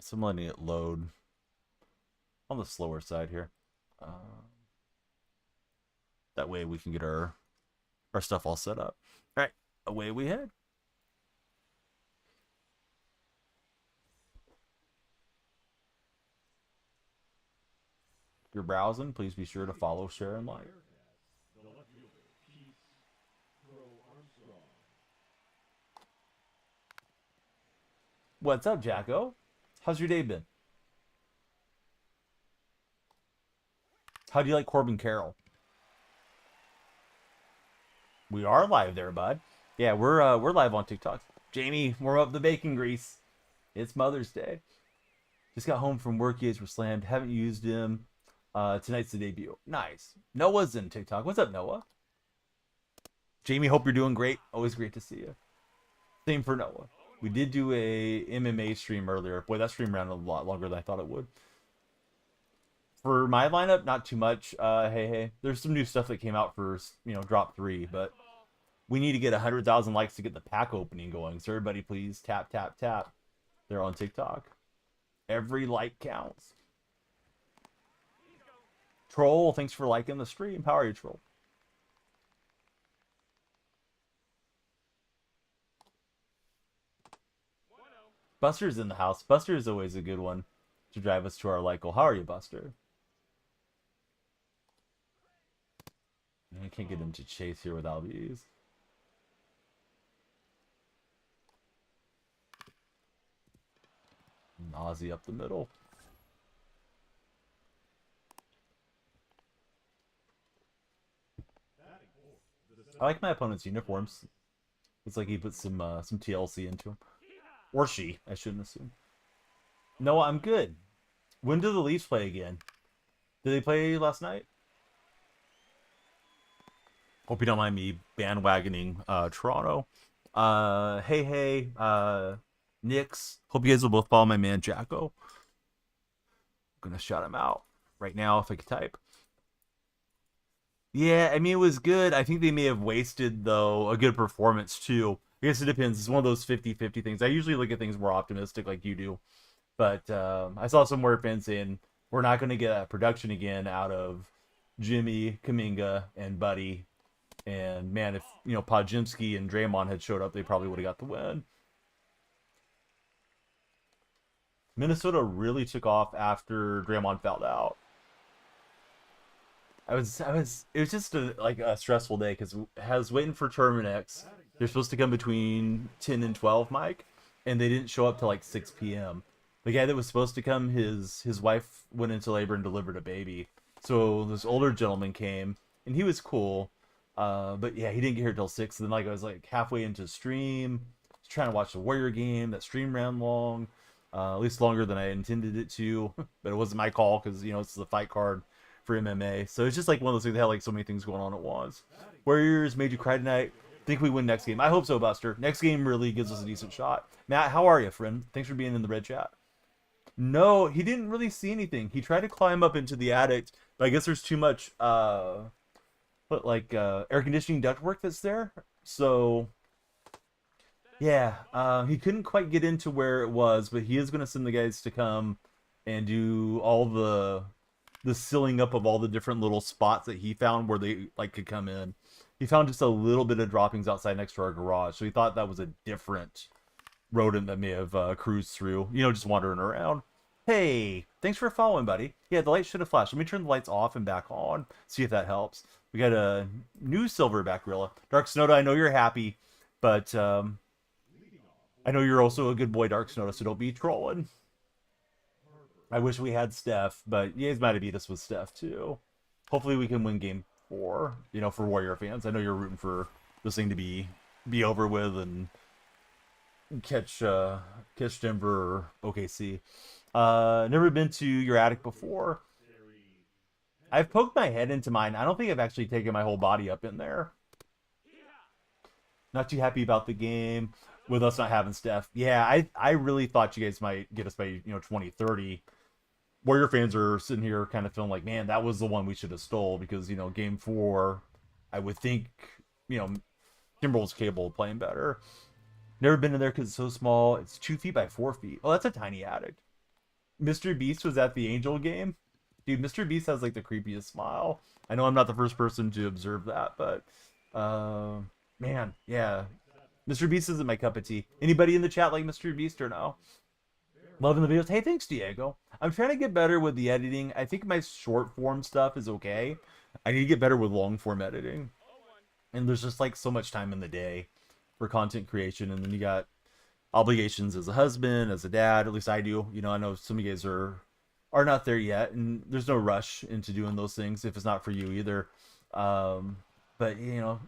So I'm letting it load on the slower side here. That way we can get our stuff all set up. All right, away we head. If you're browsing, please be sure to follow, share, and like. What's up, Jacko? How's your day been? How do you like Corbin Carroll? We are live there, bud. Yeah, we're live on TikTok. Jamie, warm up the bacon grease. It's Mother's Day. Just got home from work. Years were slammed. Haven't used him. Tonight's the debut. Nice. Noah's in TikTok. What's up, Noah? Jamie, hope you're doing great. Always great to see you. Same for Noah. We did do a MMA stream earlier. Boy, that stream ran a lot longer than I thought it would. For my lineup, not too much. Hey. There's some new stuff that came out for, drop 3, but we need to get 100,000 likes to get the pack opening going. So everybody please tap, tap, tap. They're on TikTok. Every like counts. Troll, thanks for liking the stream. How are you, Troll? Buster's in the house. Buster is always a good one to drive us to our like goal. How are you, Buster? I can't get him to chase here without these. Nausea up the middle. I like my opponent's uniforms. It's like he put some TLC into them. Or she, I shouldn't assume. No, I'm good. When do the Leafs play again? Did they play last night? Hope you don't mind me bandwagoning Toronto. Hey, Knicks. Hope you guys will both follow my man Jacko. I'm gonna shout him out right now if I could type. Yeah, I mean, it was good. I think they may have wasted, though, a good performance, too. I guess it depends. It's one of those 50-50 things. I usually look at things more optimistic like you do. But I saw somewhere fans saying we're not going to get that production again out of Jimmy, Kuminga, and Buddy. And, man, if, Podziemski and Draymond had showed up, they probably would have got the win. Minnesota really took off after Draymond fouled out. It was just a stressful day because I was waiting for Terminex. They're supposed to come between 10 and 12, Mike, and they didn't show up till like 6 p.m. The guy that was supposed to come, his wife went into labor and delivered a baby. So this older gentleman came, and he was cool. But yeah, he didn't get here till 6. And then I was halfway into stream, trying to watch the Warrior game. That stream ran long, at least longer than I intended it to. But it wasn't my call because, it's the fight card for MMA. So it's just one of those things that had so many things going on at once. Warriors made you cry tonight. Think we win next game. I hope so, Buster. Next game really gives us a decent shot. Matt, how are you, friend? Thanks for being in the red chat. No, he didn't really see anything. He tried to climb up into the attic, but I guess there's too much air conditioning ductwork that's there. So yeah, he couldn't quite get into where it was, but he is going to send the guys to come and do all the sealing up of all the different little spots that he found where they could come in. He found just a little bit of droppings outside next to our garage, so he thought that was a different rodent that may have cruised through, just wandering around. Hey, thanks for following, buddy. Yeah, the light should have flashed. Let me turn the lights off and back on, see if that helps. We got a new silverback gorilla. Dark Snowda, I know you're happy, but I know you're also a good boy, Dark Snowda, so don't be trolling. I wish we had Steph, but you guys might have beat us with Steph, too. Hopefully we can win game 4, for Warrior fans. I know you're rooting for this thing to be over with and catch Denver or OKC. Never been to your attic before. I've poked my head into mine. I don't think I've actually taken my whole body up in there. Not too happy about the game with us not having Steph. Yeah, I really thought you guys might get us by 2030. Warrior fans are sitting here kind of feeling like, man, that was the one we should have stole because, game 4, I would think, Timberwolves capable of playing better. Never been in there because it's so small. It's 2 feet by 4 feet. Oh, that's a tiny attic. Mr. Beast was at the Angel game. Dude, Mr. Beast has like the creepiest smile. I know I'm not the first person to observe that, but man, yeah. Mr. Beast isn't my cup of tea. Anybody in the chat like Mr. Beast or no? Loving the videos. Hey, thanks, Diego. I'm trying to get better with the editing. I think my short form stuff is okay. I need to get better with long form editing. And there's just like so much time in the day for content creation, and then you got obligations as a husband, as a dad. At least I do. You know, I know some of you guys are not there yet, and there's no rush into doing those things if it's not for you either. But you know,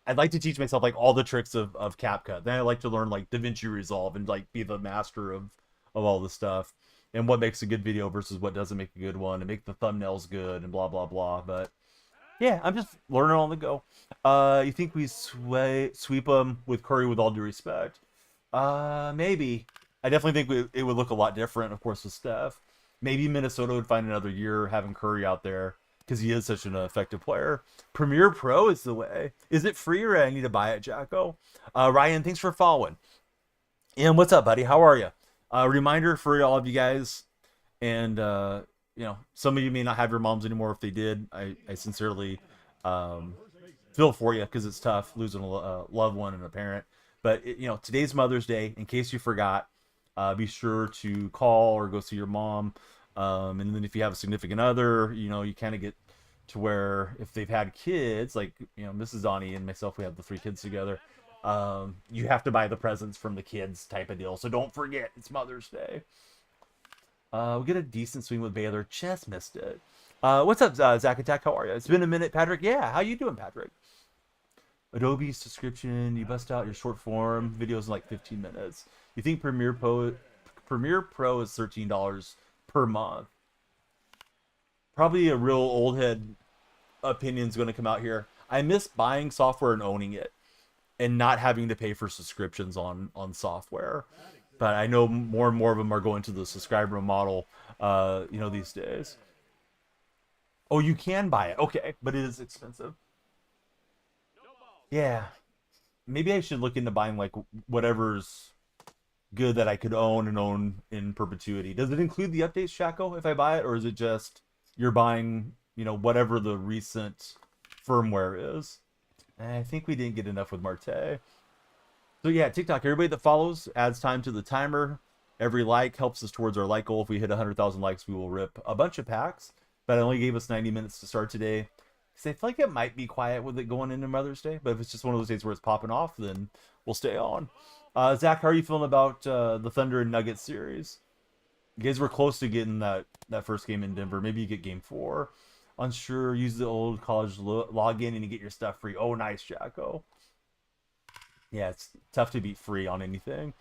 I'd like to teach myself like all the tricks of CapCut. Then I like to learn like DaVinci Resolve and like be the master of all this stuff and what makes a good video versus what doesn't make a good one, and make the thumbnails good and blah blah blah. But yeah, I'm just learning on the go. You think we sweep them with Curry with all due respect? Maybe. I definitely think it would look a lot different, of course, with Steph. Maybe Minnesota would find another year having Curry out there because he is such an effective player. Premiere Pro is the way. Is it free or I need to buy it, Jacko? Ryan, thanks for following. And what's up, buddy? How are you? Reminder for all of you guys, and you know, some of you may not have your moms anymore. If they did, I sincerely feel for you, because it's tough losing a loved one and a parent. But you know, today's Mother's Day. In case you forgot, be sure to call or go see your mom. And then if you have a significant other, you know, you kind of get to where if they've had kids, like, you know, Mrs. Donnie and myself, we have the 3 kids together. You have to buy the presents from the kids type of deal. So don't forget, it's Mother's Day. We get a decent swing with Baylor. Just missed it. What's up, Zach Attack? How are you? It's been a minute, Patrick. Yeah, how you doing, Patrick? Adobe subscription. You bust out your short form videos in like 15 minutes. You think Premiere Pro is $13 per month? Probably a real old head opinion is going to come out here. I miss buying software and owning it, and not having to pay for subscriptions on software. But I know more and more of them are going to the subscriber model, you know, these days. Oh, you can buy it. Okay, but it is expensive. Yeah. Maybe I should look into buying like whatever's good that I could own and own in perpetuity. Does it include the updates, Shaco, if I buy it? Or is it just you're buying, you know, whatever the recent firmware is? I think we didn't get enough with Marte. So yeah, TikTok, everybody that follows adds time to the timer. Every like helps us towards our like goal. If we hit 100,000 likes, we will rip a bunch of packs. But it only gave us 90 minutes to start today. Because I feel like it might be quiet with it going into Mother's Day. But if it's just one of those days where it's popping off, then we'll stay on. Zach, how are you feeling about the Thunder and Nuggets series? You guys were close to getting that first game in Denver. Maybe you get game 4. Unsure, use the old college login and you get your stuff free. Oh, nice, Jacko. Yeah, it's tough to beat free on anything.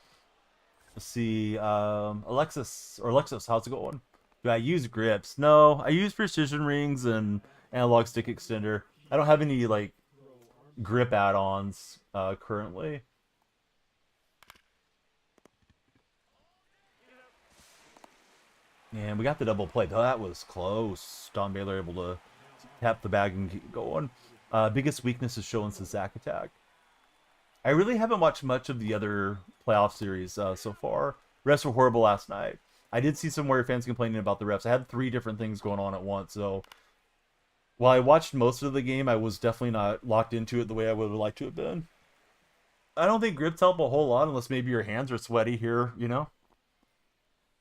Let's see. Alexis, how's it going? Do I use grips? No, I use precision rings and analog stick extender. I don't have any like grip add-ons currently. And we got the double play. Oh, that was close. Don Baylor able to tap the bag and keep going. Biggest weakness is showing the Zach Attack. I really haven't watched much of the other playoff series so far. Refs were horrible last night. I did see some Warrior fans complaining about the refs. I had 3 different things going on at once. So while I watched most of the game, I was definitely not locked into it the way I would have liked to have been. I don't think grips help a whole lot unless maybe your hands are sweaty here, you know?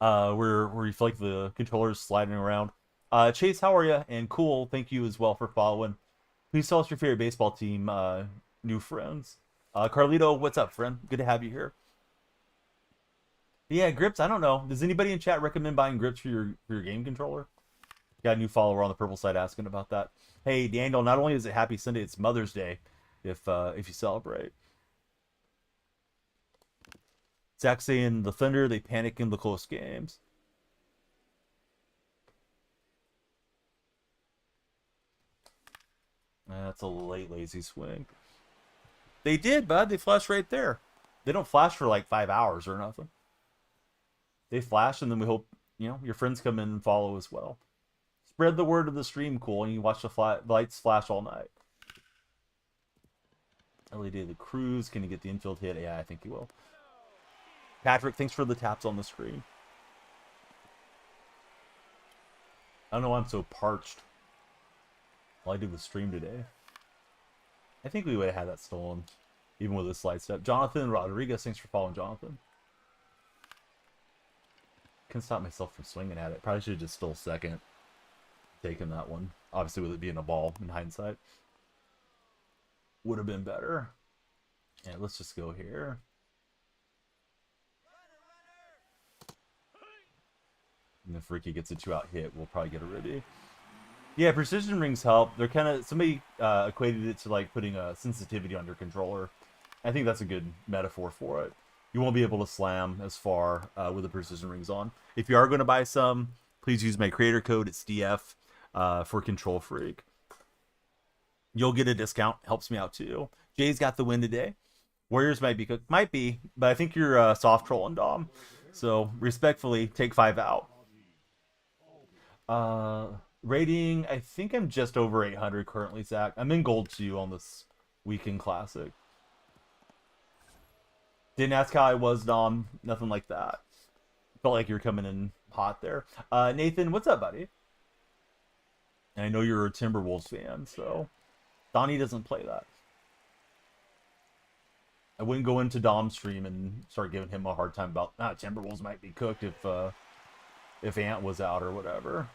Where you feel like the controller's sliding around. Chase, how are you? And cool, thank you as well for following. Please tell us your favorite baseball team, new friends. Carlito, what's up, friend? Good to have you here. Yeah, grips, I don't know. Does anybody in chat recommend buying grips for your game controller? Got a new follower on the purple side asking about that. Hey, Daniel, not only is it Happy Sunday, it's Mother's Day if you celebrate. Zach saying the Thunder, they panic in the close games. That's a late lazy swing. They did, bud. They flashed right there. They don't flash for like 5 hours or nothing. They flash, and then we hope, you know, your friends come in and follow as well. Spread the word of the stream, cool, and you watch the lights flash all night. LED the Cruz. Can you get the infield hit? Yeah, I think he will. Patrick, thanks for the taps on the screen. I don't know why I'm so parched. All I did was stream today. I think we would have had that stolen, even with a slight step. Jonathan Rodriguez, thanks for following, Jonathan. Couldn't stop myself from swinging at it. Probably should have just stole second. Taken that one. Obviously, with it being a ball in hindsight. Would have been better. Yeah, let's just go here. And if Ricky gets a 2-out hit, we'll probably get a ribby. Yeah, precision rings help. They're kind of... Somebody equated it to like putting a sensitivity on your controller. I think that's a good metaphor for it. You won't be able to slam as far with the precision rings on. If you are going to buy some, please use my creator code. It's DF for DonyellFreak. You'll get a discount. Helps me out too. Jay's got the win today. Warriors might be cooked. Might be, but I think you're soft trolling, Dom. So respectfully, take 5 out. Rating, I think I'm just over 800 currently, Zach. I'm in gold 2 on this weekend classic. Didn't ask how I was, Dom. Nothing like that. Felt like you were coming in hot there. Nathan, what's up, buddy? And I know you're a Timberwolves fan, so Donnie doesn't play that. I wouldn't go into Dom's stream and start giving him a hard time about Timberwolves might be cooked if Ant was out or whatever.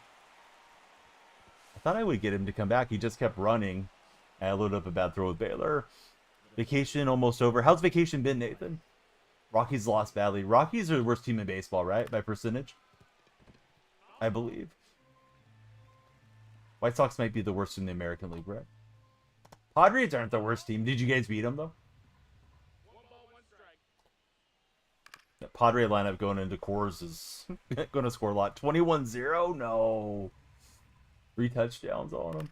I thought I would get him to come back. He just kept running. And I loaded up a bad throw with Baylor. Vacation almost over. How's vacation been, Nathan? Rockies lost badly. Rockies are the worst team in baseball, right? By percentage, I believe. White Sox might be the worst in the American League, right? Padres aren't the worst team. Did you guys beat them, though? The Padre lineup going into Coors is going to score a lot. 21-0? No. 3 touchdowns on them.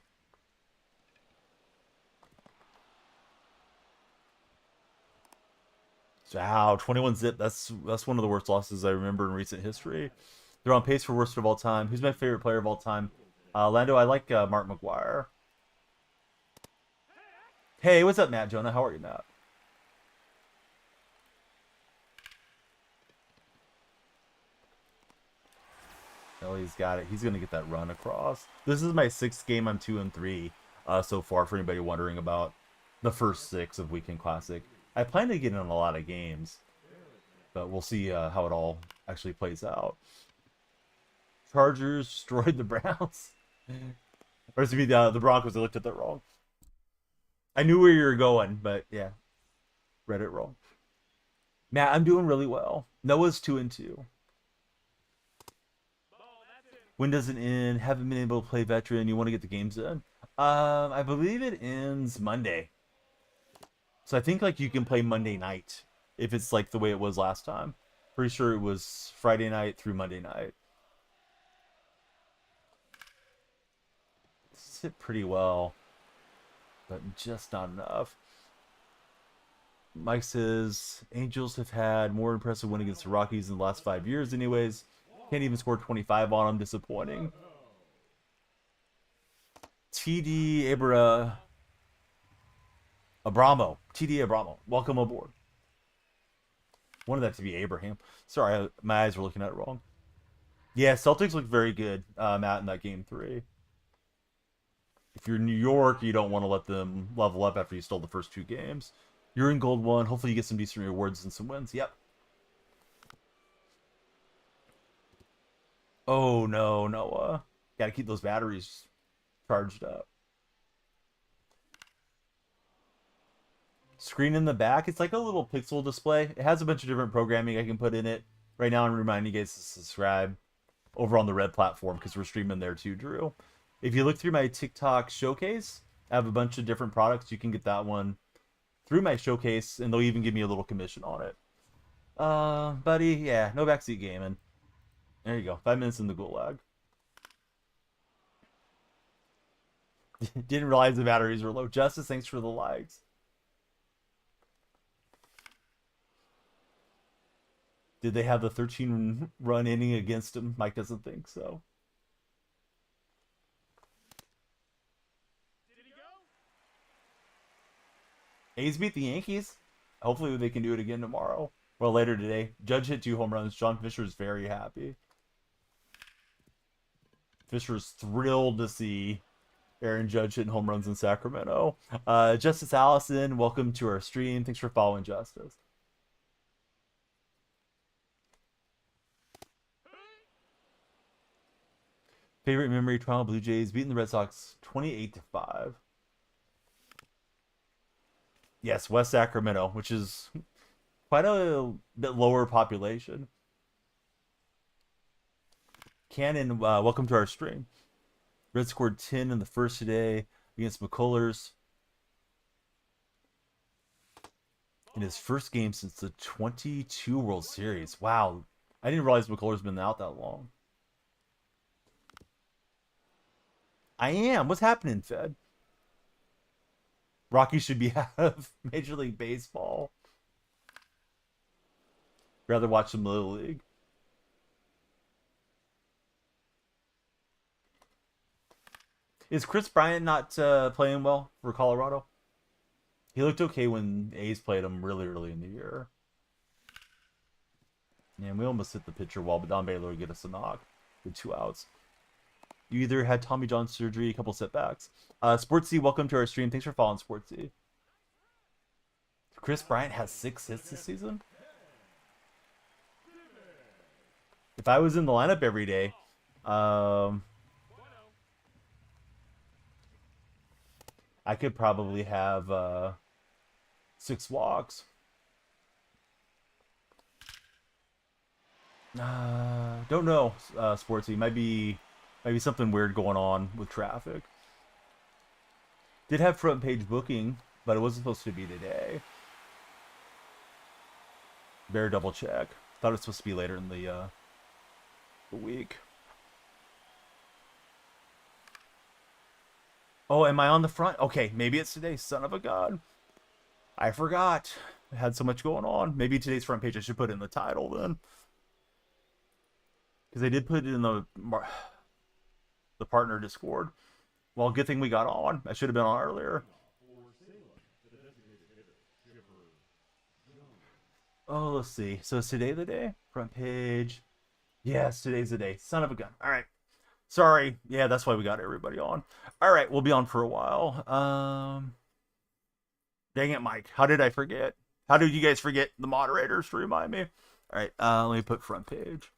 Wow, 21-zip. That's one of the worst losses I remember in recent history. They're on pace for worst of all time. Who's my favorite player of all time? Lando, I like Mark McGuire. Hey, what's up, Matt Jonah? How are you, Matt? Oh, he's got it. He's going to get that run across. This is my 6th game. I'm 2-3 so far, for anybody wondering about the first 6 of Weekend Classic. I plan to get in a lot of games, but we'll see how it all actually plays out. Chargers destroyed the Browns. Or is it the Broncos? I looked at that wrong. I knew where you were going, but yeah, read it wrong. Matt, I'm doing really well. Noah's 2-2. When does it end? Haven't been able to play veteran. You want to get the games in? I believe it ends Monday. So I think like you can play Monday night if it's like the way it was last time. Pretty sure it was Friday night through Monday night. Sit pretty well, but just not enough. Mike says Angels have had more impressive win against the Rockies in the last 5 years anyways. Can't even score 25 on them. Disappointing. TD Abramo. TD Abramo. Welcome aboard. Wanted that to be Abraham. Sorry, my eyes were looking at it wrong. Yeah, Celtics look very good, Matt, in that game 3. If you're New York, you don't want to let them level up after you stole the first 2 games. You're in gold 1. Hopefully you get some decent rewards and some wins. Yep. Oh, no, Noah. Got to keep those batteries charged up. Screen in the back. It's like a little pixel display. It has a bunch of different programming I can put in it. Right now, I'm reminding you guys to subscribe over on the Red platform because we're streaming there too, Drew. If you look through my TikTok showcase, I have a bunch of different products. You can get that one through my showcase, and they'll even give me a little commission on it. Buddy, yeah, no backseat gaming. There you go. 5 minutes in the gulag. Didn't realize the batteries were low. Justice, thanks for the likes. Did they have the 13-run inning against him? Mike doesn't think so. Did he go? A's beat the Yankees. Hopefully they can do it again tomorrow. Well, later today. Judge hit 2 home runs. John Fisher is very happy. Fisher's thrilled to see Aaron Judge hitting home runs in Sacramento. Justice Allison, welcome to our stream. Thanks for following Justice. Favorite memory: Toronto Blue Jays beating the Red Sox 28-5. Yes, West Sacramento, which is quite a bit lower population. Cannon, welcome to our stream. Red scored 10 in the first today against McCullers. In his first game since the 22 World Series. Wow. I didn't realize McCullers been out that long. I am. What's happening, Fed? Rocky should be out of Major League Baseball. Rather watch some Little League. Is Chris Bryant not playing well for Colorado? He looked okay when A's played him really early in the year. And we almost hit the pitcher wall, but Don Baylor would get us a knock with 2 outs. You either had Tommy John surgery, a couple setbacks. Sportsy, welcome to our stream. Thanks for following, Sportsy. Chris Bryant has 6 hits this season. If I was in the lineup every day, I could probably have 6 walks. Don't know, Sportsy. Might be something weird going on with traffic. Did have front page booking, but it wasn't supposed to be today. Better double check. Thought it was supposed to be later in the week. Oh, am I on the front? Okay, maybe it's today. Son of a god. I forgot. I had so much going on. Maybe today's front page I should put in the title then. Because I did put it in the partner Discord. Well, good thing we got on. I should have been on earlier. Oh, let's see. So is today the day? Front page. Yes, today's the day. Son of a gun. All right. Sorry. Yeah, that's why we got everybody on. All right, we'll be on for a while. Dang it, Mike. How did I forget? How did you guys forget the moderators to remind me? All right, let me put front page.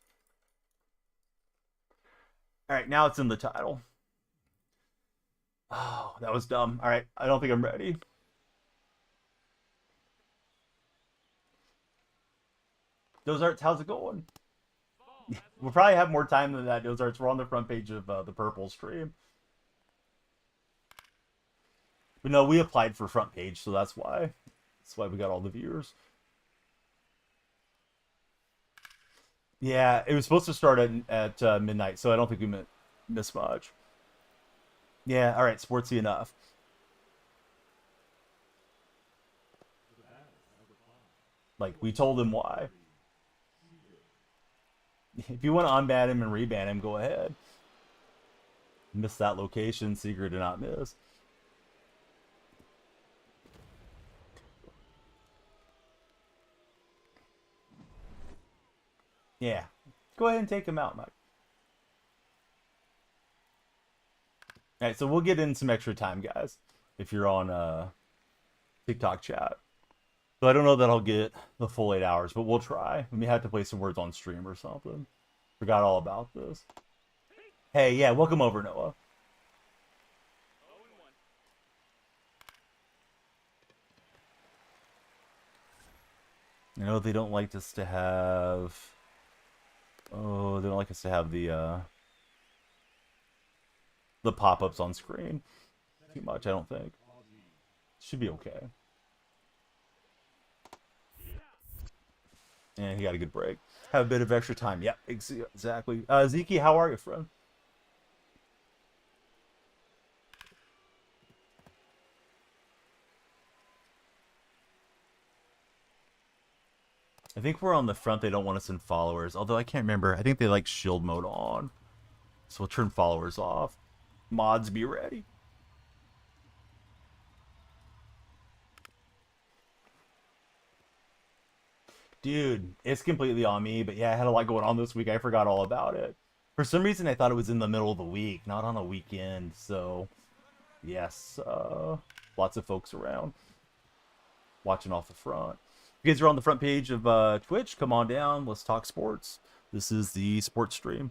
All right, now it's in the title. Oh, that was dumb. All right, I don't think I'm ready. Dozarts, how's it going? We'll probably have more time than that, Dozarts. We're on the front page of the Purple stream. But no, we applied for front page, so that's why. That's why we got all the viewers. Yeah, it was supposed to start at midnight, so I don't think we missed much. Yeah, all right, sportsy enough. Like, we told him why. If you want to unban him and reban him, go ahead. Missed that location. Secret did not miss. Yeah. Go ahead and take him out, Mike. Alright, so we'll get in some extra time, guys. If you're on TikTok chat. So I don't know that I'll get the full 8 hours, but we'll try. We may have to play some words on stream or something. Forgot all about this. Hey, yeah, welcome over, Noah. I know they don't like us to have... Oh, they don't like us to have the pop-ups on screen too much, I don't think. Should be okay. And he got a good break. Have a bit of extra time. Yep, exactly. Zeke, how are you, friend? I think we're on the front. They don't want us in followers. Although I can't remember. I think they like shield mode on. So we'll turn followers off. Mods, be ready. Dude, it's completely on me. But yeah, I had a lot going on this week. I forgot all about it. For some reason, I thought it was in the middle of the week, not on a weekend. So, yes, lots of folks around watching off the front. If you guys are on the front page of Twitch, come on down. Let's talk sports. This is the sports stream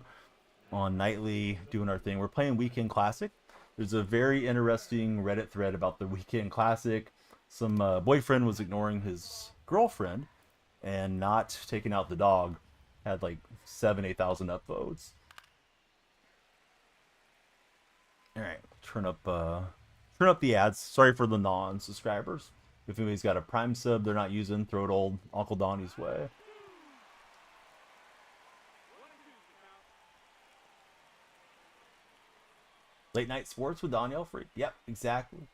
on Nightly, doing our thing. We're playing Weekend Classic. There's a very interesting Reddit thread about the Weekend Classic. Some boyfriend was ignoring his girlfriend and not taking out the dog. Had like 8,000 upvotes. All right, turn up the ads. Sorry for the non-subscribers. If anybody's got a Prime sub they're not using, throw it old Uncle Donnie's way. Late night sports with DonyellFreak. Yep, exactly.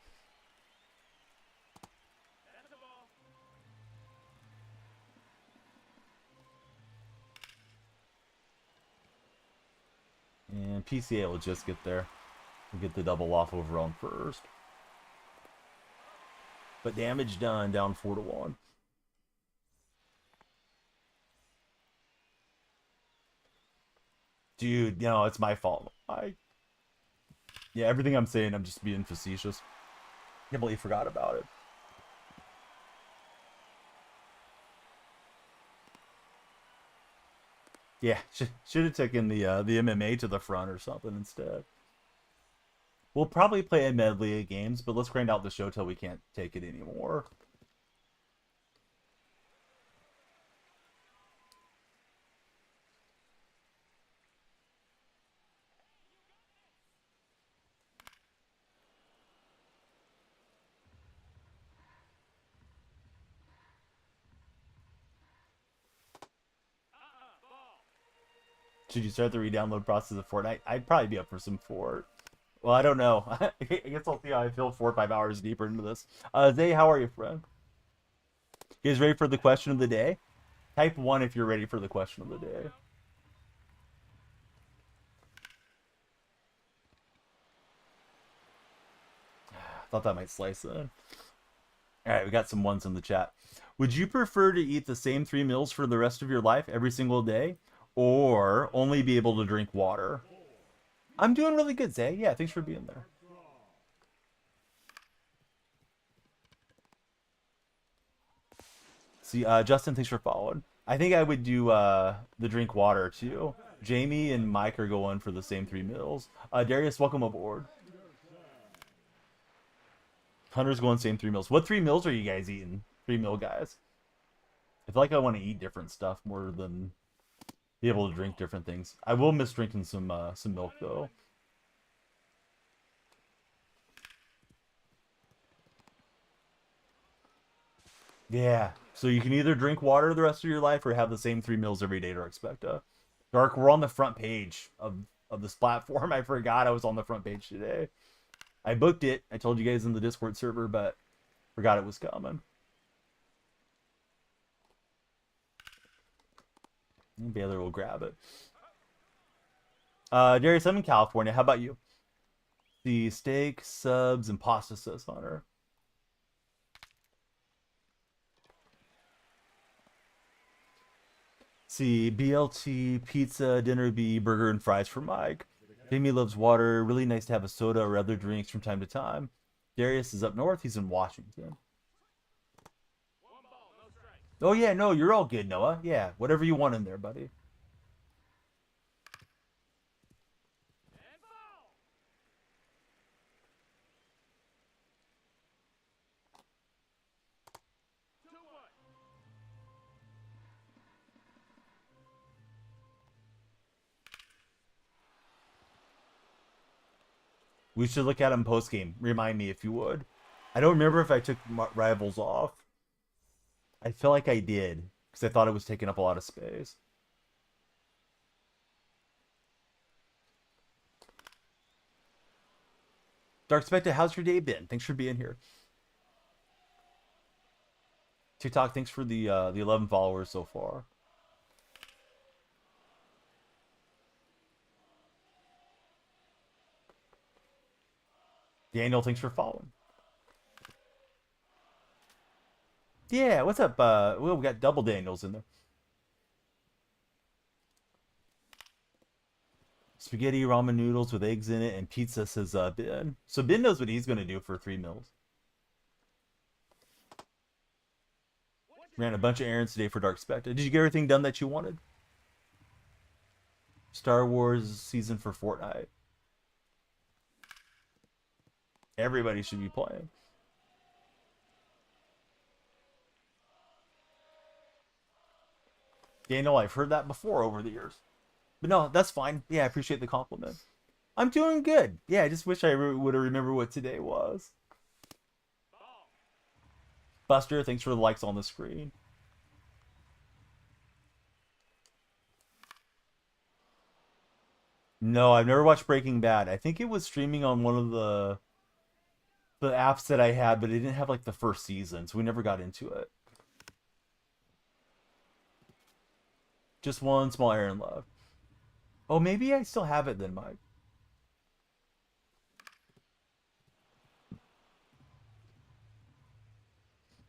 And PCA will just get there. We'll get the double off over on first. But damage done, down 4-1. Dude, no, it's my fault. Yeah, everything I'm saying, I'm just being facetious. Can't believe I forgot about it. Yeah, should have taken the MMA to the front or something instead. We'll probably play a medley of games, but let's grind out the show till we can't take it anymore. Should you start the re-download process of Fortnite? I'd probably be up for some Fort. Well, I don't know. I guess I'll see how I feel 4 or 5 hours deeper into this. Zay, how are you, friend? You guys ready for the question of the day? Type 1 if you're ready for the question of the day. Thought that might slice in. Alright, we got some ones in the chat. Would you prefer to eat the same 3 meals for the rest of your life every single day? Or only be able to drink water? I'm doing really good, Zay. Yeah, thanks for being there. See, Justin, thanks for following. I think I would do the drink water too. Jamie and Mike are going for the same 3 meals. Darius, welcome aboard. Hunter's going same 3 meals. What 3 meals are you guys eating? 3 meal guys. I feel like I want to eat different stuff more than be able to drink different things. I will miss drinking some milk though. Yeah, so you can either drink water the rest of your life or have the same 3 meals every day to Expecta. Dark, we're on the front page of this platform. I forgot I was on the front page today. I booked it. I told you guys in the Discord server, but forgot it was coming. Baylor will grab it. Darius, I'm in California. How about you? The steak, subs, and pasta, says Hunter. See, BLT, pizza, dinner B, burger, and fries for Mike. Jamie loves water. Really nice to have a soda or other drinks from time to time. Darius is up north. He's in Washington. Oh, yeah, no, you're all good, Noah. Yeah, whatever you want in there, buddy. We should look at him post-game. Remind me if you would. I don't remember if I took Rivals off. I feel like I did, because I thought it was taking up a lot of space. Dark Spectre, how's your day been? Thanks for being here. TikTok, thanks for the 11 followers so far. Daniel, thanks for following. Yeah, what's up? Well, we got double Daniels in there. Spaghetti, ramen noodles with eggs in it, and pizza, says Ben. So Ben knows what he's going to do for 3 meals. Ran a bunch of errands today for Dark Spectre. Did you get everything done that you wanted? Star Wars season for Fortnite. Everybody should be playing. Daniel, I've heard that before over the years. But no, that's fine. Yeah, I appreciate the compliment. I'm doing good. Yeah, I just wish I would have remembered what today was. Buster, thanks for the likes on the screen. No, I've never watched Breaking Bad. I think it was streaming on one of the apps that I had, but it didn't have like the first season, so we never got into it. Just one small errand left. Oh, maybe I still have it then, Mike.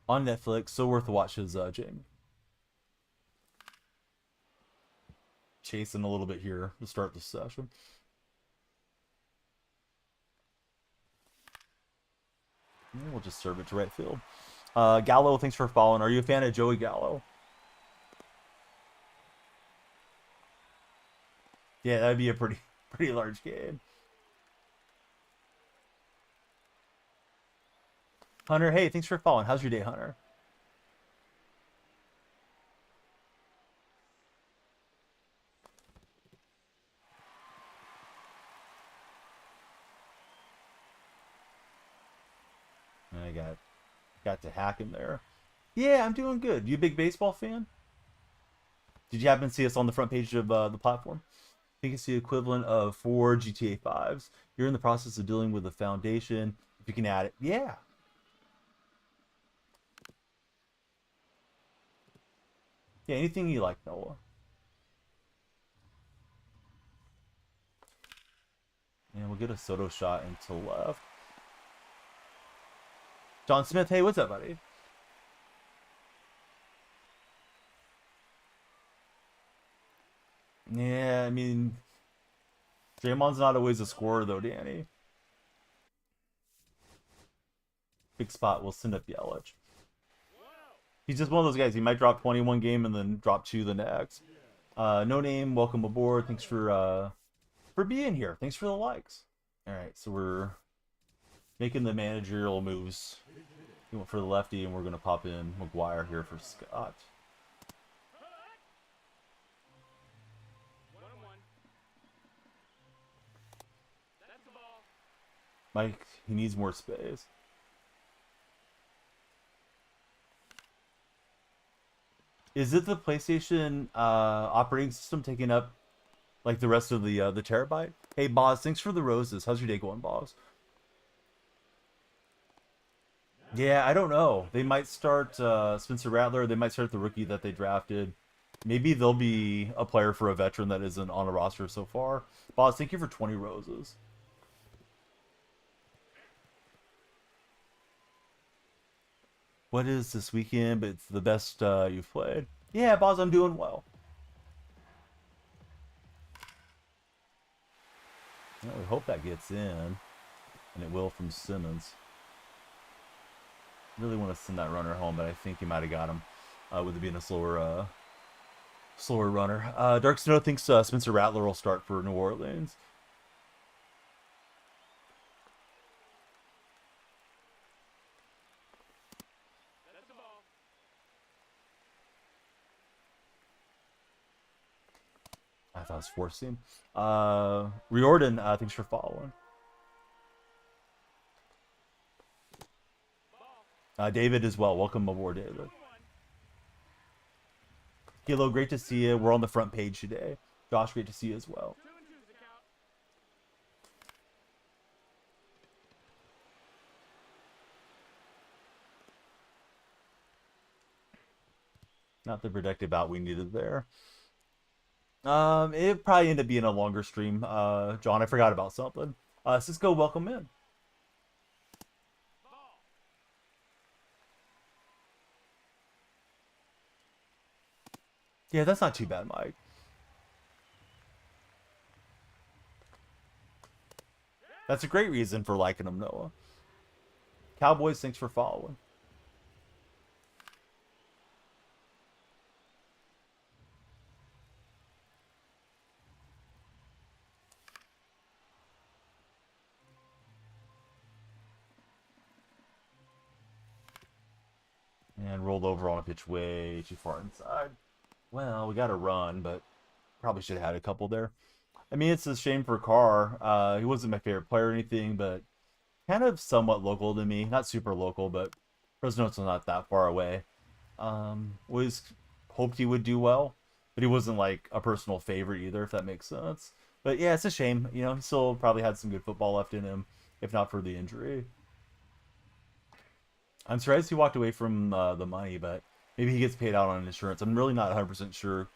On Netflix, so worth the watch, as Jamie. Chasing a little bit here to start the session. And we'll just serve it to right field. Gallo, thanks for following. Are you a fan of Joey Gallo? Yeah, that'd be a pretty large game. Hunter, hey, thanks for following. How's your day, Hunter? I got to hack him there. Yeah, I'm doing good. You a big baseball fan? Did you happen to see us on the front page of the platform? I think it's the equivalent of 4 GTA 5s. You're in the process of dealing with the foundation. If you can add it. Yeah. Yeah, anything you like, Noah. And we'll get a Soto shot into left. John Smith, hey, what's up, buddy? Yeah, I mean, Draymond's not always a scorer, though, Danny. Big spot. We'll send up Yelich. He's just one of those guys. He might drop 21 game and then drop 2 the next. No name, welcome aboard. Thanks for being here. Thanks for the likes. All right, so we're making the managerial moves. We went for the lefty, and we're going to pop in McGuire here for Scott. Mike, he needs more space. Is it the PlayStation operating system taking up like the rest of the terabyte? Hey, Boz, thanks for the roses. How's your day going, Boz? Yeah, I don't know. They might start Spencer Rattler. They might start the rookie that they drafted. Maybe they'll be a player for a veteran that isn't on a roster so far. Boz, thank you for 20 roses. What is this weekend? But it's the best you've played. Yeah, Boz, I'm doing well. Well, we hope that gets in, and it will from Simmons. Really want to send that runner home, but I think he might have got him with it being a slower runner. Dark Snow thinks Spencer Rattler will start for New Orleans. I thought it was forcing. Riordan, thanks for following. David as well. Welcome aboard, David. Kilo, great to see you. We're on the front page today. Josh, great to see you as well. Not the predictive bout we needed there. It probably ended up being a longer stream. John, I forgot about something. Cisco, welcome in. Yeah, that's not too bad, Mike. That's a great reason for liking them, Noah. Cowboys, thanks for following. And rolled over on a pitch way too far inside. Well, we got a run, but probably should have had a couple there. I mean, it's a shame for Carr. He wasn't my favorite player or anything, but kind of somewhat local to me. Not super local, but Fresno's not that far away. Was hoped he would do well, but he wasn't like a personal favorite either, if that makes sense. But yeah, it's a shame. You know, he still probably had some good football left in him, if not for the injury. I'm surprised he walked away from the money, but maybe he gets paid out on insurance. I'm really not 100% sure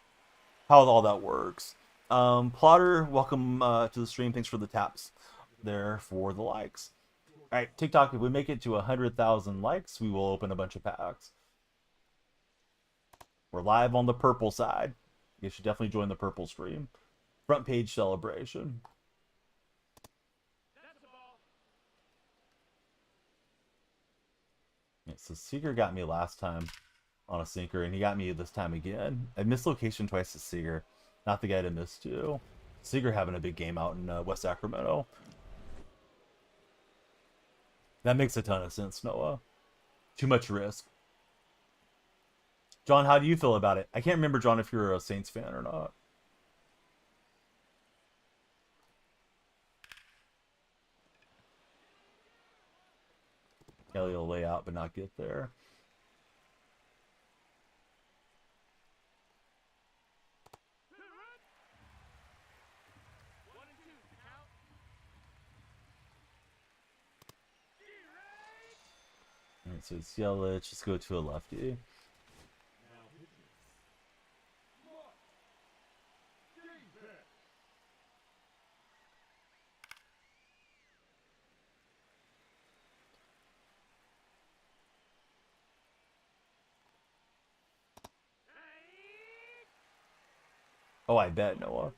how all that works. Plotter, welcome to the stream. Thanks for the taps there for the likes. All right, TikTok, if we make it to 100,000 likes, we will open a bunch of packs. We're live on the purple side. You should definitely join the purple stream. Front page celebration. Yeah, so Seager got me last time on a sinker, and he got me this time again. I missed location twice to Seager. Not the guy to miss too. Seager having a big game out in West Sacramento. That makes a ton of sense, Noah. Too much risk. John, how do you feel about it? I can't remember, John, if you're a Saints fan or not. Kelly will lay out but not get there. All right, so it's Yelich. Just go to a lefty. Oh, I bet, Noah.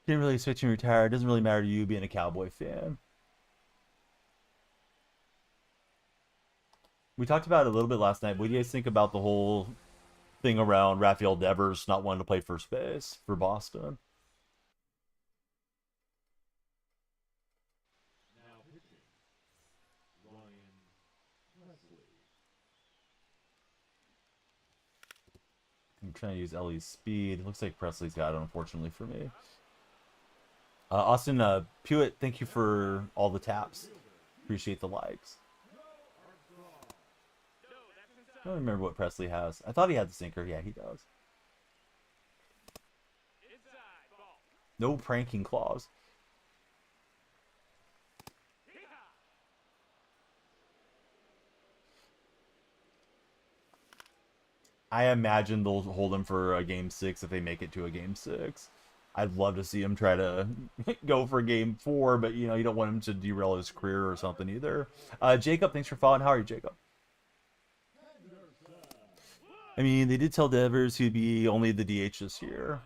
Didn't really switch and retire. It doesn't really matter to you being a Cowboy fan. We talked about it a little bit last night. What do you guys think about the whole thing around Rafael Devers not wanting to play first base for Boston? I'm trying to use Ellie's speed. Looks like Presley's got it, unfortunately for me. Austin Pewitt, thank you for all the taps. Appreciate the likes. I don't remember what Presley has. I thought he had the sinker. Yeah, he does. No pranking clause. I imagine they'll hold him for a game 6 if they make it to a game 6. I'd love to see him try to go for game 4, but you know, you don't want him to derail his career or something either. Jacob, thanks for following. How are you, Jacob? I mean, they did tell Devers he'd be only the DH this year.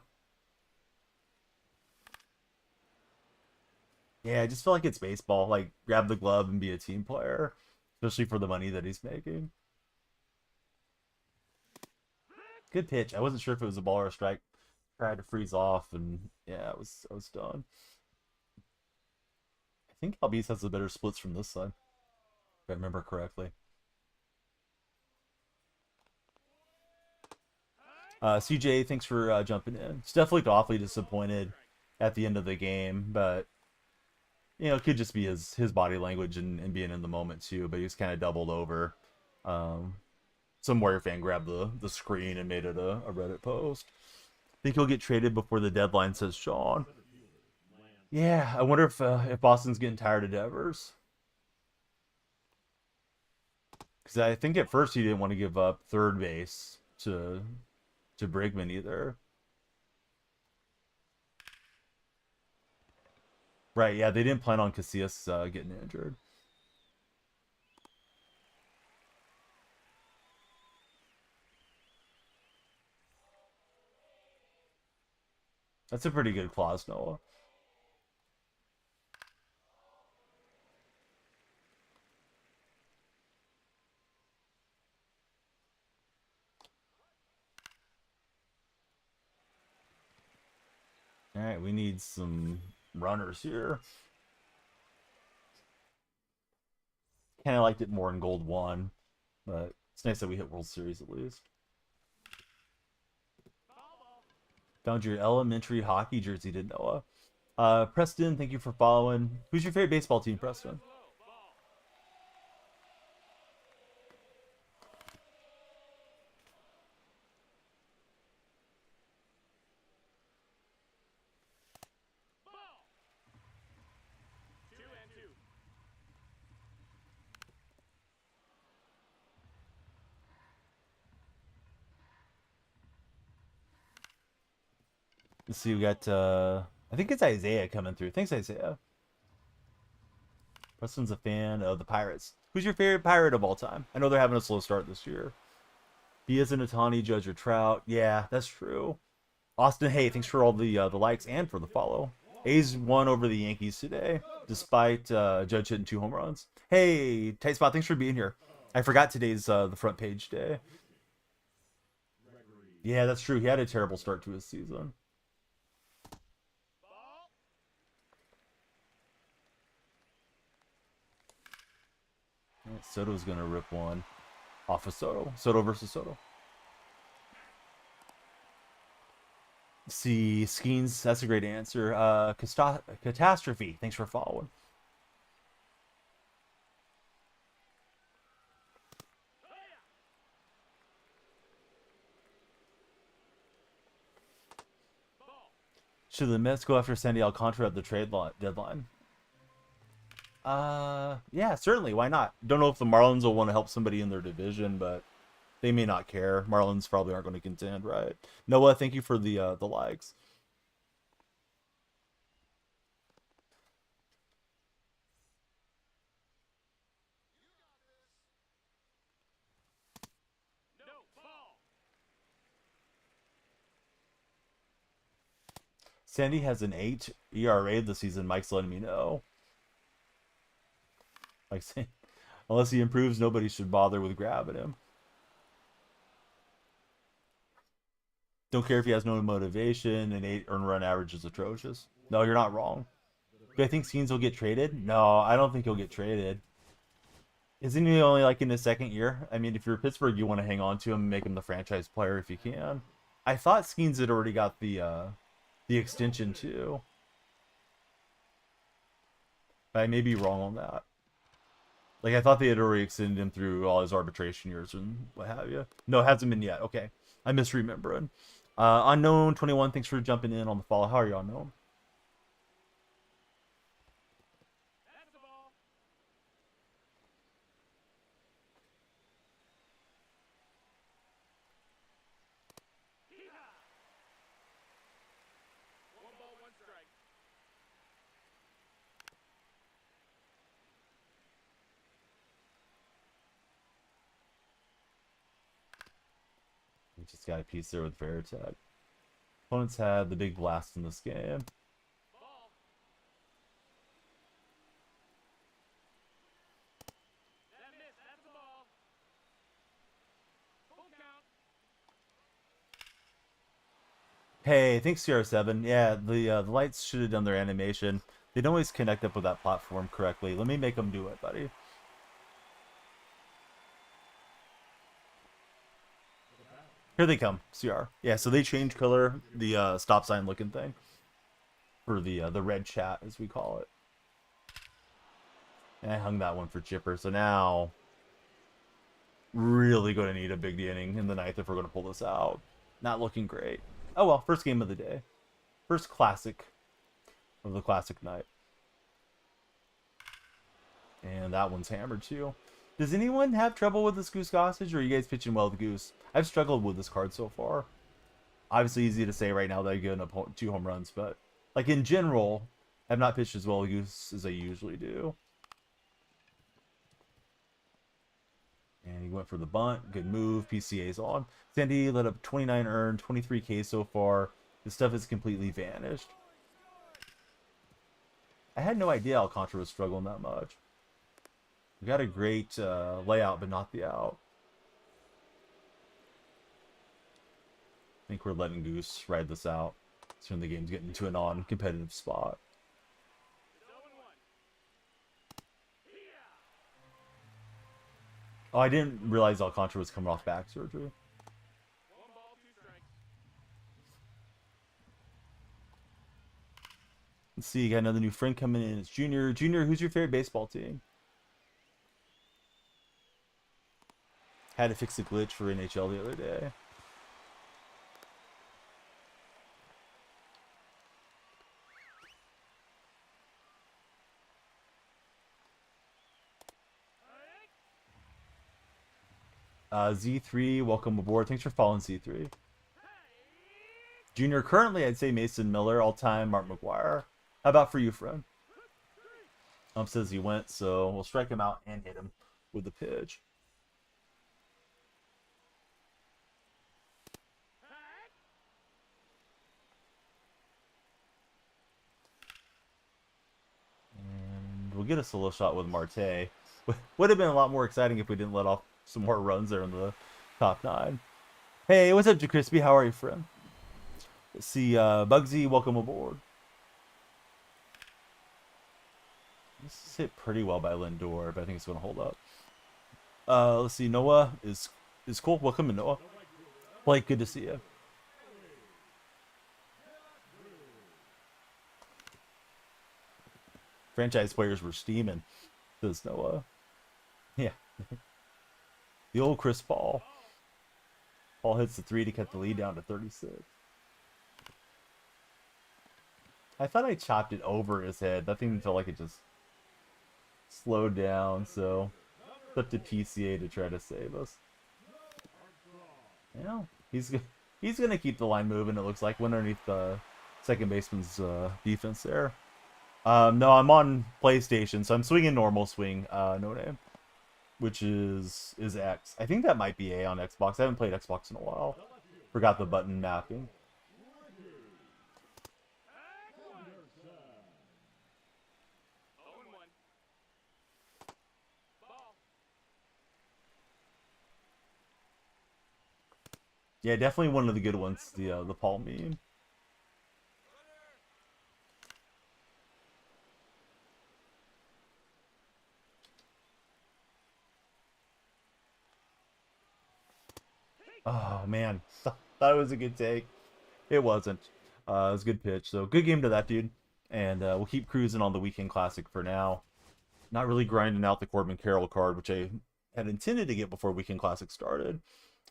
Yeah, I just feel like it's baseball. Like, grab the glove and be a team player, especially for the money that he's making. Good pitch. I wasn't sure if it was a ball or a strike. Tried to freeze off, and yeah, I was done. I think Albies has the better splits from this side, if I remember correctly. CJ, thanks for jumping in. It's definitely awfully disappointed at the end of the game, but you know, it could just be his body language and being in the moment too. But he was kind of doubled over. Some Warrior fan grabbed the screen and made it a Reddit post. Think he'll get traded before the deadline, says Sean. Yeah, I wonder if Boston's getting tired of Devers. Because I think at first he didn't want to give up third base to Bregman either. Right, yeah, they didn't plan on Casillas getting injured. That's a pretty good clause, Noah. All right, we need some runners here. Kind of liked it more in Gold 1, but it's nice that we hit World Series at least. Found your elementary hockey jersey, did Noah. Preston, thank you for following. Who's your favorite baseball team, Preston? Let's see, we got, I think it's Isaiah coming through. Thanks, Isaiah. Preston's a fan of the Pirates. Who's your favorite Pirate of all time? I know they're having a slow start this year. He isn't a Tawny, Judge, or Trout. Yeah, that's true. Austin, hey, thanks for all the likes and for the follow. A's won over the Yankees today, despite Judge hitting 2 home runs. Hey, Tight Spot, thanks for being here. I forgot today's the front page day. Yeah, that's true. He had a terrible start to his season. Soto's gonna rip one off of Soto. Soto versus Soto. See, Skeens, that's a great answer. Catastrophe, thanks for following. Should the Mets go after Sandy Alcantara at the trade deadline? Yeah, certainly. Why not? Don't know if the Marlins will want to help somebody in their division, but they may not care. Marlins probably aren't going to contend, right? Noah, thank you for the likes. Sandy has an 8 ERA this season. Mike's letting me know. Like saying, unless he improves, nobody should bother with grabbing him. Don't care if he has no motivation. An 8 earned run average is atrocious. No, you're not wrong. Do I think Skeens will get traded? No, I don't think he'll get traded. Isn't he only like in his second year? I mean, if you're Pittsburgh, you want to hang on to him and make him the franchise player if you can. I thought Skeens had already got the extension too. I may be wrong on that. Like, I thought they had already extended him through all his arbitration years and what have you. No, it hasn't been yet. Okay. I'm misremembering. Unknown21, thanks for jumping in on the follow. How are you, Unknown? We just got a piece there with Veritech. Opponents had the big blast in this game. Hey, thanks CR7. Yeah, the lights should have done their animation. They don't always connect up with that platform correctly. Let me make them do it, buddy. Here they come, CR. Yeah, so they changed color, the stop sign looking thing, for the red chat, as we call it. And I hung that one for Chipper, so now really going to need a big inning in the ninth if we're going to pull this out. Not looking great. Oh well, first game of the day. First classic of the classic night. And that one's hammered too. Does anyone have trouble with this Goose Gossage, or are you guys pitching well with Goose? I've struggled with this card so far. Obviously easy to say right now that I get 2 home runs, but like in general, I've not pitched as well with Goose as I usually do. And he went for the bunt. Good move. PCA's on. Sandy let up 29 earned, 23K so far. This stuff has completely vanished. I had no idea Alcantara was struggling that much. We got a great layout, but not the out. I think we're letting Goose ride this out. Soon the game's getting into a non-competitive spot. Oh, I didn't realize Alcantara was coming off back surgery. Let's see, you got another new friend coming in. It's Junior. Junior, who's your favorite baseball team? Had to fix a glitch for NHL the other day. Z3, welcome aboard. Thanks for following Z3. Junior, currently I'd say Mason Miller, all-time Mark McGuire. How about for you, friend? Says he went, so we'll strike him out and hit him with the pitch. And we'll get a solo shot with Marte. Would have been a lot more exciting if we didn't let off some more runs there in the top 9. Hey, what's up, JaCrispy? How are you, friend? Let's see, Bugsy, welcome aboard. This is hit pretty well by Lindor, but I think it's going to hold up. Let's see, Noah is cool. Welcome to Noah. Blake, good to see you. Franchise players were steaming, says Noah. Yeah. The old Chris Paul. Paul hits the 3 to cut the lead down to 36. I thought I chopped it over his head. That thing felt like it just slowed down, so it's up to PCA to try to save us. Yeah, he's gonna keep the line moving. It looks like underneath the second baseman's defense there. No, I'm on PlayStation, so I'm swinging normal swing. No name, which is X. I think that might be A on Xbox. I haven't played Xbox in a while. Forgot the button mapping. Yeah, definitely one of the good ones, the Paul meme. Oh man, thought it was a good take. It wasn't. It was a good pitch. So good game to that dude. And we'll keep cruising on the weekend classic for now. Not really grinding out the Corbin Carroll card, which I had intended to get before weekend classic started.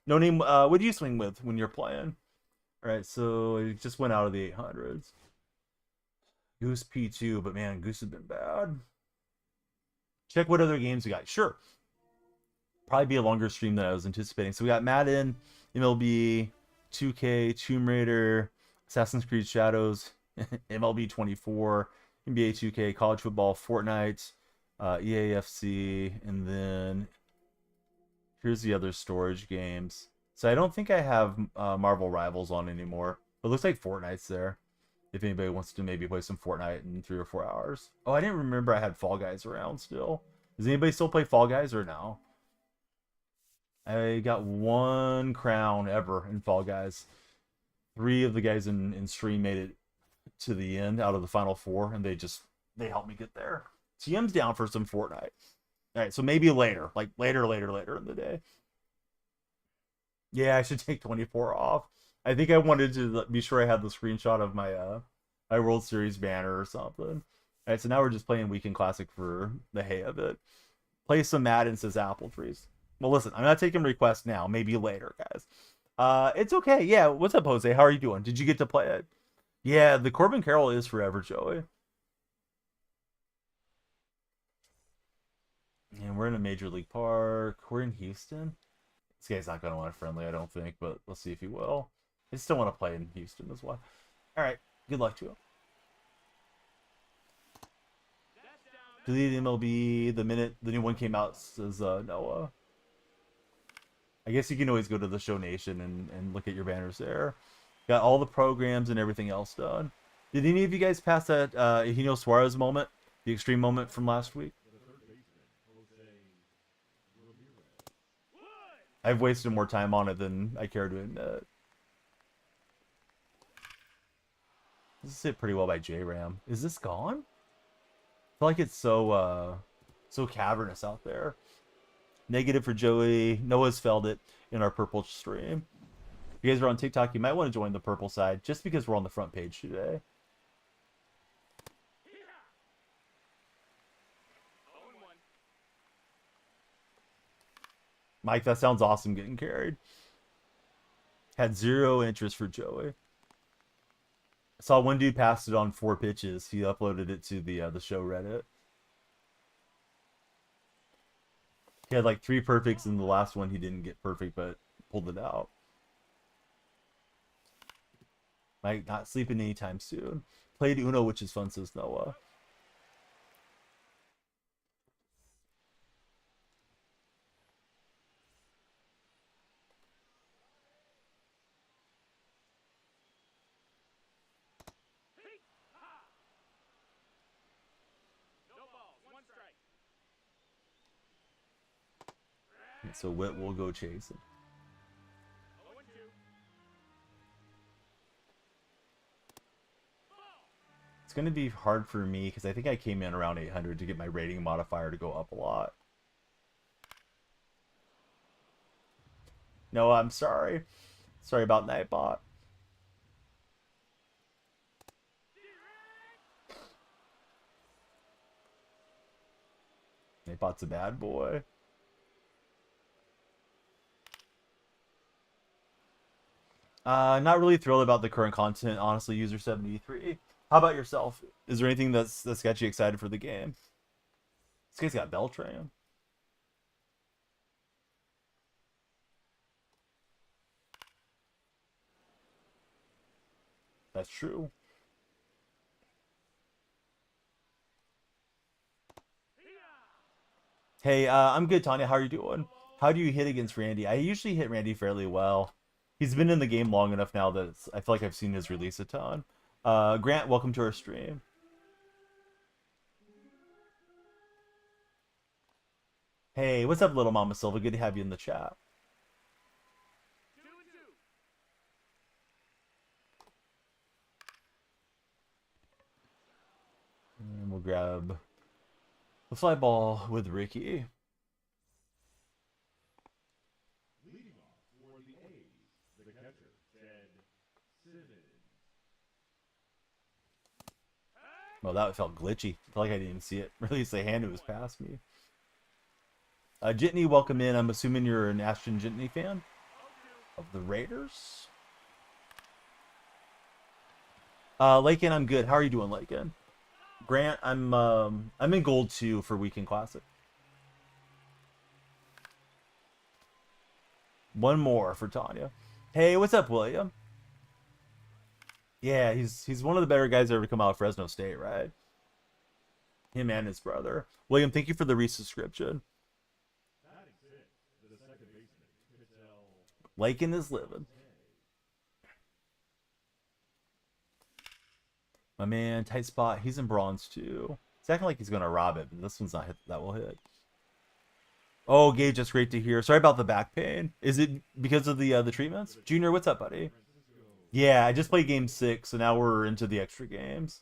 No name. What do you swing with when you're playing? All right, so it just went out of the 800s. Goose P2, but man, Goose has been bad. Check what other games we got. Sure. Probably be a longer stream than I was anticipating. So we got Madden, MLB, 2K, Tomb Raider, Assassin's Creed Shadows, MLB 24, NBA 2K, College Football, Fortnite, EAFC, and then here's the other storage games. So I don't think I have Marvel Rivals on anymore. It looks like Fortnite's there. If anybody wants to maybe play some Fortnite in 3 or 4 hours. Oh, I didn't remember I had Fall Guys around still. Does anybody still play Fall Guys or no? I got 1 crown ever in Fall Guys. 3 of the guys in stream made it to the end out of the final 4, and they helped me get there. TM's down for some Fortnite. All right, so maybe later, like later in the day. Yeah, I should take 24 off. I think I wanted to be sure I had the screenshot of my my World Series banner or something. All right, so now we're just playing Weekend Classic for the hay of it. Play some Madden, says Apple Trees. Well, listen, I'm not taking requests now. Maybe later, guys. It's okay. Yeah, what's up, Jose? How are you doing? Did you get to play it? Yeah, the Corbin Carroll is forever, Joey. And we're in a major league park. We're in Houston. This guy's not going to want a friendly, I don't think, but let's see if he will. I still want to play in Houston as well. All right, good luck to him. Deleted MLB the minute the new one came out, says Noah. I guess you can always go to the Show Nation and look at your banners there. Got all the programs and everything else done. Did any of you guys pass that Eugenio Suarez moment, the extreme moment from last week? I've wasted more time on it than I care to admit. This is hit pretty well by J-Ram. Is this gone? I feel like it's so cavernous out there. Negative for Joey. Noah's felled it in our purple stream. If you guys are on TikTok, you might want to join the purple side just because we're on the front page today. Mike, that sounds awesome getting carried. Had zero interest for Joey. I saw one dude passed it on 4 pitches. He uploaded it to the show Reddit. He had like 3 perfects, and the last one he didn't get perfect, but pulled it out. Might not sleeping anytime soon. Played Uno, which is fun, says Noah. So Whit will go chase it. It's going to be hard for me because I think I came in around 800 to get my rating modifier to go up a lot. No, I'm sorry. Sorry about Nightbot. Nightbot's a bad boy. Not really thrilled about the current content, honestly, user 73. How about yourself? Is there anything that's got you excited for the game? This guy's got Beltran. That's true. Hey, I'm good, Tanya. How are you doing? How do you hit against Randy? I usually hit Randy fairly well. He's been in the game long enough now that I feel like I've seen his release a ton. Grant, welcome to our stream. Hey, what's up, little Mama Silva? Good to have you in the chat. And we'll grab the fly ball with Ricky. Well, that felt glitchy. I feel like I didn't even see it. Release the hand, it was past me. Jitney, welcome in. I'm assuming you're an Ashton Jitney fan of the Raiders. Lakin, I'm good. How are you doing, Lakin? Grant, I'm in gold 2 for Weekend Classic. One more for Tanya. Hey, what's up, William? Yeah, he's one of the better guys ever come out of Fresno State, right? Him and his brother. William, thank you for the resubscription. Lakin is living. My man, tight spot. He's in bronze too. It's acting like he's gonna rob it, but this one's not hit. That will hit. Oh, Gage, that's great to hear. Sorry about the back pain. Is it because of the treatments? Junior, what's up, buddy? Yeah, I just played game 6, so now we're into the extra games.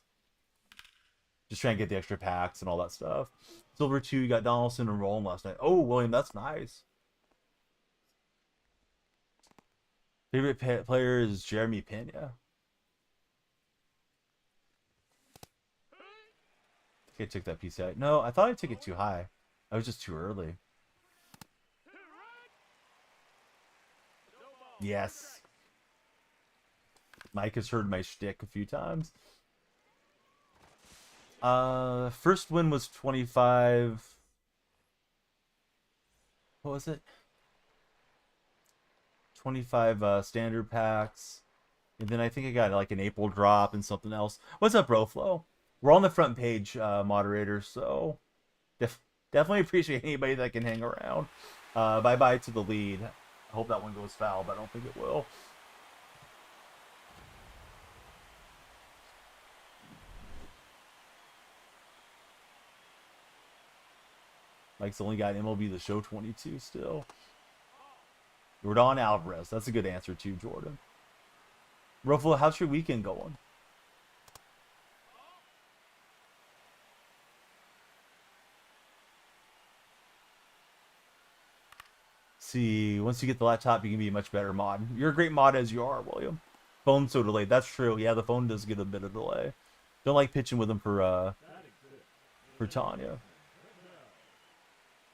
Just trying to get the extra packs and all that stuff. Silver 2, you got Donaldson and Rome last night. Oh, William, that's nice. Favorite player is Jeremy Pena. I think I took that piece out. No, I thought I took it too high. I was just too early. Yes. Mike has heard my shtick a few times. First win was 25. What was it? 25 standard packs. And then I think I got like an April drop and something else. What's up, BroFlow? We're on the front page, moderators, so definitely appreciate anybody that can hang around. Bye-bye to the lead. I hope that one goes foul, but I don't think it will. Mike's only got MLB The Show 22 still. Jordan Alvarez. That's a good answer too, Jordan. Ruffalo, how's your weekend going? See, once you get the laptop, you can be a much better mod. You're a great mod as you are, William. Phone's so delayed. That's true. Yeah, the phone does get a bit of delay. Don't like pitching with him for Tanya.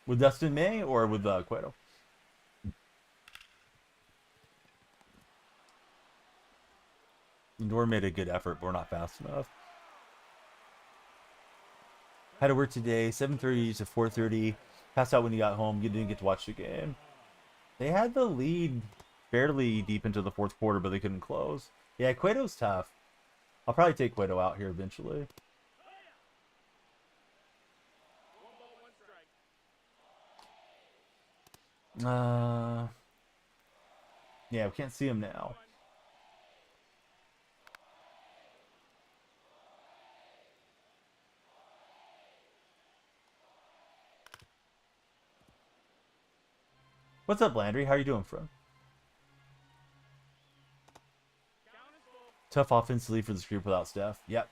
With Dustin May or with Cueto? Lindor made a good effort, but we're not fast enough. Had to work today, 7:30 to 4:30. Passed out when he got home. You didn't get to watch the game. They had the lead fairly deep into the fourth quarter, but they couldn't close. Yeah, Cueto's tough. I'll probably take Cueto out here eventually. Yeah, we can't see him now. What's up, Landry? How are you doing, friend? Tough offensively for this group without Steph. Yep.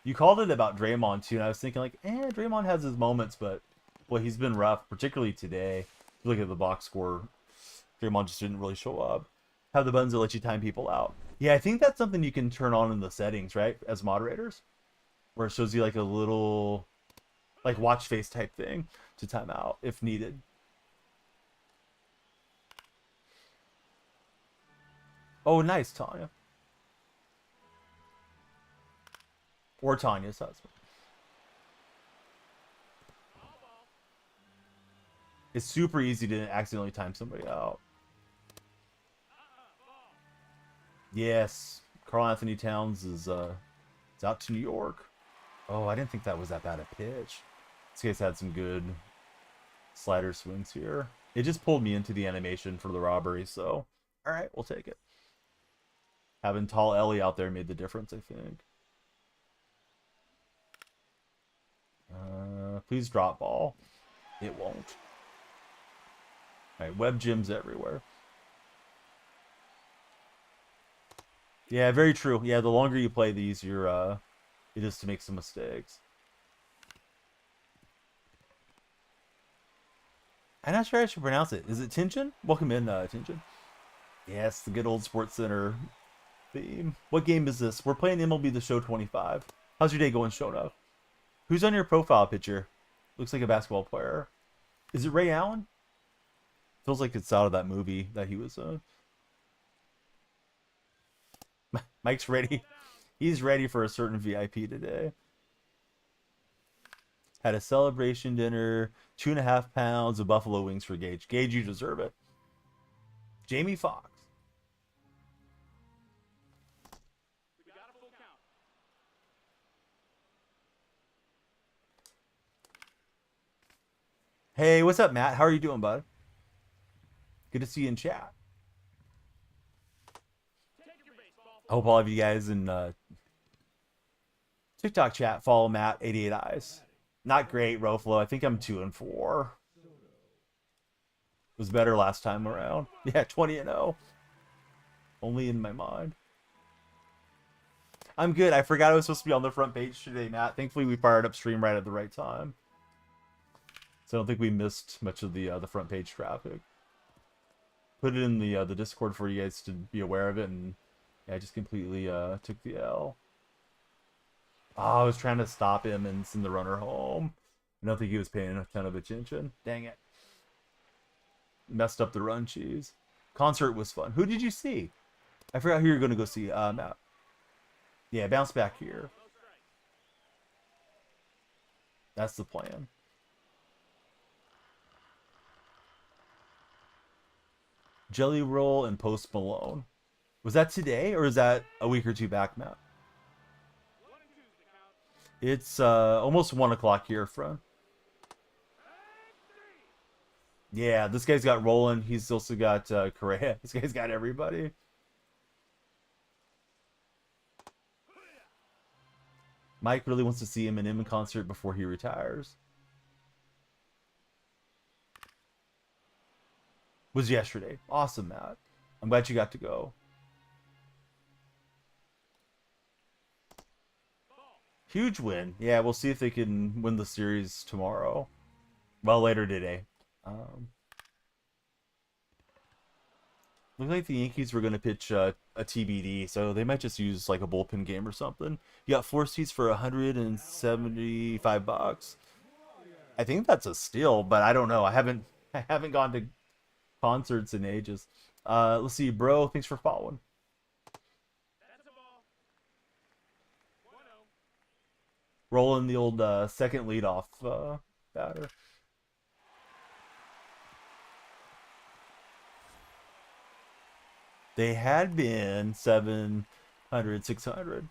You called it about Draymond, too, and I was thinking, like, Draymond has his moments, but, well, he's been rough, particularly today. If you look at the box score, Draymond just didn't really show up. Have the buttons that let you time people out. Yeah, I think that's something you can turn on in the settings, right, as moderators, where it shows you, like, a little, like, watch face type thing to time out if needed. Oh, nice, Tanya. Or Tanya's husband. It's super easy to accidentally time somebody out. Yes, Karl Anthony Towns is out to New York. Oh, I didn't think that was that bad a pitch. This guy's had some good slider swings here. It just pulled me into the animation for the robbery, so all right, we'll take it. Having tall Ellie out there made the difference, I think. Please drop ball. It won't. All right, web gyms everywhere. Yeah, very true. Yeah, the longer you play, the easier it is to make some mistakes. I'm not sure I should pronounce it. Is it Tinchin? Welcome in, Tinchin. Yes, the good old Sports Center theme. What game is this? We're playing MLB The Show 25. How's your day going, Showdown? Who's on your profile picture? Looks like a basketball player. Is it Ray Allen? Feels like it's out of that movie that he was Mike's ready. He's ready for a certain VIP today. Had a celebration dinner, 2.5 pounds of buffalo wings for Gage. Gage, you deserve it. Jamie Foxx. Hey, what's up, Matt? How are you doing, bud? Good to see you in chat. I hope all of you guys in TikTok chat follow Matt 88 Eyes. Not great, Roflo. I think I'm 2-4. It was better last time around. Yeah, 20-0. Only in my mind. I'm good. I forgot I was supposed to be on the front page today, Matt. Thankfully, we fired up stream right at the right time. So I don't think we missed much of the front page traffic. Put it in the Discord for you guys to be aware of it, and yeah, I just completely took the L. Oh, I was trying to stop him and send the runner home. I don't think he was paying a ton of attention. Dang it. Messed up the run cheese. Concert was fun. Who did you see? I forgot who you're going to go see. Matt. Yeah, bounce back here. That's the plan. Jelly Roll and Post Malone. Was that today or is that a week or two back, Matt? It's almost 1 o'clock here, friend. Yeah, this guy's got Roland. He's also got Correa. This guy's got everybody. Mike really wants to see Eminem in concert before he retires. Was yesterday. Awesome, Matt. I'm glad you got to go. Huge win. Yeah, we'll see if they can win the series tomorrow. Well, later today. Looked like the Yankees were going to pitch a TBD, so they might just use like a bullpen game or something. You got 4 seats for $175. I think that's a steal, but I don't know. I haven't gone to concerts in ages. Let's see, bro. Thanks for following. Rolling the old second leadoff batter. They had been 700, 600.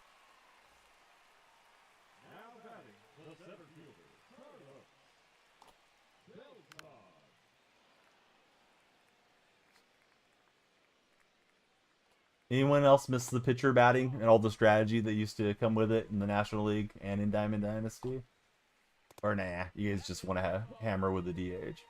Anyone else miss the pitcher batting and all the strategy that used to come with it in the National League and in Diamond Dynasty? Or nah, you guys just want to hammer with the DH?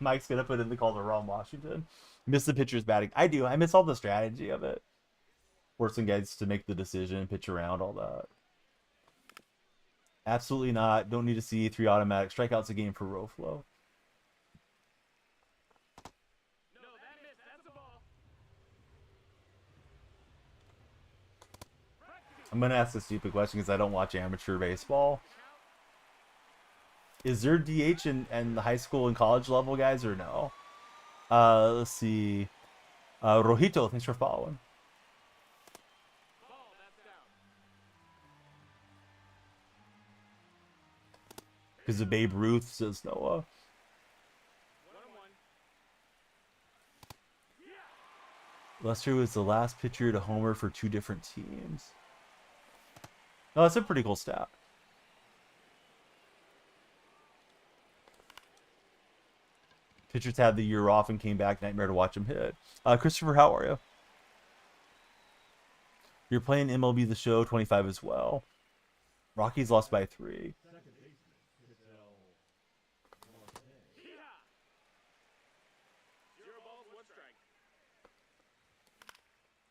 Mike's gonna put in the call to Ron Washington. Miss the pitcher's batting. I do. I miss all the strategy of it. Forcing guys to make the decision, pitch around, all that. Absolutely not. Don't need to see 3 automatic strikeouts a game for row flow. No, that's a ball. I'm gonna ask a stupid question because I don't watch amateur baseball. Is there DH in the high school and college level guys or no? Let's see. Rojito, thanks for following. Because of Babe Ruth, says Noah. Lester was the last pitcher to homer for 2 different teams. Oh, that's a pretty cool stat. Pitchers had the year off and came back. Nightmare to watch him hit. Christopher, how are you? You're playing MLB The Show 25 as well. Rockies lost by 3.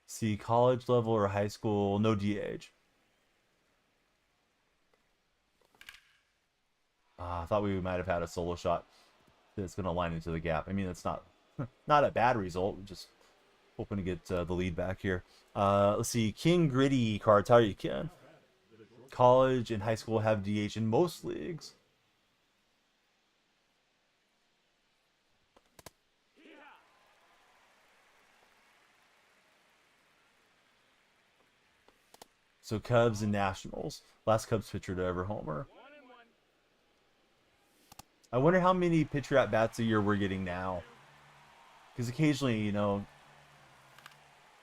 See, college level or high school, no DH. I thought we might have had a solo shot that's going to line into the gap. I mean, it's not a bad result. Just hoping to get the lead back here. Let's see, King Gritty cards. How are you, Ken? College and high school have DH in most leagues. So Cubs and Nationals. Last Cubs pitcher to ever homer. I wonder how many pitcher at-bats a year we're getting now. Because occasionally, you know,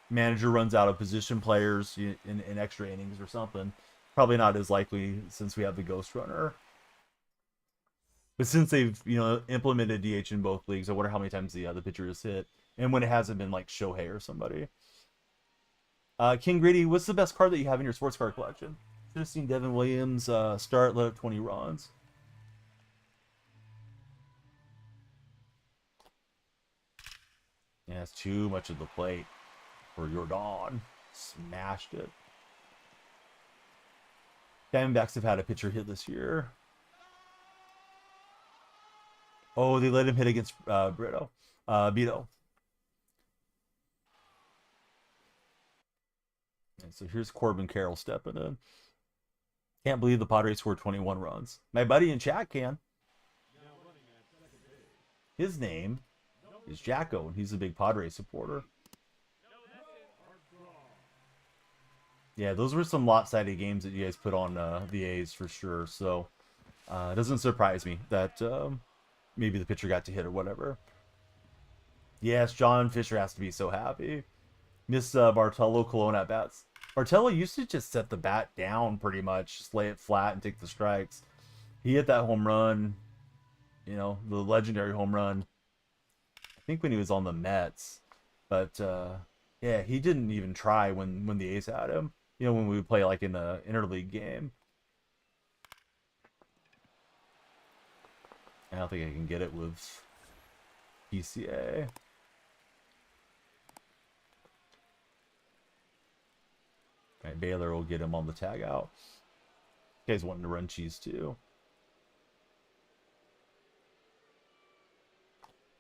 manager runs out of position players in extra innings or something. Probably not as likely since we have the Ghost Runner. But since they've, you know, implemented DH in both leagues, I wonder how many times the pitcher has hit. And when it hasn't been like Shohei or somebody. King Gritty, what's the best card that you have in your sports card collection? Should have seen Devin Williams start, let up 20 runs. Yeah, it's too much of the plate for Jordan. Smashed it. Diamondbacks have had a pitcher hit this year. Oh, they let him hit against Beto. And so here's Corbin Carroll stepping in. Can't believe the Padres scored 21 runs. My buddy in chat can. His name is Jacko, and he's a big Padres supporter. Yeah, those were some lopsided games that you guys put on the A's for sure. So it doesn't surprise me that maybe the pitcher got to hit or whatever. Yes, John Fisher has to be so happy. Miss Bartolo Colon at bats. Bartolo used to just set the bat down pretty much, just lay it flat and take the strikes. He hit that home run, you know, the legendary home run. I think when he was on the Mets, But yeah, he didn't even try when the A's had him. You know, when we would play like in a interleague game. I don't think I can get it with PCA. Right, Baylor will get him on the tag out. You guys wanting to run cheese too.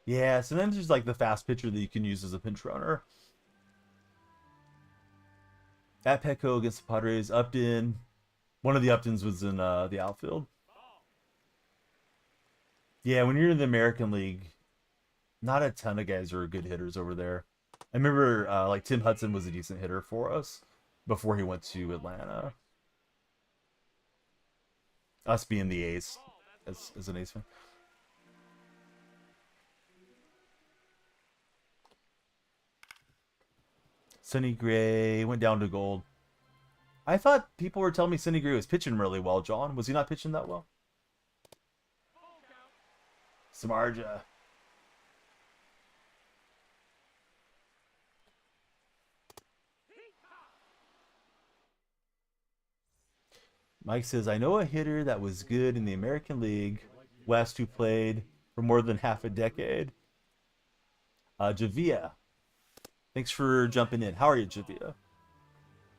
Yeah, sometimes there's like the fast pitcher that you can use as a pinch runner. At Petco against the Padres, Upton. One of the Uptons was in the outfield. Yeah, when you're in the American League, not a ton of guys are good hitters over there. I remember like Tim Hudson was a decent hitter for us before he went to Atlanta. Us being the Ace as an Ace fan. Sonny Gray went down to gold. I thought people were telling me Sonny Gray was pitching really well, John. Was he not pitching that well? Samardzija. Mike says, I know a hitter that was good in the American League West who played for more than half a decade. Javia. Thanks for jumping in. How are you, Javia?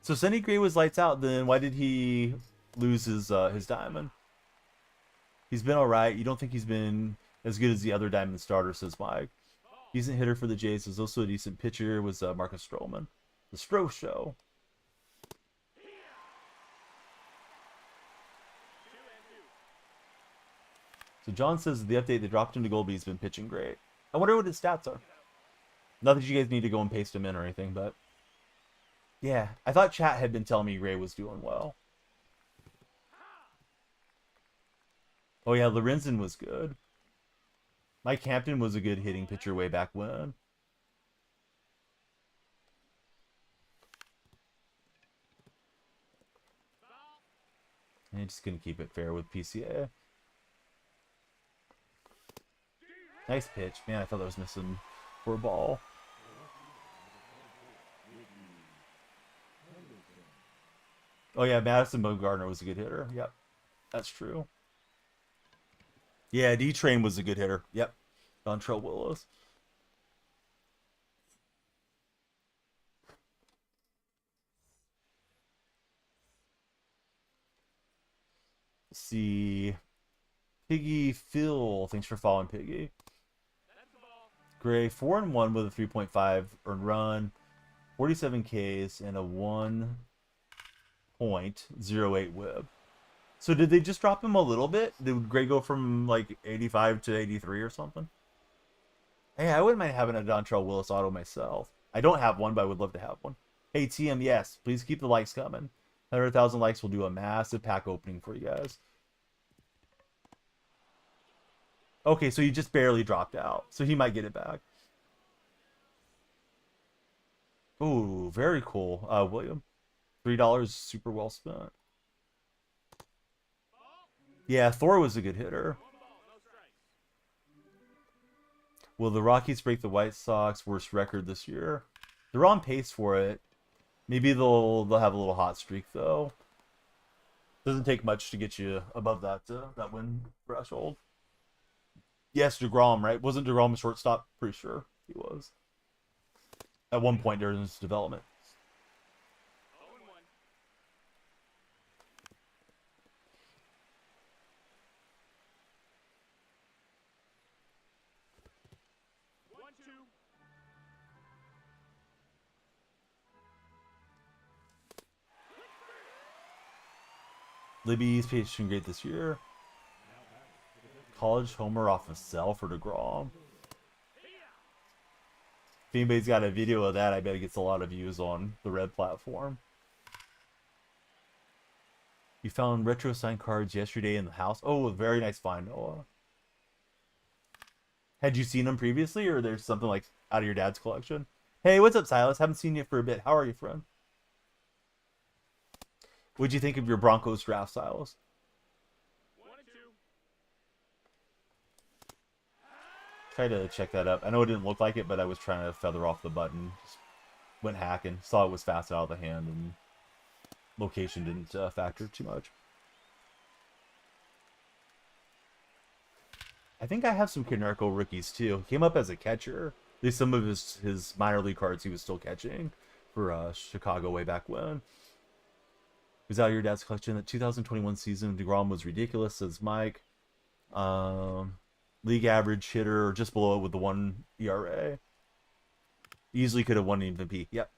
So Sonny Gray was lights out. Then why did he lose his diamond? He's been all right. You don't think he's been as good as the other diamond starter, says Mike. Decent hitter for the Jays. Was also a decent pitcher. Was Marcus Stroman. The Stro Show. So John says the update they dropped him to gold, but he's been pitching great. I wonder what his stats are. Not that you guys need to go and paste him in or anything, but yeah, I thought chat had been telling me Ray was doing well. Oh yeah, Lorenzen was good. Mike Hampton was a good hitting pitcher way back when. And just gonna keep it fair with PCA. Nice pitch. Man, I thought that was missing for a ball. Oh yeah, Madison Bumgarner was a good hitter. Yep, that's true. Yeah, D-Train was a good hitter. Yep, Dontrell Willis. Let's see. Piggy Phil, thanks for following Piggy. Gray 4-1 with a 3.5 earned run, 47 Ks, and a 1.08 whip. So did they just drop him a little bit? Did Gray go from like 85 to 83 or something? Hey, I wouldn't mind having a Dontrell Willis auto myself. I don't have one, but I would love to have one. Hey, TM, yes, please keep the likes coming. 100,000 likes will do a massive pack opening for you guys. Okay, so he just barely dropped out. So he might get it back. Ooh, very cool. William. $3 super well spent. Yeah, Thor was a good hitter. Will the Rockies break the White Sox worst record this year? They're on pace for it. Maybe they'll have a little hot streak though. Doesn't take much to get you above that win threshold. Yes, DeGrom, right? Wasn't DeGrom a shortstop? Pretty sure he was. At one point during his development. Libby's pitching great this year. College homer off of Sell for DeGrom. If anybody's got a video of that, I bet it gets a lot of views on the Red platform. You found retro signed cards yesterday in the house. Oh, a very nice find, Noah. Had you seen them previously, or there's something like out of your dad's collection? Hey, what's up, Silas? Haven't seen you for a bit. How are you, friend? What'd you think of your Broncos draft, Silas? Try to check that up. I know it didn't look like it, but I was trying to feather off the button. Just went hacking. Saw it was fast out of the hand, and location didn't factor too much. I think I have some Canerco rookies too. He came up as a catcher. At least some of his minor league cards he was still catching for Chicago way back when. Was out of your dad's collection. The 2021 season, DeGrom was ridiculous, says Mike. League average hitter, just below it with the 1 ERA. Easily could have won an MVP. Yep.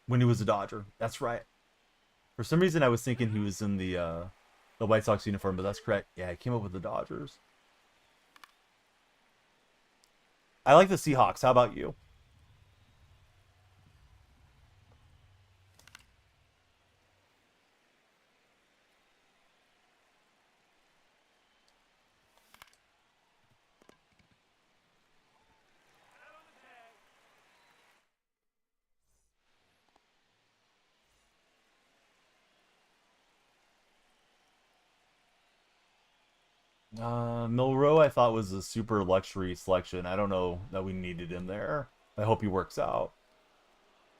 When he was a Dodger. That's right. For some reason, I was thinking he was in the White Sox uniform, but that's correct. Yeah, he came up with the Dodgers. I like the Seahawks. How about you? Milrow, I thought was a super luxury selection. I don't know that we needed him there. I hope he works out.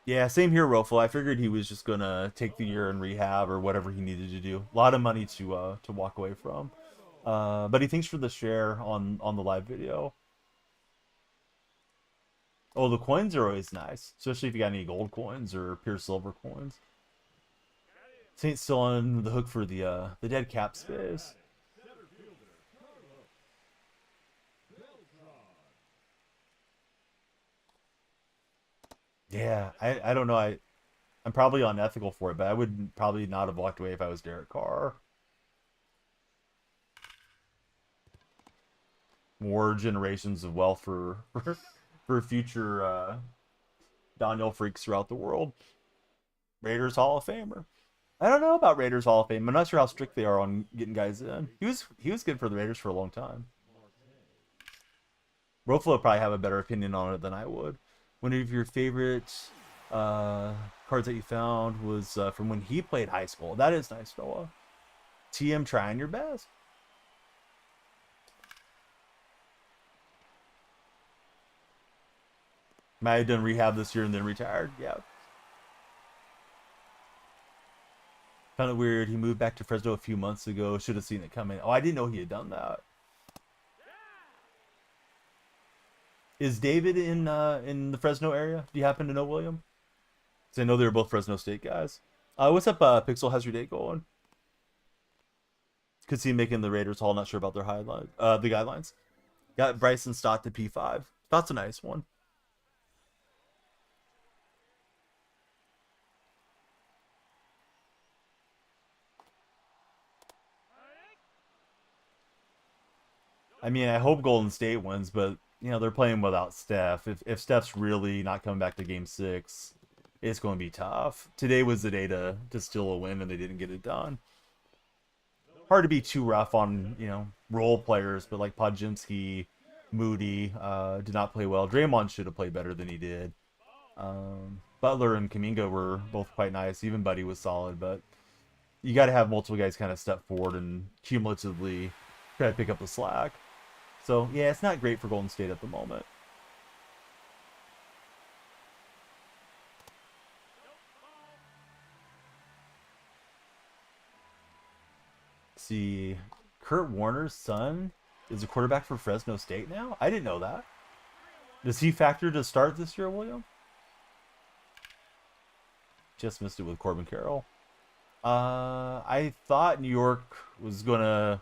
Yeah, same here, Rofel. I figured he was just gonna take the year in rehab or whatever he needed to do. A lot of money to walk away from. But he thanks for the share on the live video. Oh, the coins are always nice, especially if you got any gold coins or pure silver coins. Saint's still on the hook for the dead cap space. Yeah, I don't know. I'm probably unethical for it, but I would probably not have walked away if I was Derek Carr. More generations of wealth for future DonyellFreaks throughout the world. Raiders Hall of Famer. I don't know about Raiders Hall of Fame. I'm not sure how strict they are on getting guys in. He was good for the Raiders for a long time. Roflo would probably have a better opinion on it than I would. One of your favorite cards that you found was from when he played high school. That is nice, Noah. TM trying your best. Might have done rehab this year and then retired. Yeah. Found it weird. He moved back to Fresno a few months ago. Should have seen it coming. Oh, I didn't know he had done that. Is David in the Fresno area? Do you happen to know, William? Because I know they were both Fresno State guys. What's up, Pixel? How's your day going? Could see him making the Raiders Hall. Not sure about their the guidelines. Got Bryson Stott to P5. That's a nice one. I mean, I hope Golden State wins, but you know they're playing without Steph. If Steph's really not coming back to Game 6, it's going to be tough. Today was the day to steal a win, and they didn't get it done. Hard to be too rough on role players, but like Podziemski, Moody did not play well. Draymond should have played better than he did. Butler and Kuminga were both quite nice. Even Buddy was solid, but you got to have multiple guys kind of step forward and cumulatively try to pick up the slack. So, yeah, it's not great for Golden State at the moment. Let's see, Kurt Warner's son is a quarterback for Fresno State now? I didn't know that. Does he factor to start this year, William? Just missed it with Corbin Carroll. I thought New York was going to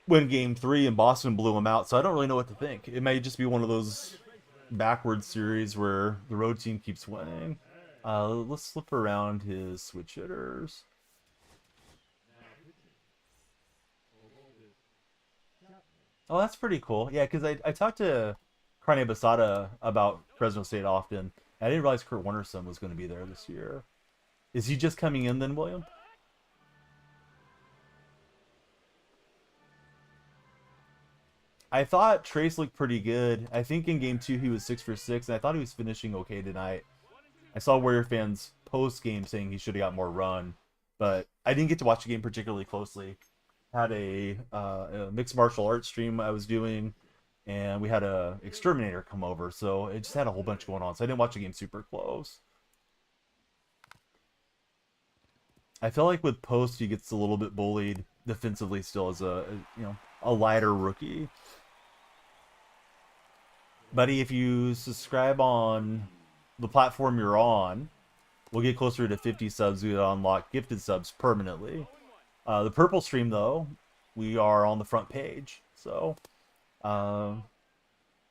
win Game 3 and Boston blew them out, so I don't really know what to think. It may just be one of those backwards series where the road team keeps winning. Let's flip around his switch hitters. Oh, that's pretty cool. Yeah, because I talked to Carne Basada about Fresno State often. I didn't realize Kurt Warner's son was going to be there this year. Is he just coming in then, William? I thought Trace looked pretty good. I think in Game 2 he was 6 for 6, and I thought he was finishing okay tonight. I saw Warrior fans post-game saying he should have got more run, but I didn't get to watch the game particularly closely. had a mixed martial arts stream I was doing, and we had a exterminator come over, so it just had a whole bunch going on. So I didn't watch the game super close. I feel like with Post, he gets a little bit bullied defensively still as a lighter rookie. Buddy, if you subscribe on the platform you're on, we'll get closer to 50 subs. We unlock gifted subs permanently. The purple stream, though, we are on the front page. So,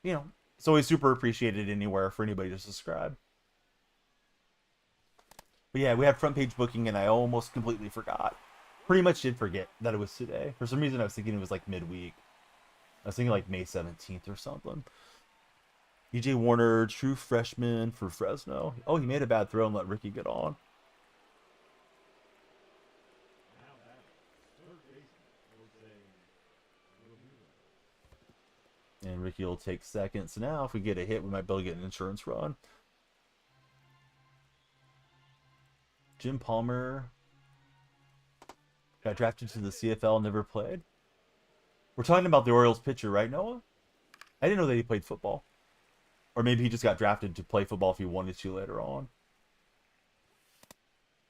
it's always super appreciated anywhere for anybody to subscribe. But yeah, we had front page booking, and I almost completely forgot. Pretty much did forget that it was today. For some reason, I was thinking it was like midweek. I was thinking like May 17th or something. EJ Warner, true freshman for Fresno. Oh, he made a bad throw and let Ricky get on. And Ricky will take second. So now if we get a hit, we might be able to get an insurance run. Jim Palmer got drafted to the CFL, never played. We're talking about the Orioles pitcher, right, Noah? I didn't know that he played football. Or maybe he just got drafted to play football if he wanted to later on.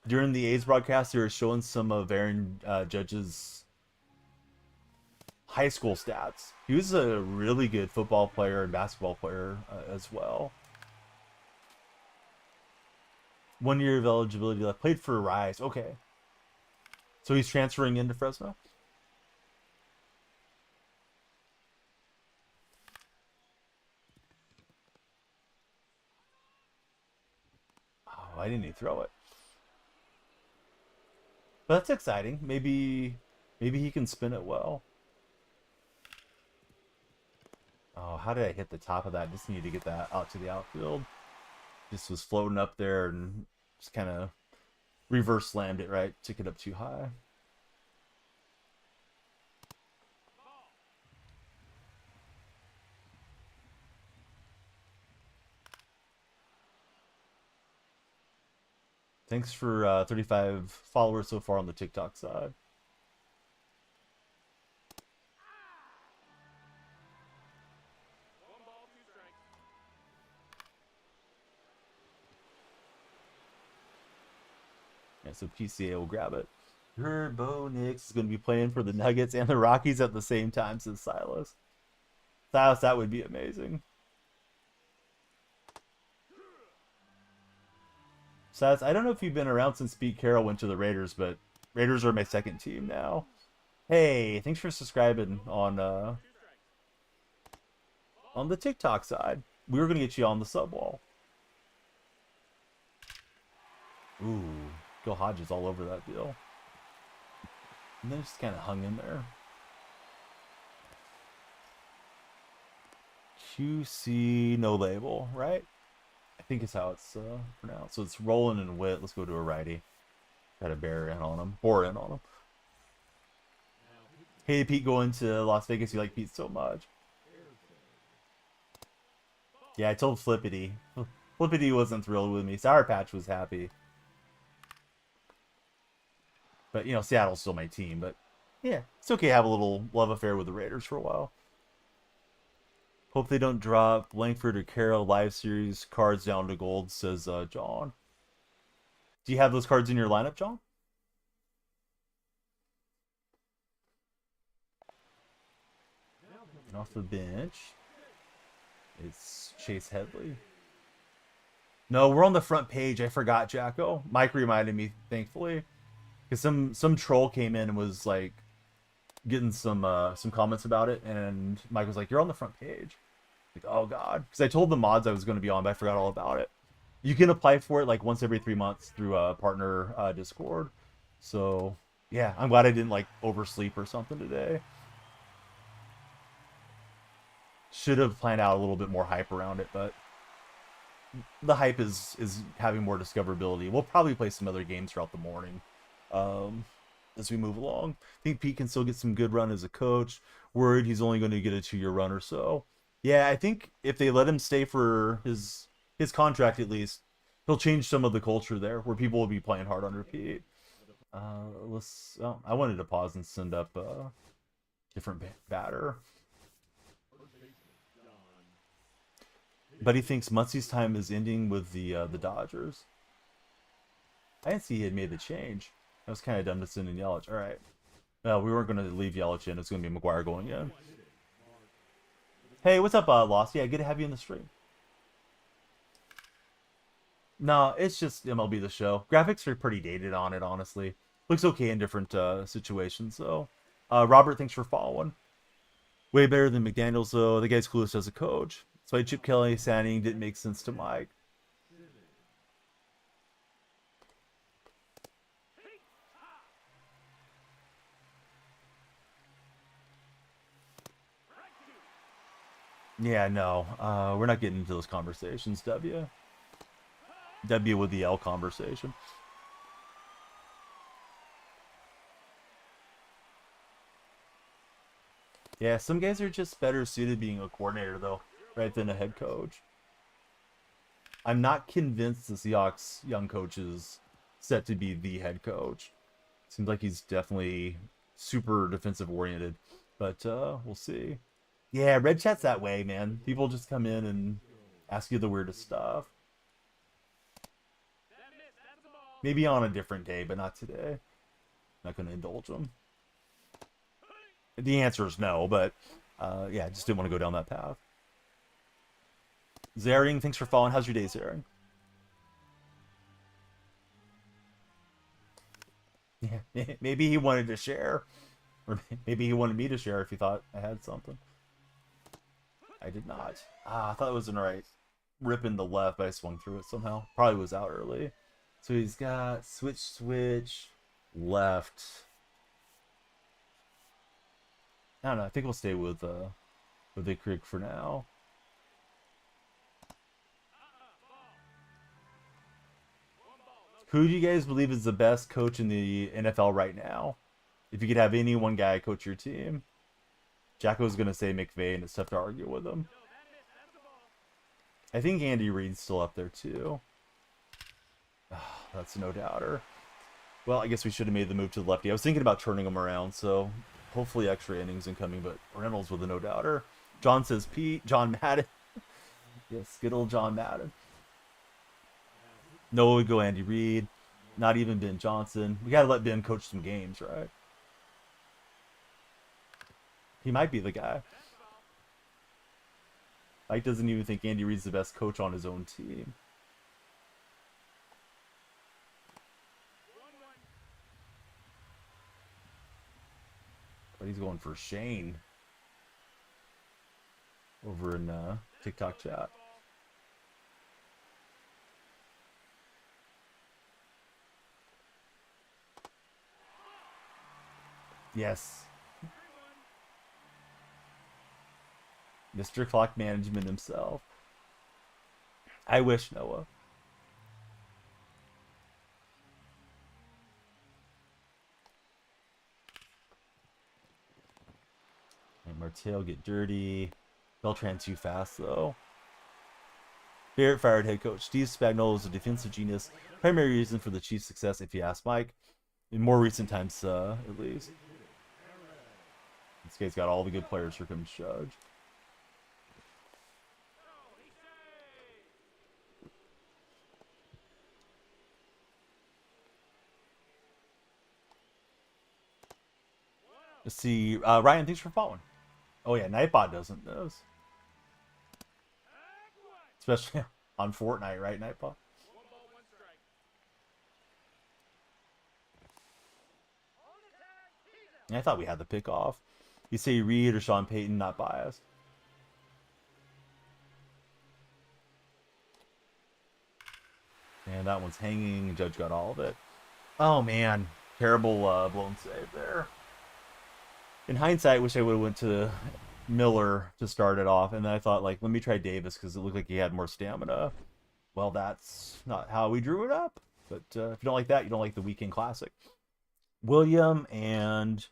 During the A's broadcast, they were showing some of Aaron Judge's high school stats. He was a really good football player and basketball player as well. 1 year of eligibility left. Played for Rise. Okay. So he's transferring into Fresno? Oh, why didn't he throw it? But that's exciting. Maybe he can spin it well. Oh, how did I hit the top of that? Just need to get that out to the outfield. Just was floating up there and just kind of reverse slammed it, right? Took it up too high. Thanks for 35 followers so far on the TikTok side. Yeah, so PCA will grab it. Turbo Nix is going to be playing for the Nuggets and the Rockies at the same time, says Silas. Silas, that would be amazing. Silas, I don't know if you've been around since Pete Carroll went to the Raiders, but Raiders are my second team now. Hey, thanks for subscribing on the TikTok side. We were going to get you on the sub wall. Ooh, Gil Hodges all over that deal. And then just kind of hung in there. QC no label, right? I think it's how it's pronounced. So it's Roland and Witt. Let's go to a righty. Got a bear in on him. Bore in on him. Hey, Pete, going to Las Vegas. You like Pete so much. Yeah, I told Flippity. Flippity wasn't thrilled with me. Sour Patch was happy. But, Seattle's still my team. But, yeah, it's okay to have a little love affair with the Raiders for a while. Hope they don't drop Langford or Carroll live series cards down to gold, says John. Do you have those cards in your lineup, John? And off the bench, it's Chase Headley. No, we're on the front page. I forgot, Jacko. Mike reminded me, thankfully. Because some troll came in and was like getting some comments about it, and Mike was like, "You're on the front page." Like, oh god, because I told the mods I was going to be on, but I forgot all about it. You can apply for it like once every 3 months through a partner Discord. So yeah, I'm glad I didn't like oversleep or something today. Should have planned out a little bit more hype around it, but the hype is having more discoverability. We'll probably play some other games throughout the morning. As we move along, I think Pete can still get some good run as a coach. Worried he's only going to get a 2-year run or so. Yeah, I think if they let him stay for his contract at least, he'll change some of the culture there, where people will be playing hard under Pete. Let's. Oh, I wanted to pause and send up a different batter. But he thinks Muncie's time is ending with the Dodgers. I didn't see he had made the change. That was kind of dumb to send in Yelich. All right. Well, we weren't going to leave Yelich in. It's going to be McGuire going in. Hey, what's up, Lost? Yeah, good to have you in the stream. No, it's just MLB The Show. Graphics are pretty dated on it, honestly. Looks okay in different situations, though. Robert, thanks for following. Way better than McDaniels, though. The guy's clueless as a coach. That's why Chip Kelly signing didn't make sense to Mike. Yeah, no. We're not getting into those conversations, W. W with the L conversation. Yeah, some guys are just better suited being a coordinator, though, right, than a head coach. I'm not convinced the Seahawks young coach is set to be the head coach. Seems like he's definitely super defensive oriented, but we'll see. Yeah, Red Chat's that way, man. People just come in and ask you the weirdest stuff. Maybe on a different day, but not today. Not going to indulge them. The answer is no, but yeah, I just didn't want to go down that path. Zaring, thanks for following. How's your day, Zaring? Yeah, maybe he wanted to share. Or maybe he wanted me to share if he thought I had something. I did not. I thought it was in the right. Rip in the left, but I swung through it somehow. Probably was out early. So he's got switch, left. I don't know. I think we'll stay with the Creek for now. Who do you guys believe is the best coach in the NFL right now? If you could have any one guy coach your team. Jacko's going to say McVay, and it's tough to argue with him. I think Andy Reid's still up there, too. Oh, that's no doubter. Well, I guess we should have made the move to the lefty. I was thinking about turning him around, so hopefully extra innings incoming, but Reynolds with a no doubter. John says Pete. John Madden. Yes, good old John Madden. No, we go Andy Reid. Not even Ben Johnson. We got to let Ben coach some games, right? He might be the guy. Mike doesn't even think Andy Reid's the best coach on his own team. But he's going for Shane over in TikTok chat. Yes. Mr. Clock Management himself. I wish, Noah. And Martell get dirty. Beltran too fast, though. Barrett fired head coach. Steve Spagnuolo is a defensive genius. Primary reason for the Chiefs' success, if you ask Mike. In more recent times, at least. This guy's got all the good players for him to judge. Let's see. Ryan, thanks for following. Oh, yeah, Nightbot doesn't know. Especially on Fortnite, right, Nightbot? I thought we had the pick off. You say Reed or Sean Payton, not biased. And that one's hanging. Judge got all of it. Oh, man. Terrible blown save there. In hindsight, wish I would have went to Miller to start it off. And then I thought, like, let me try Davis because it looked like he had more stamina. Well, that's not how we drew it up. But if you don't like that, you don't like the Weekend Classic. William and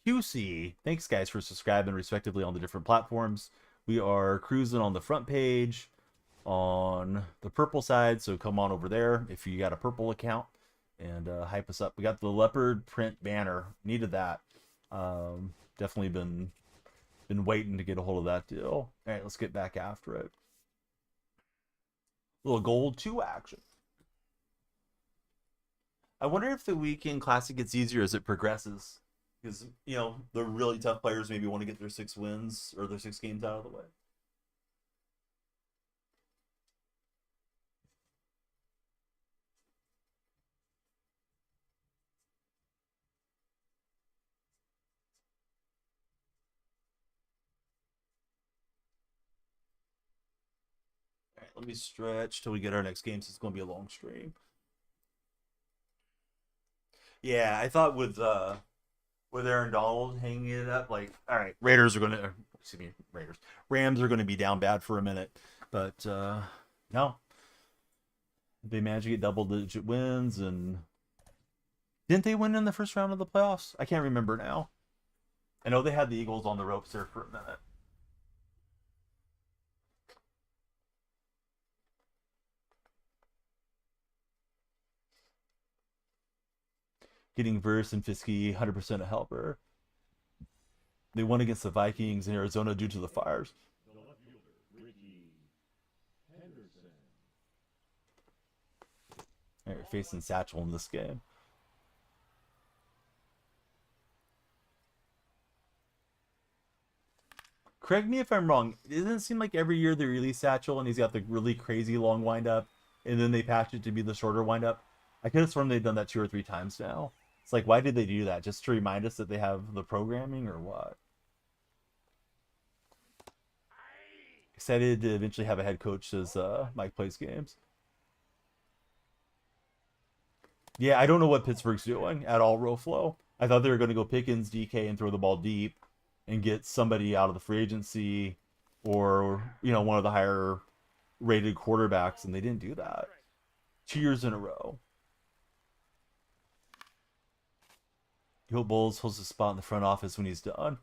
QC, thanks guys for subscribing respectively on the different platforms. We are cruising on the front page on the purple side, so come on over there if you got a purple account and hype us up. We got the leopard print banner. Needed that. Definitely been waiting to get a hold of that deal. All right, let's get back after it. Little gold 2 action. I wonder if the weekend classic gets easier as it progresses, because the really tough players maybe want to get their 6 wins or their 6 games out of the way. All right, let me stretch till we get our next game, so it's going to be a long stream. Yeah, I thought with Aaron Donald hanging it up, like, all right, Raiders are going to, excuse me, Rams are going to be down bad for a minute, but no, they managed to get double-digit wins, and didn't they win in the first round of the playoffs? I can't remember now. I know they had the Eagles on the ropes there for a minute. Getting Verse and Fiske 100% a helper. They won against the Vikings in Arizona due to the fires. All right, facing Satchel in this game. Correct me if I'm wrong. It doesn't seem like every year they release Satchel and he's got the really crazy long windup, and then they patch it to be the shorter windup. I could have sworn they've done that 2 or 3 times now. It's like, why did they do that? Just to remind us that they have the programming, or what? Excited to eventually have a head coach as Mike plays games. Yeah, I don't know what Pittsburgh's doing at all, Roflo. I thought they were going to go Pickens, DK, and throw the ball deep and get somebody out of the free agency, or one of the higher rated quarterbacks, and they didn't do that 2 years in a row. You hope Bowles holds a spot in the front office when he's done.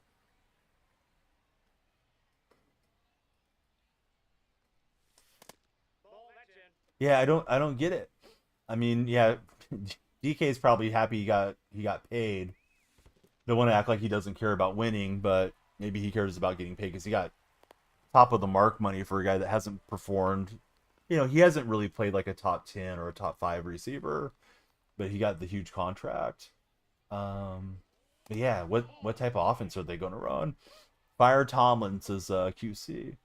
Yeah, I don't get it. I mean, yeah, DK is probably happy he got paid. Don't want to act like he doesn't care about winning, but maybe he cares about getting paid because he got top of the mark money for a guy that hasn't performed. He hasn't really played like a top 10 or a top 5 receiver, but he got the huge contract. But yeah, what type of offense are they going to run? Fire Tomlin, says QC.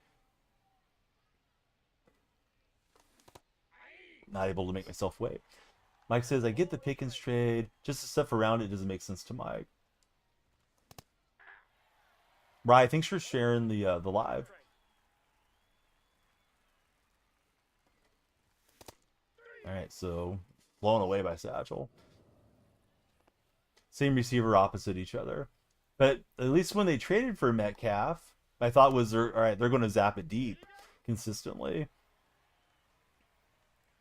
Not able to make myself wait. Mike says, I get the Pickens trade. Just the stuff around it doesn't make sense to Mike. Right, thanks for sharing the live. All right, so blown away by Satchel. Same receiver opposite each other. But at least when they traded for Metcalf, my thought was, all right, they're going to zap it deep consistently.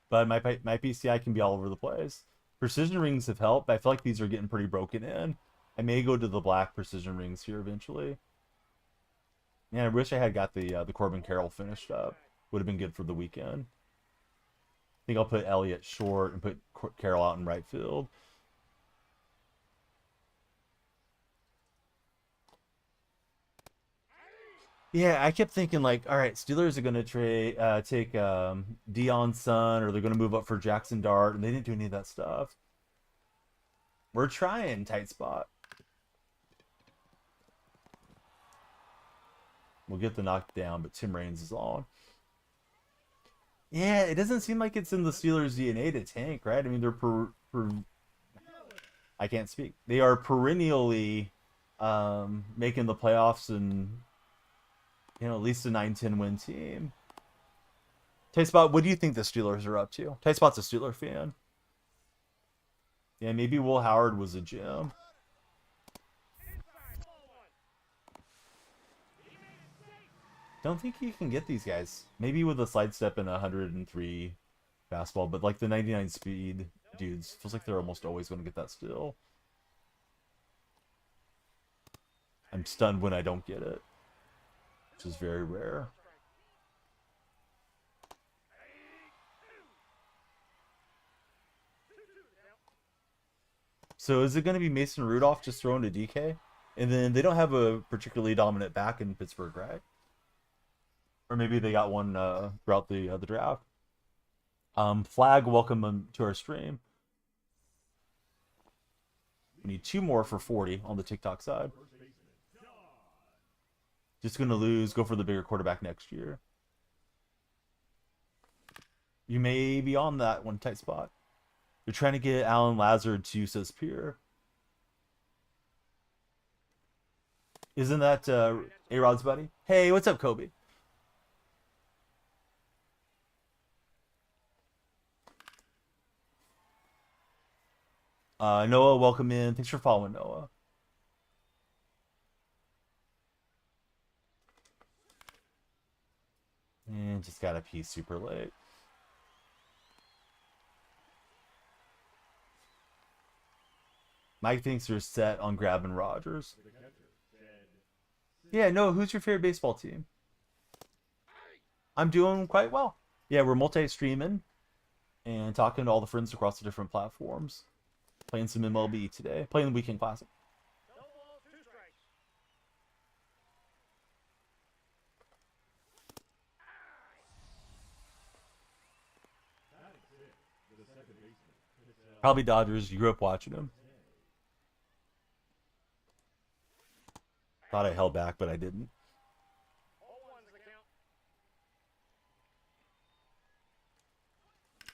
But my PCI can be all over the place. Precision rings have helped, but I feel like these are getting pretty broken in. I may go to the black precision rings here eventually. Man, I wish I had got the Corbin Carroll finished up. Would have been good for the weekend. I think I'll put Elliott short and put Carroll out in right field. Yeah, I kept thinking like, all right, Steelers are going to take Deion's son, or they're going to move up for Jackson Dart, and they didn't do any of that stuff. We're trying, tight spot. We'll get the knockdown, but Tim Raines is on. Yeah, it doesn't seem like it's in the Steelers' DNA to tank, right? I mean, they're I can't speak. They are perennially making the playoffs and at least a 9-10 win team. Tight Spot, what do you think the Steelers are up to? Tight Spot's a Steeler fan. Yeah, maybe Will Howard was a gem. Don't think you can get these guys. Maybe with a slide step and a 103 fastball, but like the 99 speed dudes, feels like they're almost always going to get that still. I'm stunned when I don't get it, which is very rare. So is it going to be Mason Rudolph just throwing to DK? And then they don't have a particularly dominant back in Pittsburgh, right? Or maybe they got one throughout the draft. Flag, welcome to our stream. We need 2 more for 40 on the TikTok side. Just going to lose. Go for the bigger quarterback next year. You may be on that one tight spot. You're trying to get Alan Lazard to, says Pierre. Isn't that A-Rod's buddy? Hey, what's up, Kobe? Noah, welcome in. Thanks for following, Noah. And just got a pee super late. Mike thinks they're set on grabbing Rodgers. Yeah, no, who's your favorite baseball team? I'm doing quite well. Yeah, we're multi-streaming and talking to all the friends across the different platforms. Playing some MLB today. Playing the Weekend Classic. Probably Dodgers. You grew up watching them. Thought I held back, but I didn't.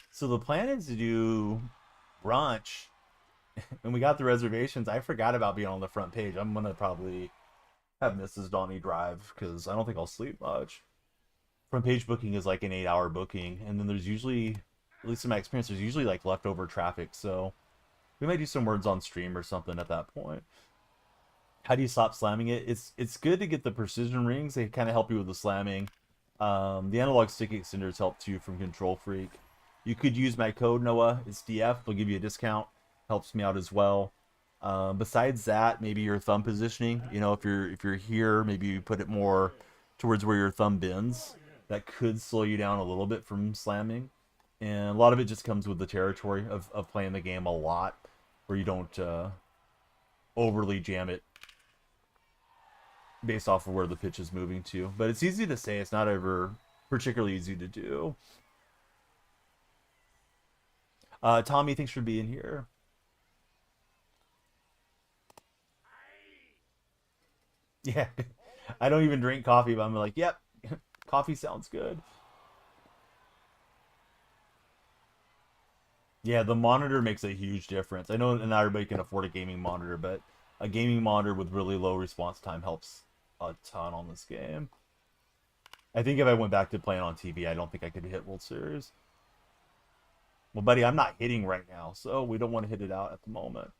So the plan is to do brunch. When we got the reservations, I forgot about being on the front page. I'm going to probably have Mrs. Donnie drive because I don't think I'll sleep much. Front page booking is like an 8-hour booking. And then there's usually, at least in my experience, there's usually like leftover traffic. So we might do some words on stream or something at that point. How do you stop slamming it? It's good to get the precision rings. They kind of help you with the slamming. The analog stick extenders help too from DonyellFreak. You could use my code, Noah. It's DF. They'll give you a discount. Helps me out as well. Besides that, maybe your thumb positioning. You know, if you're here, maybe you put it more towards where your thumb bends. That could slow you down a little bit from slamming. And a lot of it just comes with the territory of playing the game a lot, where you don't overly jam it based off of where the pitch is moving to. But it's easy to say. It's not ever particularly easy to do. Tommy, thanks for being here. Yeah, I don't even drink coffee, but I'm like, yep, coffee sounds good. Yeah, the monitor makes a huge difference. I know not everybody can afford a gaming monitor, but a gaming monitor with really low response time helps a ton on this game. I think if I went back to playing on TV, I don't think I could hit World Series. Well, buddy, I'm not hitting right now, so we don't want to hit it out at the moment.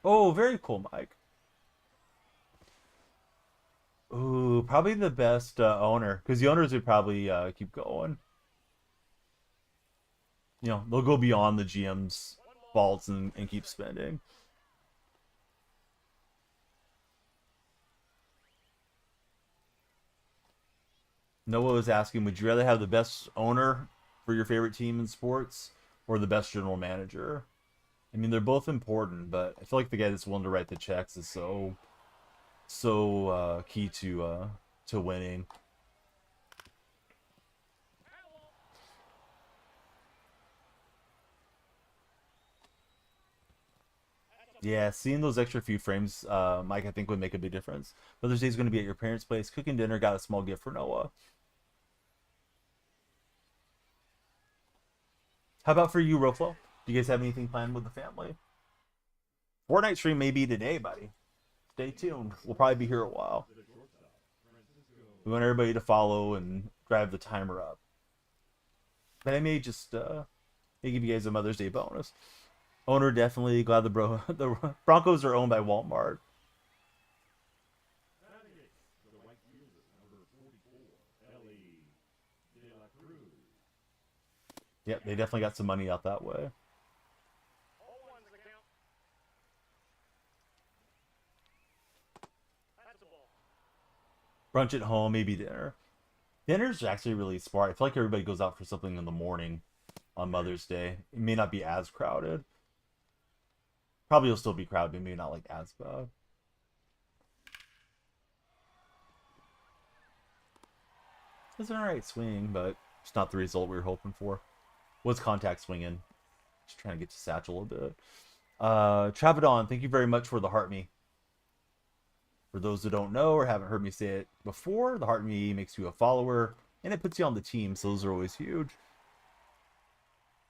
Oh, very cool, Mike. Ooh, probably the best owner, because the owners would probably keep going. You know, they'll go beyond the GM's faults and keep spending. Noah was asking, would you rather have the best owner for your favorite team in sports or the best general manager? I mean, they're both important, but I feel like the guy that's willing to write the checks is so key to winning. Yeah, seeing those extra few frames, Mike, I think would make a big difference. Mother's Day is going to be at your parents' place. Cooking dinner, got a small gift for Noah. How about for you, Roflo? Do you guys have anything planned with the family? Fortnite stream may be today, buddy. Stay tuned. We'll probably be here a while. We want everybody to follow and drive the timer up. But I may just may give you guys a Mother's Day bonus. Owner definitely glad the Broncos are owned by Walmart. Yep, they definitely got some money out that way. Brunch at home, maybe dinner. Dinner's actually really smart. I feel like everybody goes out for something in the morning on Mother's Day. It may not be as crowded. Probably will still be crowded, but maybe not like as bad. It's an alright swing, but it's not the result we were hoping for. What's contact swinging? Just trying to get to Satchel a bit. Travidon, thank you very much for the heart me. For those who don't know or haven't heard me say it before, the heart me makes you a follower, and it puts you on the team, so those are always huge.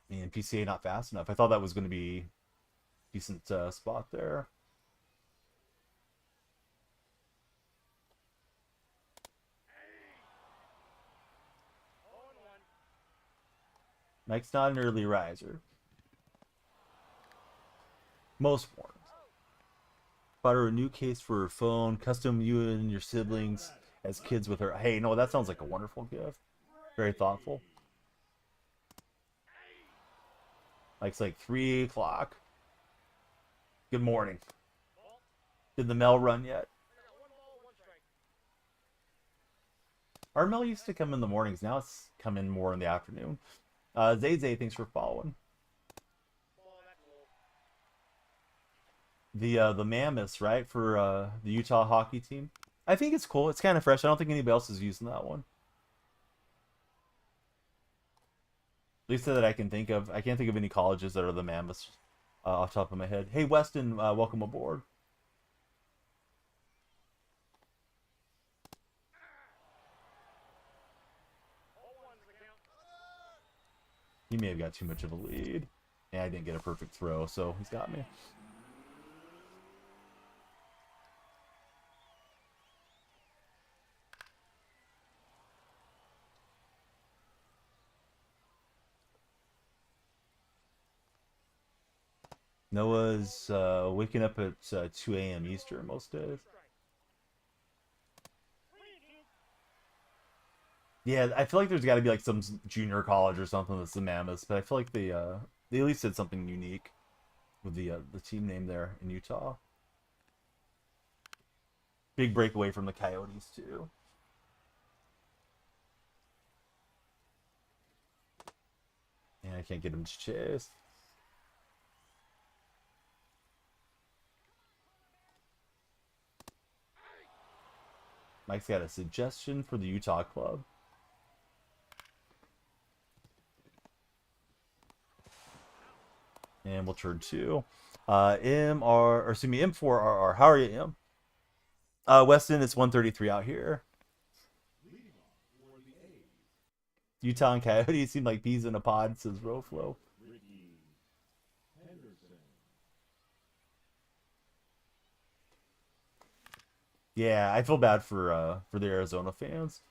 And PCA not fast enough. I thought that was going to be a decent spot there. Mike's not an early riser. Most mornings. Bought her a new case for her phone. Custom you and your siblings as kids with her. Hey, no, that sounds like a wonderful gift. Very thoughtful. It's like 3 o'clock. Good morning. Did the mail run yet? Our mail used to come in the mornings. Now it's come in more in the afternoon. Zay, thanks for following. The Mammoths, right, for the Utah hockey team. I think it's cool. It's kind of fresh. I don't think anybody else is using that one. At least that I can think of. I can't think of any colleges that are the Mammoths off the top of my head. Hey, Weston, welcome aboard. He may have got too much of a lead. Yeah, I didn't get a perfect throw, so he's got me. Noah's waking up at 2 a.m. Eastern most days. Yeah, I feel like there's got to be like some junior college or something that's the Mammoths, but I feel like they at least did something unique with the team name there in Utah. Big breakaway from the Coyotes too. And I can't get him to chase. Mike's got a suggestion for the Utah club. And we'll turn to M4RR. How are you, M? Weston, it's 133 out here. Utah and Coyotes seem like peas in a pod, says Roflo. Yeah, I feel bad for the Arizona fans.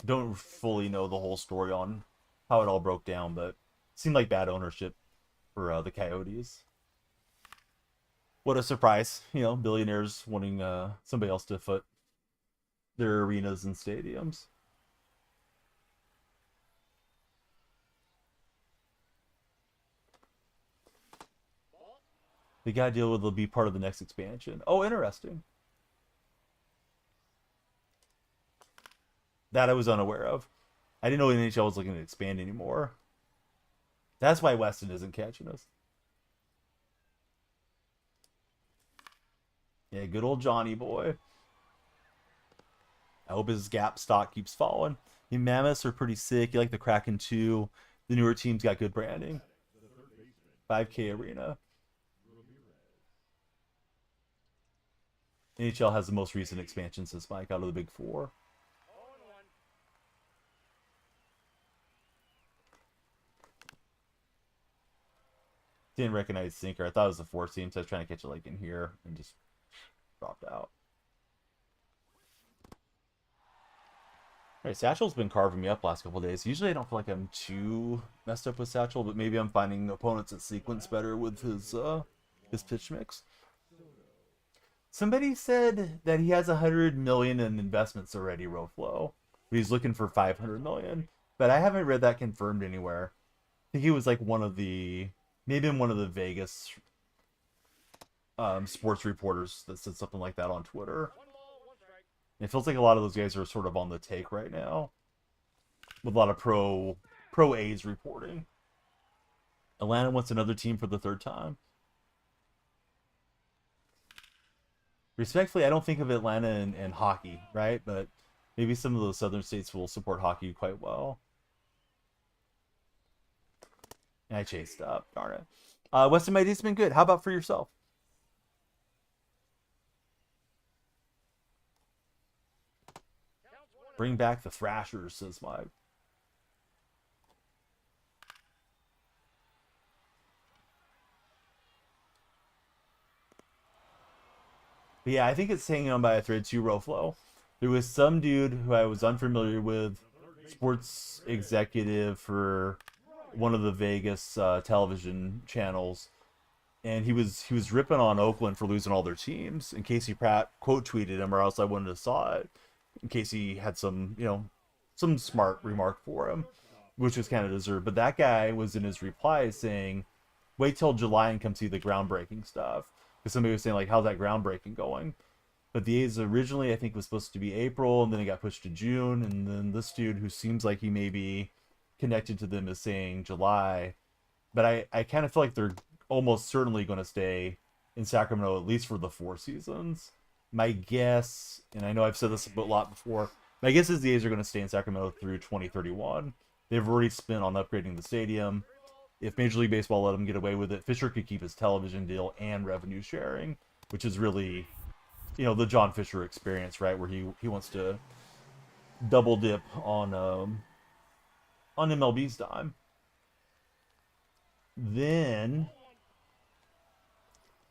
Don't fully know the whole story on how it all broke down, but it seemed like bad ownership for the Coyotes. What a surprise, billionaires wanting somebody else to foot their arenas and stadiums. They got to deal with will be part of the next expansion. Oh, interesting. That I was unaware of. I didn't know the NHL was looking to expand anymore. That's why Weston isn't catching us. Yeah, good old Johnny boy. I hope his Gap stock keeps falling. The Mammoths are pretty sick. You like the Kraken too. The newer team's got good branding. 5K arena. NHL has the most recent expansion since Mike out of the Big Four. Didn't recognize sinker. I thought it was the 4 seam, so I was trying to catch it like in here and just dropped out. Alright, Satchel's been carving me up last couple days. Usually I don't feel like I'm too messed up with Satchel, but maybe I'm finding opponents that sequence better with his pitch mix. Somebody said that he has 100 million in investments already, Roflo. But he's looking for 500 million. But I haven't read that confirmed anywhere. I think he was like maybe in one of the Vegas sports reporters that said something like that on Twitter. It feels like a lot of those guys are sort of on the take right now, with a lot of pro A's reporting. Atlanta wants another team for the third time. Respectfully, I don't think of Atlanta and hockey, right? But maybe some of those southern states will support hockey quite well. And I chased up, darn it. Weston, my day's been good. How about for yourself? Bring back the Thrashers, says Mike. But yeah, I think it's hanging on by a thread too, Roflo. There was some dude who I was unfamiliar with, sports executive for one of the Vegas television channels, and he was ripping on Oakland for losing all their teams. And Casey Pratt quote tweeted him, or else I wouldn't have saw it. In case he had some smart remark for him, which was kind of deserved. But that guy was in his reply saying, "Wait till July and come see the groundbreaking stuff." Because somebody was saying like, "How's that groundbreaking going?" But the A's originally, I think, was supposed to be April, and then it got pushed to June. And then this dude, who seems like he may be connected to them, is saying July. But I kind of feel like they're almost certainly going to stay in Sacramento at least for the 4 seasons. My guess, and I know I've said this a lot before, my guess is the A's are going to stay in Sacramento through 2031. They've already spent on upgrading the stadium. If Major League Baseball let him get away with it, Fisher could keep his television deal and revenue sharing, which is really, the John Fisher experience, right? Where he wants to double dip on MLB's dime. Then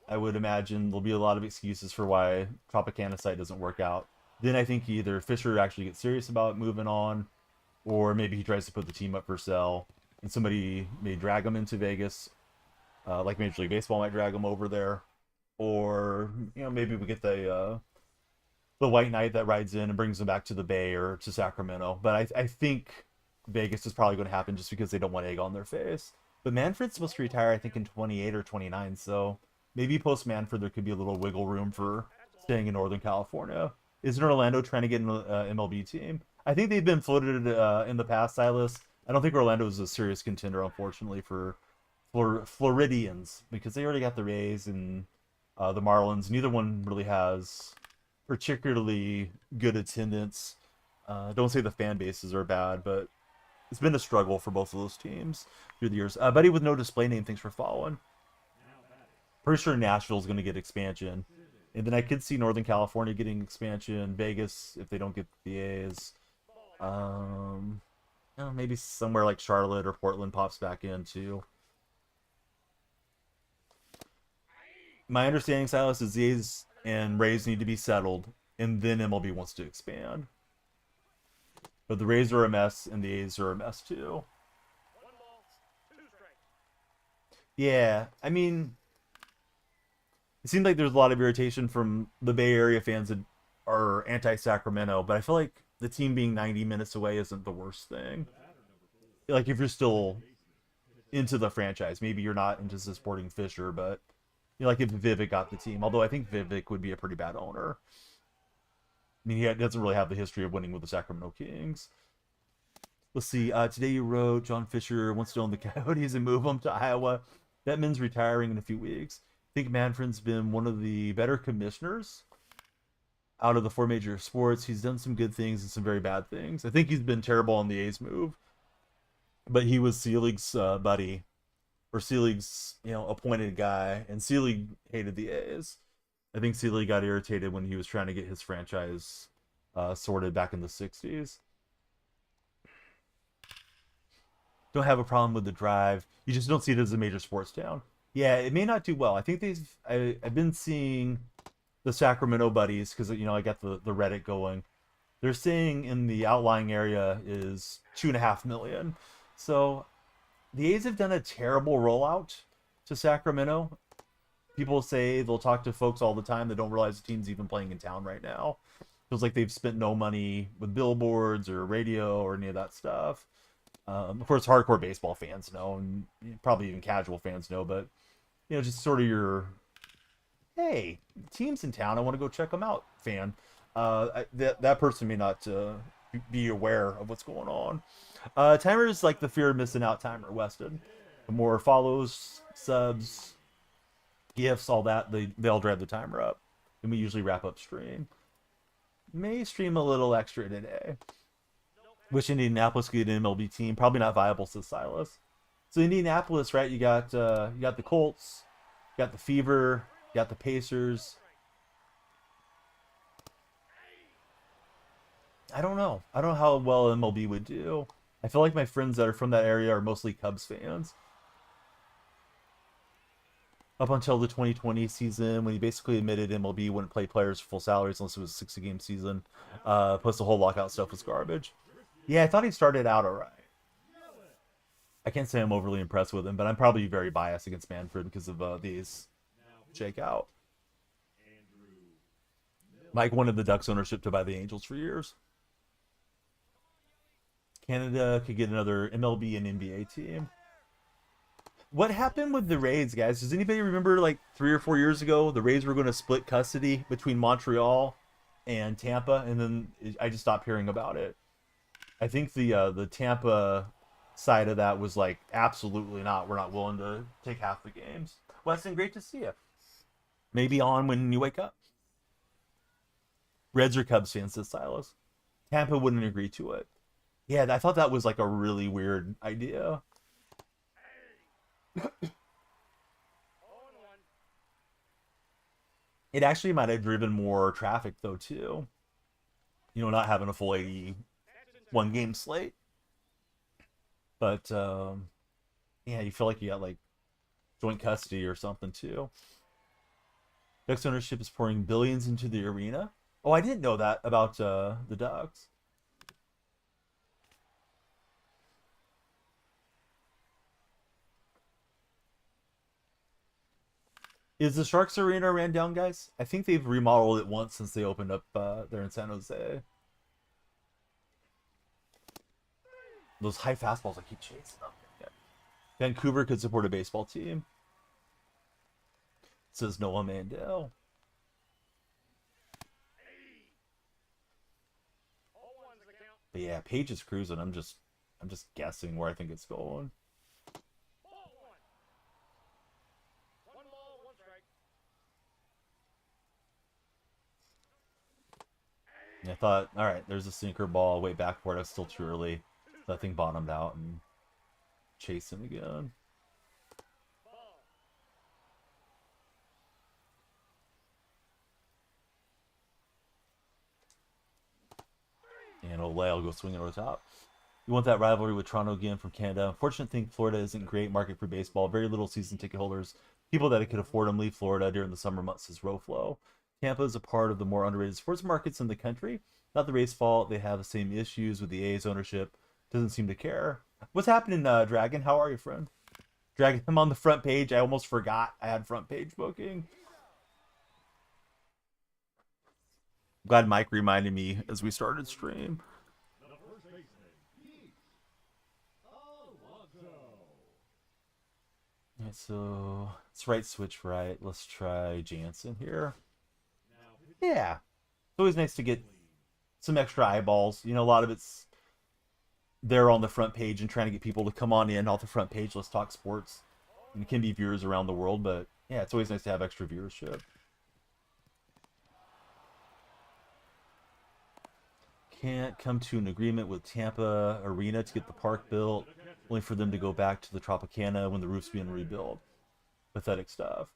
I would imagine there'll be a lot of excuses for why Tropicana site doesn't work out. Then I think either Fisher actually gets serious about moving on, or maybe he tries to put the team up for sale, and somebody may drag him into Vegas, like Major League Baseball might drag him over there, or maybe we get the white knight that rides in and brings them back to the Bay or to Sacramento. But I think Vegas is probably going to happen just because they don't want egg on their face. But Manfred's supposed to retire, I think, in 28 or 29, so maybe post Manfred there could be a little wiggle room for staying in Northern California. Isn't Orlando trying to get an MLB team? I think they've been floated in the past, Silas. I don't think Orlando is a serious contender, unfortunately, for Floridians, because they already got the Rays and the Marlins. Neither one really has particularly good attendance. Don't say the fan bases are bad, but it's been a struggle for both of those teams through the years. Buddy with no display name, thanks for following. Pretty sure Nashville's going to get expansion. And then I could see Northern California getting expansion. Vegas, if they don't get the A's. Maybe somewhere like Charlotte or Portland pops back in too. My understanding, Silas, is the A's and Rays need to be settled, and then MLB wants to expand. But the Rays are a mess, and the A's are a mess too. Yeah, I mean, it seems like there's a lot of irritation from the Bay Area fans that are anti-Sacramento, but I feel like the team being 90 minutes away isn't the worst thing. Like, if you're still into the franchise, maybe you're not into supporting Fisher, but like if Vivek got the team, although I think Vivek would be a pretty bad owner. I mean, he doesn't really have the history of winning with the Sacramento Kings. Let's see. Today you wrote John Fisher wants to own the Coyotes and move them to Iowa. Bettman's retiring in a few weeks. I think Manfred's been one of the better commissioners out of the 4 major sports. He's done some good things and some very bad things. I think he's been terrible on the A's move, but he was Selig's buddy, or Selig's appointed guy, and Selig hated the A's. I think Selig got irritated when he was trying to get his franchise sorted back in the 60s. Don't have a problem with the Drive. You just don't see it as a major sports town. Yeah, it may not do well. I think I've been seeing the Sacramento buddies, because I got the Reddit going. They're saying in the outlying area is 2.5 million. So the A's have done a terrible rollout to Sacramento. People say they'll talk to folks all the time that don't realize the team's even playing in town right now. Feels like they've spent no money with billboards or radio or any of that stuff. Of course, hardcore baseball fans know, and probably even casual fans know, but just sort of your, hey, team's in town, I want to go check them out fan. That person may not be aware of what's going on. Timer is like the fear of missing out timer, Weston. The more follows, subs, gifts, all that, they'll drive the timer up. And we usually wrap up stream. May stream a little extra today. Wish Indianapolis could get an MLB team. Probably not viable, says Silas. So Indianapolis, right? You got the Colts, you got the Fever, you got the Pacers. I don't know. I don't know how well MLB would do. I feel like my friends that are from that area are mostly Cubs fans. Up until the 2020 season, when he basically admitted MLB wouldn't play players for full salaries unless it was a 60-game season. Plus the whole lockout stuff was garbage. Yeah, I thought he started out all right. I can't say I'm overly impressed with him, but I'm probably very biased against Manfred because of these shakeout. Mike wanted the Ducks ownership to buy the Angels for years. Canada could get another MLB and NBA team. What happened with the Rays, guys? Does anybody remember, like 3 or 4 years ago, the Rays were going to split custody between Montreal and Tampa, and then I just stopped hearing about it. I think the Tampa side of that was like, absolutely not. We're not willing to take half the games. Weston, great to see you. Maybe on when you wake up. Reds or Cubs fans, says Silas. Tampa wouldn't agree to it. Yeah, I thought that was like a really weird idea. It actually might have driven more traffic though too. You know, not having a full 81 game slate. But yeah, you feel like you got like joint custody or something too. Ducks ownership is pouring billions into the arena. Oh, I didn't know that about the Ducks. Is the Sharks arena ran down, guys? I think they've remodeled it once since they opened up there in San Jose. Those high fastballs I keep chasing them. Yeah. Vancouver could support a baseball team. Says Noah Mandel. But yeah, Page is cruising. I'm just guessing where I think it's going. And I thought, all right, there's a sinker ball way back for it. It's still too early. That thing bottomed out and chased him again. And Olay will go swinging over the top. You want that rivalry with Toronto again from Canada. Unfortunate thing, Florida isn't a great market for baseball. Very little season ticket holders. People that could afford them leave Florida during the summer months, says Roflo. Tampa is a part of the more underrated sports markets in the country. Not the Rays' fault. They have the same issues with the A's ownership. Doesn't seem to care. What's happening, Dragon? How are you, friend? Dragon, I'm on the front page. I almost forgot I had front page booking. Glad Mike reminded me as we started stream. Yeah, so it's right switch right. Let's try Jansen here. Yeah. It's always nice to get some extra eyeballs. You know, a lot of it's there on the front page and trying to get people to come on in off the front page. Let's talk sports. And it can be viewers around the world, but yeah, it's always nice to have extra viewership. Can't come to an agreement with Tampa Arena to get the park built, only for them to go back to the Tropicana when the roof's being rebuilt. Pathetic stuff.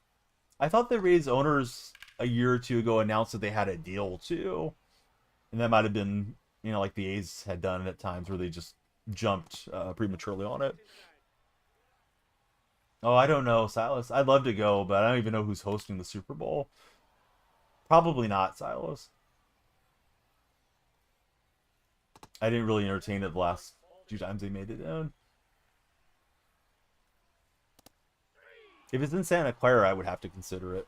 I thought the Rays owners a year or two ago announced that they had a deal too, and that might have been, you know, like the A's had done at times where they just jumped prematurely on it. Oh, I don't know, Silas. I'd love to go, but I don't even know who's hosting the Super Bowl. Probably not, Silas. I didn't really entertain it the last few times they made it in. If it's in Santa Clara, I would have to consider it.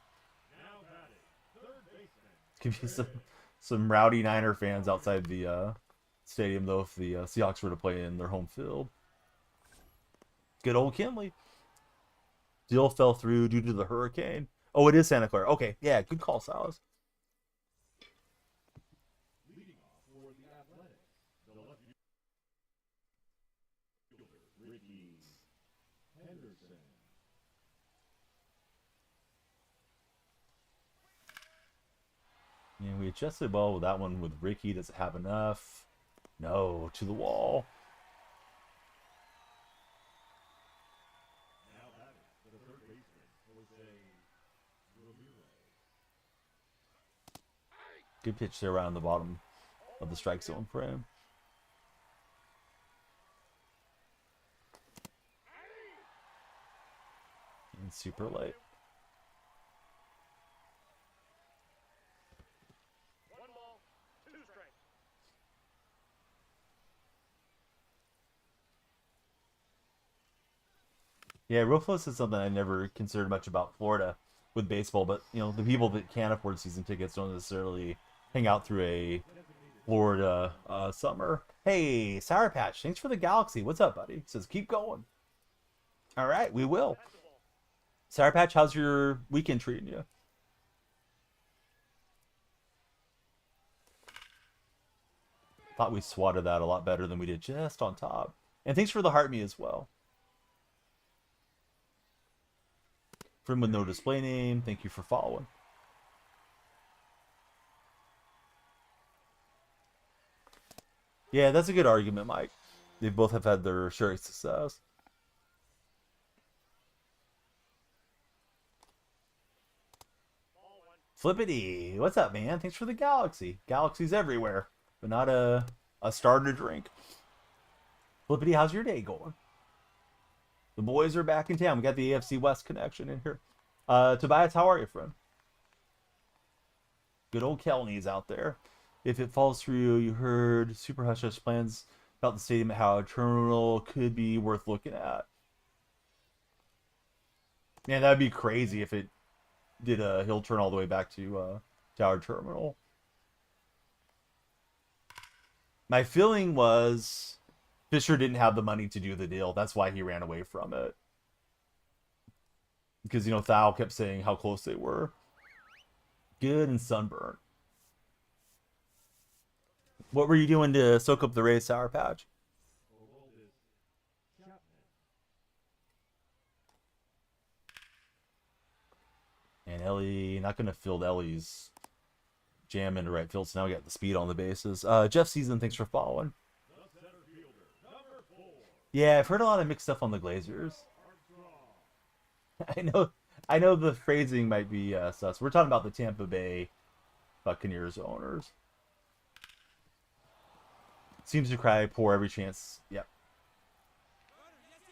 Could be some rowdy Niner fans outside the stadium, though, if the Seahawks were to play in their home field. Good old Kinley. Deal fell through due to the hurricane. Oh, it is Santa Clara. Okay, yeah, good call, Silas. And we adjusted well with that one with Ricky. Does it have enough? No, to the wall. Good pitch there around the bottom of the strike zone frame. And super late. Yeah, Rufus is something I never considered much about Florida with baseball, but you know, the people that can't afford season tickets don't necessarily hang out through a Florida summer. Hey, Sour Patch, thanks for the galaxy. What's up, buddy? He says, keep going. All right, we will. Sour Patch, how's your weekend treating you? Thought we swatted that a lot better than we did just on top. And thanks for the heart me as well. Friend with no display name, thank you for following. Yeah, that's a good argument, Mike. They both have had their share of success. Flippity, what's up, man? Thanks for the galaxy. Galaxies everywhere, but not a starter drink. Flippity, how's your day going? The boys are back in town. We got the AFC West connection in here. Tobias, how are you, friend? Good old Kelney's out there. If it falls through, you heard Super Hush Hush plans about the stadium, how a terminal could be worth looking at. Man, that'd be crazy if it did a hill turn all the way back to our terminal. My feeling was Fisher didn't have the money to do the deal. That's why he ran away from it. Because, you know, Thal kept saying how close they were. Good and sunburnt. What were you doing to soak up the Rays, Sour Patch? And Ellie, not going to field Ellie's jam into right field, so now we got the speed on the bases. Jeff Season, thanks for following. Yeah, I've heard a lot of mixed stuff on the Glazers. I know the phrasing might be sus. We're talking about the Tampa Bay Buccaneers owners. Seems to cry poor every chance. Yep.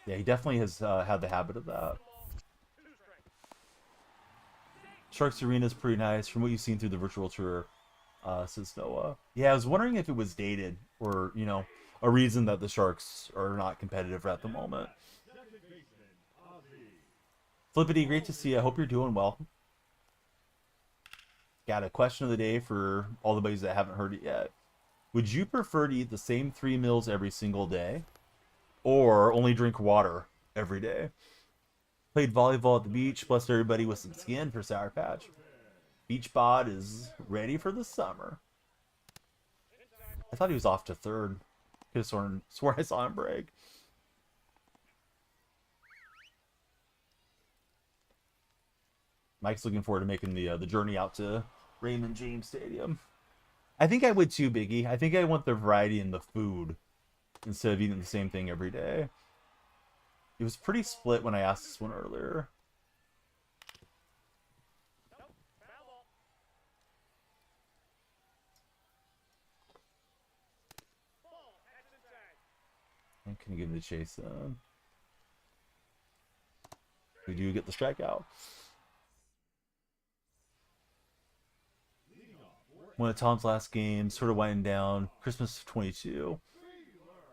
Yeah, he definitely has had the habit of that. Sharks Arena is pretty nice from what you've seen through the virtual tour, says Noah. Yeah, I was wondering if it was dated or, you know, a reason that the Sharks are not competitive at the moment. Flippity, great to see you. I hope you're doing well. Got a question of the day for all the buddies that haven't heard it yet. Would you prefer to eat the same 3 meals every single day or only drink water every day? Played volleyball at the beach, blessed everybody with some skin for Sour Patch. Beach bod is ready for the summer. I thought he was off to third. Could have sworn I saw him break. Mike's looking forward to making the journey out to Raymond James Stadium. I think I would too, Biggie. I think I want the variety in the food instead of eating the same thing every day. It was pretty split when I asked this one earlier. I'm gonna give it a chase then. We do get the strikeout. One of Tom's last games, sort of winding down. Christmas 22.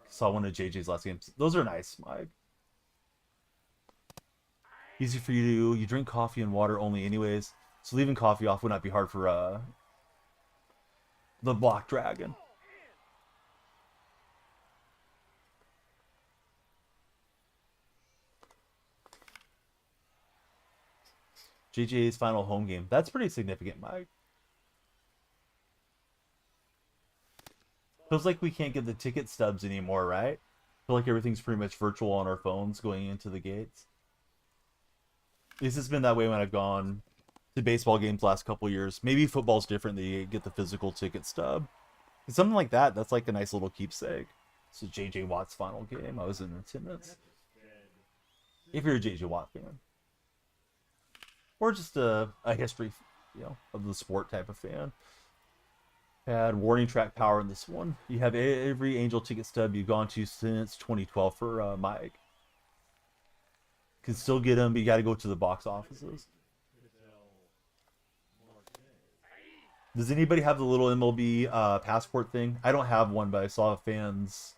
Saw one of JJ's last games. Those are nice, Mike. Easy for you to do. You drink coffee and water only anyways. So leaving coffee off would not be hard for the Black Dragon. JJ's final home game. That's pretty significant, Mike. Feels like we can't get the ticket stubs anymore, right? Feel like everything's pretty much virtual on our phones going into the gates. At least it's been that way when I've gone to baseball games last couple years. Maybe football's different. They get the physical ticket stub. Something like that. That's like a nice little keepsake. It's a JJ Watt's final game. I was in attendance. If you're a JJ Watt fan, or just a history, of the sport type of fan. Had warning track power in this one. You have every Angel ticket stub you've gone to since 2012 for Mike. Can still get them, but you got to go to the box offices. Does anybody have the little MLB passport thing? I don't have one, but I saw fans.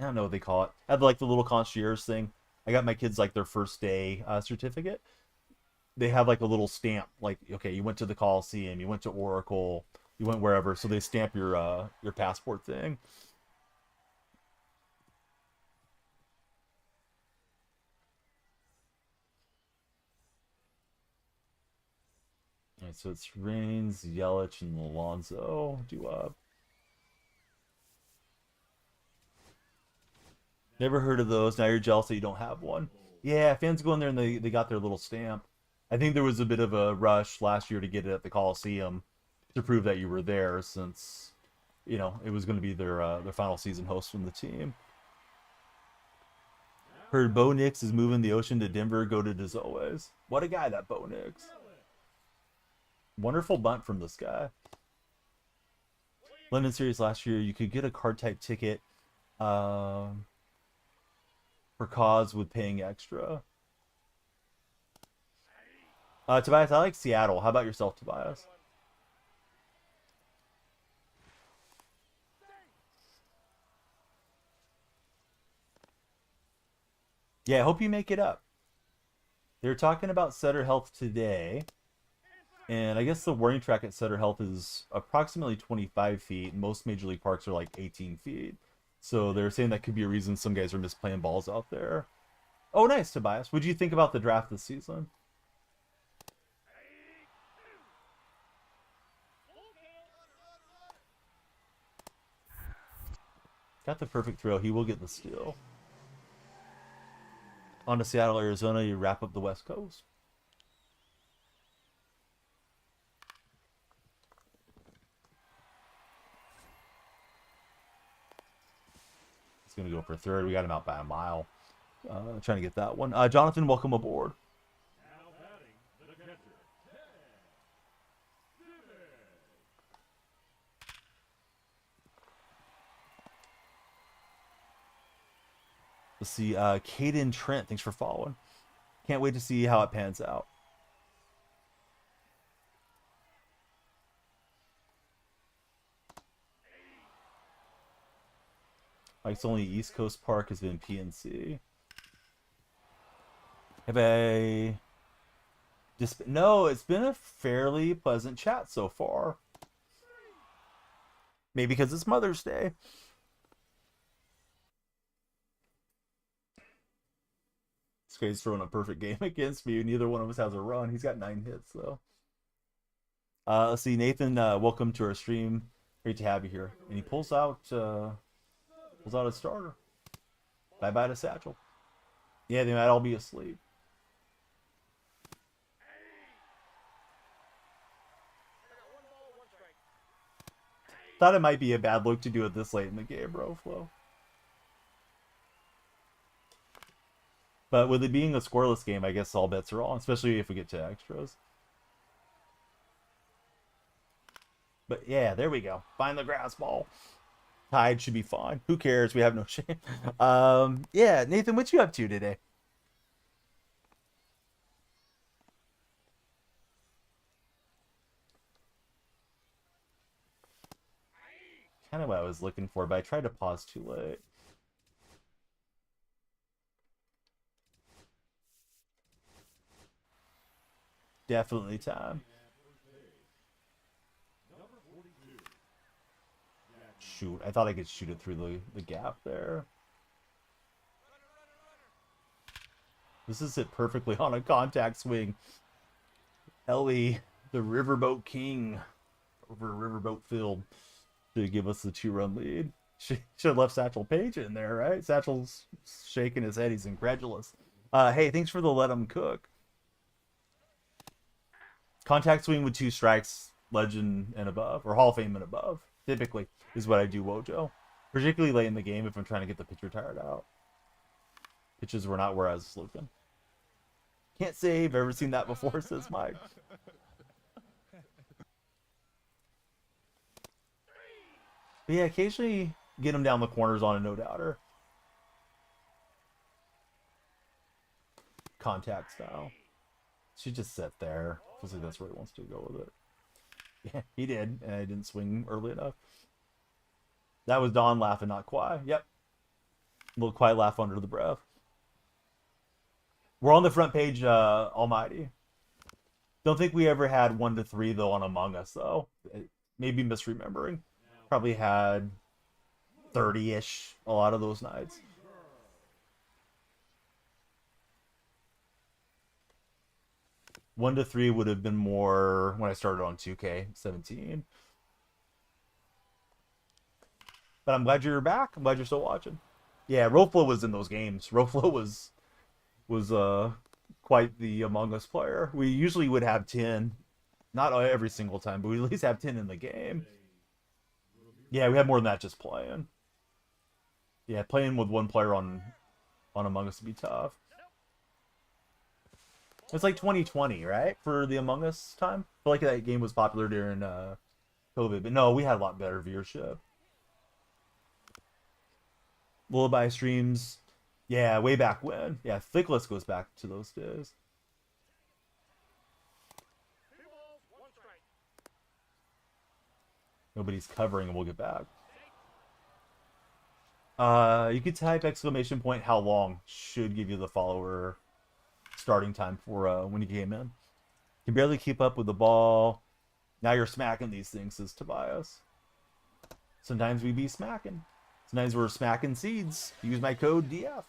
I don't know what they call it. Had like the little concierge thing. I got my kids like their first day certificate. They have like a little stamp, like, okay, you went to the Coliseum, you went to Oracle, you went wherever, so they stamp your passport thing. All right, so it's Reigns, Yelich, and Alonso. Never heard of those. Now you're jealous that you don't have one. Yeah, fans go in there and they got their little stamp. I think there was a bit of a rush last year to get it at the Coliseum to prove that you were there, since it was going to be their final season host from the team. Heard Bo Nix is moving the ocean to Denver. Go to as always. What a guy, that Bo Nix. Wonderful bunt from this guy. London Series last year, you could get a card type ticket for cause with paying extra. Tobias, I like Seattle. How about yourself, Tobias? Yeah, I hope you make it up. They're talking about Sutter Health today. And I guess the warning track at Sutter Health is approximately 25 feet. Most major league parks are like 18 feet. So they're saying that could be a reason some guys are misplaying balls out there. Oh, nice, Tobias. What do you think about the draft this season? Got the perfect throw. He will get the steal. On to Seattle, Arizona. You wrap up the West Coast. He's going to go for third. We got him out by a mile. Trying to get that one. Jonathan, welcome aboard. Let's see, Caden Trent, thanks for following. Can't wait to see how it pans out. Mike's only East Coast Park has been PNC. No, it's been a fairly pleasant chat so far. Maybe because it's Mother's Day. This guy's throwing a perfect game against me. Neither one of us has a run. He's got 9 hits, though. Let's see, Nathan. Welcome to our stream. Great to have you here. And he pulls out a starter. Bye bye to Satchel. Yeah, they might all be asleep. Thought it might be a bad look to do it this late in the game, bro. Flo. But with it being a scoreless game, I guess all bets are on, especially if we get to extras. But yeah, there we go. Find the grass ball. Tide should be fine. Who cares? We have no shame. Yeah, Nathan, what you up to today? Kind of what I was looking for, but I tried to pause too late. Definitely time. Shoot, I thought I could shoot it through the gap there. This is it perfectly on a contact swing. Ellie, the Riverboat King, over Riverboat Field. to give us the 2-run lead. Should have left Satchel Paige in there, right? Satchel's shaking his head. He's incredulous. Hey, thanks for the let him cook. Contact swing with 2 strikes, legend and above, or Hall of Fame and above, typically, is what I do Wojo. Particularly late in the game if I'm trying to get the pitcher tired out. Pitches were not where I was looking. Can't save. Ever seen that before, says Mike. But yeah, occasionally get him down the corners on a no-doubter. Contact style. Should just sit there. Feels like that's where he wants to go with it. Yeah, he did, and I didn't swing early enough. That was Don laughing, not Kwai. Yep. A little quiet laugh under the breath. We're on the front page, Almighty. Don't think we ever had 1 to 3 though on Among Us though. Maybe misremembering. Probably had 30-ish a lot of those nights. One to 3 would have been more when I started on 2K17. But I'm glad you're back. I'm glad you're still watching. Yeah, Roflo was in those games. Roflo was quite the Among Us player. We usually would have 10. Not every single time, but we at least have 10 in the game. Yeah, we have more than that just playing. Yeah, playing with one player on Among Us would be tough. It's like 2020, right? For the Among Us time. I feel like that game was popular during COVID, but no, we had a lot better viewership. Lullaby streams, yeah, way back when. Yeah, Thickless goes back to those days. Nobody's covering, and we'll get back. You could type exclamation point how long should give you the follower starting time for when you came in. Can barely keep up with the ball. Now you're smacking these things, says Tobias. Sometimes we be smacking. Sometimes we're smacking seeds. Use my code DF.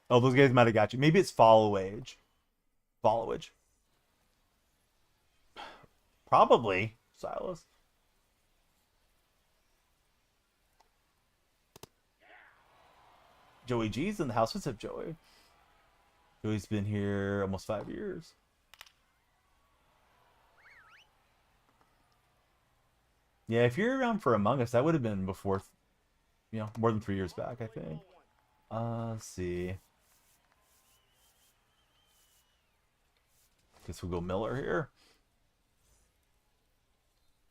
Oh, those guys might have got you. Maybe it's followage. Followage. Probably, Silas. Joey G's in the house. What's up, Joey? Joey's been here almost 5 years. Yeah, if you're around for Among Us, that would have been before, you know, more than 3 years back, I think. Let's see. Guess we'll go Miller here.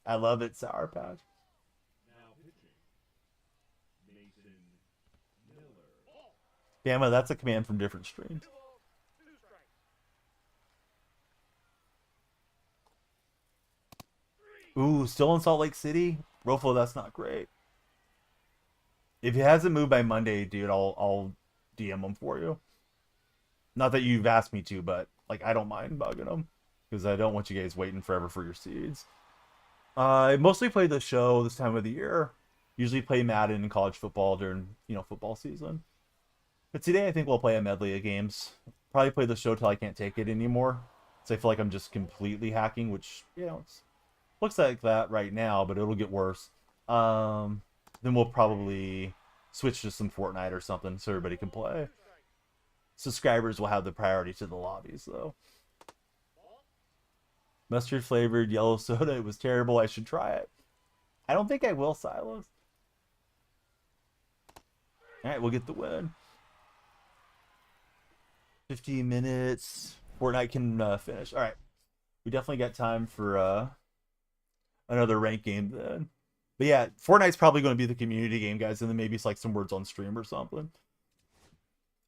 I love it, Sour Patch. Bama, that's a command from different streams. Ooh, still in Salt Lake City? Roflo, that's not great. If he hasn't moved by Monday, dude, I'll DM him for you. Not that you've asked me to, but like I don't mind bugging him because I don't want you guys waiting forever for your seeds. I mostly play the show this time of the year. Usually play Madden and college football during, you know, football season. But today I think we'll play a medley of games. Probably play the show till I can't take it anymore. So I feel like I'm just completely hacking, which, you know, it's, looks like that right now, but it'll get worse. Then we'll probably switch to some Fortnite or something so everybody can play. Subscribers will have the priority to the lobbies, though. Mustard flavored yellow soda. It was terrible. I should try it. I don't think I will, Silas. Alright, we'll get the win. 15 minutes. Fortnite can finish. Alright. We definitely got time for another ranked game then. But yeah, Fortnite's probably going to be the community game, guys, and then maybe it's like some words on stream or something.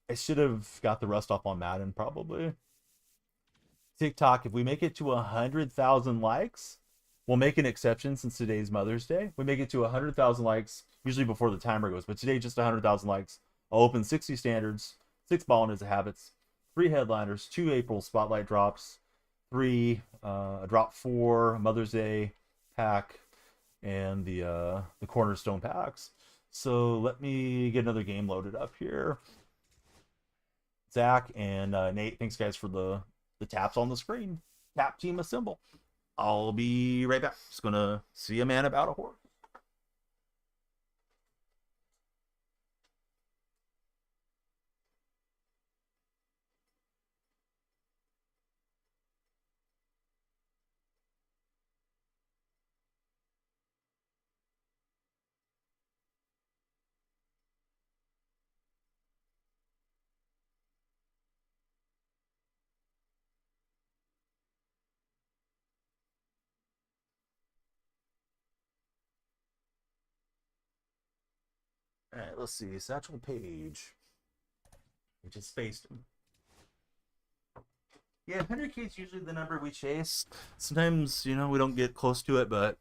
I should have got the rust off on Madden, probably. TikTok, if we make it to 100,000 likes, we'll make an exception since today's Mother's Day. We make it to 100,000 likes, usually before the timer goes, but today just 100,000 likes. I'll open 60 standards, 6 Ballin' Is a Habits, 3 headliners, 2 April spotlight drops, 3 a drop 4 Mother's Day pack, and the cornerstone packs. So let me get another game loaded up here. Zach and Nate, thanks guys for the taps on the screen. Tap team assemble. I'll be right back. Just gonna see a man about a horse. All right, let's see. Satchel Page. We just spaced him. Yeah, 100K is usually the number we chase. Sometimes, we don't get close to it, but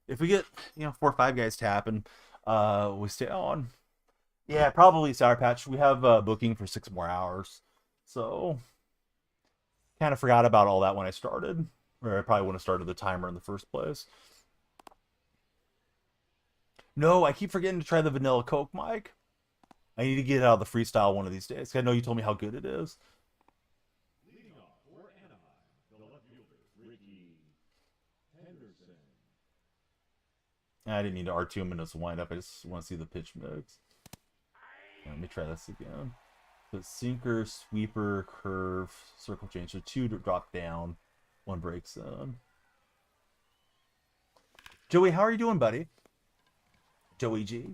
if we get, 4 or 5 guys tapping, we stay on. Yeah, probably Sour Patch. We have booking for 6 more hours. So, kind of forgot about all that when I started. Or I probably wouldn't have started the timer in the first place. No, I keep forgetting to try the Vanilla Coke, Mike. I need to get out of the freestyle one of these days. I know you told me how good it is. I didn't need to R2 him in his windup. I just want to see the pitch mix. Let me try this again. So sinker, sweeper, curve, circle change. So 2 drop down, 1 breaks in. Joey, how are you doing, buddy? Joey G.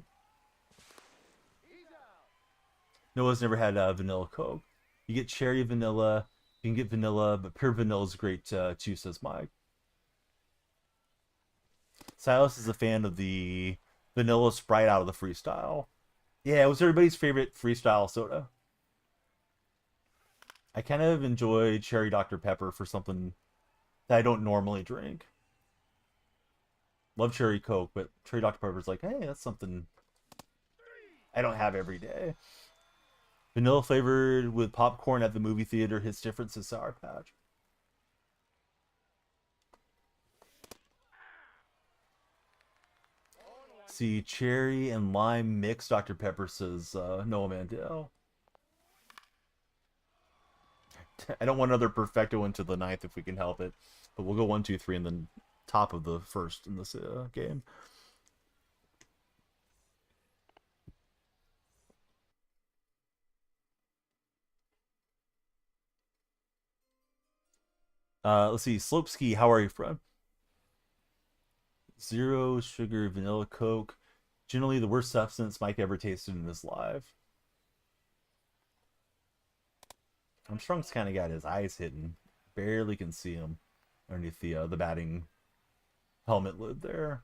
Noah's never had vanilla Coke. You get cherry vanilla. You can get vanilla, but pure vanilla is great too, says Mike. Silas is a fan of the vanilla Sprite out of the freestyle. Yeah, it was everybody's favorite freestyle soda. I kind of enjoy cherry Dr. Pepper for something that I don't normally drink. Love cherry Coke, but cherry Dr. Pepper's like, hey, that's something I don't have every day. Vanilla flavored with popcorn at the movie theater hits different to Sour Patch. See, cherry and lime mix Dr. Pepper, says Noah Mandel. I don't want another Perfecto into the 9th if we can help it. But we'll go 1, 2, 3 and then top of the first in this game. Let's see. Slopeski, how are you, friend? 0 sugar vanilla Coke. Generally the worst substance Mike ever tasted in his life. Armstrong's kind of got his eyes hidden. Barely can see him underneath the batting helmet lid there.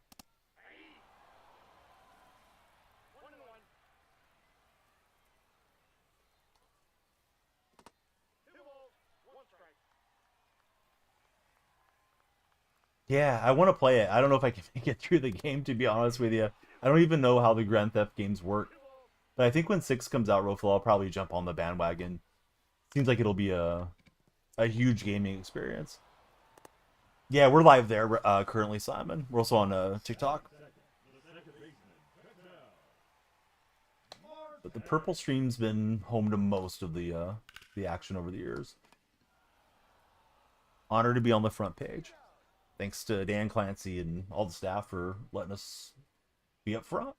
Yeah, I want to play it. I don't know if I can make it through the game, to be honest with you. I don't even know how the Grand Theft games work. But I think when 6 comes out, Rofel, I'll probably jump on the bandwagon. Seems like it'll be a huge gaming experience. Yeah, we're live there currently, Simon. We're also on TikTok. But the purple stream's been home to most of the action over the years. Honored to be on the front page. Thanks to Dan Clancy and all the staff for letting us be up front.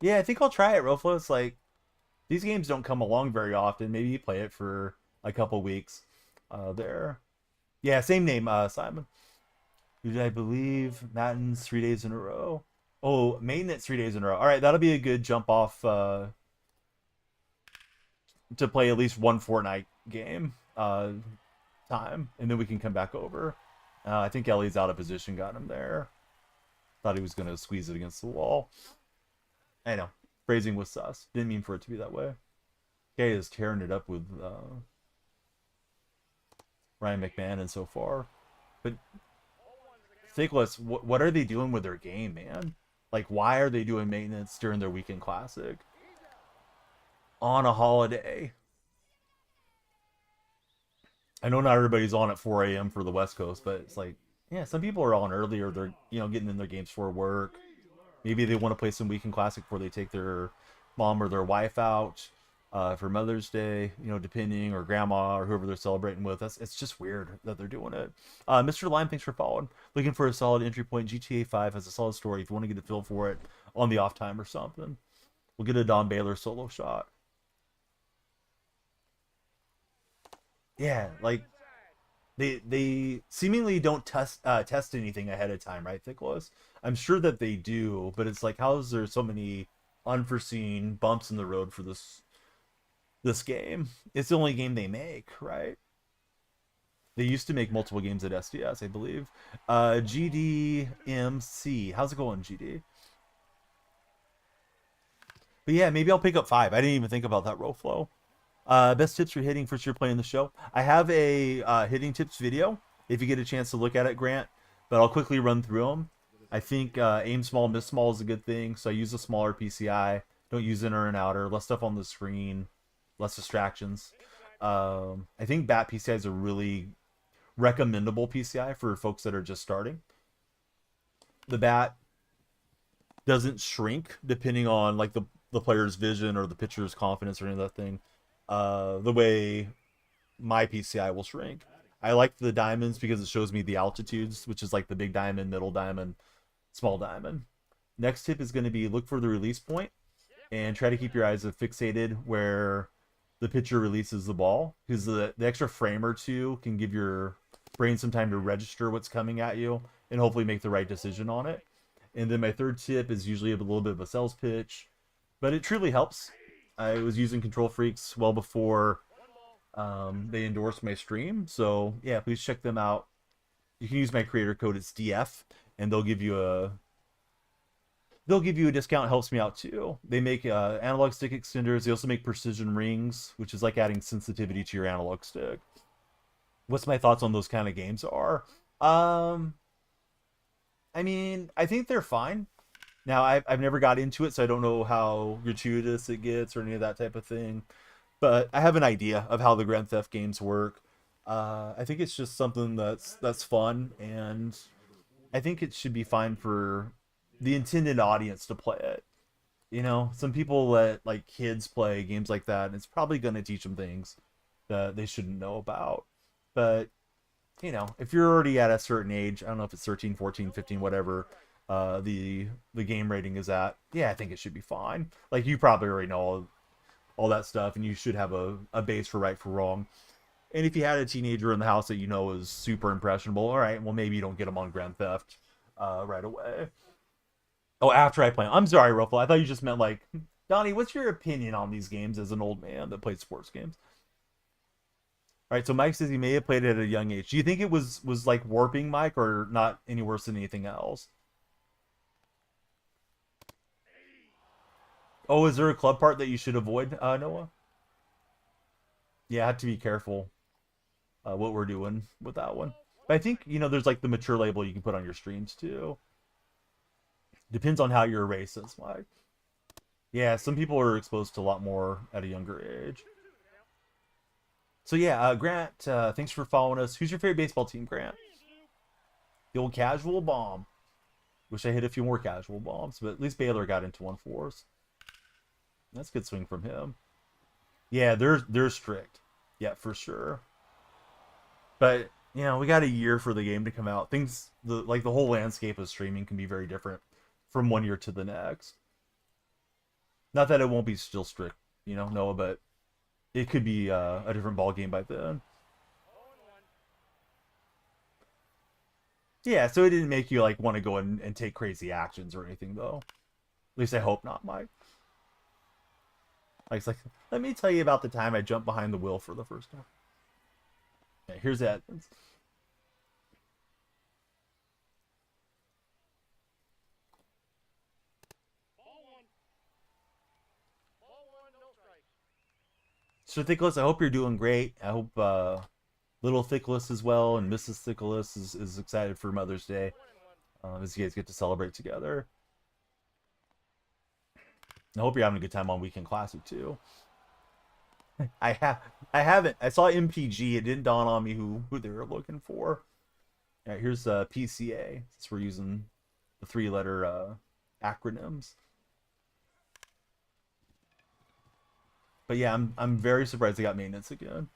Yeah, I think I'll try it, Roflo. It's like, these games don't come along very often. Maybe you play it for a couple weeks there. Yeah, same name, Simon. Did I believe Matins 3 days in a row? Oh, maintenance 3 days in a row. All right, that'll be a good jump off to play at least one Fortnite game time, and then we can come back over. I think Ellie's out of position, got him there. Thought he was going to squeeze it against the wall. I know. Phrasing was sus. Didn't mean for it to be that way. Okay, is tearing it up with Ryan McMahon so far. But Thickles, what are they doing with their game, man? Like, why are they doing maintenance during their weekend classic? On a holiday. I know not everybody's on at 4 a.m. for the West Coast, but it's like, yeah, some people are on earlier. They're, getting in their games for work. Maybe they want to play some weekend classic before they take their mom or their wife out. for Mother's Day, you know, depending, or grandma or whoever they're celebrating with. It's just weird that they're doing it. Mr. Lime, thanks for following. Looking for a solid entry point. GTA 5 has a solid story. If you want to get a feel for it on the off time or something, we'll get a Don Baylor solo shot. Yeah, like they seemingly don't test anything ahead of time, right, Thickles? I'm sure that they do, but it's like, how is there so many unforeseen bumps in the road for this game? It's the only game they make, right? They used to make multiple games at SDS, I believe. GDMC, how's it going, GD? But yeah, maybe I'll pick up 5. I didn't even think about that row flow. Best tips for hitting first year playing the show. I have a hitting tips video if you get a chance to look at it, Grant, but I'll quickly run through them. I think aim small, miss small is a good thing. So I use a smaller PCI. Don't use inner and outer. Less stuff on the screen. Less distractions. I think bat PCI is a really recommendable PCI for folks that are just starting. The bat doesn't shrink depending on like the player's vision or the pitcher's confidence or any of that thing. The way my PCI will shrink. I like the diamonds because it shows me the altitudes, which is like the big diamond, middle diamond, small diamond. Next tip is going to be look for the release point and try to keep your eyes fixated where the pitcher releases the ball, because the extra frame or two can give your brain some time to register what's coming at you and hopefully make the right decision on it. And then my third tip is usually a little bit of a sales pitch, but it truly helps. I was using DonyellFreaks well before they endorsed my stream, so yeah, please check them out. You can use my creator code, it's DF, and they'll give you a discount. It helps me out too. They make analog stick extenders. They also make precision rings, which is like adding sensitivity to your analog stick. What's my thoughts on those kind of games are? I mean, I think they're fine. Now, I've never got into it, so I don't know how gratuitous it gets or any of that type of thing. But I have an idea of how the Grand Theft games work. I think it's just something that's fun, and I think it should be fine for the intended audience to play it. You know, some people let like kids play games like that, and it's probably going to teach them things that they shouldn't know about. But you know, if you're already at a certain age, I don't know if it's 13, 14, 15, whatever, the game rating is at, yeah, I think it should be fine. Like, you probably already know all that stuff, and you should have a base for right for wrong. And if you had a teenager in the house that you know is super impressionable, all right, well, maybe you don't get them on Grand Theft right away. Oh, after I play them. I'm sorry, Ruffle. I thought you just meant like, Donnie, what's your opinion on these games as an old man that played sports games? All right, so Mike says he may have played it at a young age. Do you think it was like warping, Mike, or not any worse than anything else? Oh, is there a club part that you should avoid, Noah? Yeah, I have to be careful what we're doing with that one. But I think, you know, there's like the mature label you can put on your streams too. Depends on how your race is, Mike. Yeah, some people are exposed to a lot more at a younger age. So yeah, Grant, thanks for following us. Who's your favorite baseball team, Grant? The old casual bomb. Wish I hit a few more casual bombs, but at least Baylor got into one for us. That's a good swing from him. Yeah, they're strict. Yeah, for sure. But you know, we got a year for the game to come out. Things the whole landscape of streaming can be very different from one year to the next. Not that it won't be still strict, you know, Noah, but it could be a different ball game by then. Yeah, so it didn't make you like want to go and take crazy actions or anything, though. At least I hope not, Mike. Like, it's like, let me tell you about the time I jumped behind the wheel for the first time. Yeah, here's that. So Thickless, I hope you're doing great. I hope little Thickless as well and Mrs. Thickless is excited for Mother's Day as you guys get to celebrate together. I hope you're having a good time on Weekend Classic too. I haven't. I saw MPG. It didn't dawn on me who they were looking for. All right, here's PCA. Since we're using the 3-letter acronyms. But yeah, I'm very surprised they got maintenance again.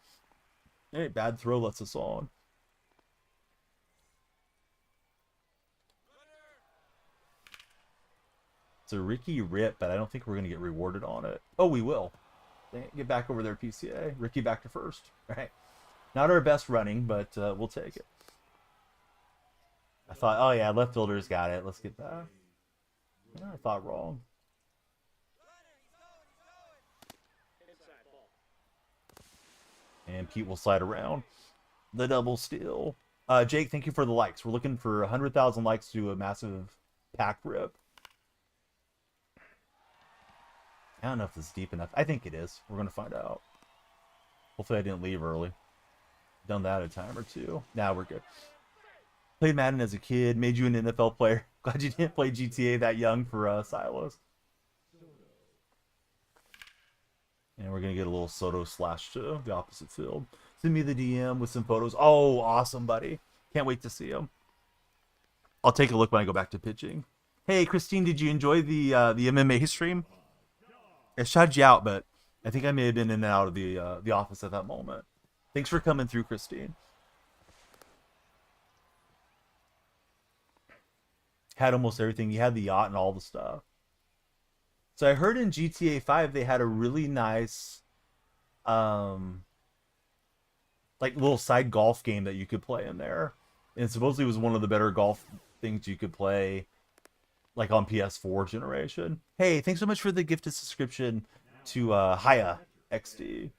Hey, bad throw lets us on. It's a Ricky rip, but I don't think we're gonna get rewarded on it. Oh, we will. Get back over there, PCA. Ricky back to first. All right. Not our best running, but we'll take it. I thought, oh yeah, left fielder's got it. Let's get that. I thought wrong. And Pete will slide around. The double steal. Jake, thank you for the likes. We're looking for 100,000 likes to do a massive pack rip. I don't know if this is deep enough. I think it is. We're going to find out. Hopefully I didn't leave early. Done that a time or two. Now we're good. Played Madden as a kid. Made you an NFL player. Glad you didn't play GTA that young for Silos. And we're going to get a little Soto slash to the opposite field. Send me the DM with some photos. Oh, awesome, buddy. Can't wait to see them. I'll take a look when I go back to pitching. Hey, Christine, did you enjoy the MMA stream? I shouted you out, but I think I may have been in and out of the office at that moment. Thanks for coming through, Christine. Had almost everything. You had the yacht and all the stuff. So I heard in GTA 5 they had a really nice like little side golf game that you could play in there. And supposedly it was one of the better golf things you could play like on PS4 generation. Hey, thanks so much for the gifted subscription to Haya XD.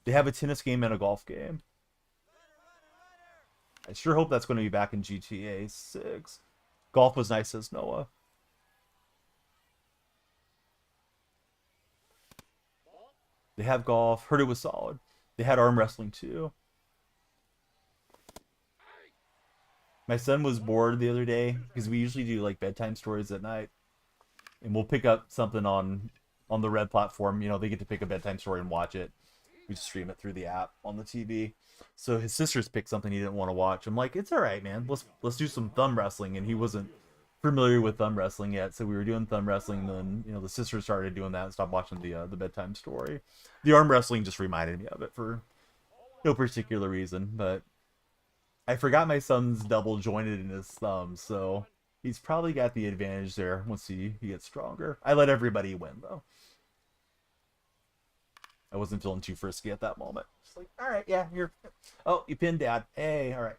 They have a tennis game and a golf game. I sure hope that's going to be back in GTA 6. Golf was nice, says Noah. They have golf. Heard it was solid. They had arm wrestling too. My son was bored the other day because we usually do like bedtime stories at night, and we'll pick up something on the Red platform. You know, they get to pick a bedtime story and watch it. We just stream it through the app on the TV. So his sisters picked something he didn't want to watch. I'm like, it's all right, man. Let's do some thumb wrestling, and he wasn't familiar with thumb wrestling yet, so we were doing thumb wrestling. And then the sisters started doing that and stopped watching the bedtime story. The arm wrestling just reminded me of it for no particular reason, but I forgot my son's double jointed in his thumb, so he's probably got the advantage there once he gets stronger. I let everybody win though. I wasn't feeling too frisky at that moment. Just like, all right, yeah, you're. Oh, you pinned Dad. Hey, all right.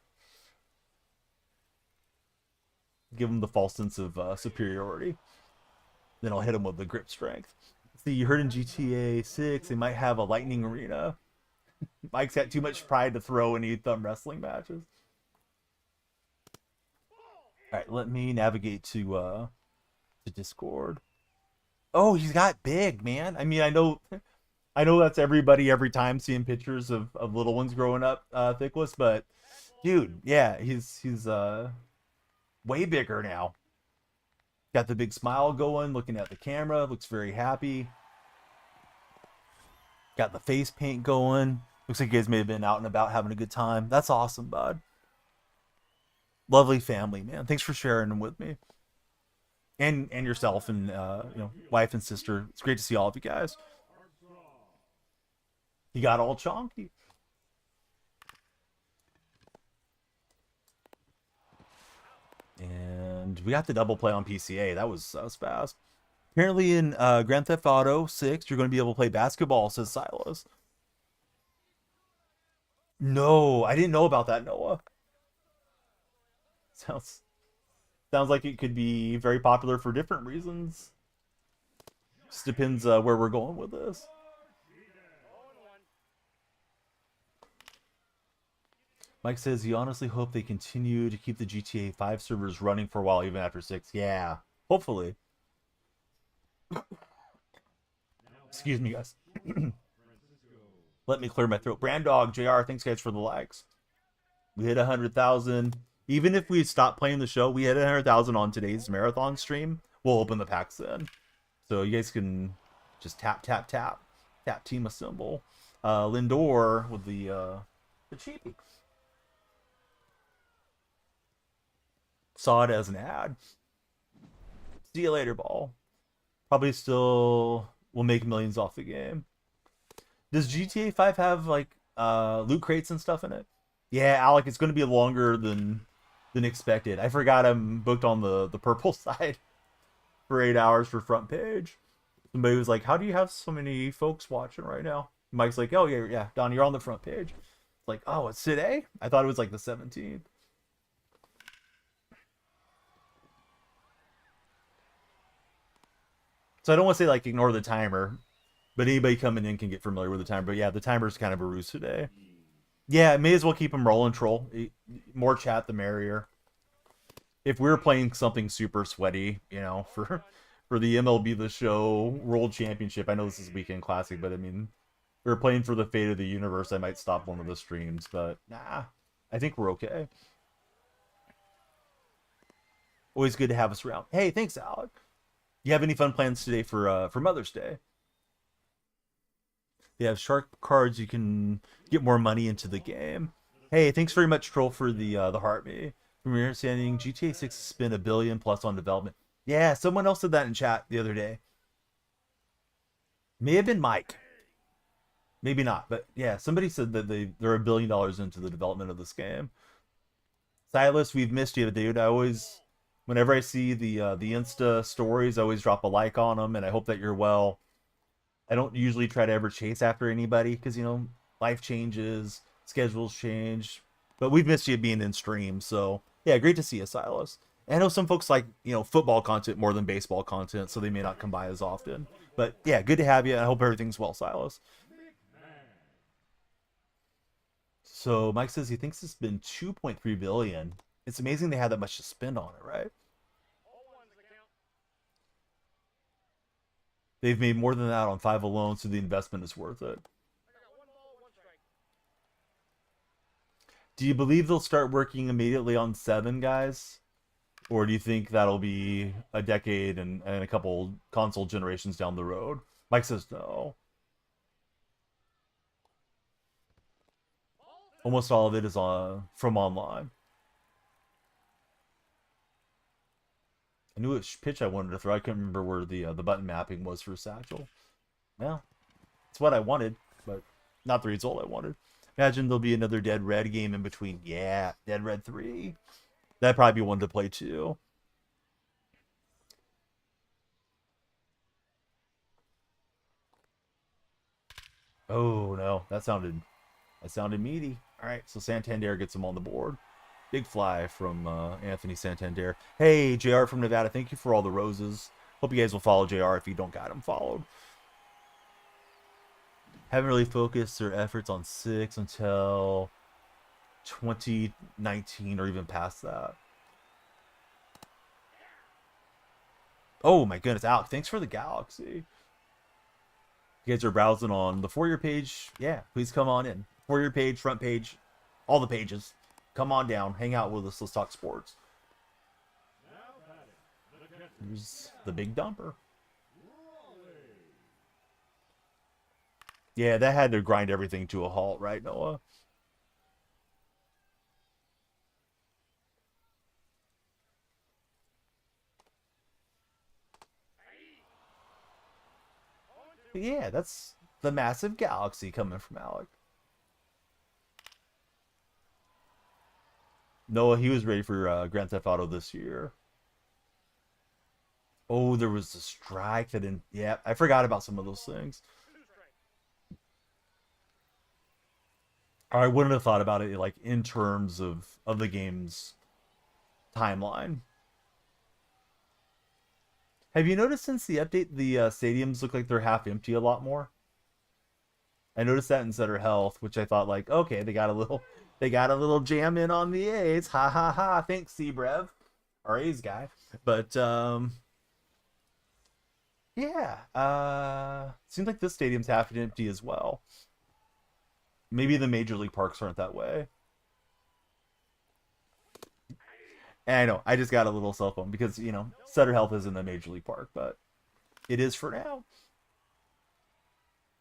Give him the false sense of superiority. Then I'll hit him with the grip strength. See, you heard in GTA 6 they might have a lightning arena. Mike's got too much pride to throw any thumb wrestling matches. All right, let me navigate to Discord. Oh, he's got big, man. I mean, I know that's everybody every time seeing pictures of little ones growing up, Thickless, but dude, yeah, he's way bigger now. Got the big smile going, looking at the camera, looks very happy. Got the face paint going. Looks like you guys may have been out and about having a good time. That's awesome, bud. Lovely family, man. Thanks for sharing them with me. And yourself and wife and sister. It's great to see all of you guys. He got all chonky. And we got the double play on PCA. That was fast. Apparently in Grand Theft Auto 6, you're going to be able to play basketball, says Silos. No, I didn't know about that, Noah. Sounds like it could be very popular for different reasons. Just depends where we're going with this. Mike says he honestly hope they continue to keep the GTA 5 servers running for a while, even after 6. Yeah, hopefully. Excuse me, guys. Let me clear my throat. Brandog, JR, thanks guys for the likes. We hit 100,000. Even if we stop playing the show, we hit 100,000 on today's marathon stream. We'll open the packs then. So you guys can just tap, tap, tap. Tap team assemble. Lindor with the cheapie. Saw it as an ad. See you later, ball. Probably still will make millions off the game. Does GTA 5 have like loot crates and stuff in it? Yeah, Alec, it's going to be longer than expected. I forgot I'm booked on the purple side for 8 hours for front page. Somebody was like, "How do you have so many folks watching right now?" Mike's like, "Oh yeah, Don, you're on the front page." It's like, "Oh, it's today?" I thought it was like the 17th. So I don't want to say like ignore the timer, but anybody coming in can get familiar with the timer. But yeah, the timer's kind of a ruse today. Yeah, may as well keep them rolling, troll. More chat, the merrier. If we were playing something super sweaty, you know, for the MLB The Show World Championship, I know this is Weekend Classic, but I mean, if we were playing for the fate of the universe, I might stop one of the streams, but nah, I think we're okay. Always good to have us around. Hey, thanks, Alec. You have any fun plans today for Mother's Day? They have shark cards. You can get more money into the game. Hey, thanks very much, Troll, for the heart me. From your understanding, GTA 6 spent $1 billion plus on development. Yeah, someone else said that in chat the other day. May have been Mike. Maybe not, but yeah, somebody said that they're $1 billion into the development of this game. Silas, we've missed you, dude. Whenever I see the Insta stories, I always drop a like on them, and I hope that you're well. I don't usually try to ever chase after anybody because, you know, life changes, schedules change. But we've missed you being in stream. So, yeah, great to see you, Silas. And I know some folks like, you know, football content more than baseball content, so they may not come by as often. But, yeah, good to have you. I hope everything's well, Silas. So, Mike says he thinks it's been $2.3 billion. It's amazing they had that much to spend on it, right? They've made more than that on 5 alone, so the investment is worth it. Do you believe they'll start working immediately on 7, guys? Or do you think that'll be a decade and a couple console generations down the road? Mike says no. Almost all of it is from online. I knew which pitch I wanted to throw. I couldn't remember where the button mapping was for Satchel. Well, it's what I wanted, but not the result I wanted. Imagine there'll be another Dead Red game in between. Yeah, Dead Red 3. That'd probably be one to play too. Oh no, that sounded meaty. All right, so Santander gets him on the board. Big fly from Anthony Santander. Hey, JR from Nevada, thank you for all the roses. Hope you guys will follow JR if you don't got him followed. Haven't really focused their efforts on 6 until 2019 or even past that. Oh my goodness, Alex, thanks for the galaxy. You guys are browsing on the For Your page. Yeah, please come on in. For Your page, front page, all the pages. Come on down, hang out with us, let's talk sports. Here's the big dumper. Yeah, that had to grind everything to a halt, right, Noah? But yeah, that's the massive galaxy coming from Alec. Noah, he was ready for Grand Theft Auto this year. Oh, there was a strike that didn't... Yeah, I forgot about some of those things. I wouldn't have thought about it like in terms of the game's timeline. Have you noticed since the update the stadiums look like they're half empty a lot more? I noticed that in Sutter Health, which I thought like, okay, they got a little jam in on the A's. Ha ha ha. Thanks, Sebrev, our A's guy. But yeah, seems like this stadium's half empty as well. Maybe the major league parks aren't that way. And I know, I just got a little cell phone because, you know, Sutter Health isn't a major league park, but it is for now.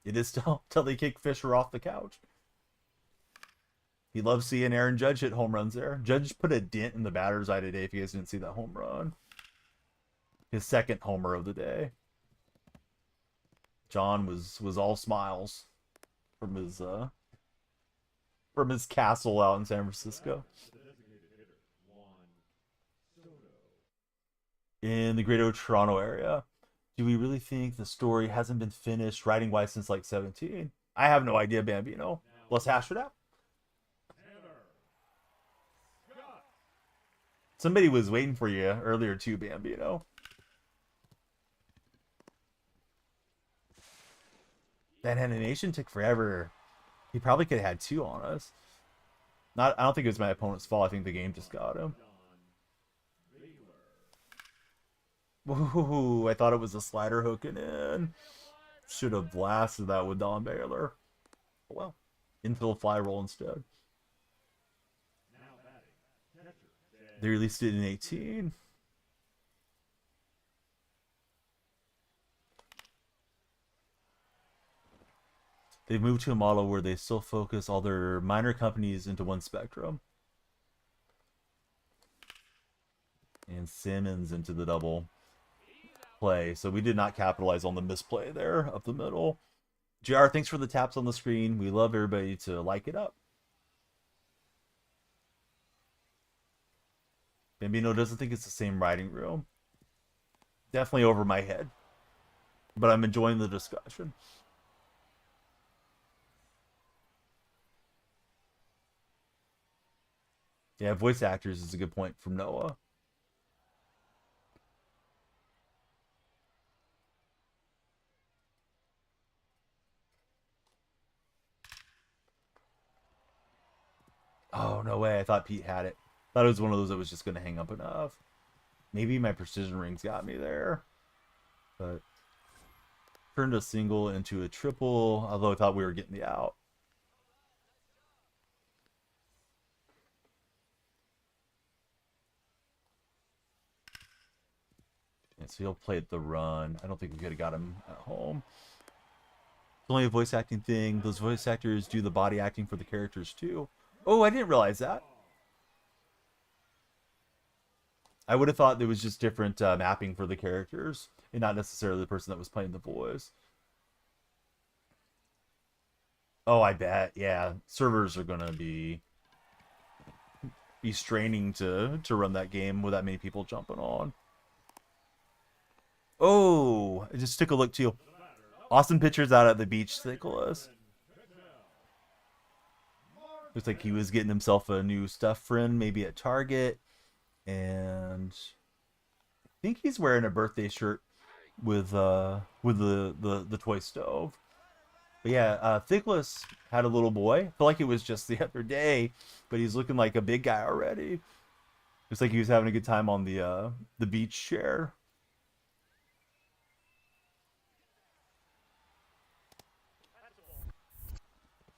It is till they kick Fisher off the couch. He loves seeing Aaron Judge hit home runs there. Judge put a dent in the batter's eye today if you guys didn't see that home run. His second homer of the day. John was all smiles from his castle out in San Francisco. In the Greater Toronto area. Do we really think the story hasn't been finished writing wise since like 17? I have no idea, Bambino. Let's hash it out. Somebody was waiting for you earlier too, Bambino. That animation took forever. He probably could have had two on us. Not, I don't think it was my opponent's fault. I think the game just got him. Ooh, I thought it was a slider hooking in. Should have blasted that with Don Baylor. Oh, well, infield fly roll instead. They released it in 18. They've moved to a model where they still focus all their minor companies into one spectrum. And Simmons into the double play. So we did not capitalize on the misplay there up the middle. JR, thanks for the taps on the screen. We love everybody to like it up. Bambino doesn't think it's the same writing room. Definitely over my head. But I'm enjoying the discussion. Yeah, voice actors is a good point from Noah. Oh, no way. I thought Pete had it. Thought it was one of those that was just going to hang up enough. Maybe my precision rings got me there. But turned a single into a triple, although I thought we were getting the out. And so he'll play at the run. I don't think we could have got him at home. It's only a voice acting thing. Those voice actors do the body acting for the characters too. Oh, I didn't realize that. I would have thought there was just different mapping for the characters and not necessarily the person that was playing the voice. Oh, I bet. Yeah, servers are gonna be straining to run that game with that many people jumping on. Oh, I just took a look too. Awesome pictures out at the beach, Nicholas. Looks like he was getting himself a new stuff friend, maybe at Target. And I think he's wearing a birthday shirt with the toy stove. But yeah, Thickless had a little boy. I feel like it was just the other day, but he's looking like a big guy already. Looks like he was having a good time on the beach chair.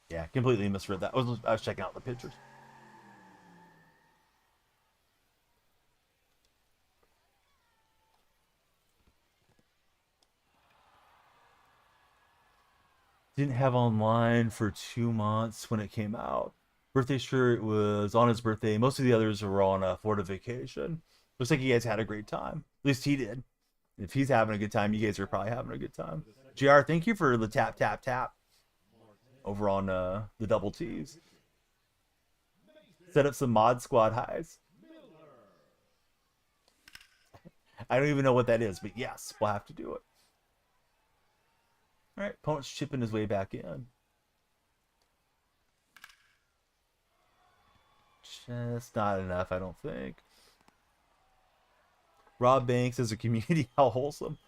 Yeah, completely misread that. I was checking out the pictures. Didn't have online for 2 months when it came out. Birthday shirt was on his birthday. Most of the others were on a Florida vacation. Looks like you guys had a great time. At least he did. If he's having a good time, you guys are probably having a good time. JR, thank you for the tap, tap, tap over on the double T's. Set up some mod squad highs. I don't even know what that is, but yes, we'll have to do it. All right, opponent's chipping his way back in. Just not enough, I don't think. Rob Banks as a community, how wholesome.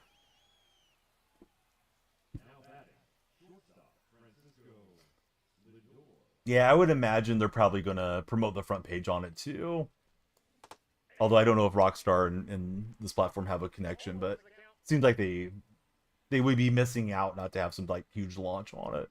Yeah, I would imagine they're probably going to promote the front page on it too. Although I don't know if Rockstar and this platform have a connection, but it seems like they would be missing out not to have some like huge launch on it.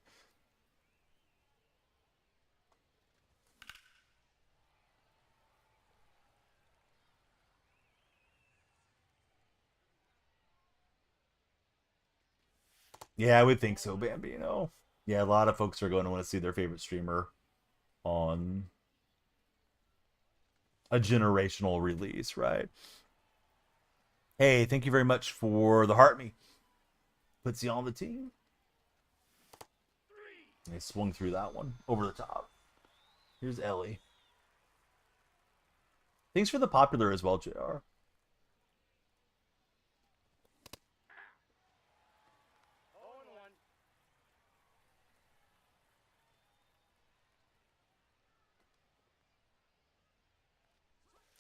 Yeah, I would think so, Bambino. Yeah, a lot of folks are going to want to see their favorite streamer on a generational release, right? Hey, thank you very much for the heart me. Puts you on the team. They swung through that one over the top. Here's Ellie. Thanks for the popular as well, JR.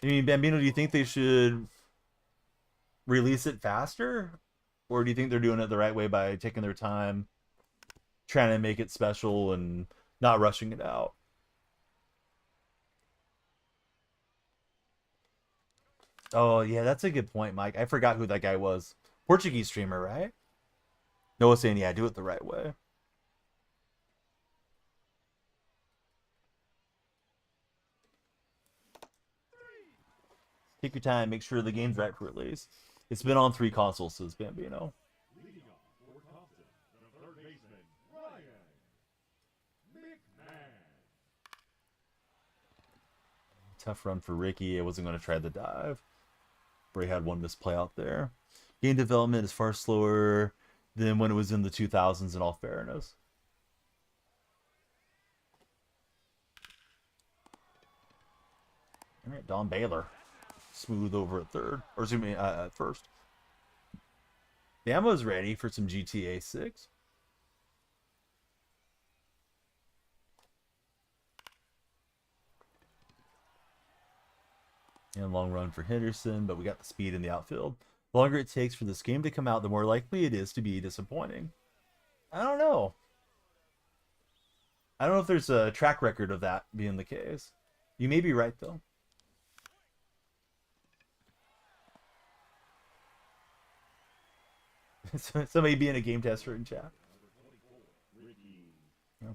I mean, Bambino, do you think they should release it faster? Or do you think they're doing it the right way by taking their time, trying to make it special and not rushing it out? Oh, yeah, that's a good point, Mike. I forgot who that guy was. Portuguese streamer, right? Noah saying, yeah, do it the right way. Take your time, make sure the game's right for release. It's been on 3 consoles, says Bambino. Tough run for Ricky. I wasn't going to try the dive. Bray had one misplay out there. Game development is far slower than when it was in the 2000s, in all fairness. All right, Don Baylor. Smooth over at third. Or excuse me, at first. The ammo's ready for some GTA 6. And long run for Henderson, but we got the speed in the outfield. The longer it takes for this game to come out, the more likely it is to be disappointing. I don't know. I don't know if there's a track record of that being the case. You may be right, though. Somebody being a game tester in chat.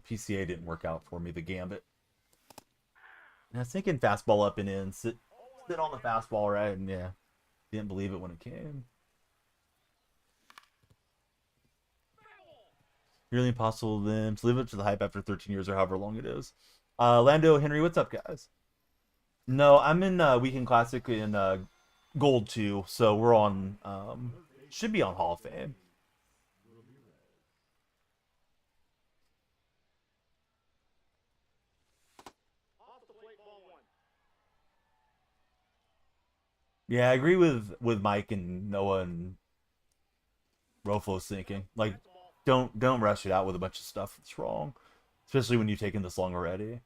PCA didn't work out for me, the gambit. And I was thinking fastball up and in. Sit on the fastball, right? And yeah, didn't believe it when it came. Really impossible to them to live up to the hype after 13 years or however long it is. Lando Henry, what's up, guys? No, I'm in Weekend Classic in Gold 2, so we're on, should be on Hall of Fame. Yeah, I agree with Mike and Noah and Rofo's thinking. Like, don't rush it out with a bunch of stuff that's wrong, especially when you've taken this long already.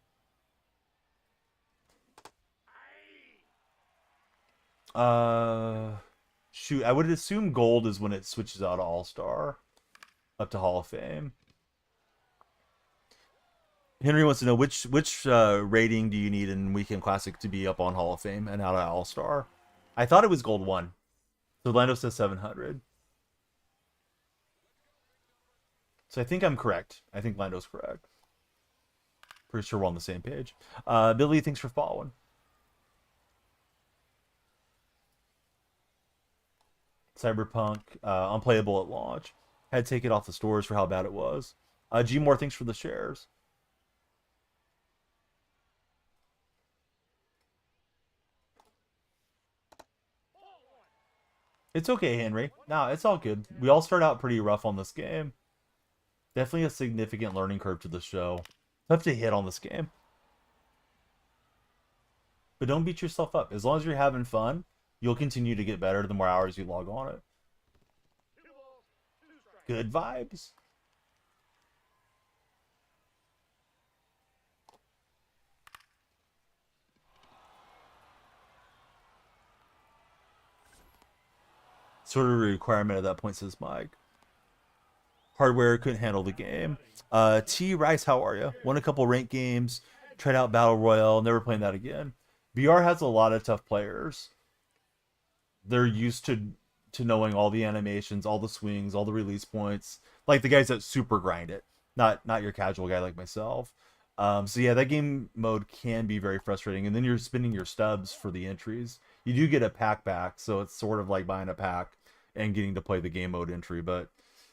Shoot, I would assume gold is when it switches out to All-Star up to Hall of Fame. Henry wants to know which rating do you need in Weekend Classic to be up on Hall of Fame and out of All-Star? I thought it was gold 1. So Lando says 700. So I think I'm correct. I think Lando's correct. Pretty sure we're on the same page. Billy, thanks for following. Cyberpunk, unplayable at launch. Had to take it off the stores for how bad it was. G Moore, thanks for the shares. It's okay, Henry. No, it's all good. We all start out pretty rough on this game. Definitely a significant learning curve to the show. Tough to hit on this game. But don't beat yourself up. As long as you're having fun, you'll continue to get better the more hours you log on it. Good vibes. Sort of a requirement at that point, says Mike. Hardware couldn't handle the game. T Rice, how are you? Won a couple ranked games, tried out Battle Royale, never playing that again. VR has a lot of tough players. They're used to knowing all the animations, all the swings, all the release points. Like the guys that super grind it, not your casual guy like myself. So yeah, that game mode can be very frustrating. And then you're spinning your stubs for the entries. You do get a pack back, so it's sort of like buying a pack and getting to play the game mode entry. But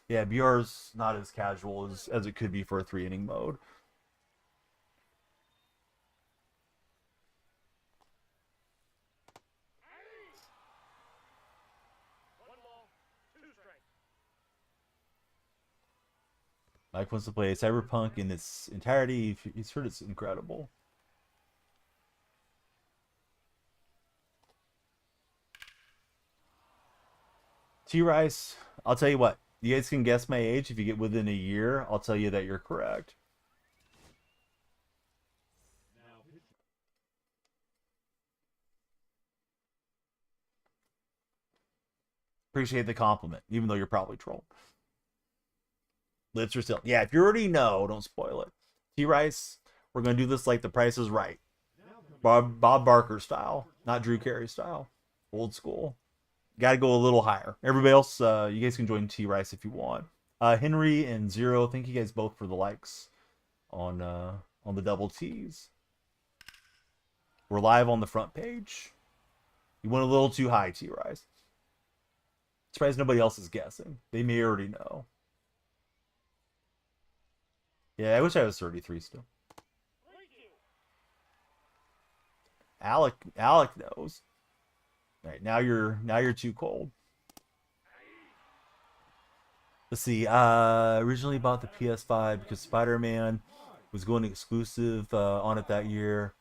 yeah, BR's not as casual as it could be for a 3-inning mode. Mike wants to play Cyberpunk in its entirety. He's heard it's incredible. T-Rice, I'll tell you what. You guys can guess my age. If you get within a year, I'll tell you that you're correct. Appreciate the compliment, even though you're probably trolling. Lips are still. Yeah, if you already know, don't spoil it. T-Rice, we're going to do this like The Price is Right. Bob Barker style, not Drew Carey style. Old school. Got to go a little higher. Everybody else, you guys can join T-Rice if you want. Henry and Zero, thank you guys both for the likes on the double T's. We're live on the front page. You went a little too high, T-Rice. Surprised nobody else is guessing. They may already know. Yeah, I wish I was 33 still. Alec knows. All right, now you're too cold. Let's see. Originally bought the PS5 because Spider-Man was going exclusive on it that year.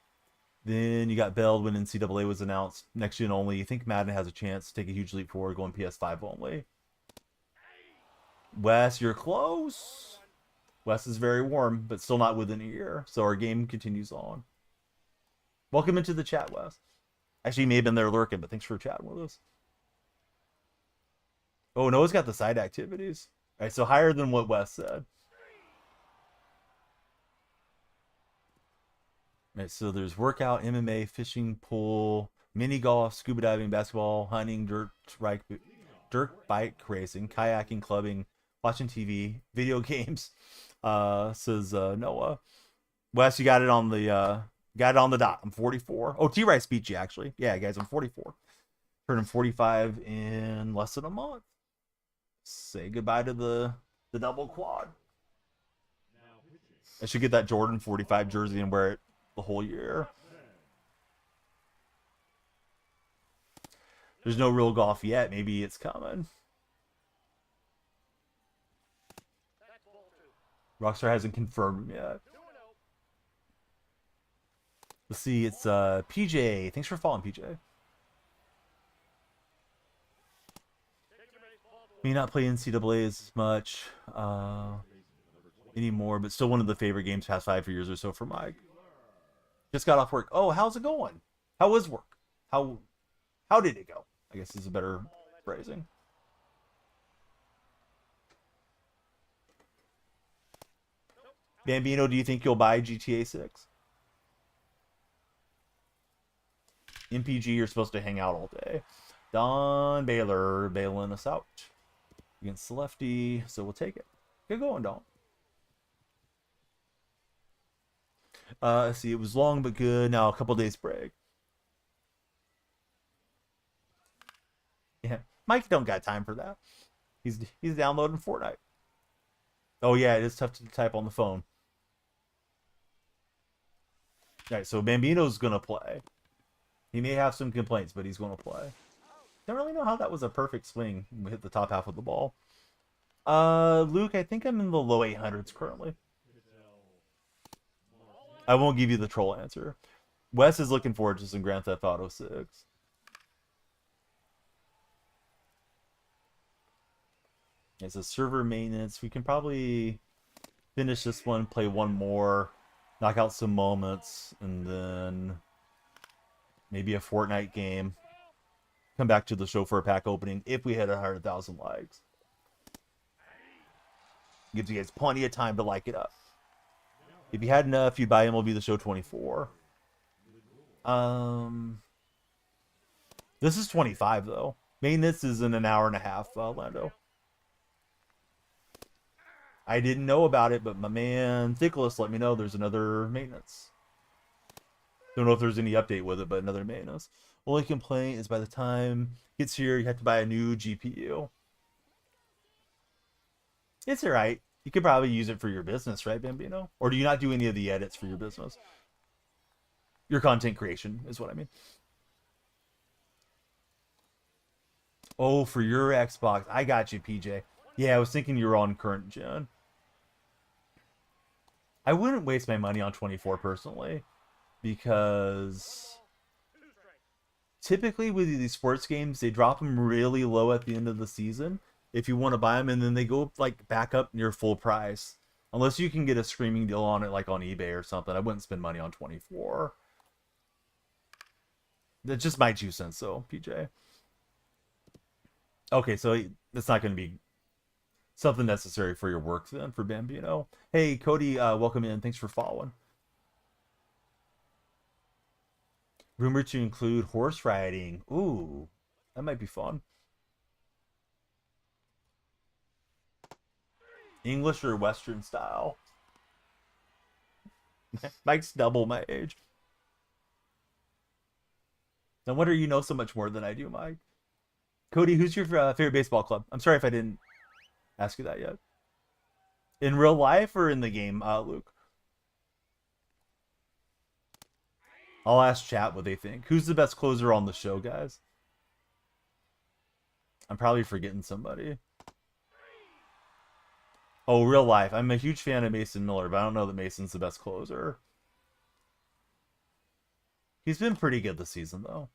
Then you got bailed when NCAA was announced. Next gen only. You think Madden has a chance to take a huge leap forward going PS5 only. Wes, you're close. Wes is very warm, but still not within a year. So our game continues on. Welcome into the chat, Wes. Actually, you may have been there lurking, but thanks for chatting with us. Oh, Noah's got the side activities. All right, so higher than what Wes said. All right, so there's workout, MMA, fishing, pool, mini golf, scuba diving, basketball, hunting, dirt bike racing, kayaking, clubbing, watching TV, video games. Says Noah. Wes, you got it on the dot. I'm 44. Oh, T-Rice beat you actually. Yeah, guys, I'm 44. Turning 45 in less than a month. Say goodbye to the double quad. I should get that Jordan 45 jersey and wear it the whole year. There's no real golf yet. Maybe it's coming. Rockstar hasn't confirmed yet. Let's see. It's PJ. Thanks for following, PJ. May not play NCAA as much anymore, but still one of the favorite games past 5 years or so for Mike. Just got off work. Oh, how's it going? How was work? How did it go? I guess is a better phrasing. Bambino, do you think you'll buy GTA 6? MPG, you're supposed to hang out all day. Don Baylor bailing us out against Lefty, so we'll take it. Good going, Don. Let's see, it was long but good. Now a couple days break. Yeah, Mike don't got time for that. He's downloading Fortnite. Oh yeah, it is tough to type on the phone. All right, so Bambino's gonna play. He may have some complaints, but he's gonna play. Don't really know how that was a perfect swing. We hit the top half of the ball. Luke, I think I'm in the low 800s currently. I won't give you the troll answer. Wes is looking forward to some Grand Theft Auto 6. It's a server maintenance. We can probably finish this one, play one more, knock out some moments, and then maybe a Fortnite game. Come back to the show for a pack opening if we hit 100,000 likes. Gives you guys plenty of time to like it up. If you had enough, you'd buy MLB The Show 24. This is 25 though. Maintenance is in an hour and a half, Lando. I didn't know about it, but my man Thickles let me know there's another maintenance. Don't know if there's any update with it, but another maintenance. Only complaint is by the time it gets here, you have to buy a new GPU. It's alright. You could probably use it for your business, right, Bambino? Or do you not do any of the edits for your business? Your content creation is what I mean. Oh, for your Xbox. I got you, PJ. Yeah, I was thinking you were on current gen. I wouldn't waste my money on 24 personally, because typically with these sports games, they drop them really low at the end of the season if you want to buy them, and then they go like back up near full price. Unless you can get a screaming deal on it, like on eBay or something, I wouldn't spend money on 24. That's just my 2 cents, though, PJ. Okay, so it's not going to be something necessary for your work then, for Bambino. Hey, Cody, welcome in. Thanks for following. Rumored to include horse riding. Ooh, that might be fun. English or Western style? Mike's double my age. No wonder you know so much more than I do, Mike. Cody, who's your favorite baseball club? I'm sorry if I didn't ask you that yet. In real life or in the game, Luke? I'll ask chat what they think. Who's the best closer on the show, guys? I'm probably forgetting somebody. Oh, real life. I'm a huge fan of Mason Miller, but I don't know that Mason's the best closer. He's been pretty good this season, though.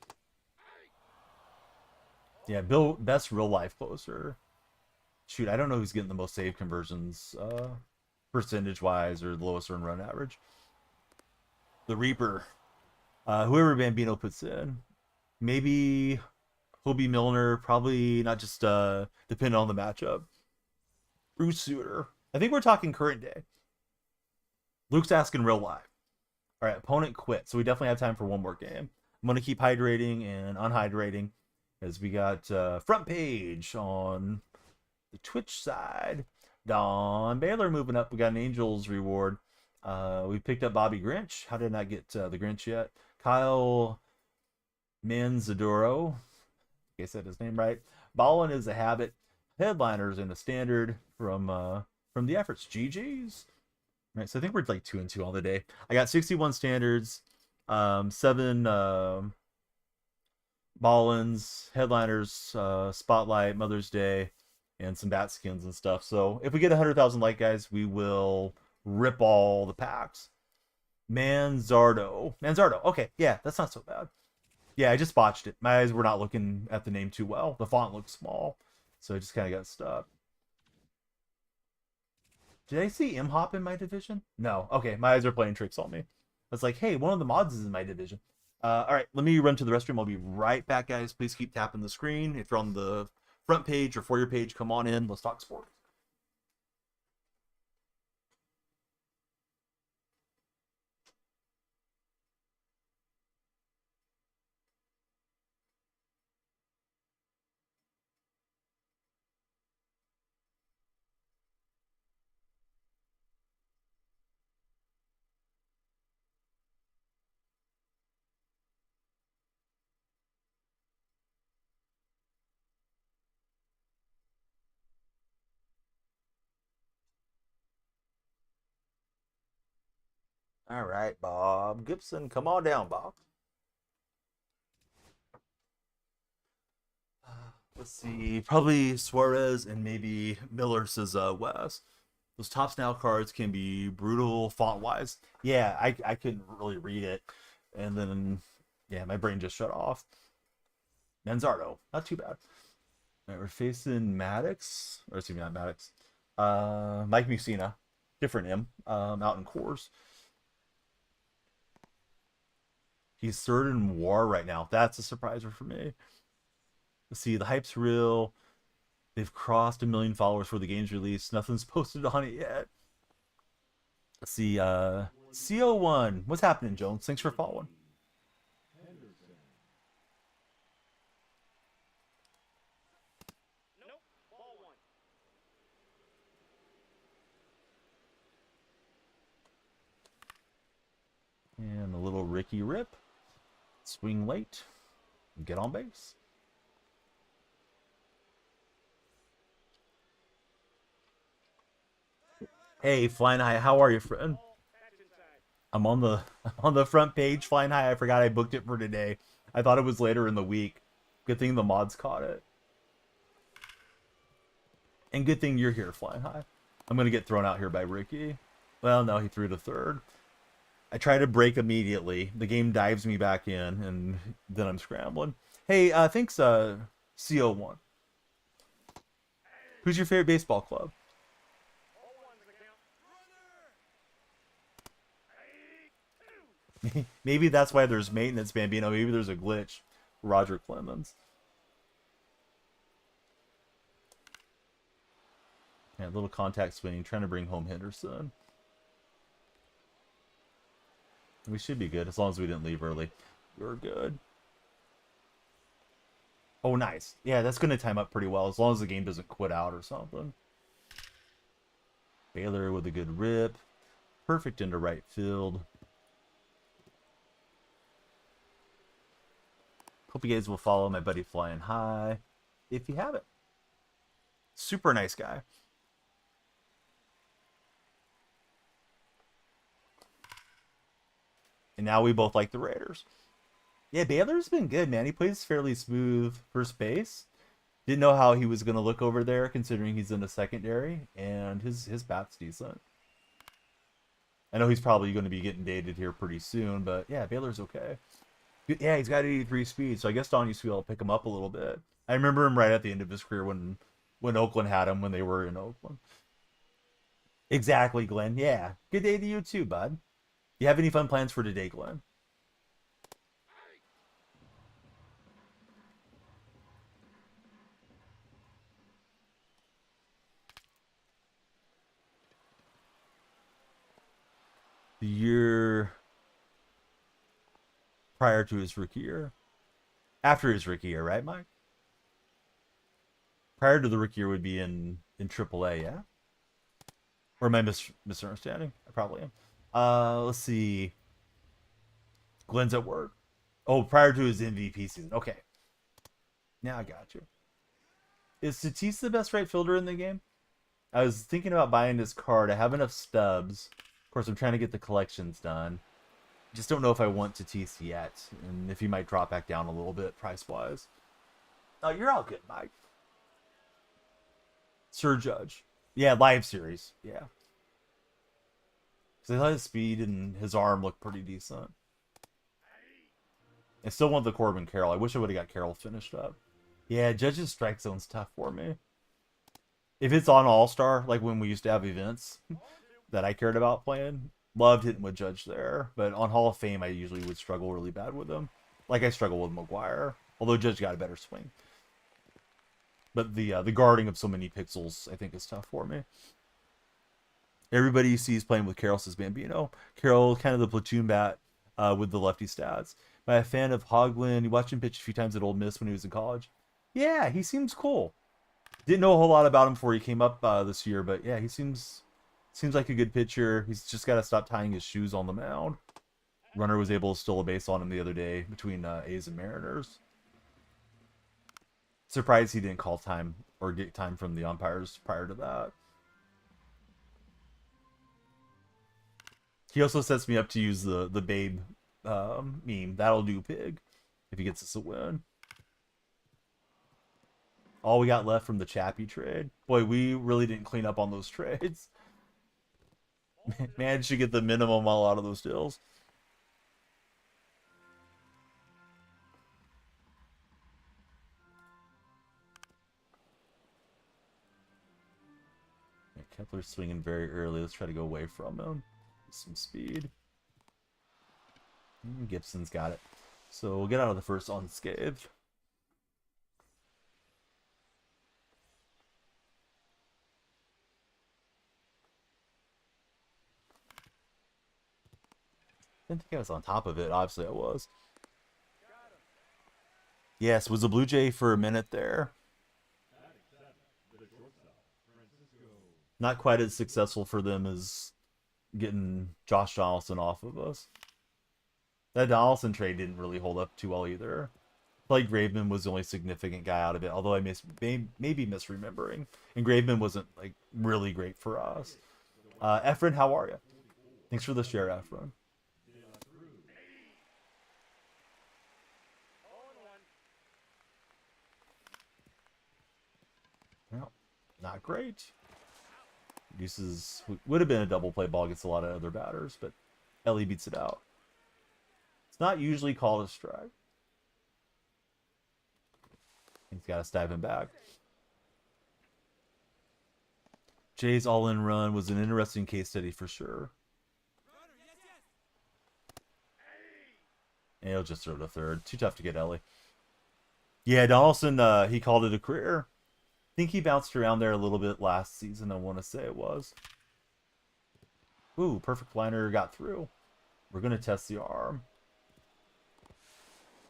Yeah, Bill, best real life closer. Shoot, I don't know who's getting the most save conversions, percentage-wise, or the lowest earned run average. The Reaper. Whoever Bambino puts in. Maybe Hobie Milner, probably not, just depending on the matchup. Bruce Sutter. I think we're talking current day. Luke's asking real life. All right, opponent quit. So we definitely have time for one more game. I'm going to keep hydrating and unhydrating, as we got front page on the Twitch side. Don Baylor moving up. We got an Angels reward. We picked up Bobby Grinch. How did I not get the Grinch yet? Kyle Manzadoro. I said his name right. Ballin is a habit. Headliners in a standard from the efforts. GG's. All right, so I think we're like 2-2 on the day. I got 61 standards, 7 Ballins, headliners, spotlight, Mother's Day, and some bat skins and stuff. So if we get 100,000 like guys, we will rip all the packs. Manzardo. Okay, yeah, that's not so bad. Yeah, I just botched it. My eyes were not looking at the name too well. The font looks small, so I just kind of got stuck. Did I see M-Hop in my division? No. Okay, my eyes are playing tricks on me. I was like, hey, one of the mods is in my division. All right, let me run to the restroom. I'll be right back, guys. Please keep tapping the screen. If you're on the front page or for your page, come on in. Let's talk sports. All right, Bob Gibson, come on down, Bob. Let's see, probably Suarez and maybe Miller, says Wes. Those Tops Now cards can be brutal font-wise. Yeah, I couldn't really read it. And then, yeah, my brain just shut off. Manzardo, not too bad. All right, we're facing Maddox. Or excuse me, not Maddox. Mike Mussina. Different M. Out in Coors. He's third in WAR right now. That's a surpriser for me. Let's see, the hype's real. They've crossed 1 million followers for the game's release. Nothing's posted on it yet. Let's see, CO1. What's happening, Jones? Thanks for following. And a little Ricky Rip. Swing late. Get on base. Hey, Flying High, how are you, friend? I'm on the front page, Flying High. I forgot I booked it for today. I thought it was later in the week. Good thing the mods caught it. And good thing you're here, Flying High. I'm gonna get thrown out here by Ricky. Well, no, he threw to third. I try to break immediately. The game dives me back in, and then I'm scrambling. Hey, thanks, CO1. Who's your favorite baseball club? Maybe that's why there's maintenance, Bambino. Maybe there's a glitch. Roger Clemens. Yeah, little contact swinging, trying to bring home Henderson. We should be good as long as we didn't leave early. We're good. Oh, nice. Yeah, that's going to time up pretty well as long as the game doesn't quit out or something. Baylor with a good rip. Perfect into right field. Hope you guys will follow my buddy Flying High if you haven't. Super nice guy. And now we both like the Raiders. Yeah, Baylor's been good, man. He plays fairly smooth first base. Didn't know how he was going to look over there considering he's in the secondary, and his bat's decent. I know he's probably going to be getting dated here pretty soon, but yeah, Baylor's okay. Yeah, he's got 83 speed, so I guess Don used to be able to pick him up a little bit. I remember him right at the end of his career when Oakland had him when they were in Oakland. Exactly, Glenn. Yeah. Good day to you too, bud. You have any fun plans for today, Glenn? The year prior to his rookie year? After his rookie year, right, Mike? Prior to the rookie year would be in AAA, yeah? Or am I misunderstanding? I probably am. Let's see. Glenn's at work. Oh, prior to his MVP season. Okay. Now I got you. Is Tatis the best right fielder in the game? I was thinking about buying this card. I have enough stubs. Of course, I'm trying to get the collections done. Just don't know if I want Tatis yet, and if he might drop back down a little bit price-wise. Oh, you're all good, Mike. Sir Judge. Yeah, live series. Yeah. Because I thought his speed and his arm looked pretty decent. I still want the Corbin Carroll. I wish I would have got Carroll finished up. Yeah, Judge's strike zone's tough for me. If it's on All-Star, like when we used to have events that I cared about playing, loved hitting with Judge there. But on Hall of Fame, I usually would struggle really bad with him. Like I struggle with McGuire, although Judge got a better swing. But the guarding of so many pixels, I think, is tough for me. Everybody you see is playing with Carroll, says Bambino. Carroll, kind of the platoon bat with the lefty stats. Am I a fan of Hoglund? You watched him pitch a few times at Ole Miss when he was in college. Yeah, he seems cool. Didn't know a whole lot about him before he came up this year, but yeah, he seems like a good pitcher. He's just got to stop tying his shoes on the mound. Runner was able to steal a base on him the other day between A's and Mariners. Surprised he didn't call time or get time from the umpires prior to that. He also sets me up to use the Babe meme. That'll do, pig, if he gets us a win. All we got left from the Chappie trade. Boy, we really didn't clean up on those trades. Managed to get the minimum all out of those deals. Yeah, Kepler's swinging very early. Let's try to go away from him. Some speed. Gibson's got it. So we'll get out of the first unscathed. Didn't think I was on top of it. Obviously I was. Yes, was a Blue Jay for a minute there. Not quite as successful for them as getting Josh Donaldson off of us. That Donaldson trade didn't really hold up too well either. Like Graveman was the only significant guy out of it, although I maybe misremembering. And Graveman wasn't like really great for us. Efren, how are you? Thanks for the share, Efren. Well, not great. Deuces would have been a double play ball against a lot of other batters, but Ellie beats it out. It's not usually called a strike. He's got to dive him back. Jay's all-in run was an interesting case study for sure. And he'll just throw to third. Too tough to get Ellie. Yeah, Donaldson, he called it a career. I think he bounced around there a little bit last season, I want to say it was. Ooh, perfect liner got through. We're going to test the arm.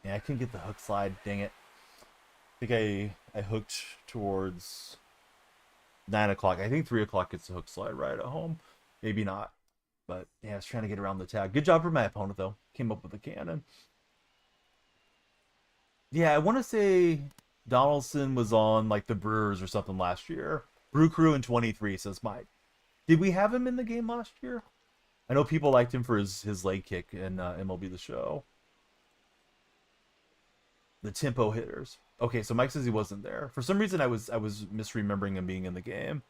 Yeah, I couldn't get the hook slide. Dang it. I think I hooked towards 9 o'clock. I think 3 o'clock gets the hook slide right at home. Maybe not. But yeah, I was trying to get around the tag. Good job for my opponent, though. Came up with a cannon. Yeah, I want to say Donaldson was on like the Brewers or something last year. Brew Crew in 23, says Mike. Did we have him in the game last year? I know people liked him for his leg kick in MLB The Show. The tempo hitters. Okay, so Mike says he wasn't there. For some reason, I was misremembering him being in the game.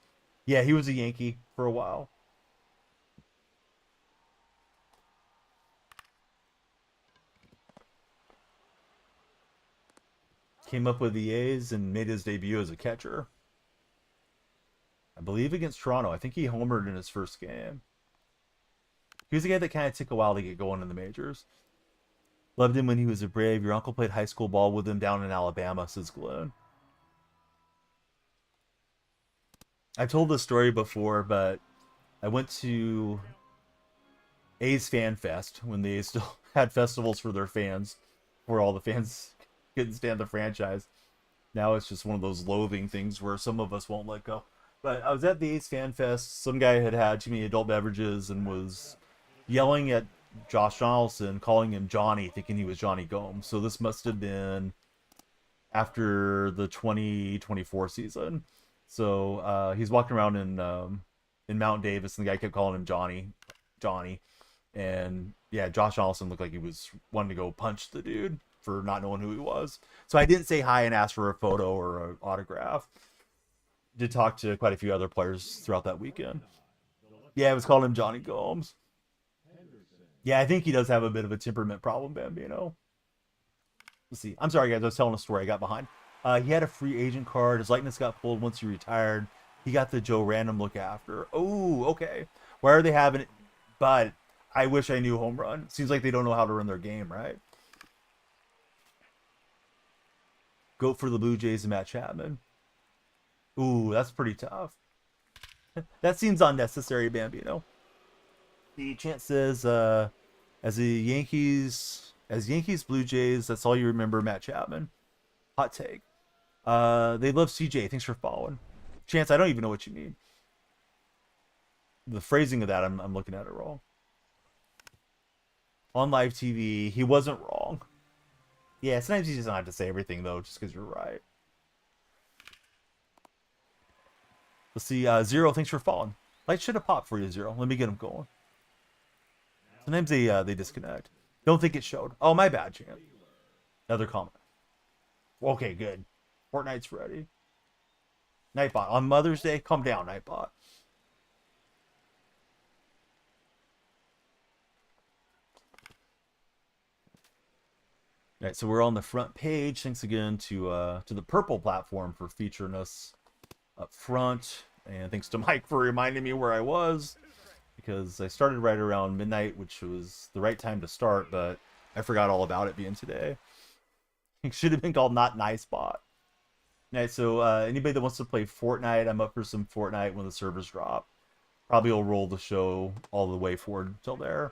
Yeah, he was a Yankee for a while. Came up with the A's and made his debut as a catcher. I believe against Toronto. I think he homered in his first game. He was a guy that kind of took a while to get going in the majors. Loved him when he was a Brave. Your uncle played high school ball with him down in Alabama, says Glenn. I've told this story before, but I went to A's Fan Fest when they still had festivals for their fans, where all the fans couldn't stand the franchise. Now it's just one of those loathing things where some of us won't let go. But I was at the A's Fan Fest. Some guy had too many adult beverages and was yelling at Josh Donaldson, calling him Johnny, thinking he was Johnny Gomes. So this must have been after the 2024 season. So he's walking around in Mount Davis, and the guy kept calling him Johnny. And yeah, Josh Donaldson looked like he was wanting to go punch the dude for not knowing who he was. So I didn't say hi and ask for a photo or an autograph. Did talk to quite a few other players throughout that weekend. Yeah, I was calling him Johnny Gomes. Yeah, I think he does have a bit of a temperament problem, Bambino. Let's see. I'm sorry, guys. I was telling a story I got behind. He had a free agent card. His likeness got pulled once he retired. He got the Joe Random look after. Oh, okay. Why are they having it? But I wish I knew home run. Seems like they don't know how to run their game, right? Go for the Blue Jays and Matt Chapman. Ooh, that's pretty tough. That seems unnecessary, Bambino. The chant says, as Yankees, Blue Jays, that's all you remember, Matt Chapman. Hot take. They love CJ. Thanks for following. Chance, I don't even know what you mean. The phrasing of that, I'm looking at it wrong. On live TV, he wasn't wrong. Yeah, sometimes you just don't have to say everything, though, just because you're right. Let's see, Zero, thanks for following. Light should have popped for you, Zero. Let me get him going. Sometimes they disconnect. Don't think it showed. Oh, my bad, champ. Another comment. Okay, good. Fortnite's ready. Nightbot. On Mother's Day, calm down, Nightbot. All right, so we're on the front page. Thanks again to the Purple platform for featuring us up front, and thanks to Mike for reminding me where I was, because I started right around midnight, which was the right time to start, but I forgot all about it being today. It should have been called Not Nice Bot. All right, so anybody that wants to play Fortnite, I'm up for some Fortnite when the servers drop. Probably will roll the show all the way forward until there.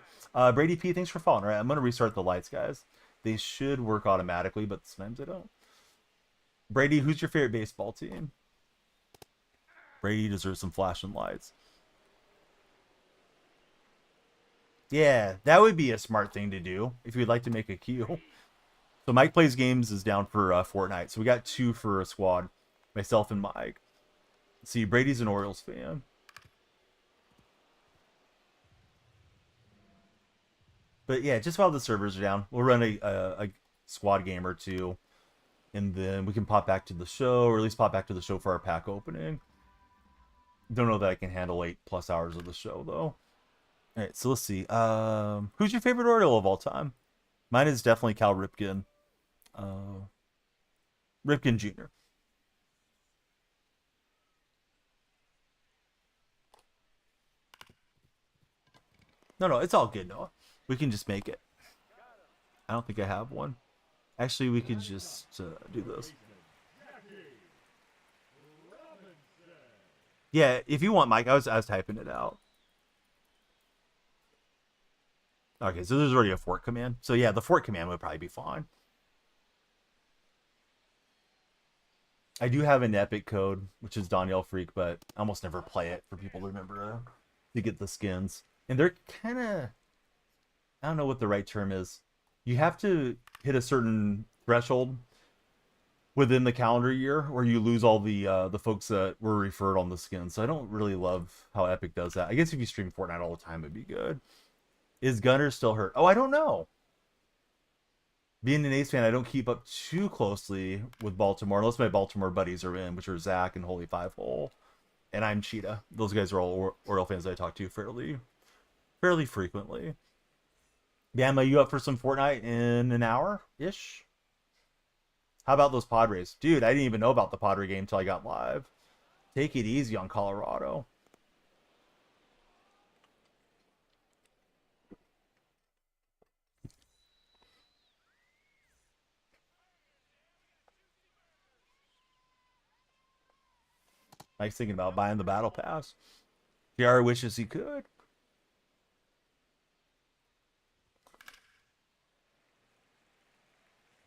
Brady P, thanks for following. All right, I'm going to restart the lights, guys. They should work automatically, but sometimes they don't. Brady, who's your favorite baseball team? Brady deserves some flashing lights. Yeah, that would be a smart thing to do if you'd like to make a queue. So Mike Plays Games is down for Fortnite. So we got 2 for a squad. Myself and Mike. See, Brady's an Orioles fan. But yeah, just while the servers are down, we'll run a squad game or 2. And then we can pop back to the show, or at least pop back to the show for our pack opening. Don't know that I can handle 8+ hours of the show though. All right, so let's see. Who's your favorite Oriole of all time? Mine is definitely Cal Ripken. Ripken Jr. No, it's all good, Noah. We can just make it. I don't think I have one. Actually, we could just do this. Yeah, if you want, Mike, I was typing it out. Okay, so there's already a fort command. So yeah, the fort command would probably be fine. I do have an epic code, which is DonyellFreak, but I almost never play it for people to remember to get the skins. And they're kind of, I don't know what the right term is. You have to hit a certain threshold within the calendar year, or you lose all the folks that were referred on the skins. So I don't really love how Epic does that. I guess if you stream Fortnite all the time, it'd be good. Is Gunner still hurt? Oh, I don't know. Being an Ace fan, I don't keep up too closely with Baltimore, unless my Baltimore buddies are in, which are Zach and Holy Five Hole, and I'm Cheetah. Those guys are all Oriole fans that I talk to fairly frequently. Bama, you up for some Fortnite in an hour-ish? How about those Padres? Dude, I didn't even know about the Padre game until I got live. Take it easy on Colorado. Mike's thinking about buying the Battle Pass. JR wishes he could.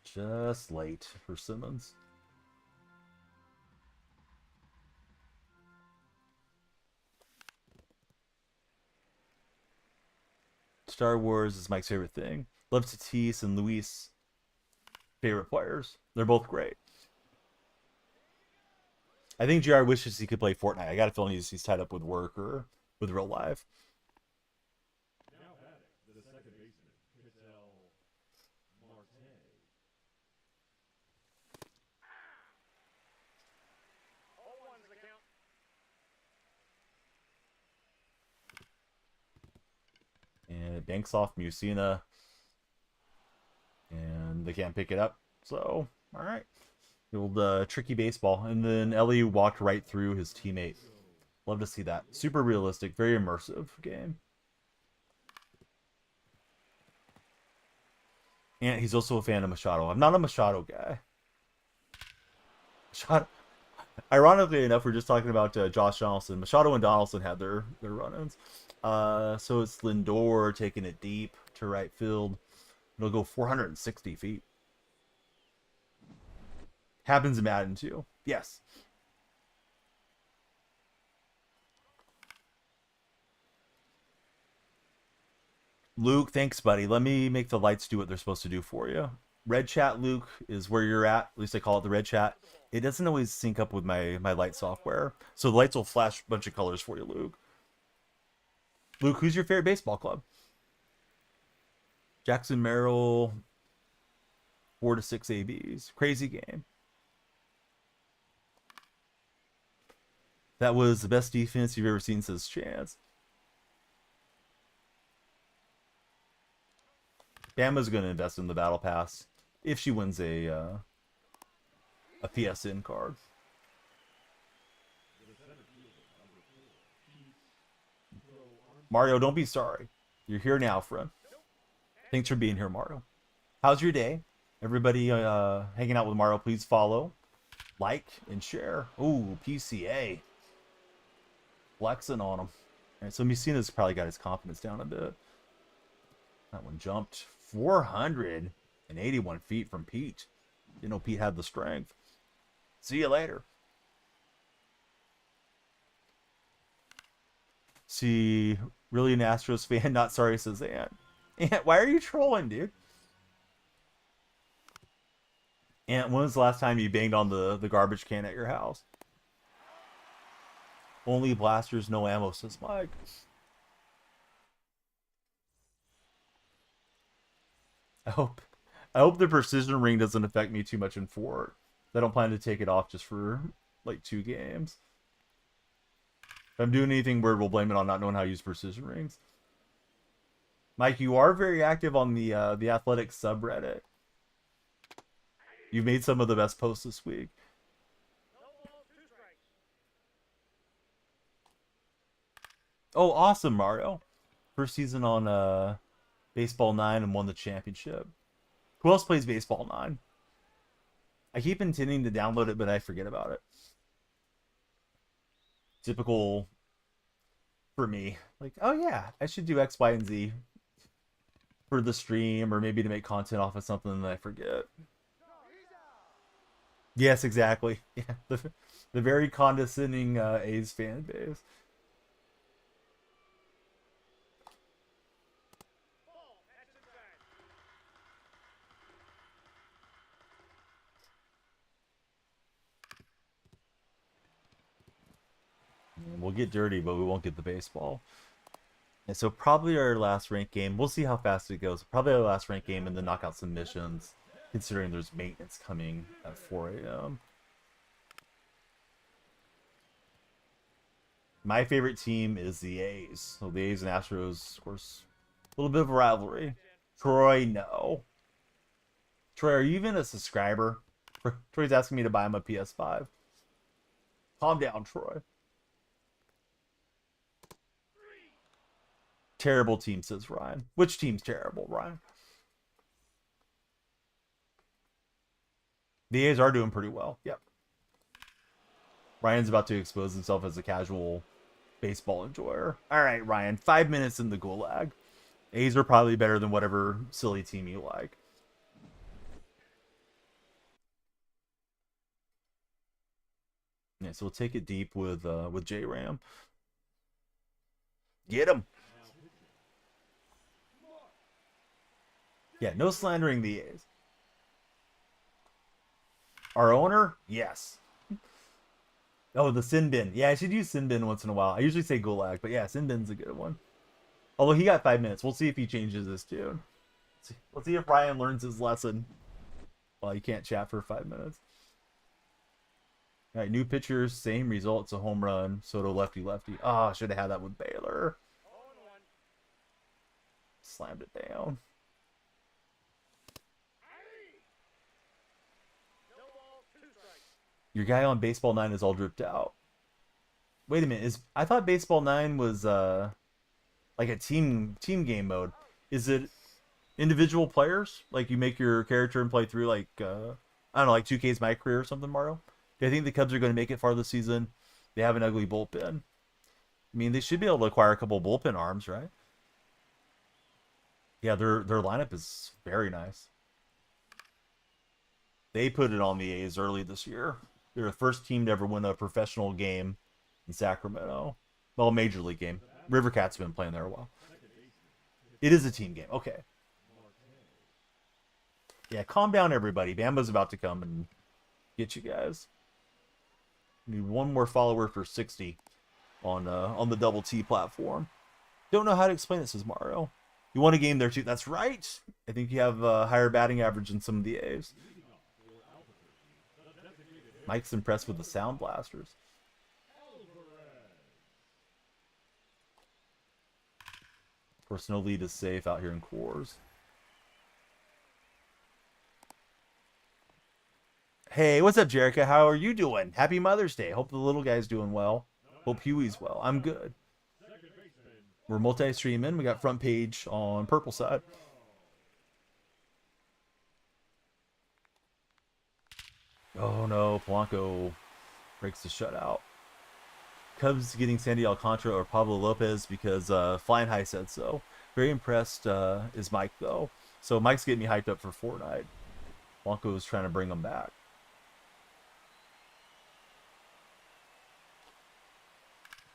Just late for Simmons. Star Wars is Mike's favorite thing. Love Tatis and Luis, favorite players. They're both great. I think JR wishes he could play Fortnite. I got a feeling he's tied up with work or with real life. And it banks off Musina. And they can't pick it up. So, all right. The old tricky baseball. And then Ellie walked right through his teammate. Love to see that. Super realistic, very immersive game. And he's also a fan of Machado. I'm not a Machado guy. Machado. Ironically enough, we're just talking about Josh Donaldson. Machado and Donaldson had their run-ins. So it's Lindor taking it deep to right field. It'll go 460 feet. Happens in Madden too. Yes. Luke, thanks, buddy. Let me make the lights do what they're supposed to do for you. Red chat, Luke, is where you're at. At least I call it the red chat. It doesn't always sync up with my light software. So the lights will flash a bunch of colors for you, Luke. Luke, who's your favorite baseball club? Jackson Merrill, 4 to 6 ABs. Crazy game. That was the best defense you've ever seen, says Chance. Bama's going to invest in the Battle Pass if she wins a PSN card. Mario, don't be sorry. You're here now, friend. Thanks for being here, Mario. How's your day? Everybody hanging out with Mario, please follow, like, and share. Ooh, PCA. Flexing on him. All right, so Messina's probably got his confidence down a bit. That one jumped 481 feet from Pete. You know, Pete had the strength. See you later. See, really an Astros fan? Not sorry, says Ant. Ant, why are you trolling, dude? Ant, when was the last time you banged on the garbage can at your house? Only blasters, no ammo, says Mike. I hope the precision ring doesn't affect me too much in Fort. I don't plan to take it off just for like 2 games. If I'm doing anything weird, we'll blame it on not knowing how to use precision rings. Mike, you are very active on the athletic subreddit. You've made some of the best posts this week. Oh, awesome, Mario. First season on Baseball 9 and won the championship. Who else plays Baseball 9? I keep intending to download it, but I forget about it. Typical for me. Like, oh yeah, I should do X, Y, and Z for the stream, or maybe to make content off of something that I forget. Yes, exactly. Yeah, the very condescending A's fan base. We'll get dirty, but we won't get the baseball. And so probably our last ranked game. We'll see how fast it goes. Probably our last ranked game and then knock out some missions, considering there's maintenance coming at 4 a.m. My favorite team is the A's. So the A's and Astros, of course, a little bit of a rivalry. Troy, no. Troy, are you even a subscriber? Troy's asking me to buy him a PS5. Calm down, Troy. Terrible team, says Ryan. Which team's terrible, Ryan? The A's are doing pretty well. Yep. Ryan's about to expose himself as a casual baseball enjoyer. All right, Ryan. 5 minutes in the gulag. A's are probably better than whatever silly team you like. Yeah, so we'll take it deep with J-Ram. Get him. Yeah, no slandering the A's. Our owner? Yes. Oh, the Sin Bin. Yeah, I should use Sin Bin once in a while. I usually say Gulag, but yeah, Sin Bin's a good one. Although he got 5 minutes. We'll see if he changes his tune. Let's see if Ryan learns his lesson. Well, you can't chat for 5 minutes. All right, new pitchers, same result. It's a home run. Soto lefty. Ah, should have had that with Baylor. Slammed it down. Your guy on Baseball 9 is all dripped out. Wait a minute, I thought Baseball 9 was like a team game mode. Is it individual players? Like you make your character and play through like I don't know, like 2K's My Career or something, Mario? Do I think the Cubs are going to make it far this season? They have an ugly bullpen. I mean, they should be able to acquire a couple bullpen arms, right? Yeah, their lineup is very nice. They put it on the A's early this year. They're the first team to ever win a professional game in Sacramento. Well, major league game. River Cats have been playing there a while. It is a team game. Okay. Yeah, calm down, everybody. Bamba's about to come and get you guys. Need one more follower for 60 on the Double T platform. Don't know how to explain it, says Mario. You won a game there too. That's right. I think you have a higher batting average than some of the A's. Mike's impressed with the sound blasters. Of course, no lead is safe out here in Coors. Hey, what's up, Jerica? How are you doing? Happy Mother's Day. Hope the little guy's doing well. Hope Huey's well. I'm good. We're multi-streaming. We got front page on purple side. Oh no, Polanco breaks the shutout. Cubs getting Sandy Alcantara or Pablo Lopez because Flying High said so. Very impressed is Mike though. So Mike's getting me hyped up for Fortnite. Polanco is trying to bring him back.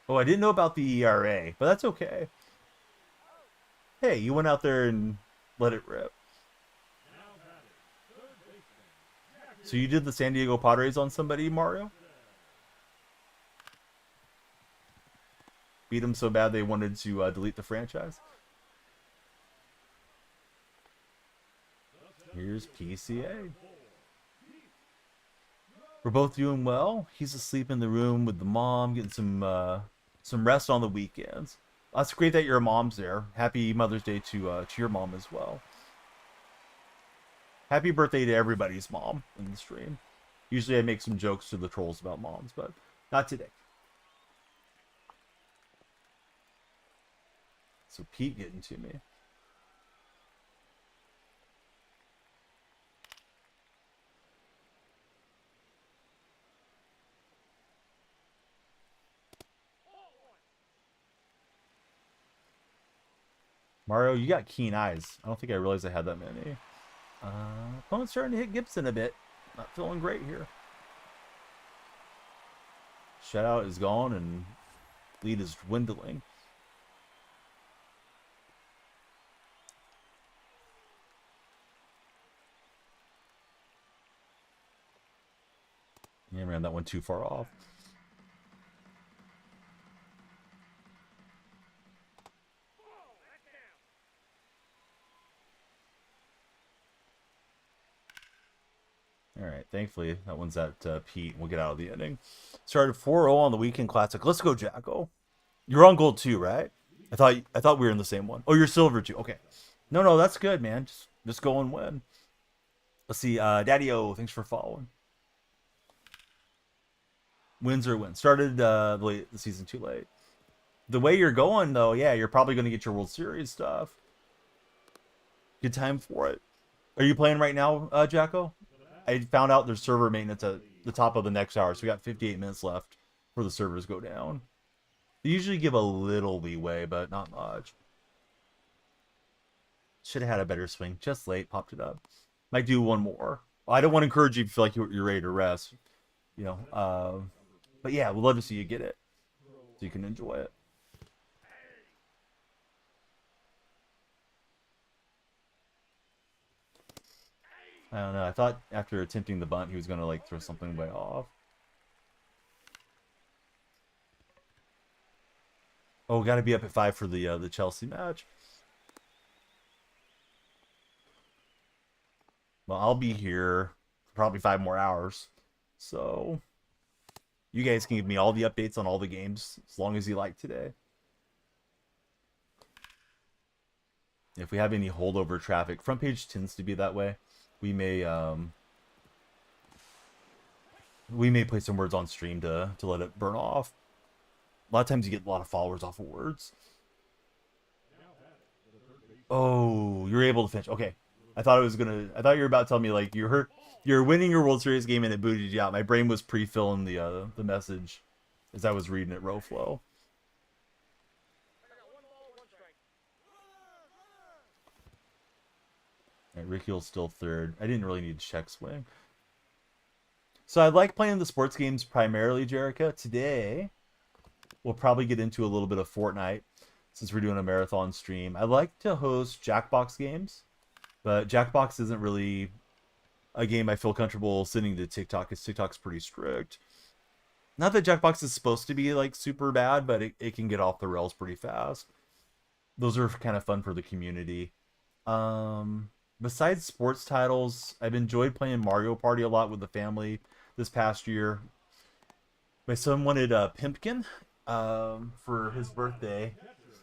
Oh, I didn't know about the ERA, but that's okay. Hey, you went out there and let it rip. So you did the San Diego Padres on somebody, Mario? Beat them so bad they wanted to delete the franchise? Here's PCA. We're both doing well. He's asleep in the room with the mom, getting some some rest on the weekends. That's great that your mom's there. Happy Mother's Day to your mom as well. Happy birthday to everybody's mom in the stream. Usually I make some jokes to the trolls about moms, but not today. So Pete getting to me. Mario, you got keen eyes. I don't think I realized I had that many. Opponent's starting to hit Gibson a bit. Not feeling great here. Shutout is gone and lead is dwindling. Yeah, ran that one too far off. All right, thankfully that one's at Pete. We'll get out of the inning. Started 4-0 on the weekend classic. Let's go, Jacko. You're on gold too, right? I thought we were in the same one. Oh, you're silver too. Okay. No, that's good, man. Just go and win. Let's see. Daddy-O, thanks for following. Wins or wins. Started the season too late. The way you're going, though, yeah, you're probably going to get your World Series stuff. Good time for it. Are you playing right now, Jacko? I found out there's server maintenance at the top of the next hour, so we got 58 minutes left before the servers go down. They usually give a little leeway, but not much. Should have had a better swing. Just late, popped it up. Might do one more. I don't want to encourage you to feel like you're ready to rest. You know, but yeah, we'd love to see you get it so you can enjoy it. I don't know. I thought after attempting the bunt, he was going to like throw something way off. Oh, got to be up at 5 for the Chelsea match. Well, I'll be here for probably 5 more hours. So you guys can give me all the updates on all the games as long as you like today. If we have any holdover traffic, front page tends to be that way. We may play some words on stream to let it burn off. A lot of times you get a lot of followers off of words. Oh, you're able to finish. Okay. I thought you were about to tell me like you're winning your World Series game and it booted you out. My brain was pre-filling the message as I was reading it row flow. Right, Ricky's still third. I didn't really need to check swing. So I like playing the sports games primarily, Jerica. Today, we'll probably get into a little bit of Fortnite since we're doing a marathon stream. I like to host Jackbox games, but Jackbox isn't really a game I feel comfortable sending to TikTok because TikTok's pretty strict. Not that Jackbox is supposed to be like super bad, but it can get off the rails pretty fast. Those are kind of fun for the community. Besides sports titles, I've enjoyed playing Mario Party a lot with the family this past year. My son wanted a Pimpkin for his birthday.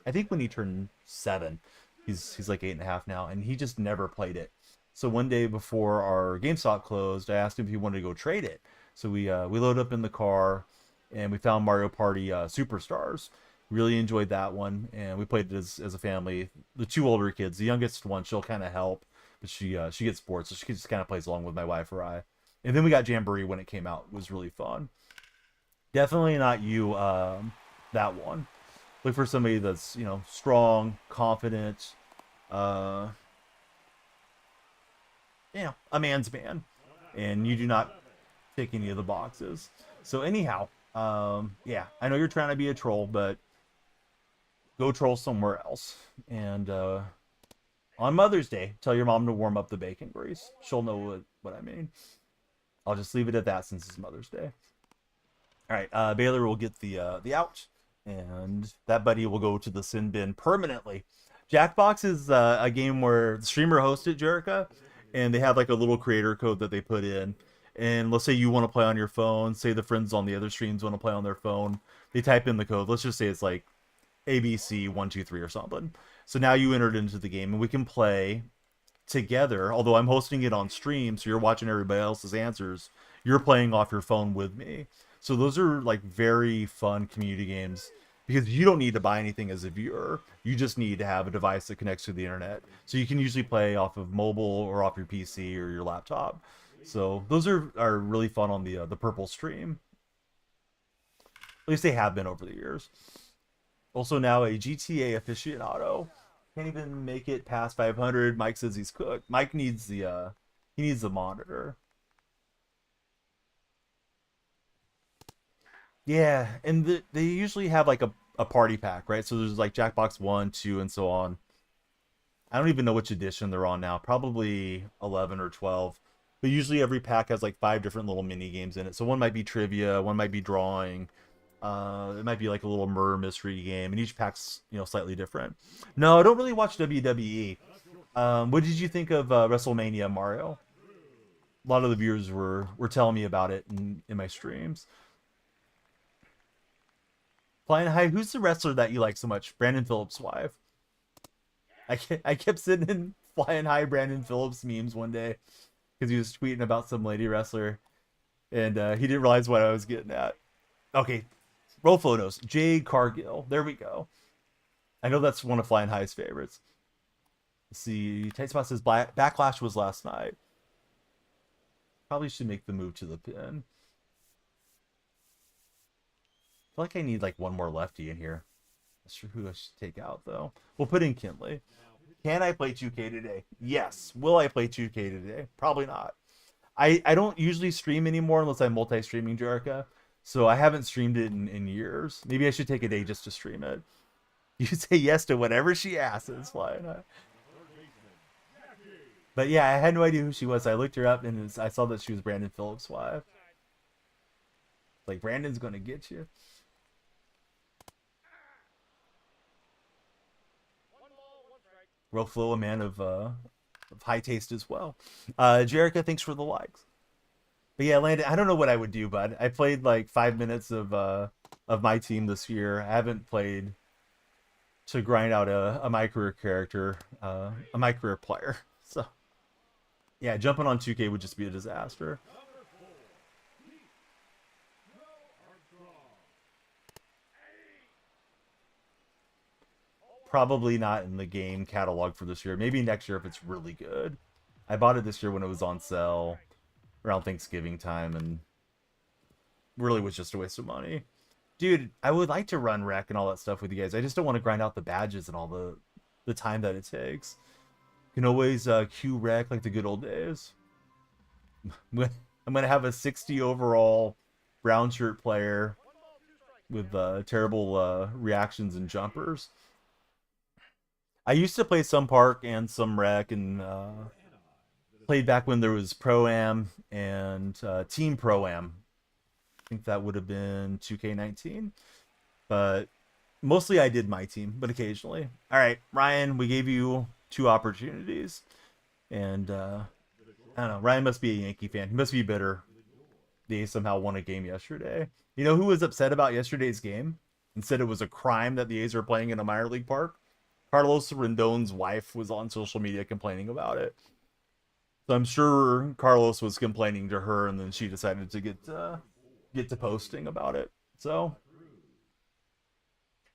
I think when he turned 7. He's like 8.5 now, and he just never played it. So one day before our GameStop closed, I asked him if he wanted to go trade it. So we loaded up in the car, and we found Mario Party Superstars. Really enjoyed that one, and we played it as a family. The 2 older kids, the youngest one, she'll kind of help, but she gets sports, so she just kind of plays along with my wife or I. And then we got Jamboree when it came out. It was really fun. Definitely not you, that one. Look for somebody that's, strong, confident, a man's man. And you do not tick any of the boxes. So anyhow, yeah, I know you're trying to be a troll, but go troll somewhere else. And on Mother's Day, tell your mom to warm up the bacon grease. She'll know what I mean. I'll just leave it at that since it's Mother's Day. All right, Baylor will get the out, and that buddy will go to the sin bin permanently. Jackbox is a game where the streamer hosts it, Jerica, and they have like a little creator code that they put in, and let's say you want to play on your phone, say the friends on the other streams want to play on their phone, they type in the code. Let's just say it's like ABC123 or something. So now you entered into the game, and we can play together. Although I'm hosting it on stream, so you're watching everybody else's answers. You're playing off your phone with me. So those are like very fun community games because you don't need to buy anything as a viewer. You just need to have a device that connects to the internet. So you can usually play off of mobile or off your PC or your laptop. So those are really fun on the purple stream. At least they have been over the years. Also now a GTA aficionado. Can't even make it past 500. Mike says he's cooked. Mike needs the he needs the monitor. Yeah, and they usually have like a party pack, right? So there's like Jackbox 1, 2, and so on. I don't even know which edition they're on now. Probably 11 or 12. But usually every pack has like 5 different little mini games in it. So one might be trivia, one might be drawing. It might be like a little murder mystery game, and each pack's, you know, slightly different. No, I don't really watch WWE. What did you think of WrestleMania, Mario? A lot of the viewers were telling me about it in my streams. Flying High, who's the wrestler that you like so much? Brandon Phillips' wife. I kept sitting in Flying High Brandon Phillips memes one day because he was tweeting about some lady wrestler, and he didn't realize what I was getting at. Okay, roll photos. Jade Cargill. There we go. I know that's one of Flying High's favorites. Let's see. Tight Spot says Backlash was last night. Probably should make the move to the pin. I feel like I need like one more lefty in here. Not sure who I should take out though. We'll put in Kinley. Can I play 2K today? Yes. Will I play 2K today? Probably not. I don't usually stream anymore unless I'm multi-streaming Jerica. So I haven't streamed it in years. Maybe I should take a day just to stream it. You say yes to whatever she asks. It's fine. But yeah, I had no idea who she was. I looked her up and I saw that she was Brandon Phillips' wife. Like, Brandon's going to get you. Roflo, a man of high taste as well. Jerica, thanks for the likes. But yeah, Landon, I don't know what I would do, bud. I played like 5 minutes of my team this year. I haven't played to grind out a my career character, a my career player. So yeah, jumping on 2K would just be a disaster. Probably not in the game catalog for this year. Maybe next year if it's really good. I bought it this year when it was on sale around Thanksgiving time, and really was just a waste of money. Dude, I would like to run rec and all that stuff with you guys. I just don't want to grind out the badges and all the time that it takes. You can always queue rec like the good old days. I'm gonna have a 60 overall brown shirt player with terrible reactions and jumpers. I used to play some park and some rec, and played back when there was Pro-Am and Team Pro-Am. I think that would have been 2K19. But mostly I did my team, but occasionally. All right, Ryan, we gave you 2 opportunities. And I don't know, Ryan must be a Yankee fan. He must be bitter. They somehow won a game yesterday. You know who was upset about yesterday's game and said it was a crime that the A's are playing in a minor league park? Carlos Rendon's wife was on social media complaining about it. So I'm sure Carlos was complaining to her, and then she decided to get to posting about it. So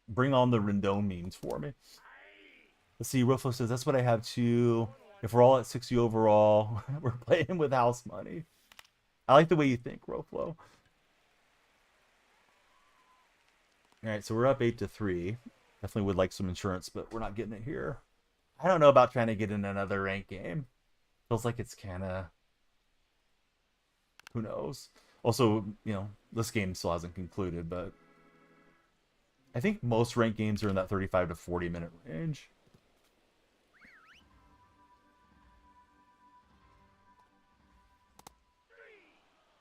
bring on the Rendon memes for me. Let's see. Ruffalo says that's what I have too. If we're all at 60 overall, we're playing with house money. I like the way you think, Ruffalo. All right, so we're up 8-3. Definitely would like some insurance, but we're not getting it here. I don't know about trying to get in another ranked game. Feels like it's kind of... Who knows? Also, you know, this game still hasn't concluded, but... I think most ranked games are in that 35 to 40 minute range.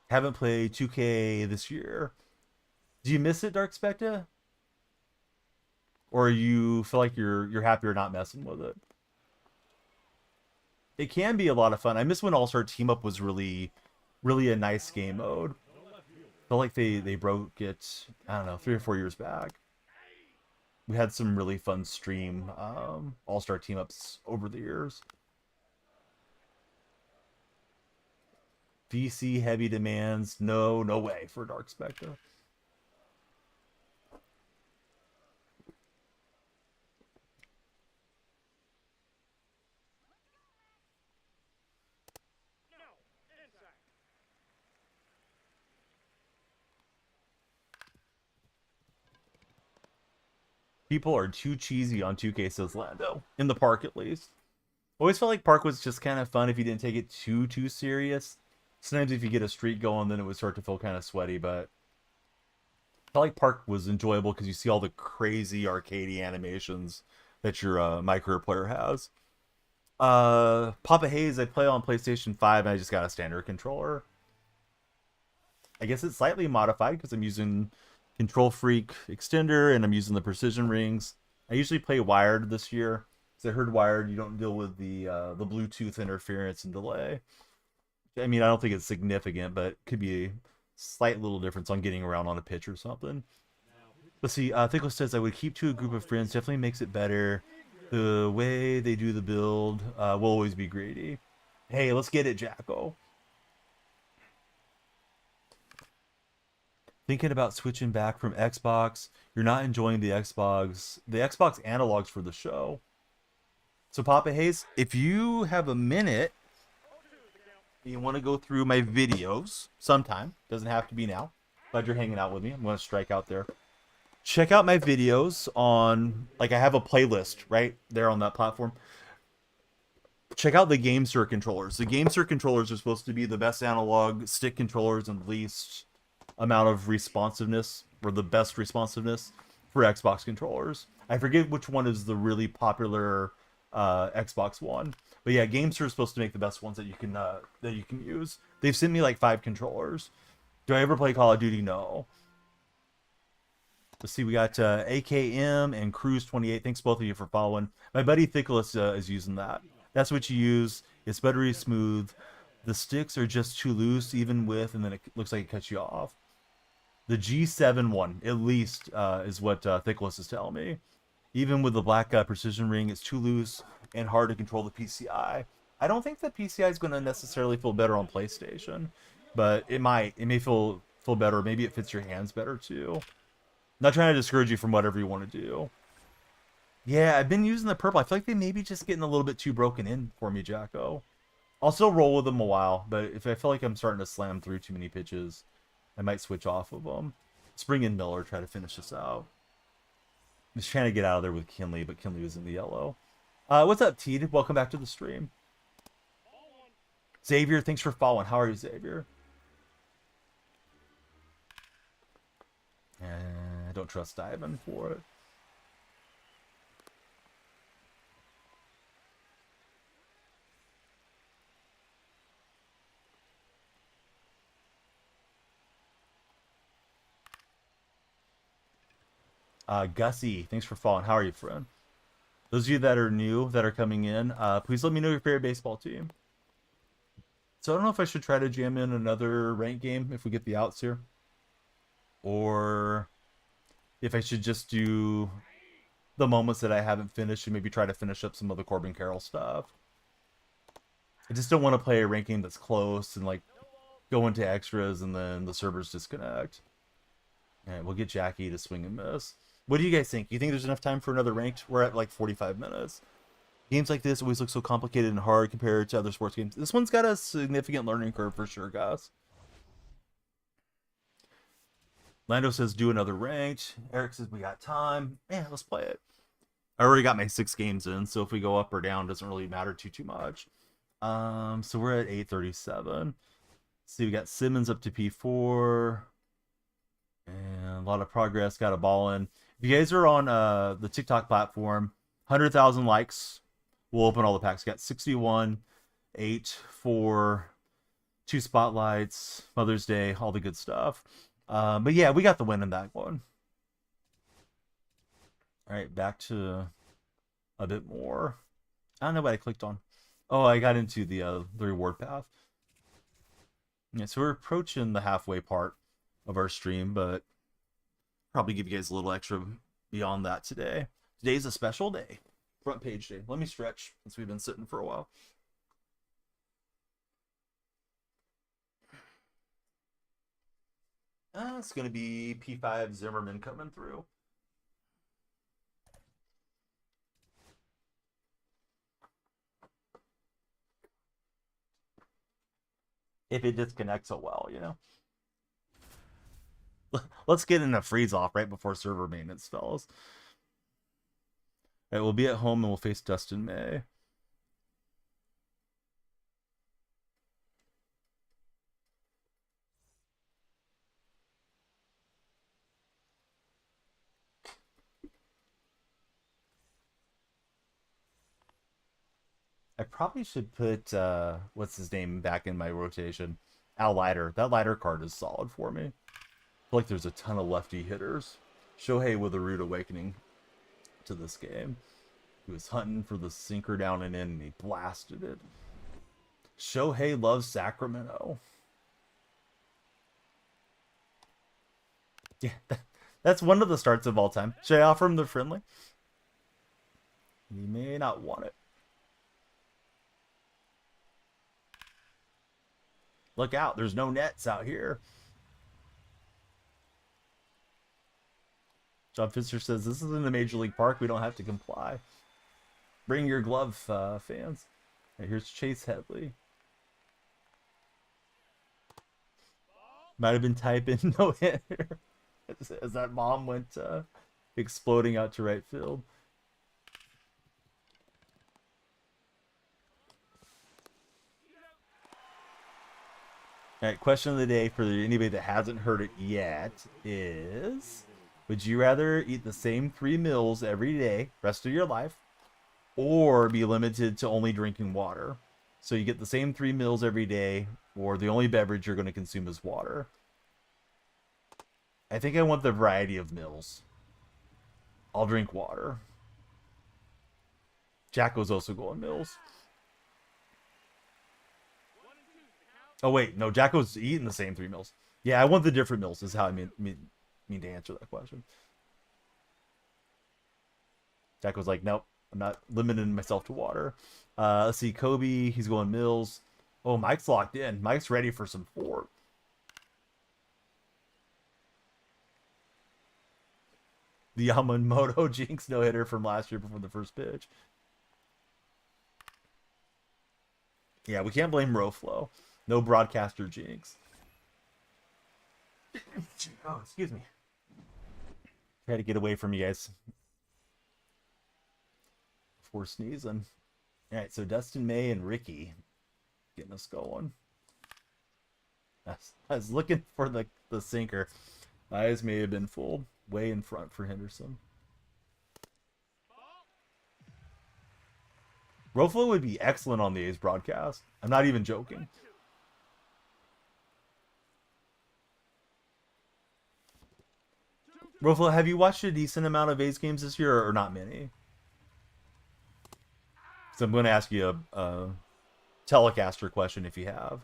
Haven't played 2K this year. Do you miss it, Dark Specta? Or you feel like you're happier not messing with it? It can be a lot of fun. I miss when All-Star Team Up was really really a nice game mode. Felt like they broke it, I don't know, 3 or 4 years back. We had some really fun stream all-star team ups over the years. VC heavy demands, no way for Dark Spectre. People are too cheesy on 2K, says Lando. In the park, at least. Always felt like park was just kind of fun if you didn't take it too serious. Sometimes if you get a streak going, then it would start to feel kind of sweaty, but I felt like park was enjoyable because you see all the crazy arcadey animations that your my career player has. Papa Hayes, I play on PlayStation 5 and I just got a standard controller. I guess it's slightly modified because I'm using DonyellFreak extender and I'm using the precision rings. I usually play wired this year because I heard wired you don't deal with the Bluetooth interference and delay. I mean, I don't think it's significant, but it could be a slight little difference on getting around on a pitch or something. Let's see. Thickle says I would keep to a group of friends. Definitely makes it better. The way they do the build will always be greedy. Hey, let's get it, Jacko. Thinking about switching back from Xbox. You're not enjoying the Xbox analogs for the show. So Papa Hayes, if you have a minute, you want to go through my videos sometime. Doesn't have to be now. Glad you're hanging out with me. I'm going to strike out there. Check out my videos on, like, I have a playlist right there on that platform. Check out the GameSir controllers. The GameSir controllers are supposed to be the best analog stick controllers and least amount of responsiveness, or the best responsiveness for Xbox controllers. I forget which one is the really popular Xbox One, but yeah, GameSir is supposed to make the best ones that you can use. They've sent me like 5 controllers. Do I ever play Call of Duty? No. Let's see, we got AKM and Cruise28. Thanks both of you for following. My buddy Thickles is using that. That's what you use. It's buttery smooth. The sticks are just too loose, even with, and then it looks like it cuts you off. The G7 one, at least, is what Thickles is telling me. Even with the black precision ring, it's too loose and hard to control the PCI. I don't think the PCI is going to necessarily feel better on PlayStation, but it might. It may feel better. Maybe it fits your hands better too. Not trying to discourage you from whatever you want to do. Yeah, I've been using the purple. I feel like they may be just getting a little bit too broken in for me, Jacko. I'll still roll with them a while, but if I feel like I'm starting to slam through too many pitches, I might switch off of them. Let's bring in Miller, try to finish this out. I'm just trying to get out of there with Kinley, but Kinley was in the yellow. What's up, Teed? Welcome back to the stream. Xavier, thanks for following. How are you, Xavier? I don't trust Ivan for it. Gussie, thanks for following. How are you, friend? Those of you that are new, that are coming in, please let me know your favorite baseball team. So I don't know if I should try to jam in another ranked game if we get the outs here, or if I should just do the moments that I haven't finished and maybe try to finish up some of the Corbin Carroll stuff. I just don't want to play a ranked game that's close and like go into extras and then the servers disconnect. All right, we'll get Jackie to swing and miss. What do you guys think? You think there's enough time for another ranked? We're at like 45 minutes. Games like this always look so complicated and hard compared to other sports games. This one's got a significant learning curve for sure, guys. Lando says do another ranked. Eric says we got time. Yeah, let's play it. I already got my 6 games in, so if we go up or down, doesn't really matter too much. So we're at 837. See, we got Simmons up to P4. And a lot of progress. Got a ball in. If you guys are on the TikTok platform, 100,000 likes. We'll open all the packs. Got 61, 8, 4, 2 spotlights, Mother's Day, all the good stuff. But yeah, we got the win in that one. All right, back to a bit more. I don't know what I clicked on. Oh, I got into the reward path. Yeah, so we're approaching the halfway part of our stream, but probably give you guys a little extra beyond that today. Today's a special day. Front page day. Let me stretch since we've been sitting for a while. It's going to be P5 Zimmerman coming through. If it disconnects so well, you know. Let's get in a freeze off right before server maintenance, fellas. All right, we'll be at home and we'll face Dustin May. I probably should put what's his name back in my rotation. Al Leiter. That Leiter card is solid for me. I feel like there's a ton of lefty hitters. Shohei with a rude awakening to this game. He was hunting for the sinker down and in, and he blasted it. Shohei loves Sacramento. Yeah, that's one of the starts of all time. Should I offer him the friendly? He may not want it. Look out, there's no nets out here. John Fisher says, this isn't a Major League Park. We don't have to comply. Bring your glove, fans. Right, here's Chase Headley. Might have been typing no hitter as that bomb went exploding out to right field. All right, question of the day for anybody that hasn't heard it yet is, would you rather eat the same 3 meals every day, rest of your life, or be limited to only drinking water? So you get the same 3 meals every day, or the only beverage you're going to consume is water. I think I want the variety of meals. I'll drink water. Jacko's also going meals. Oh, wait. No, Jacko's eating the same 3 meals. Yeah, I want the different meals is how I mean to answer that question. Jacko's like, nope, I'm not limiting myself to water. Let's see, Kobe, he's going meals. Oh, Mike's locked in. Mike's ready for some Fort. The Yamamoto Jinx no-hitter from last year before the first pitch. Yeah, we can't blame Roflo. No broadcaster jinx. Oh, excuse me. Try to get away from you guys before sneezing. All right, so Dustin May and Ricky getting us going. I was looking for the sinker. My eyes may have been fooled. Way in front for Henderson. Roflo would be excellent on the A's broadcast. I'm not even joking. Roflo, have you watched a decent amount of A's games this year, or not many? So I'm going to ask you a telecaster question if you have.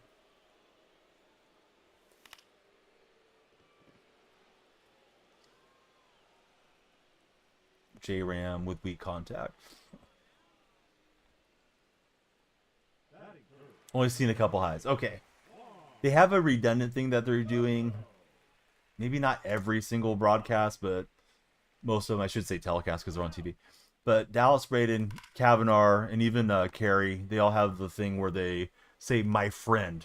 J-Ram with weak contact. Only seen a couple highs. Okay. They have a redundant thing that they're doing. Maybe not every single broadcast, but most of them, I should say telecast because they're on TV. But Dallas, Braden, Kavanaugh, and even Carey, they all have the thing where they say, my friend.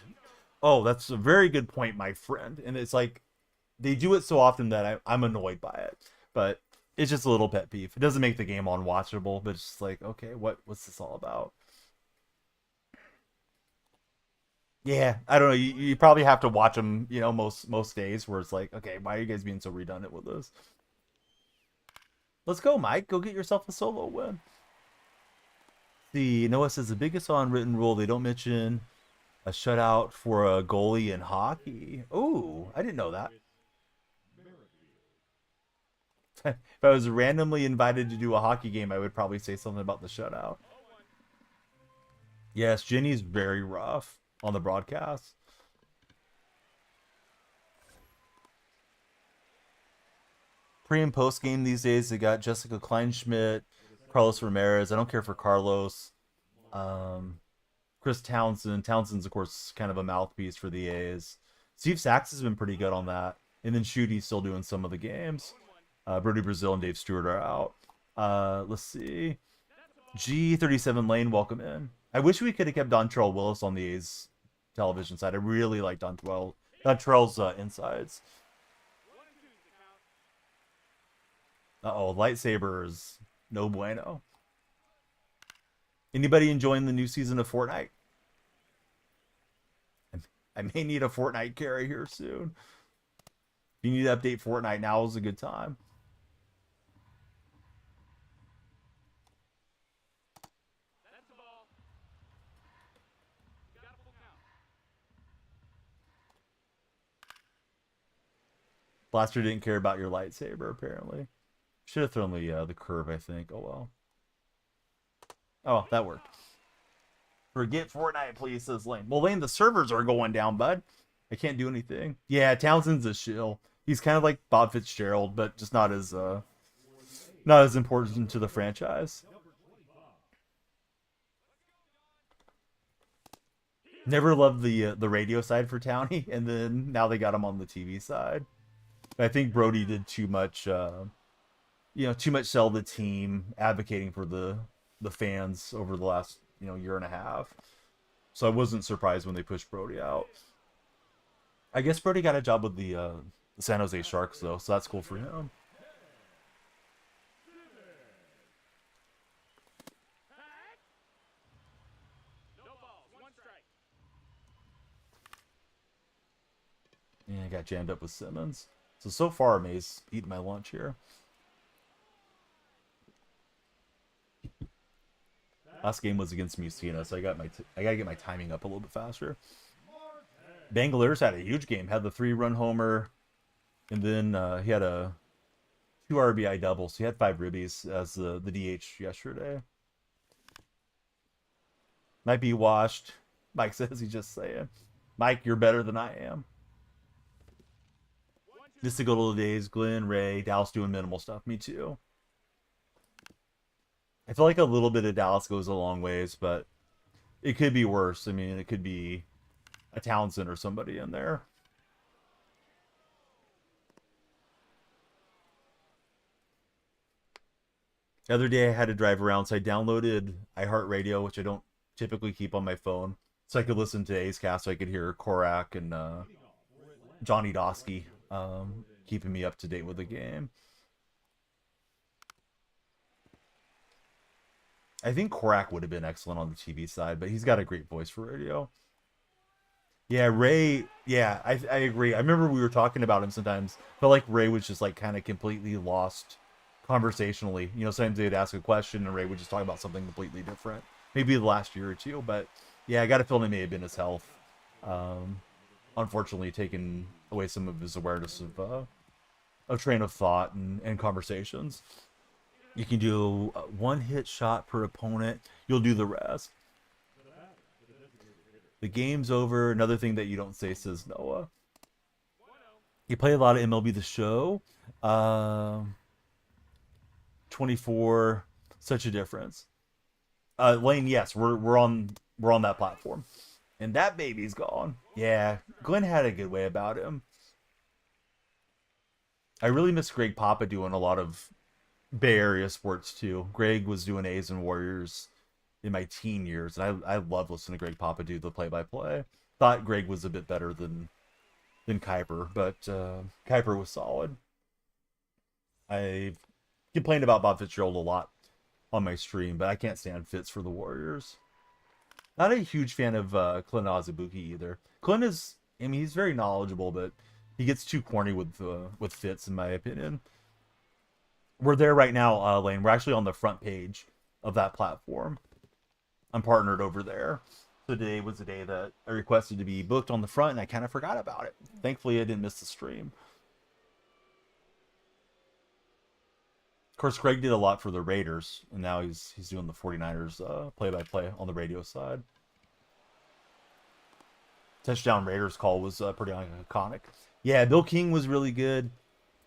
Oh, that's a very good point, my friend. And it's like, they do it so often that I'm annoyed by it. But it's just a little pet peeve. It doesn't make the game unwatchable, but it's just like, okay, what's this all about? Yeah, I don't know. You probably have to watch them, you know, most days where it's like, okay, why are you guys being so redundant with this? Let's go, Mike. Go get yourself a solo win. See, Noah says the biggest unwritten rule, they don't mention a shutout for a goalie in hockey. Ooh, I didn't know that. If I was randomly invited to do a hockey game, I would probably say something about the shutout. Yes, Jenny's very rough on the broadcast. Pre and post game these days, they got Jessica Kleinschmidt, Carlos Ramirez. I don't care for Carlos. Um, Chris Townsend. Townsend's, of course, kind of a mouthpiece for the A's. Steve Sachs has been pretty good on that. And then Shooty's still doing some of the games. Brody Brazil and Dave Stewart are out. Let's see. G37 Lane, welcome in. I wish we could have kept Dontrell Willis on the A's television side. I really like Dontrell's insides. Uh-oh, lightsabers. No bueno. Anybody enjoying the new season of Fortnite? I may need a Fortnite carry here soon. If you need to update Fortnite, now is a good time. Blaster didn't care about your lightsaber, apparently. Should have thrown the curve, I think. Oh, well. Oh, that worked. Forget Fortnite, please, says Lane. Well, Lane, the servers are going down, bud. I can't do anything. Yeah, Townsend's a shill. He's kind of like Bob Fitzgerald, but just not as important to the franchise. Never loved the radio side for Townie, and then now they got him on the TV side. I think Brody did too much, too much sell the team, advocating for the fans over the last year and a half. So I wasn't surprised when they pushed Brody out. I guess Brody got a job with the San Jose Sharks though, so that's cool for him. Yeah, I got jammed up with Simmons. So far, May's eating my lunch here. Last game was against Musina, so I gotta get my timing up a little bit faster. Bangalores had a huge game. Had the 3-run homer, and then he had a 2 RBI double. So he had 5 ribbies as the DH yesterday. Might be washed. Mike says he's just saying. Mike, you're better than I am. Just to go to the days, Glenn, Ray, Dallas doing minimal stuff. Me too. I feel like a little bit of Dallas goes a long ways, but it could be worse. I mean, it could be a Townsend or somebody in there. The other day I had to drive around, so I downloaded iHeartRadio, which I don't typically keep on my phone, so I could listen to A's Cast, so I could hear Korak and Johnny Dosky keeping me up to date with the game. I think Korak would have been excellent on the TV side, but he's got a great voice for radio. Yeah, Ray. Yeah, I agree. I remember we were talking about him sometimes. Felt like Ray was just like kind of completely lost conversationally. Sometimes they'd ask a question and Ray would just talk about something completely different. Maybe the last year or two, but yeah, I got a feeling it may have been his health. Unfortunately, taken away some of his awareness of train of thought and conversations. You can do a 1-hit shot per opponent. You'll do the rest. The game's over. Another thing that you don't say, says Noah. You play a lot of MLB The Show. 24. Such a difference. Lane, yes, we're on that platform. And that baby's gone. Yeah, Glenn had a good way about him. I really miss Greg Papa doing a lot of Bay Area sports too. Greg was doing A's and Warriors in my teen years, and I love listening to Greg Papa do the play-by-play. Thought Greg was a bit better than Kuiper, but Kuiper was solid. I've complained about Bob Fitzgerald a lot on my stream, but I can't stand Fitz for the Warriors. Not a huge fan of Clint Azubuike either. Clint is, he's very knowledgeable, but he gets too corny with Fitz, in my opinion. We're there right now, Lane. We're actually on the front page of that platform. I'm partnered over there. So today was the day that I requested to be booked on the front, and I kind of forgot about it. Thankfully, I didn't miss the stream. Of course, Greg did a lot for the Raiders, and now he's doing the 49ers play-by-play on the radio side. Touchdown Raiders call was pretty iconic. Yeah, Bill King was really good.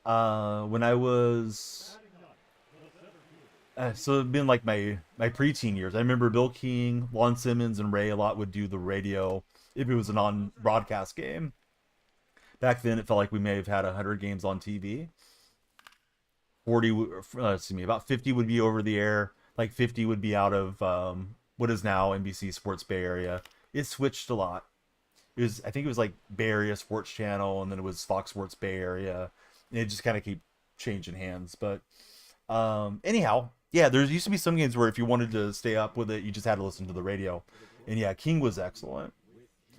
When I was so it'd been like my preteen years. I remember Bill King, Lon Simmons, and Ray a lot would do the radio if it was a non-broadcast game. Back then, it felt like we may have had 100 games on TV. 40, excuse me, about 50 would be over the air. Like 50 would be out of what is now NBC Sports Bay Area. It switched a lot. It was, I think it was like Bay Area Sports Channel, and then it was Fox Sports Bay Area. And it just kind of keep changing hands. But anyhow, yeah, there used to be some games where if you wanted to stay up with it, you just had to listen to the radio. And yeah, King was excellent.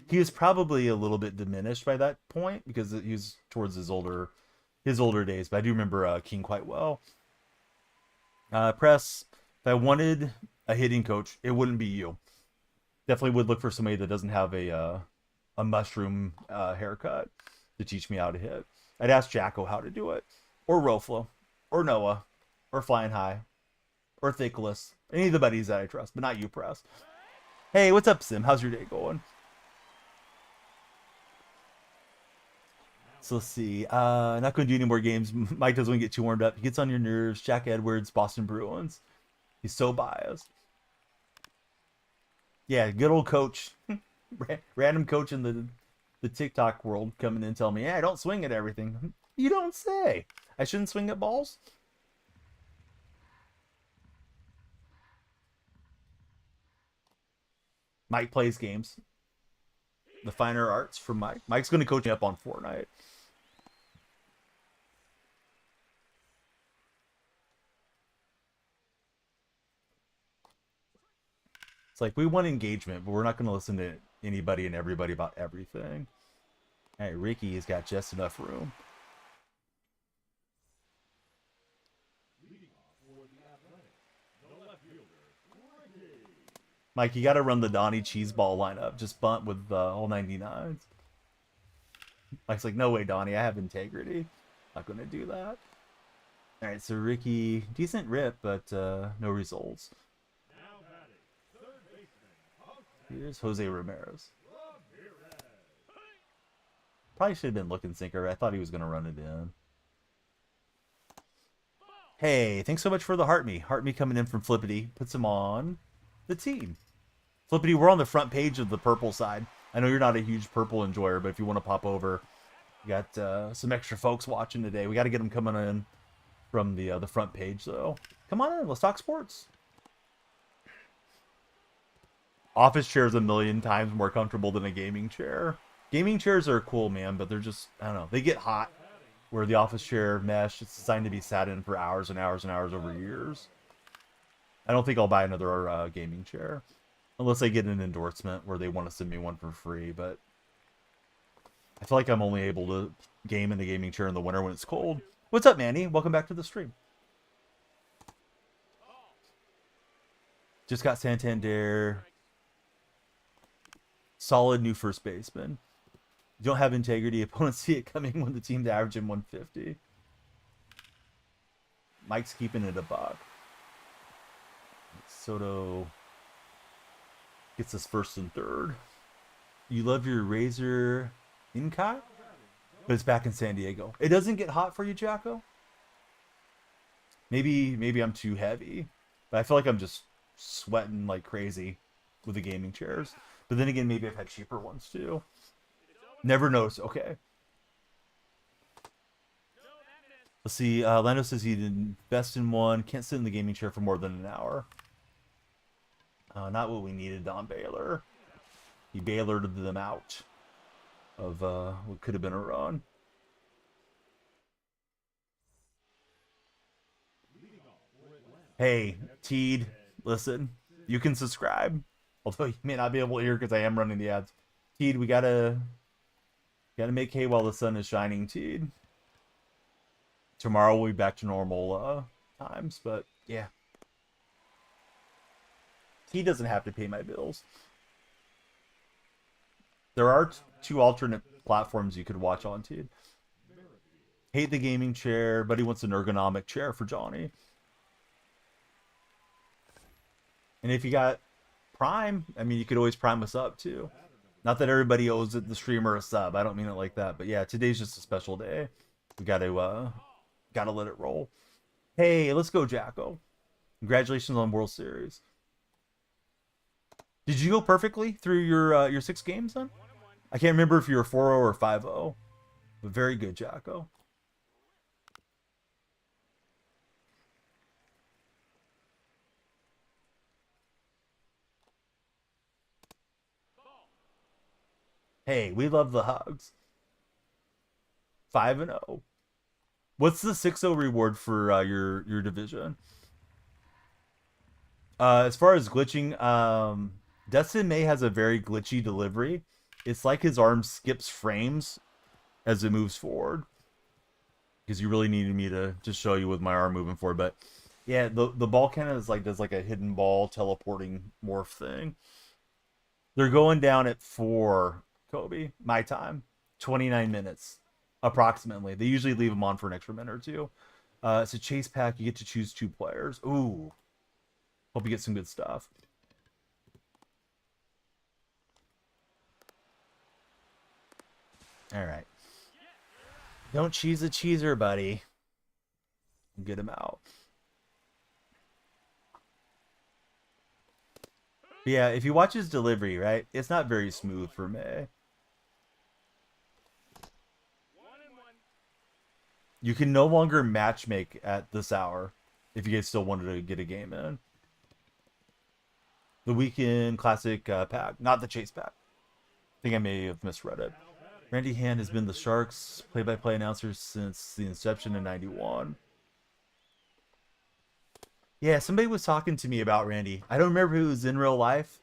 He was probably a little bit diminished by that point because he was towards his older days. But I do remember King quite well. Press. If I wanted a hitting coach, it wouldn't be you. Definitely would look for somebody that doesn't have a mushroom haircut to teach me how to hit. I'd ask Jacko how to do it, or Roflo, or Noah, or Flying High, or Thickless. Any of the buddies that I trust, but not you, Press. Hey, what's up, Sim? How's your day going? So let's see. Not going to do any more games. Mike doesn't want to get too warmed up. He gets on your nerves. Jack Edwards, Boston Bruins. He's so biased. Yeah, good old coach. Random coach in the TikTok world coming in and telling me, yeah, I don't swing at everything. You don't say. I shouldn't swing at balls? Mike plays games. The finer arts from Mike. Mike's going to coach me up on Fortnite. It's like we want engagement, but we're not going to listen to anybody and everybody about everything. All right, Ricky has got just enough room. Mike, you got to run the Donnie Cheeseball lineup. Just bunt with all 99s. Mike's like, no way, Donnie. I have integrity. Not going to do that. All right, so Ricky, decent rip, but no results. Here's Jose Ramirez. Probably should have been looking sinker. I thought he was going to run it in. Hey, thanks so much for the Heart Me. Heart Me coming in from Flippity. Puts him on the team. Flippity, we're on the front page of the purple side. I know you're not a huge purple enjoyer, but if you want to pop over, we got some extra folks watching today. We got to get them coming in from the front page, though. Come on in. Let's talk sports. Office chair is a million times more comfortable than a gaming chair. Gaming chairs are cool, man, but they're just, I don't know, they get hot. Where the office chair mesh, it's designed to be sat in for hours and hours and hours over years. I don't think I'll buy another gaming chair. Unless I get an endorsement where they want to send me one for free, but I feel like I'm only able to game in the gaming chair in the winter when it's cold. What's up, Manny? Welcome back to the stream. Just got Santander. Solid new first baseman. You don't have integrity. Opponents see it coming when the team's averaging 150. Mike's keeping it a buck. Soto gets us first and third. You love your Razor Inkai, but it's back in San Diego. It doesn't get hot for you, Jacko? Maybe I'm too heavy, but I feel like I'm just sweating like crazy with the gaming chairs. But then again, maybe I've had cheaper ones too. Never noticed. Okay. Let's see. Lando says he did best in one. Can't sit in the gaming chair for more than an hour. Not what we needed, Don Baylor. He Baylored them out of what could have been a run. Hey, Teed, listen. You can subscribe. Although you may not be able to hear because I am running the ads. Teed, we gotta make hay while the sun is shining, Teed. Tomorrow we'll be back to normal times, but yeah. He doesn't have to pay my bills. There are two alternate platforms you could watch on, Teed. Hate the gaming chair, but he wants an ergonomic chair for Johnny. And if you got Prime, I mean, you could always Prime a sub too. Not that everybody owes the streamer a sub. I don't mean it like that. But yeah, today's just a special day. We got to Gotta let it roll. Hey, let's go, Jacko. Congratulations on World Series. Did you go perfectly through your 6 games then? I can't remember if you were 4-0 or 5-0, but very good, Jacko. Hey, we love the hugs. 5-0. What's the 6-0 reward for your division? As far as glitching, Destin May has a very glitchy delivery. It's like his arm skips frames as it moves forward. Because you really needed me to just show you with my arm moving forward. But yeah, the ball kind of is like does like a hidden ball teleporting morph thing. They're going down at 4, Kobe, my time. 29 minutes, approximately. They usually leave them on for an extra minute or two. It's a chase pack. You get to choose 2 players. Ooh. Hope you get some good stuff. All right. Don't cheese a cheeser, buddy. Get him out. But yeah, if you watch his delivery, right, it's not very smooth for me. You can no longer matchmake at this hour if you guys still wanted to get a game in. The weekend classic pack, not the chase pack. I think I may have misread it. Randy Hand has been the Sharks play-by-play announcer since the inception in '91. Yeah, somebody was talking to me about Randy. I don't remember who was in real life.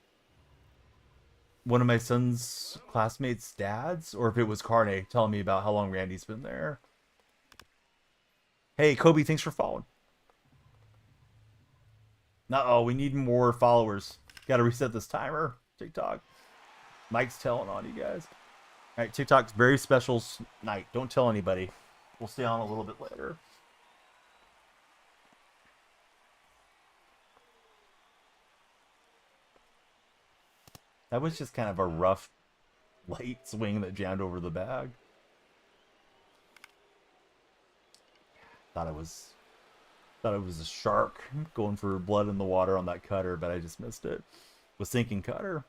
One of my son's classmates' dads, or if it was Carne telling me about how long Randy's been there. Hey, Kobe, thanks for following. Uh-oh, we need more followers. Got to reset this timer. TikTok. Mike's telling on you guys. All right, TikTok's very special night. Don't tell anybody. We'll stay on a little bit later. That was just kind of a rough light swing that jammed over the bag. Thought it was a shark going for blood in the water on that cutter, but I just missed it. Was thinking cutter.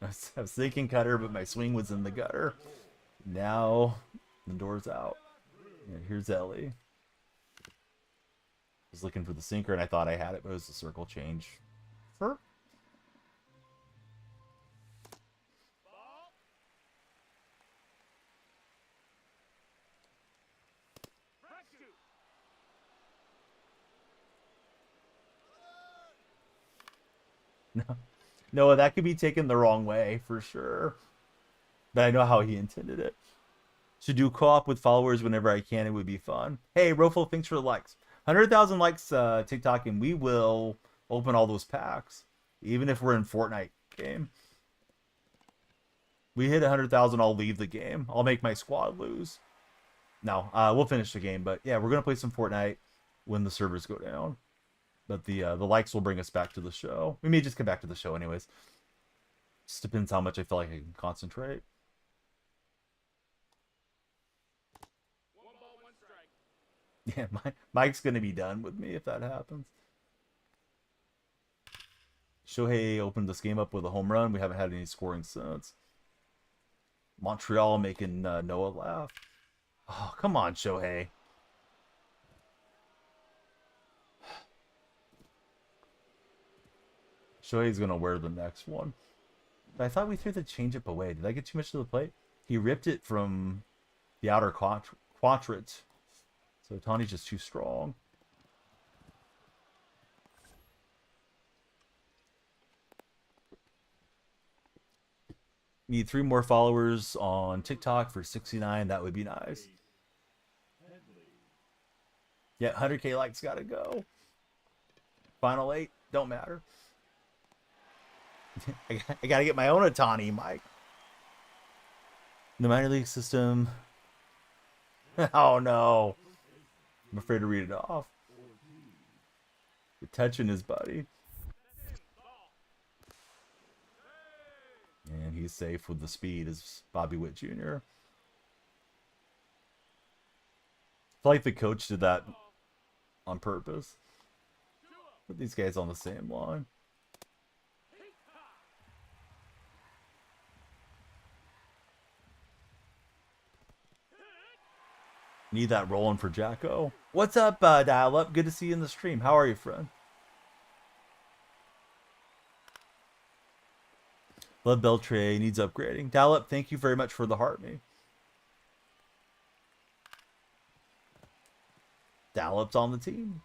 I was thinking cutter, but my swing was in the gutter. Now the door's out. Yeah, here's Ellie. Was looking for the sinker, and I thought I had it, but it was the circle change. For no, no, that could be taken the wrong way for sure. But I know how he intended it. Should do co-op with followers whenever I can. It would be fun. Hey, Rofo, thanks for the likes. 100,000 likes TikTok, and we will open all those packs, even if we're in Fortnite game. We hit 100,000, I'll leave the game. I'll make my squad lose. No, we'll finish the game, but yeah, we're gonna play some Fortnite when the servers go down. But the likes will bring us back to the show. We may just come back to the show anyways. Just depends how much I feel like I can concentrate. Yeah, Mike's gonna be done with me if that happens. Shohei opened this game up with a home run. We haven't had any scoring since. Montreal making Noah laugh. Oh, come on, Shohei. Shohei's gonna wear the next one. But I thought we threw the changeup away. Did I get too much to the plate? He ripped it from the outer quadrant. So Tawny's just too strong. Need 3 more followers on TikTok for 69. That would be nice. Yeah, 100K likes gotta go. Final 8, don't matter. I gotta get my own Otani, Mike. The minor league system. Oh no. I'm afraid to read it off. The touching his buddy. And he's safe with the speed as Bobby Witt Jr. feel like the coach did that on purpose. Put these guys on the same line. Need that rolling for Jacko. What's up, Dial Up? Good to see you in the stream. How are you, friend? Love Beltray needs upgrading. Dial Up, thank you very much for the heart, me. Dial Up's on the team.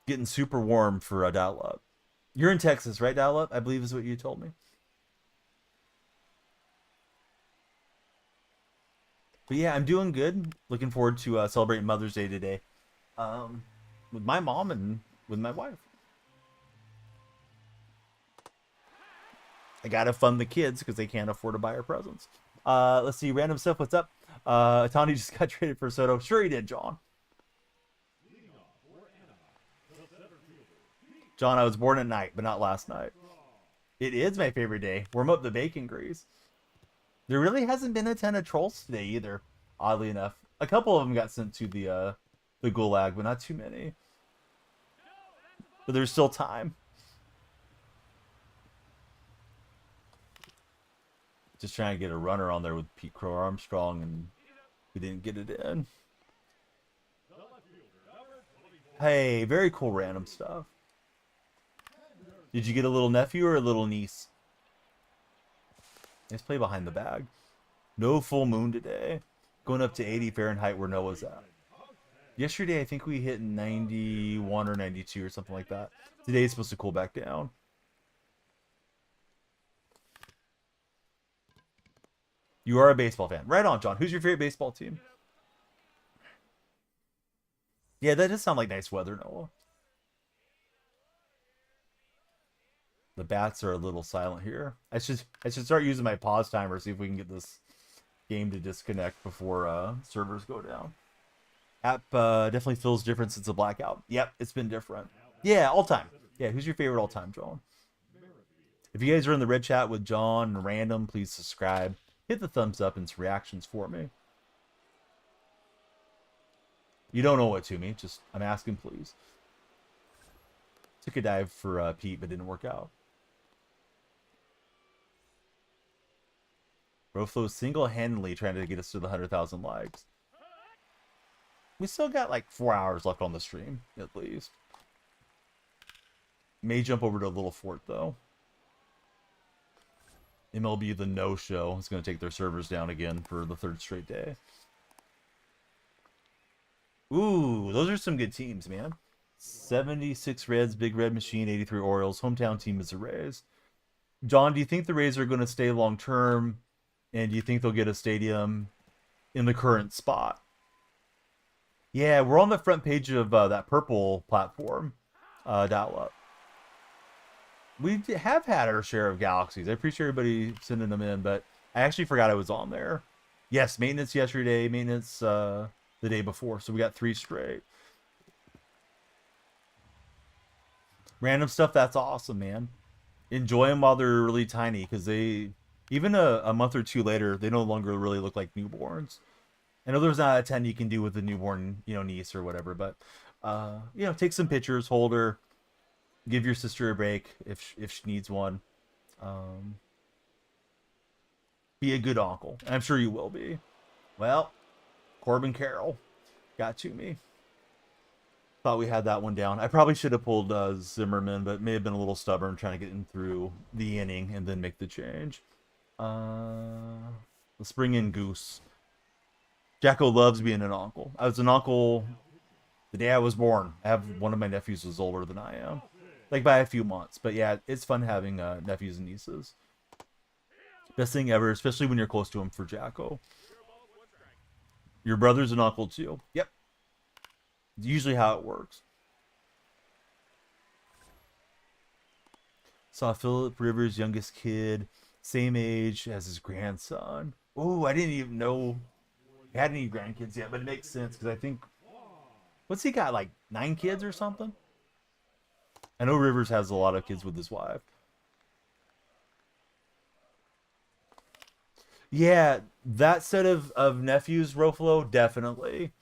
Getting super warm for Dial Up. You're in Texas, right, Dial Up? I believe is what you told me. But yeah, I'm doing good. Looking forward to celebrating Mother's Day today. With my mom and with my wife. I gotta fund the kids because they can't afford to buy her presents. Let's see, random stuff. What's up? Tony just got traded for Soto. Sure he did, John. John, I was born at night, but not last night. It is my favorite day. Warm up the bacon grease. There really hasn't been a ton of trolls today either, oddly enough. A couple of them got sent to the gulag, but not too many. But there's still time. Just trying to get a runner on there with Pete Crow Armstrong, and we didn't get it in. Hey, very cool random stuff. Did you get a little nephew or a little niece? Nice play behind the bag. No full moon today. Going up to 80 Fahrenheit where Noah's at. Yesterday, I think we hit 91 or 92 or something like that. Today, it's supposed to cool back down. You are a baseball fan. Right on, John. Who's your favorite baseball team? Yeah, that does sound like nice weather, Noah. The bats are a little silent here. I should start using my pause timer, see if we can get this game to disconnect before servers go down. App definitely feels different since the blackout. Yep, it's been different. Yeah, all time. Yeah, who's your favorite all time, John? If you guys are in the red chat with John and Random, please subscribe. Hit the thumbs up and some reactions for me. You don't owe it to me. Just, I'm asking, please. Took a dive for Pete, but didn't work out. Roflo single-handedly trying to get us to the 100,000 likes. We still got like 4 hours left on the stream, at least. May jump over to a little fort, though. MLB The No Show is going to take their servers down again for the third straight day. Ooh, those are some good teams, man. 76 Reds, Big Red Machine, 83 Orioles. Hometown team is the Rays. John, do you think the Rays are going to stay long-term? And do you think they'll get a stadium in the current spot? Yeah, we're on the front page of that purple platform, Dial Up. We have had our share of galaxies. I appreciate everybody sending them in, but I actually forgot I was on there. Yes, maintenance yesterday, maintenance the day before. So we got 3 straight. Random stuff, that's awesome, man. Enjoy them while they're really tiny, because they, even a month or 2 later, they no longer really look like newborns. I know there's not a 10 you can do with a newborn, niece or whatever, but, take some pictures, hold her, give your sister a break if she needs one. Be a good uncle. I'm sure you will be. Well, Corbin Carroll got to me. Thought we had that one down. I probably should have pulled Zimmerman, but may have been a little stubborn trying to get him through the inning and then make the change. Let's bring in Goose. Jacko loves being an uncle. I was an uncle the day I was born. I have one of my nephews who's older than I am. Like by a few months. But yeah, it's fun having nephews and nieces. Best thing ever, especially when you're close to him for Jacko. Your brother's an uncle too. Yep. Usually how it works. Saw Philip Rivers' youngest kid, same age as his grandson. Oh, I didn't even know he had any grandkids yet, but it makes sense because I think, what's he got, like 9 kids or something? I know Rivers has a lot of kids with his wife. Yeah, that set of nephews, Roflo, definitely,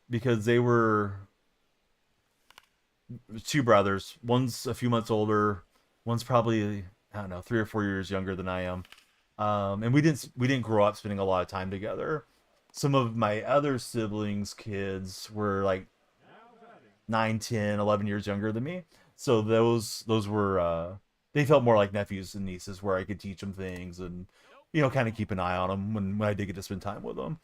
because they were two brothers. One's a few months older. One's probably, I don't know, 3 or 4 years younger than I am. And we didn't grow up spending a lot of time together. Some of my other siblings' kids were like 9, 10, 11 years younger than me. So those were they felt more like nephews and nieces, where I could teach them things and kind of keep an eye on them when I did get to spend time with them.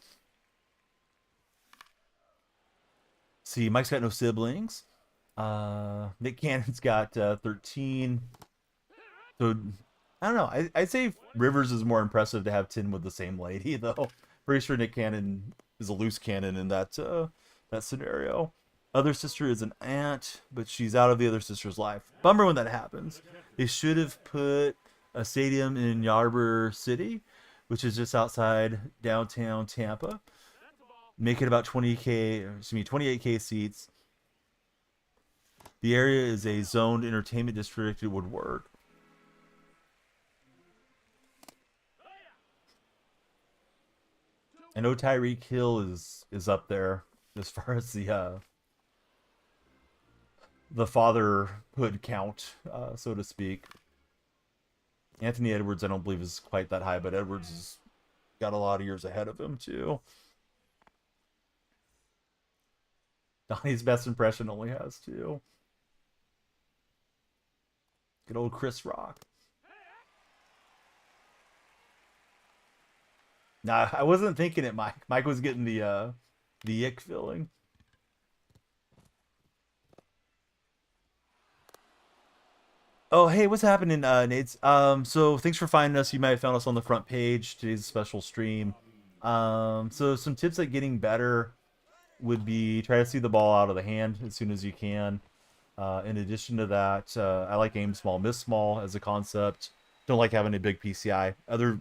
See, Mike's got no siblings. Nick Cannon's got 13. So I don't know. I'd say Rivers is more impressive to have 10 with the same lady, though. Pretty sure Nick Cannon is a loose cannon in that scenario. Other sister is an aunt, but she's out of the other sister's life. Bummer when that happens. They should have put a stadium in Yarber City, which is just outside downtown Tampa. Make it about 28K seats. The area is a zoned entertainment district. It would work. I know Tyreek Hill is up there as far as the fatherhood count, so to speak. Anthony Edwards, I don't believe is quite that high, but Edwards has got a lot of years ahead of him too. Donnie's best impression only has two. Good old Chris Rock. Nah, I wasn't thinking it, Mike. Mike was getting the ick feeling. Oh, hey, what's happening, Nate? So thanks for finding us. You might have found us on the front page. Today's a special stream. So some tips at getting better would be try to see the ball out of the hand as soon as you can. In addition to that, I like aim small, miss small as a concept. Don't like having a big PCI. Other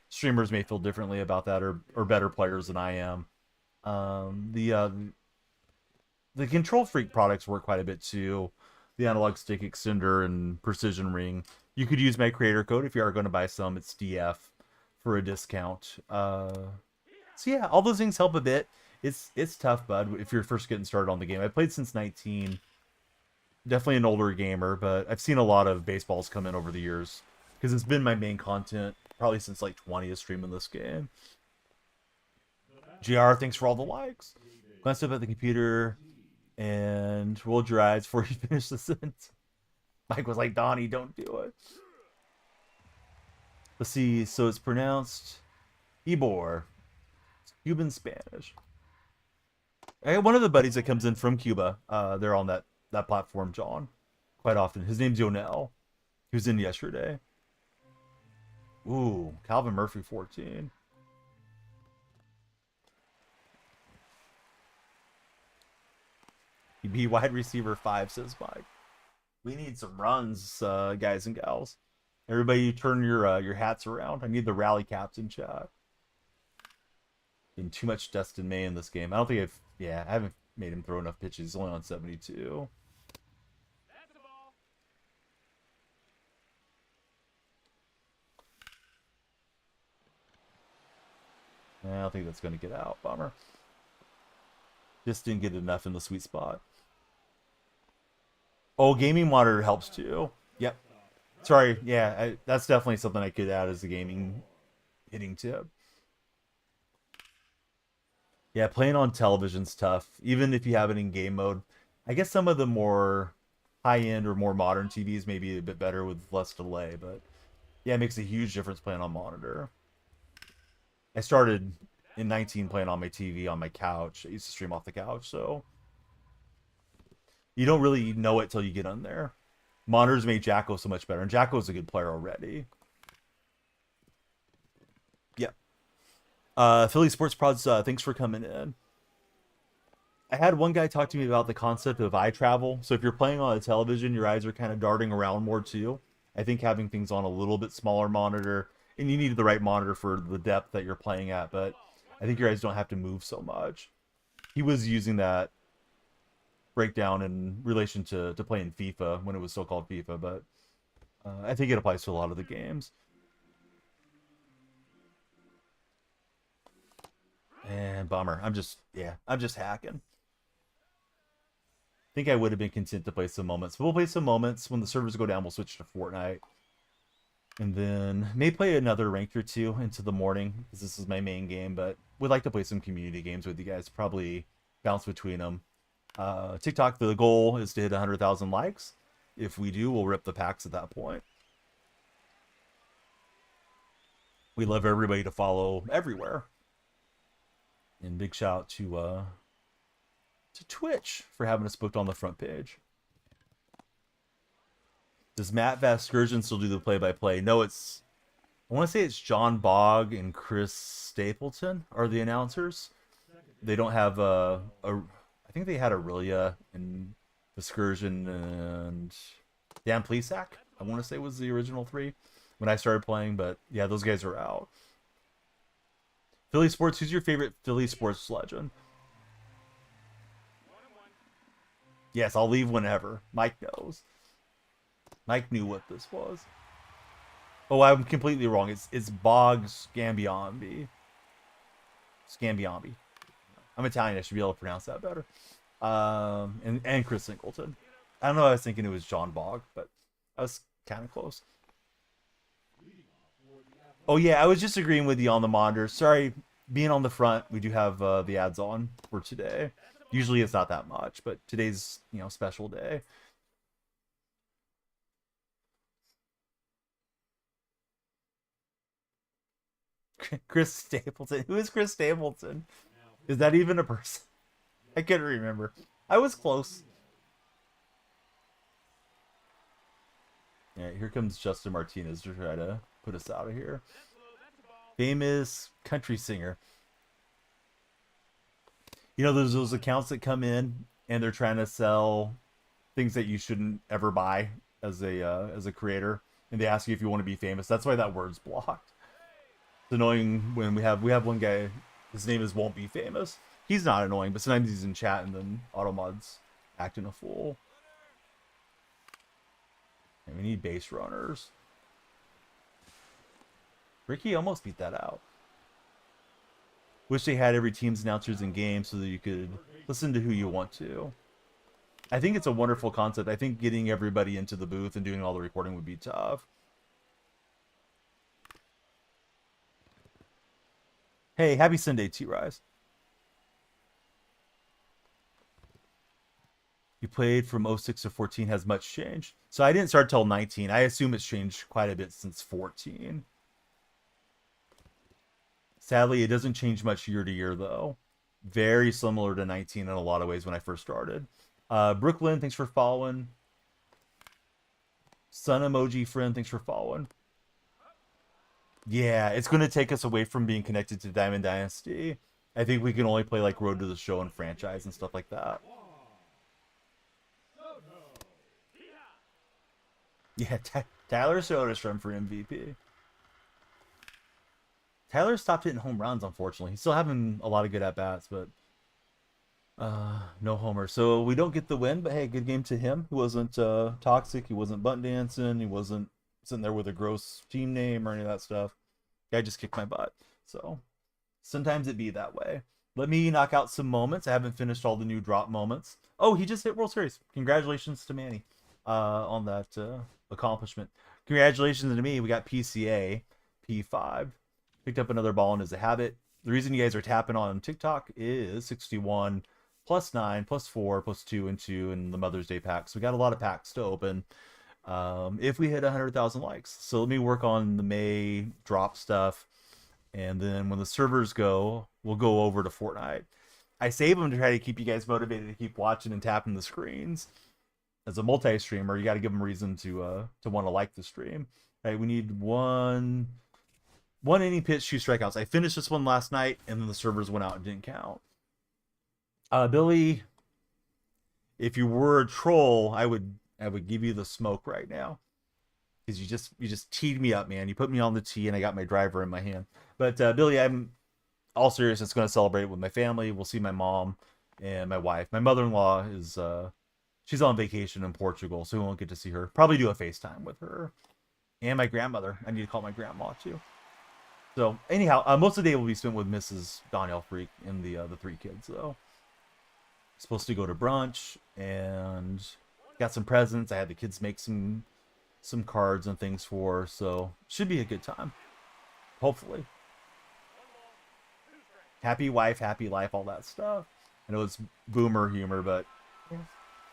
streamers may feel differently about that, or better players than I am. The Control Freak products work quite a bit too. The analog stick extender and precision ring. You could use my creator code if you are going to buy some. It's DF for a discount. So yeah, all those things help a bit. It's tough, bud, if you're first getting started on the game. I played since 19. Definitely an older gamer, but I've seen a lot of baseballs come in over the years because it's been my main content probably since like 20 of streaming this game. GR, thanks for all the likes. Glance up at the computer and rolled your eyes before you finish the sentence. Mike was like, Donnie, don't do it. Let's see. So it's pronounced Ibor. It's Cuban Spanish. I got one of the buddies that comes in from Cuba. They're on that platform, John, quite often. His name's Yonel. He was in yesterday. Ooh, Calvin Murphy 14. He'd be wide receiver 5, says Mike. We need some runs, guys and gals. Everybody turn your hats around. I need the rally captain chat. Been too much Dustin May in this game. I don't think I haven't made him throw enough pitches. He's only on 72. I don't think that's going to get out. Bummer. Just didn't get enough in the sweet spot. Oh, gaming monitor helps too. Yep. Sorry. Yeah, that's definitely something I could add as a gaming hitting tip. Yeah, playing on television's tough, even if you have it in game mode. I guess some of the more high-end or more modern TVs may be a bit better with less delay, but yeah, it makes a huge difference playing on monitor. I started in 19 playing on my TV on my couch. I used to stream off the couch, so you don't really know it till you get on there. Monitors made Jacko so much better, and Jacko's a good player already. Yep. Philly Sports Prods, thanks for coming in. I had one guy talk to me about the concept of eye travel. So if you're playing on a television, your eyes are kind of darting around more too. I think having things on a little bit smaller monitor, and you need the right monitor for the depth that you're playing at, but I think your eyes don't have to move so much. He was using that breakdown in relation to playing FIFA when it was still called FIFA, but I think it applies to a lot of the games. And bummer. I'm just hacking. I think I would have been content to play some moments. But we'll play some moments. When the servers go down, we'll switch to Fortnite. And then may play another ranked or two into the morning, because this is my main game, but would like to play some community games with you guys. Probably bounce between them. TikTok, the goal is to hit 100,000 likes. If we do, we'll rip the packs at that point. We love everybody to follow everywhere. And big shout out to Twitch for having us booked on the front page. Does Matt Vasgersian still do the play-by-play? No, I want to say it's John Bogg and Chris Stapleton are the announcers. They don't have I think they had Aurelia and Vasgersian and Dan Plesac, I want to say was the original three when I started playing, but yeah, those guys are out. Philly Sports, who's your favorite Philly Sports legend? Yes, I'll leave whenever. Mike knows. Mike knew what this was. Oh, I'm completely wrong. It's Bog Scambiambi. Scambiambi. I'm Italian. I should be able to pronounce that better. And Chris Singleton. I don't know. I was thinking it was John Bogg, but I was kind of close. Oh yeah, I was just agreeing with you on the monitor. Sorry, being on the front, we do have the ads on for today. Usually it's not that much, but today's, special day. Chris Stapleton. Who is Chris Stapleton? Is that even a person? I couldn't remember. I was close. Alright, here comes Justin Martinez to try to put us out of here. Famous country singer. There's those accounts that come in and they're trying to sell things that you shouldn't ever buy as a creator, and they ask you if you want to be famous. That's why that word's blocked. It's annoying when we have one guy, his name is Won't Be Famous. He's not annoying, but sometimes he's in chat and then Automod's acting a fool. And we need base runners. Ricky almost beat that out. Wish they had every team's announcers in game so that you could listen to who you want to. I think it's a wonderful concept. I think getting everybody into the booth and doing all the recording would be tough. Hey, happy Sunday, T-Rise. You played from 06 to 14. Has much changed? So I didn't start till 19. I assume it's changed quite a bit since 14. Sadly, it doesn't change much year to year, though. Very similar to 19 in a lot of ways when I first started. Brooklyn, thanks for following. Sun emoji friend, thanks for following. Yeah, it's going to take us away from being connected to Diamond Dynasty. I think we can only play like Road to the Show and franchise and stuff like that. Yeah, Tyler Soderstrom for MVP. Tyler stopped hitting home runs, unfortunately. He's still having a lot of good at-bats, but no homer. So we don't get the win, but hey, good game to him. He wasn't toxic. He wasn't butt dancing. He wasn't sitting there with a gross team name or any of that stuff. Guy just kicked my butt. So sometimes it be that way. Let me knock out some moments. I haven't finished all the new drop moments. Oh, he just hit World Series. Congratulations to Manny on that accomplishment. Congratulations to me. We got PCA, P5. Picked up another ball and is a habit. The reason you guys are tapping on TikTok is 61 plus 9 plus 4 plus 2 and 2 in the Mother's Day packs. We got a lot of packs to open if we hit 100,000 likes. So let me work on the May drop stuff. And then when the servers go, we'll go over to Fortnite. I save them to try to keep you guys motivated to keep watching and tapping the screens. As a multi-streamer, you got to give them reason to want to like the stream. All right, we need one inning pitch, 2 strikeouts. I finished this one last night, and then the servers went out and didn't count. Billy, if you were a troll, I would give you the smoke right now, because you just teed me up, man. You put me on the tee, and I got my driver in my hand. But Billy, I'm all serious. It's going to celebrate with my family. We'll see my mom and my wife. My mother-in-law is she's on vacation in Portugal, so we won't get to see her. Probably do a FaceTime with her and my grandmother. I need to call my grandma too. So anyhow, most of the day will be spent with Mrs. DonyellFreak and the 3 kids though. Supposed to go to brunch and got some presents. I had the kids make some cards and things for her, so should be a good time. Hopefully. Happy wife, happy life, all that stuff. I know it's boomer humor, but if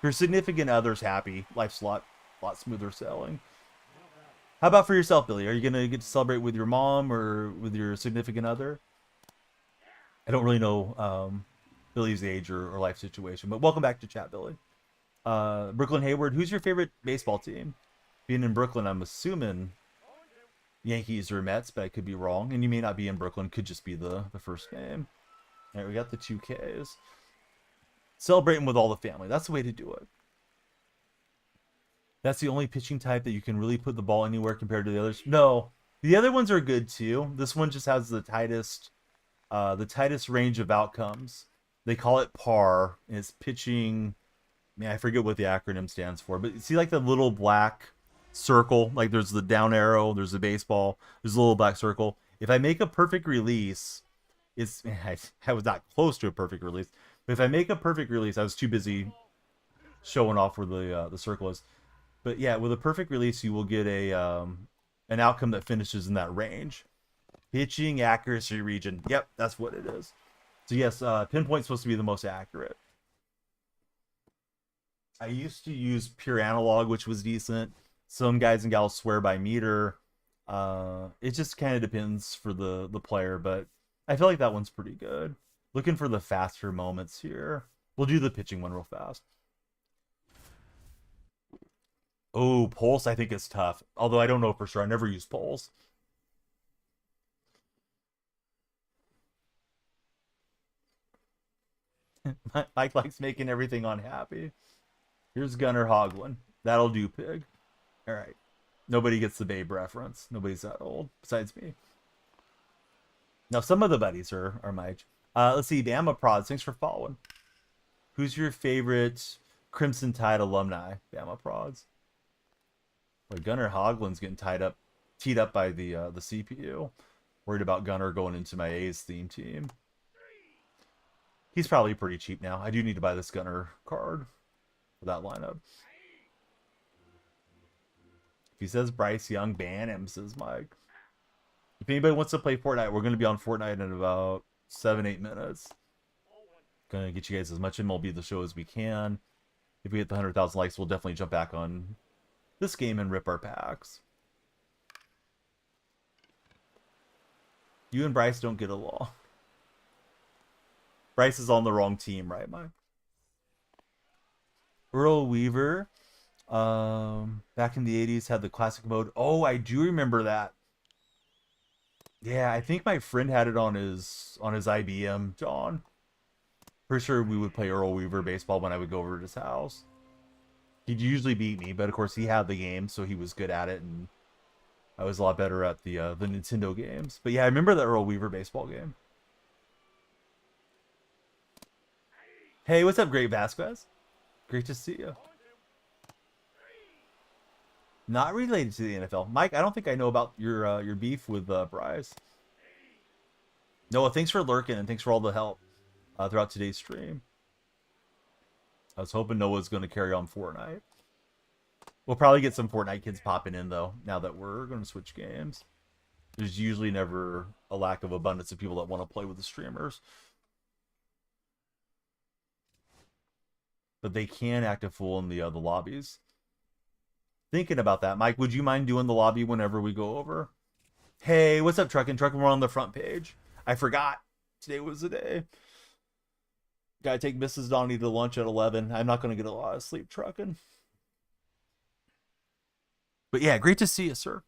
your significant other's happy, life's a lot smoother sailing. How about for yourself, Billy? Are you gonna get to celebrate with your mom or with your significant other? I don't really know Billy's age or life situation, but welcome back to chat, Billy. Brooklyn Hayward, who's your favorite baseball team? Being in Brooklyn, I'm assuming Yankees or Mets, but I could be wrong. And you may not be in Brooklyn, could just be the first game. All right, we got the 2Ks. Celebrating with all the family. That's the way to do it. That's the only pitching type that you can really put the ball anywhere compared to the others. No, the other ones are good too. This one just has the tightest range of outcomes. They call it PAR, and it's pitching. Man, I forget what the acronym stands for, but see like the little black circle, like there's the down arrow, there's the baseball, there's a little black circle. If I make a perfect release, I was not close to a perfect release, but if I make a perfect release, I was too busy showing off where the circle is. But yeah, with a perfect release, you will get an outcome that finishes in that range. Pitching accuracy region. Yep, that's what it is. So yes, pinpoint's supposed to be the most accurate. I used to use pure analog, which was decent. Some guys and gals swear by meter. It just kind of depends for the player, but I feel like that one's pretty good. Looking for the faster moments here. We'll do the pitching one real fast. Oh, pulse I think is tough. Although I don't know for sure. I never use pulse. Mike likes making everything unhappy. Here's Gunnar Hoglund. That'll do, pig. All right. Nobody gets the Babe reference. Nobody's that old besides me. Now, some of the buddies are my age. Let's see. Bama Prods. Thanks for following. Who's your favorite Crimson Tide alumni? Bama Prods. Well, Gunnar Hoglund's getting teed up by the CPU. Worried about Gunnar going into my A's theme team. He's probably pretty cheap now. I do need to buy this Gunnar card for that lineup. If he says Bryce Young, ban him, says Mike. If anybody wants to play Fortnite, we're going to be on Fortnite in about 7-8 minutes. Going to get you guys as much MLB The Show as we can. If we hit the 100,000 likes, we'll definitely jump back on this game and rip our packs. You and Bryce don't get along. Bryce is on the wrong team, right, Mike? Earl Weaver, back in the 80s, had the classic mode. Oh, I do remember that. Yeah, I think my friend had it on his IBM, John. Pretty sure we would play Earl Weaver baseball when I would go over to his house. He'd usually beat me, but of course he had the game, so he was good at it, and I was a lot better at the Nintendo games. But yeah, I remember the Earl Weaver baseball game. Hey, what's up, Great Vasquez? Great to see you. Not related to the NFL. Mike, I don't think I know about your beef with Bryce. Noah, thanks for lurking, and thanks for all the help throughout today's stream. I was hoping Noah's going to carry on Fortnite. We'll probably get some Fortnite kids popping in, though, now that we're going to switch games. There's usually never a lack of abundance of people that want to play with the streamers. But they can act a fool in the lobbies. Thinking about that, Mike, would you mind doing the lobby whenever we go over? Hey, what's up, Truckin'? Truckin', we're on the front page. I forgot. Today was the day. Gotta take Mrs. Donnie to lunch at 11. I'm not going to get a lot of sleep, Truckin'. But yeah, great to see you, sir.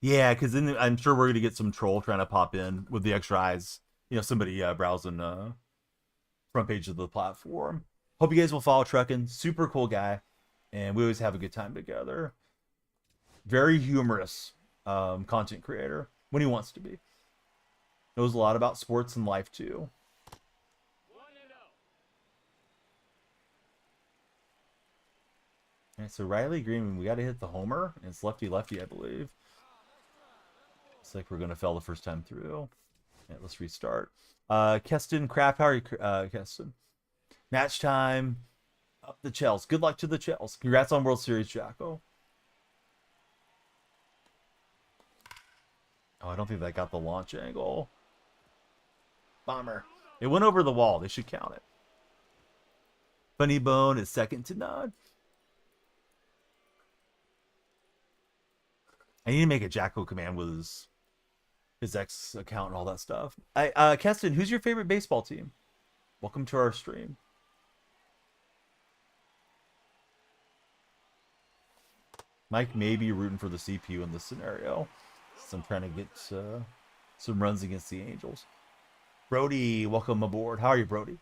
Yeah, because then I'm sure we're going to get some troll trying to pop in with the extra eyes. You know, somebody browsing front page of the platform. Hope you guys will follow Truckin'. Super cool guy. And we always have a good time together. Very humorous content creator when he wants to be. Knows a lot about sports and life, too. All right, so Riley Green, we got to hit the homer. And it's lefty-lefty, I believe. Looks like we're going to fail the first time through. Yeah, let's restart. Keston Craft, how are you, Keston? Match time. Up the Chels. Good luck to the Chels. Congrats on World Series, Jacko. Oh, I don't think that got the launch angle. Bomber. It went over the wall. They should count it. Funny Bone is second to none. I need to make a Jacko command with his X account and all that stuff. Keston, who's your favorite baseball team? Welcome to our stream. Mike may be rooting for the CPU in this scenario. So I'm trying to get some runs against the Angels. Brody, welcome aboard. How are you, Brody?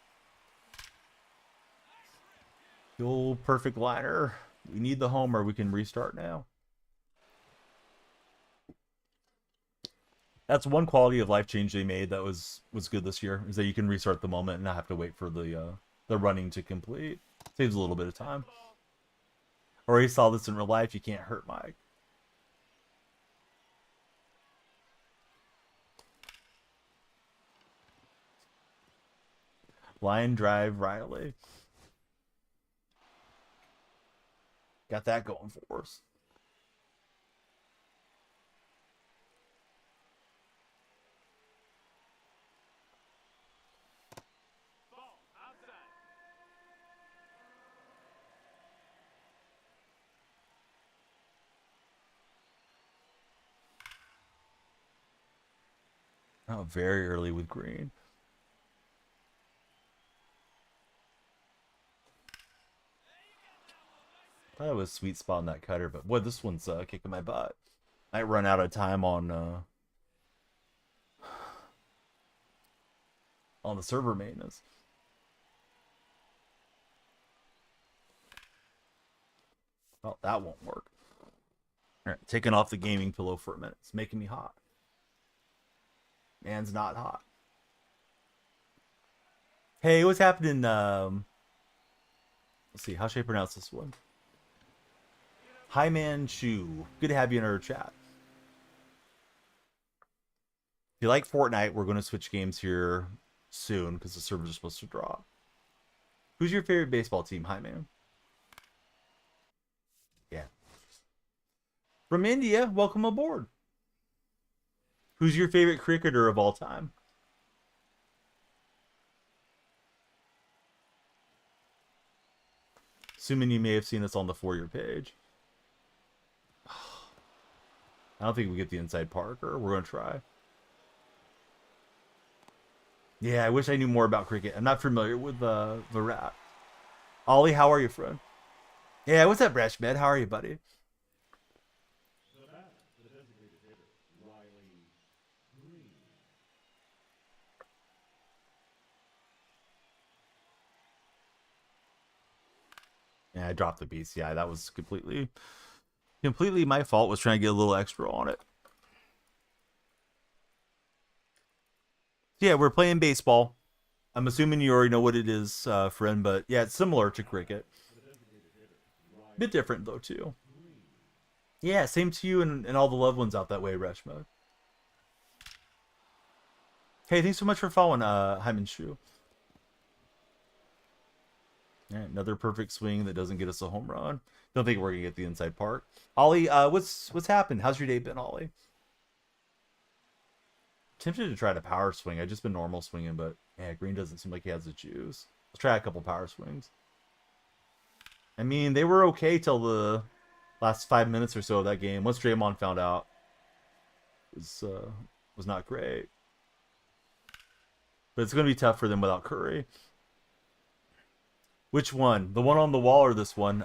The old perfect liner. We need the homer. We can restart now. That's one quality of life change they made that was good this year, is that you can restart the moment and not have to wait for the running to complete. Saves a little bit of time. Already saw this in real life. You can't hurt Mike. Line drive Riley. Got that going for us. Oh, very early with Green. I thought it was sweet spot in that cutter, but boy, this one's kicking my butt. Might run out of time on the server maintenance. Well, that won't work. All right, taking off the gaming pillow for a minute. It's making me hot. Man's not hot. Hey, what's happening? Let's see. How should I pronounce this one? Hi, Man Chu. Good to have you in our chat. If you like Fortnite, we're going to switch games here soon because the servers are supposed to drop. Who's your favorite baseball team? Hi, man. Yeah. From India, welcome aboard. Who's your favorite cricketer of all time? Assuming you may have seen this on the For Your page. I don't think we get the inside Parker. We're going to try. Yeah, I wish I knew more about cricket. I'm not familiar with the rat. Ollie, how are you, friend? Yeah, what's up, Brashmed? How are you, buddy? Yeah, I dropped the BCI. That was completely my fault. Was trying to get a little extra on it. Yeah, we're playing baseball. I'm assuming you already know what it is, friend, but yeah, it's similar to cricket. Bit different, though, too. Yeah, same to you and all the loved ones out that way, Reshma. Hey, thanks so much for following, Hyman Shu. Yeah, another perfect swing that doesn't get us a home run. Don't think we're gonna get the inside part. Ollie, what's happened? How's your day been, Ollie? Tempted to try to power swing. I've just been normal swinging, but yeah, Green doesn't seem like he has the juice. Let's try a couple power swings. I mean, they were okay till the last 5 minutes or so of that game. Once Draymond found out, it was not great. But it's gonna be tough for them without Curry. Which one? The one on the wall or this one?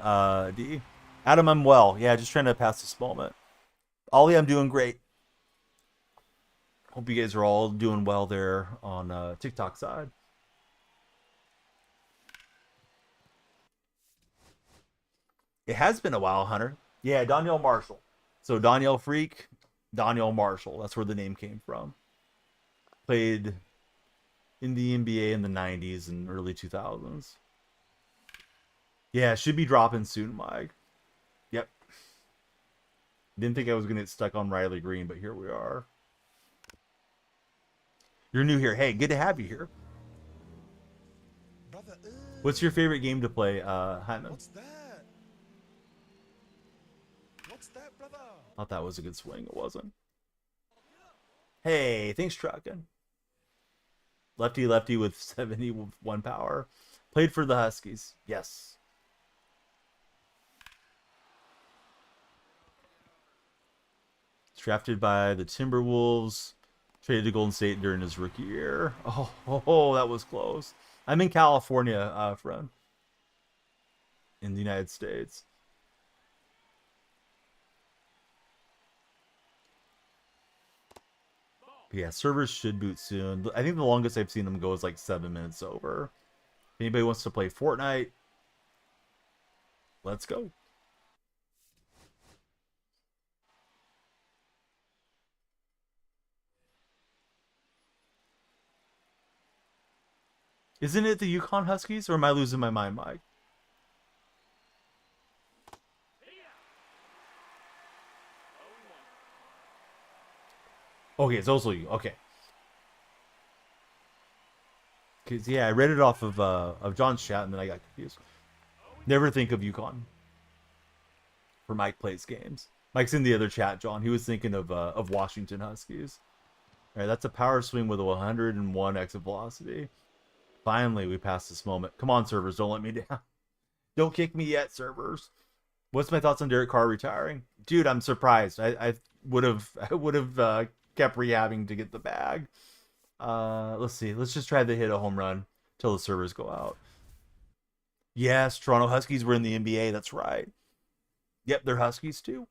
D? Adam, I'm well. Yeah, just trying to pass this moment. Ollie, I'm doing great. Hope you guys are all doing well there on TikTok side. It has been a while, Hunter. Yeah, Donyell Marshall. So DonyellFreak, Donyell Marshall. That's where the name came from. Played in the NBA in the 90s and early 2000s. Yeah, should be dropping soon, Mike. Didn't think I was going to get stuck on Riley Green, but here we are. You're new here. Hey, good to have you here. Brother, What's your favorite game to play, Hyman? what's that? What's that, brother? Thought that was a good swing. It wasn't. Hey, thanks, Truckin. Lefty lefty with 71 power. Played for the Huskies. Yes. Drafted by the Timberwolves. Traded to Golden State during his rookie year. Oh, that was close. I'm in California, friend. In the United States. But yeah, servers should boot soon. I think the longest I've seen them go is like 7 minutes over. If anybody wants to play Fortnite, let's go. Isn't it the Yukon Huskies, or am I losing my mind, Mike? Okay, it's also you. Okay. Cause yeah, I read it off of John's chat, and then I got confused. Never think of Yukon for Mike plays games. Mike's in the other chat, John. He was thinking of Washington Huskies. All right, that's a power swing with a 101 exit velocity. Finally, we passed this moment. Come on, servers, don't let me down. Don't kick me yet, servers. What's my thoughts on Derek Carr retiring? Dude, I'm surprised. I would have kept rehabbing to get the bag. Let's see. Let's just try to hit a home run till the servers go out. Yes, Toronto Huskies were in the NBA. That's right. Yep, they're Huskies too.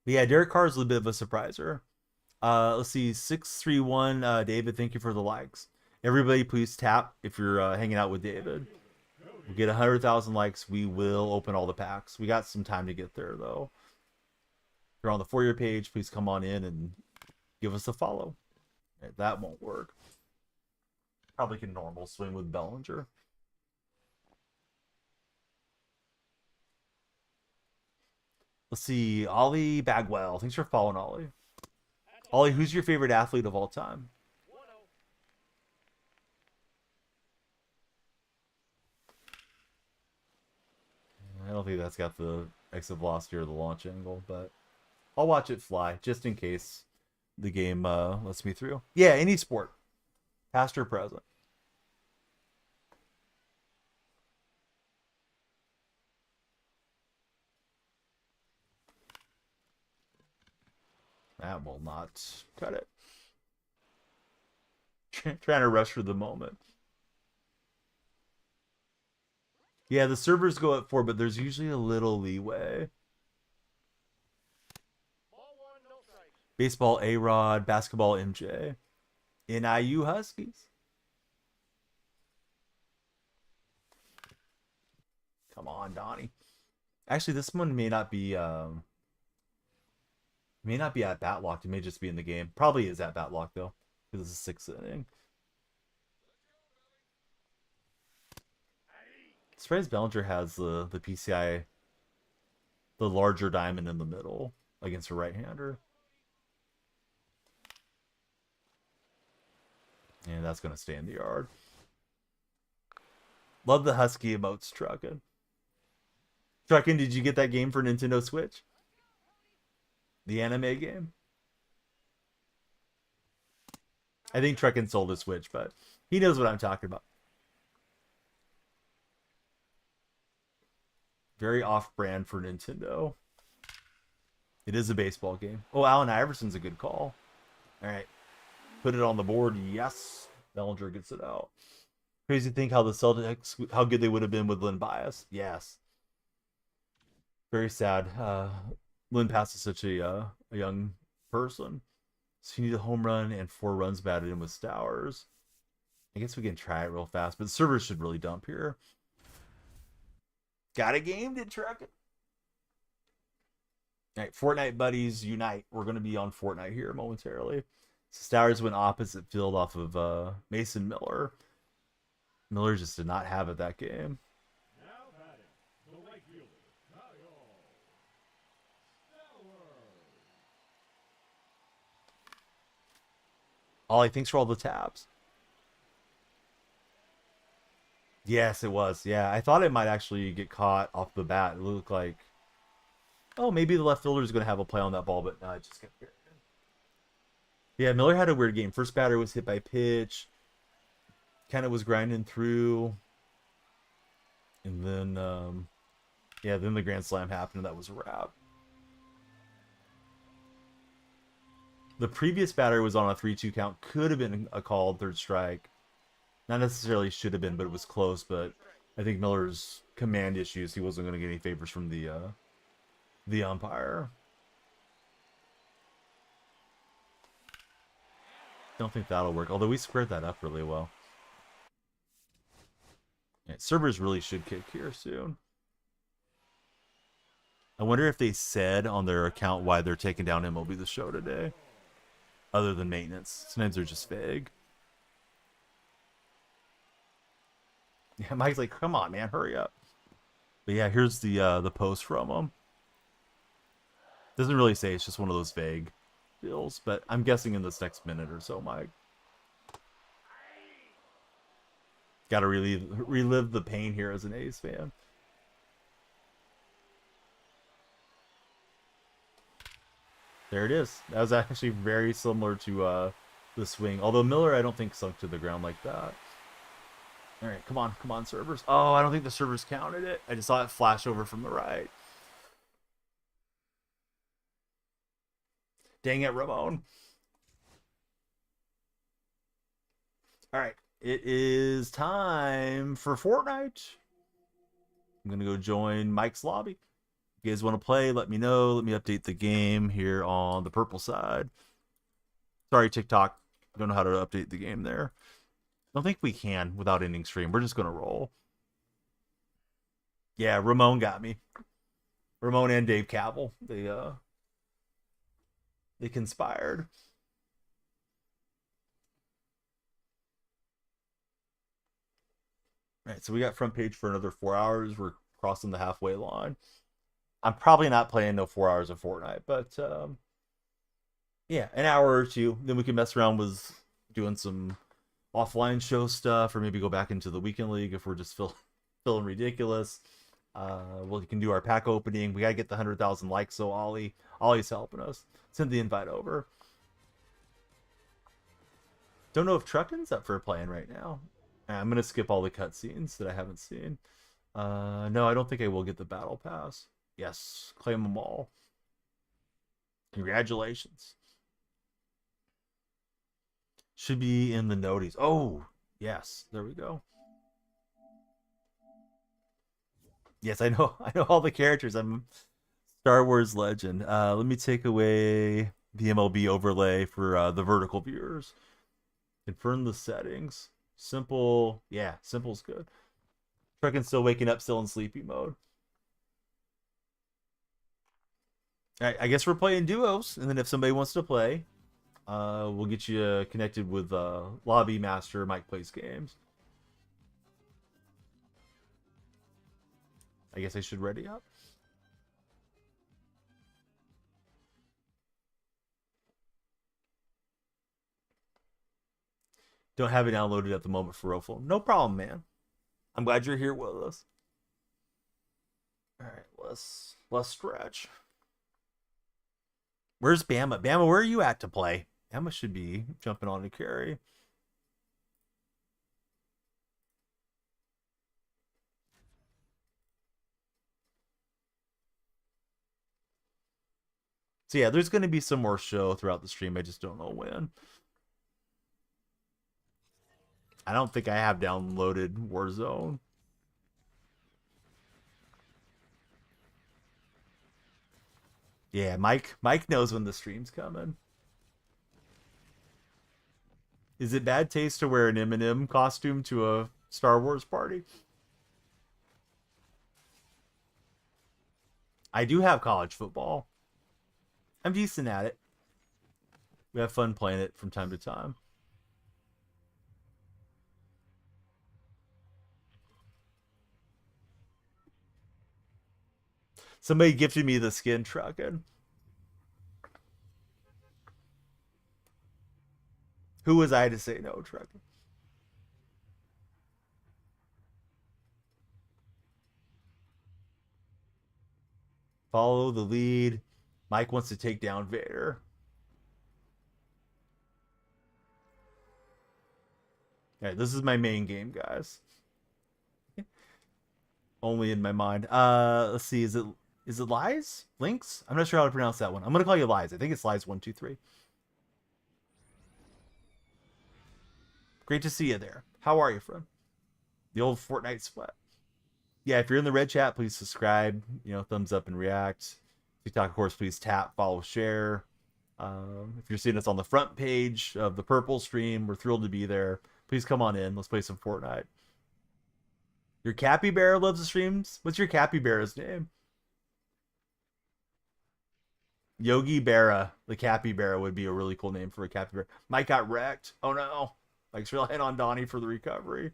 But yeah, Derek Carr is a little bit of a surpriser. Let's see. 631. David, thank you for the likes. Everybody, please tap if you're hanging out with David. We get 100,000 likes. We will open all the packs. We got some time to get there though. If you're on the For Your page, please come on in and give us a follow. Right, that won't work. Probably can normal swing with Bellinger. Let's see. Ollie Bagwell. Thanks for following, Ollie. Ollie, who's your favorite athlete of all time? I don't think that's got the exit velocity or the launch angle, but I'll watch it fly just in case the game lets me through. Yeah, any sport, past or present. That will not cut it. Trying to rush for the moment. Yeah, the servers go at 4, but there's usually a little leeway. Baseball A-Rod, basketball MJ. NIU Huskies. Come on, Donnie. Actually, this one may not be at bat locked. It may just be in the game. Probably is at bat locked though, because it's a 6th inning. Surprised Bellinger has the PCI, the larger diamond in the middle against a right-hander. And that's gonna stay in the yard. Love the Husky emotes, Truckin. Truckin, did you get that game for Nintendo Switch? The anime game? I think Truckin sold a Switch, but he knows what I'm talking about. Very off-brand for Nintendo. It is a baseball game. Oh, Allen Iverson's a good call. All right. Put it on the board. Yes. Bellinger gets it out. Crazy to think how the Celtics, how good they would have been with Lynn Bias. Yes. Very sad. Lynn Pass is such a young person. So you need a home run and 4 runs batted in with Stowers. I guess we can try it real fast, but the servers should really dump here. Got a game, did Truck? All right, Fortnite buddies unite. We're going to be on Fortnite here momentarily. So Stowers went opposite field off of Mason Miller. Miller just did not have it that game. Ollie, thanks for all the tabs. Yes, it was. Yeah, I thought it might actually get caught off the bat. It looked like, oh, maybe the left fielder is going to have a play on that ball, but no, it just kept. Yeah, Miller had a weird game. First batter was hit by pitch, kind of was grinding through, and then yeah, then the grand slam happened, and that was a wrap. The previous batter was on a 3-2 count. Could have been a called third strike. Not necessarily should have been, but it was close. But I think Miller's command issues, he wasn't going to get any favors from the umpire. Don't think that'll work. Although we squared that up really well. Yeah, servers really should kick here soon. I wonder if they said on their account why they're taking down MLB The Show today. Other than maintenance. Sometimes they're just vague. Yeah, Mike's like, come on, man, hurry up. But yeah, here's the post from him. Doesn't really say, it's just one of those vague deals, but I'm guessing in this next minute or so, Mike. Gotta relive the pain here as an A's fan. There it is. That was actually very similar to the swing. Although Miller, I don't think sunk to the ground like that. All right, come on, servers. Oh, I don't think the servers counted it. I just saw it flash over from the right. Dang it, Ramon. All right, it is time for Fortnite. I'm going to go join Mike's lobby. If you guys want to play, let me know. Let me update the game here on the purple side. Sorry, TikTok. I don't know how to update the game there. I don't think we can without ending stream. We're just going to roll. Yeah, Ramon got me. Ramon and Dave Cavill. They conspired. All right, so we got front page for another 4 hours. We're crossing the halfway line. I'm probably not playing no 4 hours of Fortnite, but yeah, an hour or two. Then we can mess around with doing some offline show stuff, or maybe go back into the weekend league if we're just feeling ridiculous. We can do our pack opening. We gotta get the 100,000 likes, so Ollie's helping us. Send the invite over. Don't know if Truckin's up for playing right now. I'm gonna skip all the cutscenes that I haven't seen. No, I don't think I will get the battle pass. Yes, claim them all. Congratulations. Should be in the noties. Oh, yes, there we go. Yes, I know. I know all the characters. I'm Star Wars legend. Let me take away the MLB overlay for the vertical viewers. Confirm the settings. Simple. Yeah, simple's good. Truckin's still waking up, still in sleepy mode. All right, I guess we're playing duos, and then if somebody wants to play, we'll get you connected with Lobby Master. Mike plays games. I guess I should ready up. Don't have it downloaded at the moment for Roflo. No problem, man. I'm glad you're here with us. All right, let's stretch. Where's Bama? Bama, where are you at to play? Bama should be jumping on to carry. So yeah, there's going to be some more show throughout the stream. I just don't know when. I don't think I have downloaded Warzone. Yeah, Mike knows when the stream's coming. Is it bad taste to wear an Eminem costume to a Star Wars party? I do have college football. I'm decent at it. We have fun playing it from time to time. Somebody gifted me the skin trucking. Who was I to say no, Truck? Follow the lead. Mike wants to take down Vader. All right, this is my main game, guys. Only in my mind. Let's see. Is it Lies? Links? I'm not sure how to pronounce that one. I'm gonna call you Lies. I think it's Lies 123. Great to see you there. How are you, friend? The old Fortnite sweat. Yeah, if you're in the red chat, please subscribe. Thumbs up and react. TikTok, of course, please tap, follow, share. If you're seeing us on the front page of the purple stream, we're thrilled to be there. Please come on in. Let's play some Fortnite. Your capybara loves the streams. What's your capybara's name? Yogi Berra, the capybara, would be a really cool name for a capybara. Mike got wrecked. Oh no. Mike's relying on Donnie for the recovery.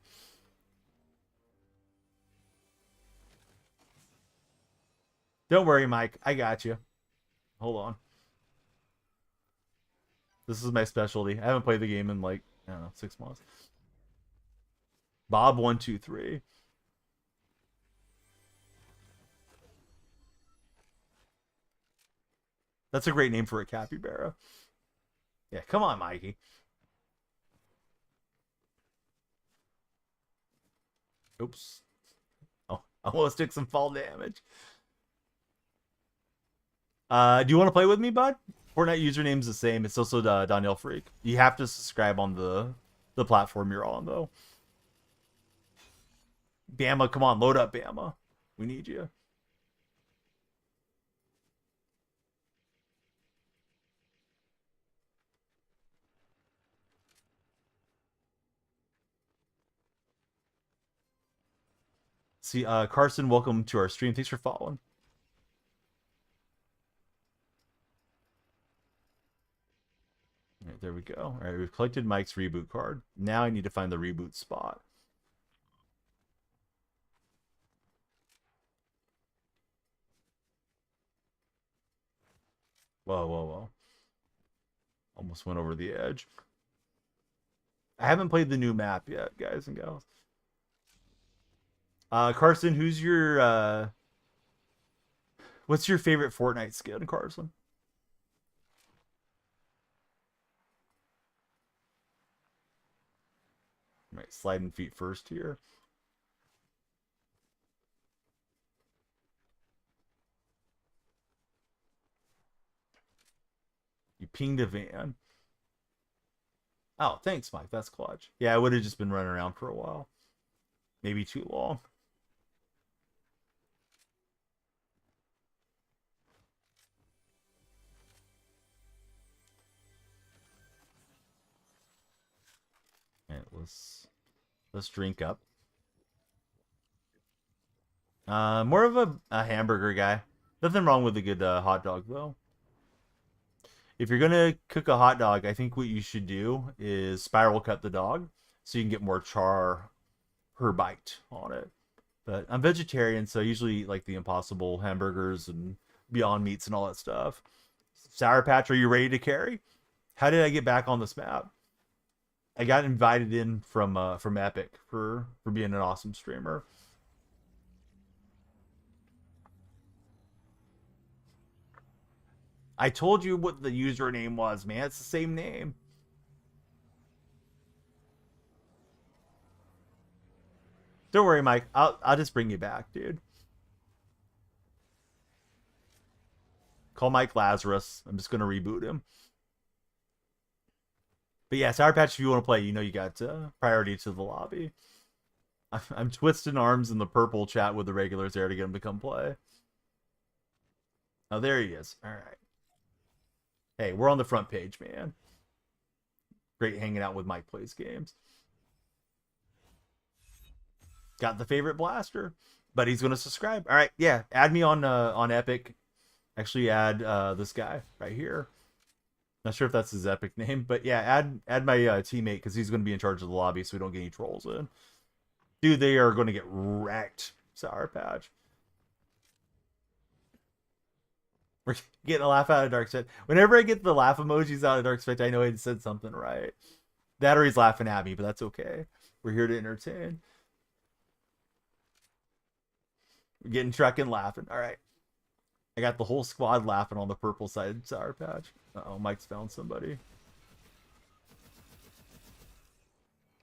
Don't worry, Mike. I got you. Hold on. This is my specialty. I haven't played the game in like, I don't know, 6 months. Bob123. That's a great name for a capybara. Yeah, come on, Mikey. Oops. Oh, I almost took some fall damage. Do you want to play with me, bud? Fortnite username's the same. It's also DonyellFreak. You have to subscribe on the platform you're on, though. Bama, come on, load up, Bama. We need you. See, Carson, welcome to our stream. Thanks for following. All right, there we go. All right, we've collected Mike's reboot card. Now I need to find the reboot spot. Whoa, whoa, whoa. Almost went over the edge. I haven't played the new map yet, guys and gals. Carson, what's your favorite Fortnite skin, Carson? All right, sliding feet first here. You pinged a van. Oh, thanks, Mike. That's clutch. Yeah, I would have just been running around for a while. Maybe too long. All right, let's drink up. More of a hamburger guy. Nothing wrong with a good hot dog, though. If you're gonna cook a hot dog, I think what you should do is spiral cut the dog so you can get more char per bite on it. But I'm vegetarian, so I usually eat like the Impossible hamburgers and Beyond Meats and all that stuff. Sour Patch, are you ready to carry? How did I get back on this map? I got invited in from Epic for being an awesome streamer. I told you what the username was, man. It's the same name. Don't worry, Mike. I'll just bring you back, dude. Call Mike Lazarus. I'm just gonna reboot him. But yeah, Sour Patch, if you want to play, you got priority to the lobby. I'm twisting arms in the purple chat with the regulars there to get him to come play. Oh, there he is. All right. Hey, we're on the front page, man. Great hanging out with Mike Plays Games. Got the favorite blaster, but he's gonna subscribe. All right, yeah. Add me on Epic. Actually, add this guy right here. Not sure if that's his Epic name, but yeah, add my teammate because he's gonna be in charge of the lobby, so we don't get any trolls in. Dude, they are gonna get wrecked. Sour Patch. We're getting a laugh out of Dark Spect. Whenever I get the laugh emojis out of Dark Spect, I know I said something right. That or he's laughing at me, but that's okay. We're here to entertain. We're getting truck and laughing. All right. I got the whole squad laughing on the purple side Sour Patch. Uh-oh, Mike's found somebody.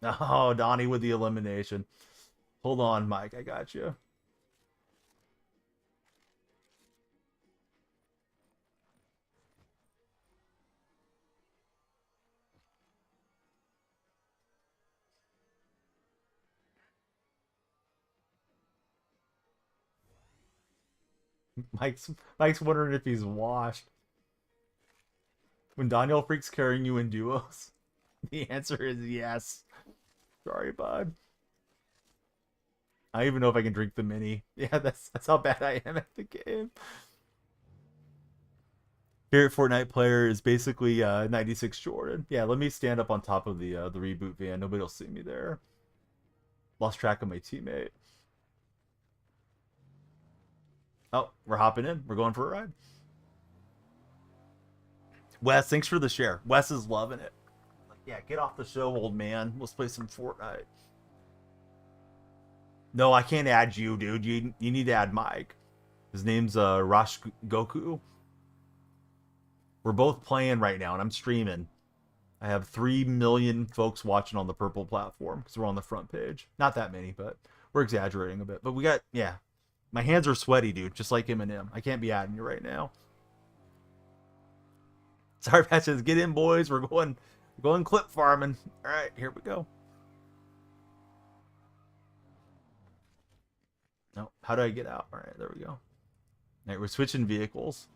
Oh, Donnie with the elimination. Hold on, Mike. I got you. Mike's wondering if he's washed. When DonyellFreak's carrying you in duos, the answer is yes. Sorry, bud. I don't even know if I can drink the mini. Yeah, that's how bad I am at the game. Favorite Fortnite player is basically 96 Jordan. Yeah, let me stand up on top of the reboot van. Nobody will see me there. Lost track of my teammate. Oh, we're hopping in. We're going for a ride. Wes, thanks for the share. Wes is loving it. Like, yeah, get off the show, old man. Let's play some Fortnite. No, I can't add you, dude. You need to add Mike. His name's Rosh Goku. We're both playing right now, and I'm streaming. I have 3 million folks watching on the purple platform because we're on the front page. Not that many, but we're exaggerating a bit. But we got, yeah. My hands are sweaty, dude, just like Eminem. I can't be adding you right now. Sorry, Pat says, get in, boys. We're going clip farming. All right, here we go. No, how do I get out? All right, there we go. All right, we're switching vehicles.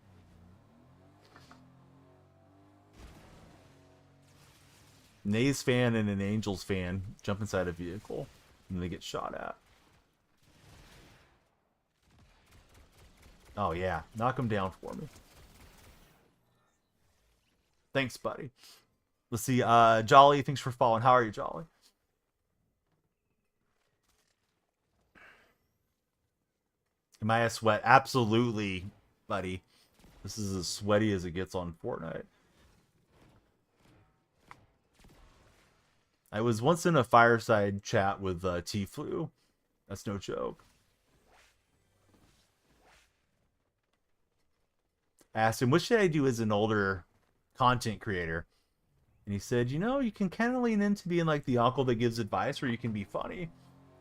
An A's fan and an Angels fan jump inside a vehicle, and they get shot at. Oh, yeah. Knock him down for me. Thanks, buddy. Let's see. Jolly, thanks for following. How are you, Jolly? Am I a sweat? Absolutely, buddy. This is as sweaty as it gets on Fortnite. I was once in a fireside chat with T-Flu. That's no joke. I asked him, what should I do as an older content creator? And he said, you know, you can kind of lean into being like the uncle that gives advice, or you can be funny.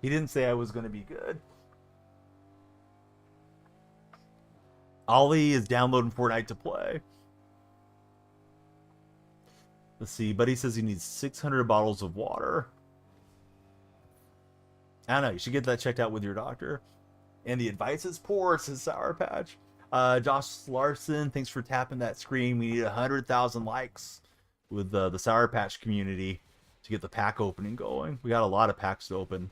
He didn't say I was going to be good. Ollie is downloading Fortnite to play. Let's see. Buddy says he needs 600 bottles of water. I don't know. You should get that checked out with your doctor. And the advice is poor, says Sour Patch. Josh Larson, thanks for tapping that screen. We need 100,000 likes with the Sour Patch community to get the pack opening going. We got a lot of packs to open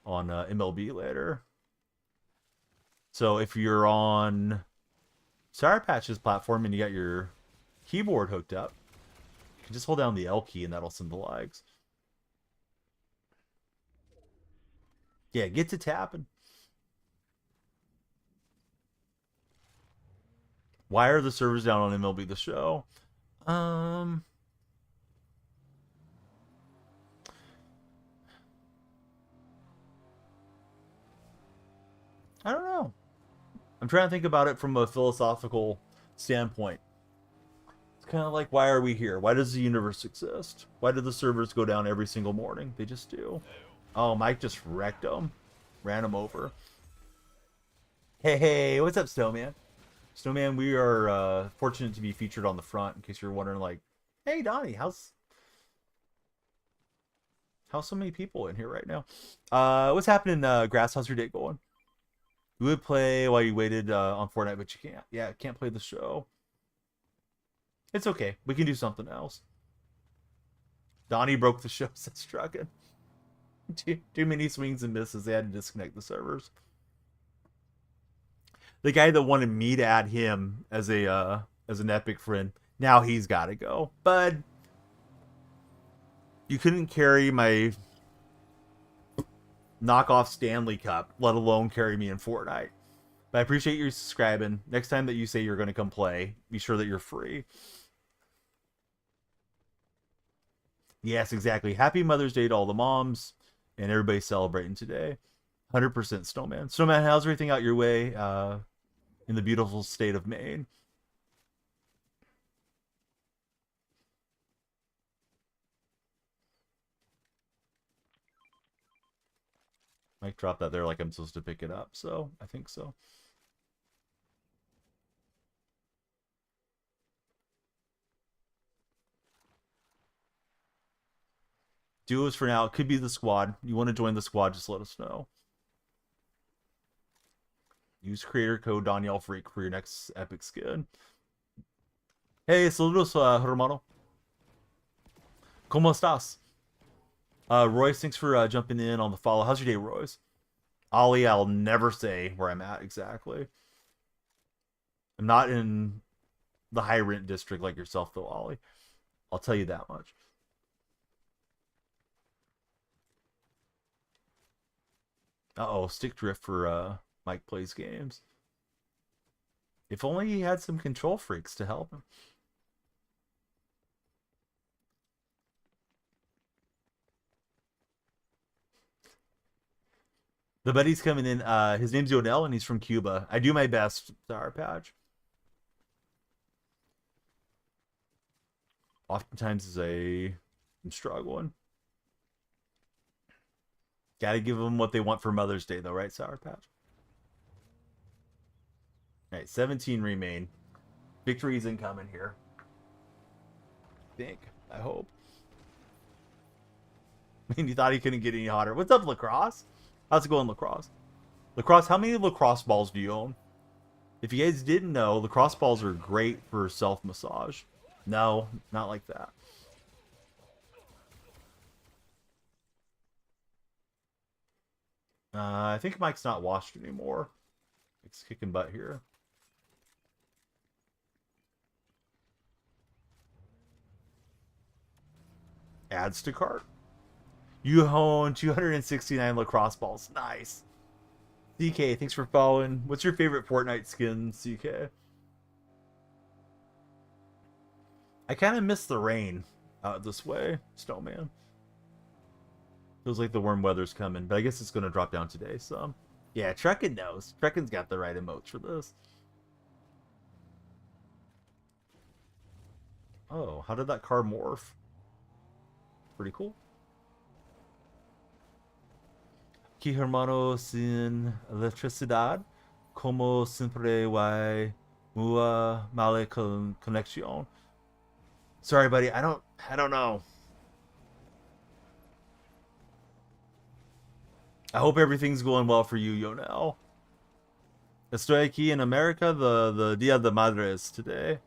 on MLB later. So if you're on Sour Patch's platform and you got your keyboard hooked up, you can just hold down the L key and that'll send the likes. Yeah, get to tapping. Why are the servers down on MLB The Show? I don't know. I'm trying to think about it from a philosophical standpoint. It's kind of like, why are we here? Why does the universe exist? Why do the servers go down every single morning? They just do. Oh, Mike just wrecked him. Ran him over. Hey, what's up, Snowman? Snowman, we are fortunate to be featured on the front, in case you're wondering, like, hey, Donnie, how's so many people in here right now? What's happening, Grass? How's your day going? You would play while you waited on Fortnite, but you can't. Yeah, can't play the show. It's okay. We can do something else. Donnie broke the show, says Truckin'. Too many swings and misses. They had to disconnect the servers. The guy that wanted me to add him as an epic friend, now he's got to go. Bud, you couldn't carry my knockoff Stanley Cup, let alone carry me in Fortnite. But I appreciate you subscribing. Next time that you say you're going to come play, be sure that you're free. Yes, exactly. Happy Mother's Day to all the moms and everybody celebrating today. 100% Snowman. Snowman, how's everything out your way in the beautiful state of Maine? Mike dropped that there like I'm supposed to pick it up, so I think so. Duos for now. It could be the squad. You want to join the squad, just let us know. Use creator code DonyellFreak for your next epic skin. Hey, saludos, hermano. ¿Cómo estás? Royce, thanks for jumping in on the follow. How's your day, Royce? Ollie, I'll never say where I'm at exactly. I'm not in the high rent district like yourself, though, Ollie. I'll tell you that much. Uh-oh, stick drift for Mike Plays Games. If only he had some control freaks to help him. The buddy's coming in. His name's Yonel, and he's from Cuba. I do my best, Sour Patch. Oftentimes, I'm struggling. Gotta give them what they want for Mother's Day, though, right, Sour Patch? All right, 17 remain. Victory's incoming here. I hope. I mean, you thought he couldn't get any hotter. What's up, Lacrosse? How's it going, Lacrosse? Lacrosse, how many lacrosse balls do you own? If you guys didn't know, lacrosse balls are great for self-massage. No, not like that. I think Mike's not washed anymore. It's kicking butt here. Adds to cart. You own 269 lacrosse balls. Nice. CK, thanks for following. What's your favorite Fortnite skin, CK? I kind of miss the rain out this way, Snowman. Feels like the warm weather's coming, but I guess it's going to drop down today, so... Yeah, Trekkin knows. Trekkin's got the right emotes for this. Oh, how did that car morph? Pretty cool. Aquí, hermano, sin electricidad, como siempre hay muy mala conexión. Sorry, buddy. I don't know. I hope everything's going well for you, Yonel. Estoy aquí in America, the Dia de Madres today.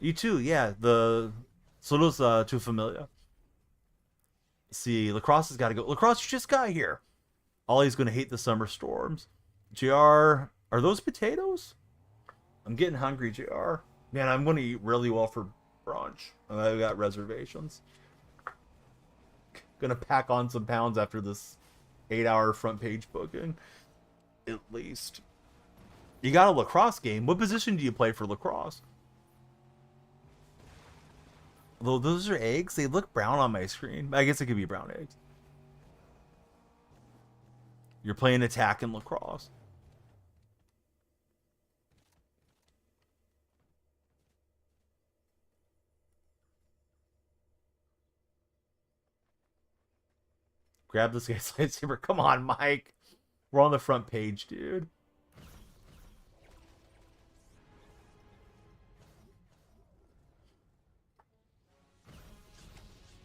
You too, yeah. The saludos to familia. See, Lacrosse has got to go. Lacrosse, you just got here. Ollie's going to hate the summer storms. JR, are those potatoes? I'm getting hungry, JR. Man, I'm going to eat really well for brunch. I've got reservations. Gonna pack on some pounds after this 8-hour front page booking. At least. You got a lacrosse game. What position do you play for lacrosse? Although those are eggs, they look brown on my screen. I guess it could be brown eggs. You're playing attack in lacrosse. Grab this guy's lightsaber. Come on, Mike. We're on the front page, dude.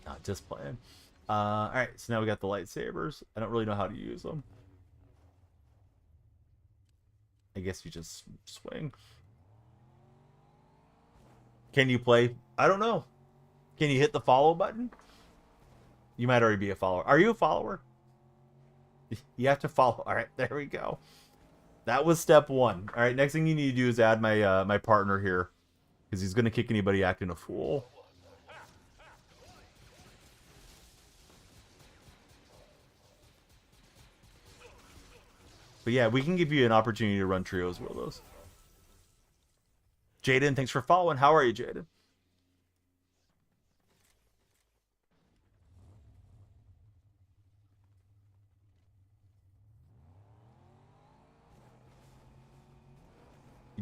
Not just playing. Alright, so now we got the lightsabers. I don't really know how to use them. I guess you just swing. Can you play? I don't know. Can you hit the follow button? You might already be a follower. Are you a follower? You have to follow. All right, there we go. That was step one. All right, next thing you need to do is add my my partner here, because he's gonna kick anybody acting a fool. But yeah, we can give you an opportunity to run trios with us. Jaden, thanks for following. How are you, Jaden?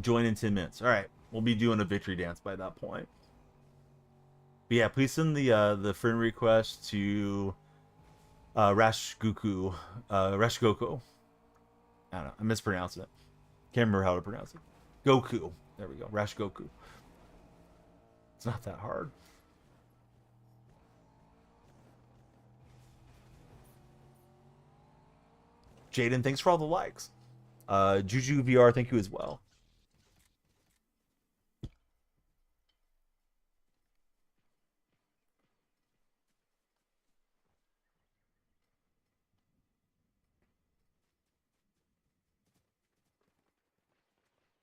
Join in 10 minutes. All right. We'll be doing a victory dance by that point. But yeah, please send the friend request to Rashgoku. Rashgoku. I don't know. I'm mispronouncing it. Can't remember how to pronounce it. Goku. There we go. Rashgoku. It's not that hard. Jaden, thanks for all the likes. Juju VR, thank you as well.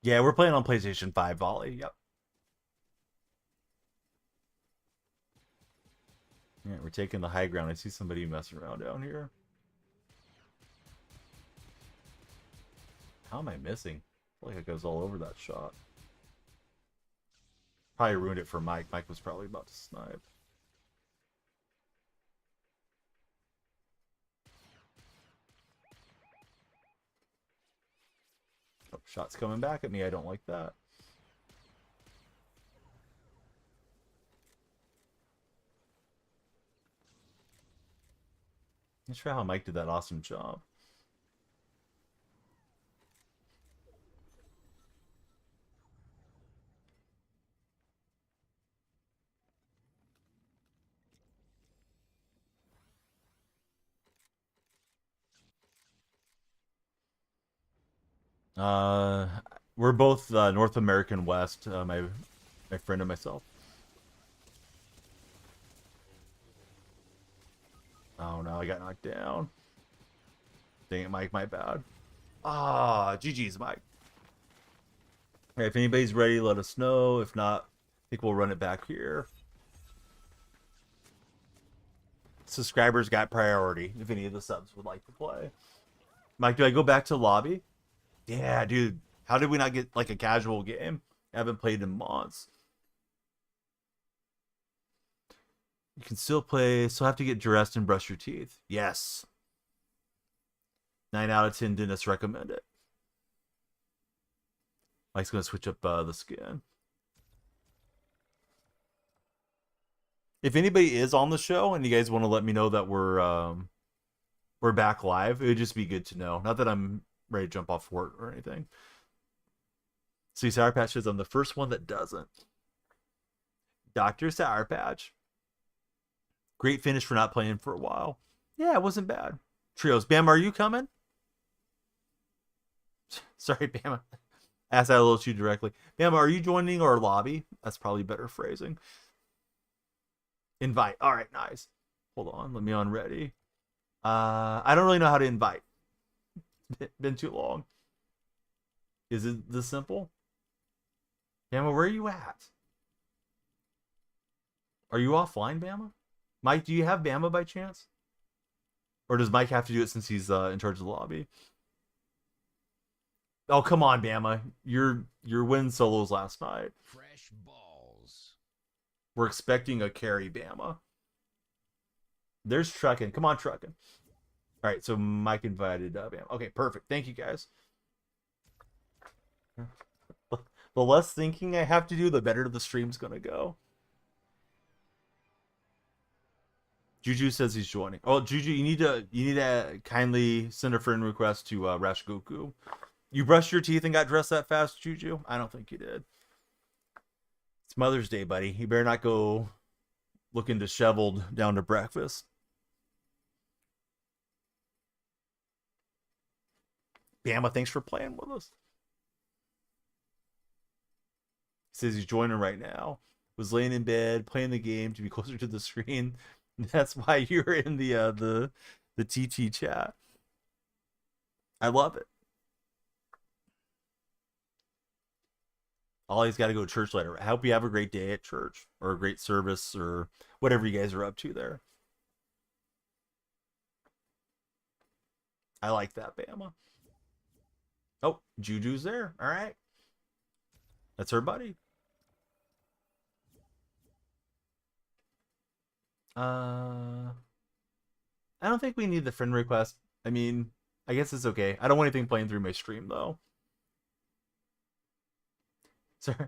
Yeah, we're playing on PlayStation 5 volley. Yep. Yeah, we're taking the high ground. I see somebody messing around down here. How am I missing? I feel like it goes all over that shot. Probably ruined it for Mike. Mike was probably about to snipe. Oh, shot's coming back at me. I don't like that. Not sure how Mike did that awesome job. Uh, we're both North American West. My friend and myself. Oh no, I got knocked down. Dang it, Mike, my bad. Ah, GG's, Mike. All right, if anybody's ready, let us know. If not, I think we'll run it back here. Subscribers got priority if any of the subs would like to play. Mike, do I go back to lobby? Yeah, dude. How did we not get like a casual game? I haven't played in months. You can still play, so have to get dressed and brush your teeth. Yes. 9 out of 10 dentists recommend it. Mike's going to switch up the skin. If anybody is on the show and you guys want to let me know that we're back live, it would just be good to know. Not that I'm ready to jump off work or anything. See, Sour Patch says I'm the first one that doesn't. Dr. Sour Patch. Great finish for not playing for a while. Yeah, it wasn't bad. Trios. Bam, are you coming? Sorry, Bama. Ask that a little too directly. Bama, are you joining our lobby? That's probably better phrasing. Invite. All right, nice. Hold on. Let me on ready. I don't really know how to invite. Been too long. Is it this simple? Bama, where are you at? Are you offline, Bama? Mike, do you have Bama by chance? Or does Mike have to do it since he's in charge of the lobby? Oh, come on, Bama. Your win solos last night. Fresh balls. We're expecting a carry, Bama. There's Truckin'. Come on, Truckin'. All right, so Mike invited Bama. Okay, perfect. Thank you, guys. The less thinking I have to do, the better the stream's going to go. Juju says he's joining. Oh, Juju, you need to kindly send a friend request to Rash Goku. You brushed your teeth and got dressed that fast, Juju? I don't think you did. It's Mother's Day, buddy. You better not go looking disheveled down to breakfast. Bama, thanks for playing with us. He says he's joining right now. Was laying in bed, playing the game to be closer to the screen. That's why you're in the TT chat. I love it. Ollie's got to go to church later. I hope you have a great day at church or a great service or whatever you guys are up to there. I like that, Bama. Oh, Juju's there. All right. That's her buddy. I don't think we need the friend request. I mean, I guess it's okay. I don't want anything playing through my stream though.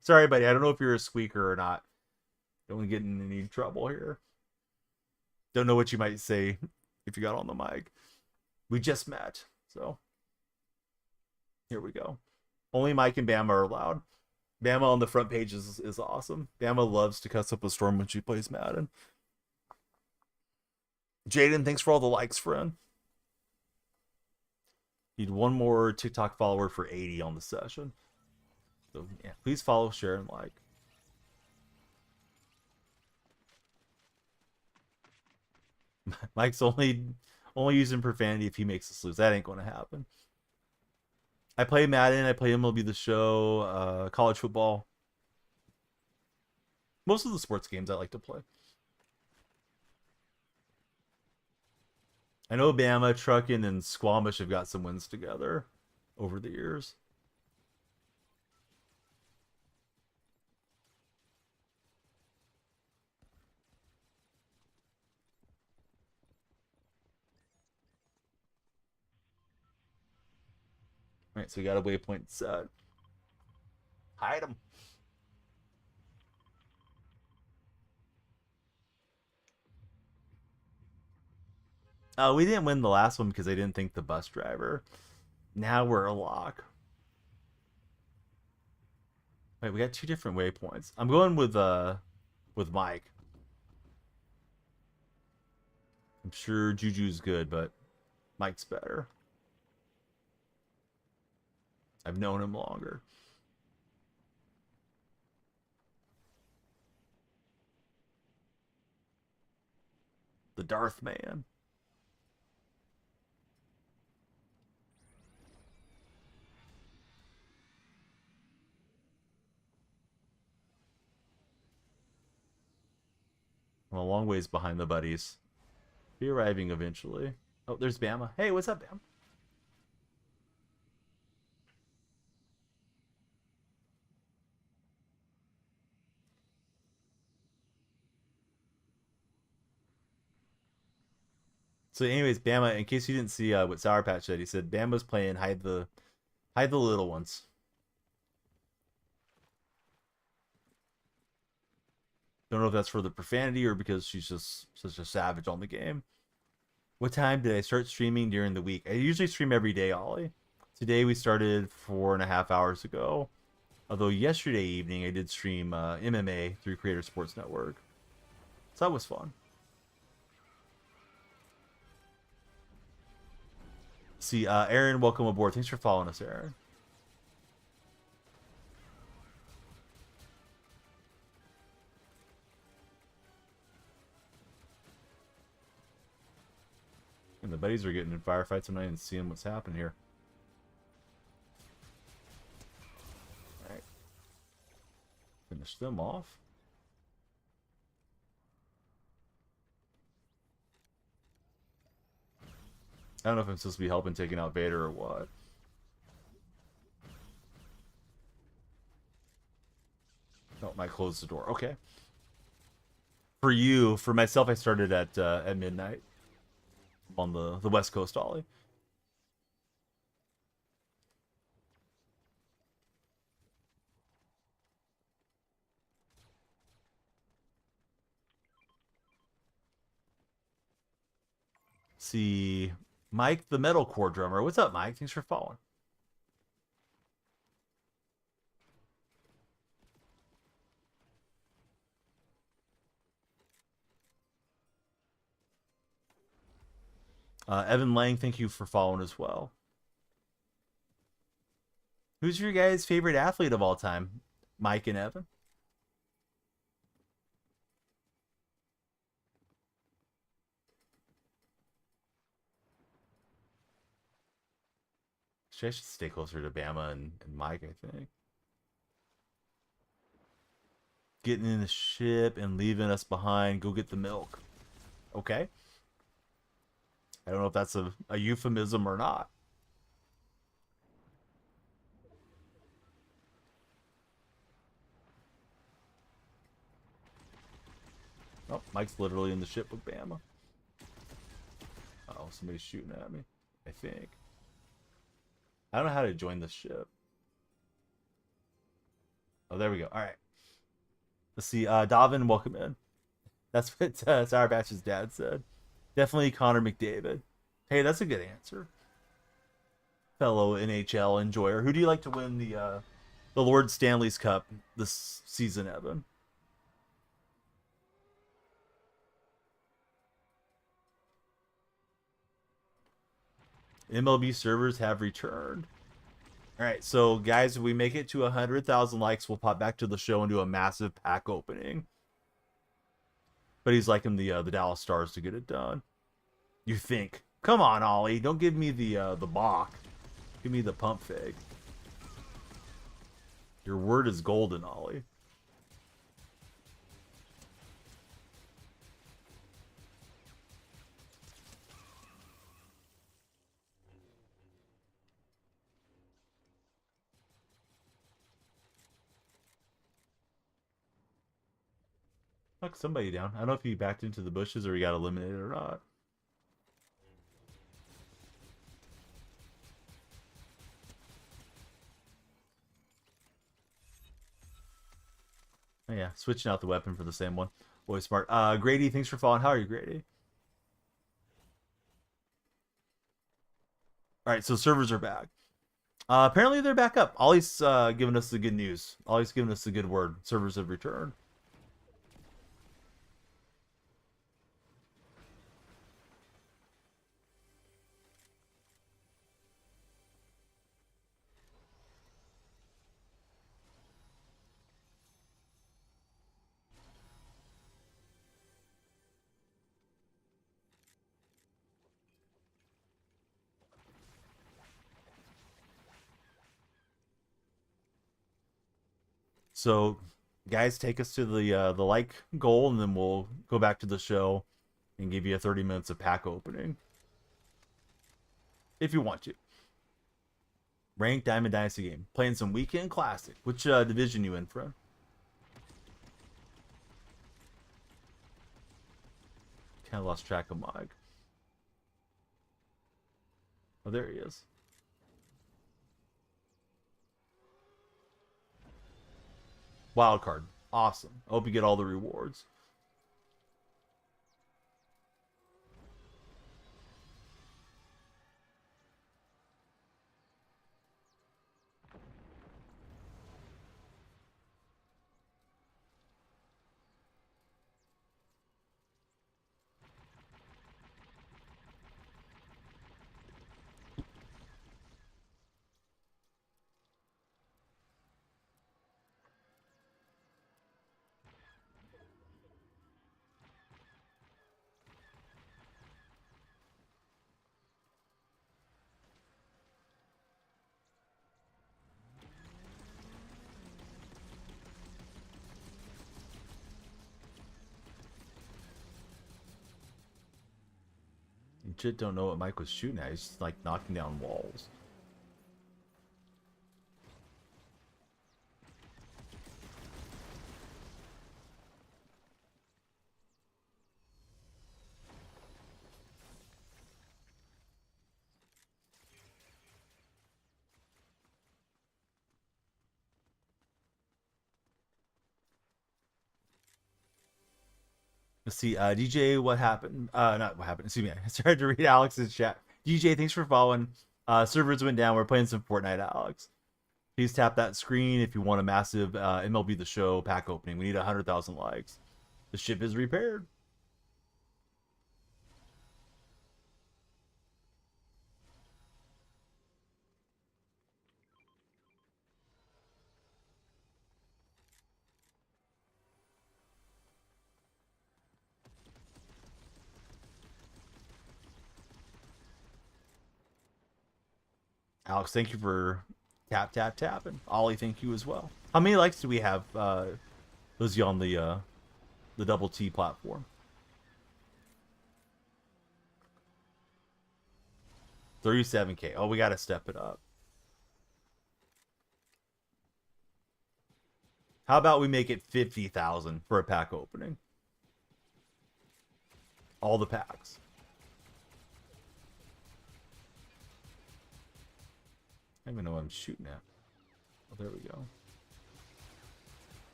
Sorry, buddy. I don't know if you're a squeaker or not. Don't want to get in any trouble here. Don't know what you might say if you got on the mic. We just met, so here we go. Only Mike and Bama are allowed. Bama on the front page is awesome. Bama loves to cuss up a storm when she plays Madden. Jaden, thanks for all the likes, friend. Need one more TikTok follower for 80 on the session. So yeah, please follow, share, and like. Mike's only using profanity if he makes us lose. That ain't going to happen. I play Madden. I play MLB The Show, college football. Most of the sports games I like to play. I know Bama, Truckin, and Squamish have got some wins together over the years. All right, so we got a waypoint set. Hide them. We didn't win the last one because I didn't think the bus driver. Now we're a lock. Wait, we got two different waypoints. I'm going with Mike. I'm sure Juju's good, but Mike's better. I've known him longer. The Darth Man. I'm a long ways behind the buddies. Be arriving eventually. Oh, there's Bama. Hey, what's up, Bam? So, anyways, Bama. In case you didn't see what Sour Patch said, he said Bama's playing hide the little ones. Don't know if that's for the profanity or because she's just such a savage on the game. What time did I start streaming during the week? I usually stream every day, Ollie. Today we started 4.5 hours ago. Although yesterday evening I did stream MMA through Creator Sports Network. So that was fun. See, Aaron, welcome aboard. Thanks for following us, Aaron. And the buddies are getting in firefights tonight and seeing what's happening here. Alright. Finish them off. I don't know if I'm supposed to be helping taking out Vader or what. Oh, I closed the door. Okay. For you, for myself, I started at midnight on the West Coast, Ollie. See, Mike, the metalcore drummer. What's up, Mike? Thanks for following. Evan Lang, thank you for following as well. Who's your guys' favorite athlete of all time? Mike and Evan? I should stay closer to Bama and Mike, I think. Getting in the ship and leaving us behind. Go get the milk. Okay. I don't know if that's a euphemism or not. Oh, Mike's literally in the ship with Bama. Oh, somebody's shooting at me, I think. I don't know how to join this ship. Oh, there we go. All right. Let's see. Davin, welcome in. That's what Sour Batch's dad said. Definitely Connor McDavid. Hey, that's a good answer. Fellow NHL enjoyer. Who do you like to win the Lord Stanley's Cup this season, Evan? MLB servers have returned. All right, so guys, if we make it to 100,000 likes, we'll pop back to the show and do a massive pack opening. But he's liking the Dallas Stars to get it done. You think? Come on, Ollie. Don't give me the balk. Give me the pump fake. Your word is golden, Ollie. Knock somebody down. I don't know if he backed into the bushes or he got eliminated or not. Oh, yeah, switching out the weapon for the same one. Boy, smart. Grady, thanks for following. How are you, Grady? All right, so servers are back. Apparently they're back up. Ollie's giving us the good news. Ollie's giving us the good word. Servers have returned. So, guys, take us to the like goal, and then we'll go back to the show and give you a 30 minutes of pack opening, if you want to. Ranked Diamond Dynasty game, playing some weekend classic. Which division you in, friend? Kind of lost track of Mike. Oh, there he is. Wild card. Awesome. I hope you get all the rewards. Legit don't know what Mike was shooting at. He's just like knocking down walls. Let's see, DJ, what happened? Not what happened. Excuse me. I started to read Alex's chat. DJ, thanks for following. Servers went down. We're playing some Fortnite, Alex. Please tap that screen if you want a massive MLB The Show pack opening. We need 100,000 likes. The ship is repaired. Alex, thank you for tapping. Ollie, thank you as well. How many likes do we have, Lizzie, on the Double T platform? 37K. Oh, we got to step it up. How about we make it 50,000 for a pack opening? All the packs. I don't even know what I'm shooting at. Oh, there we go.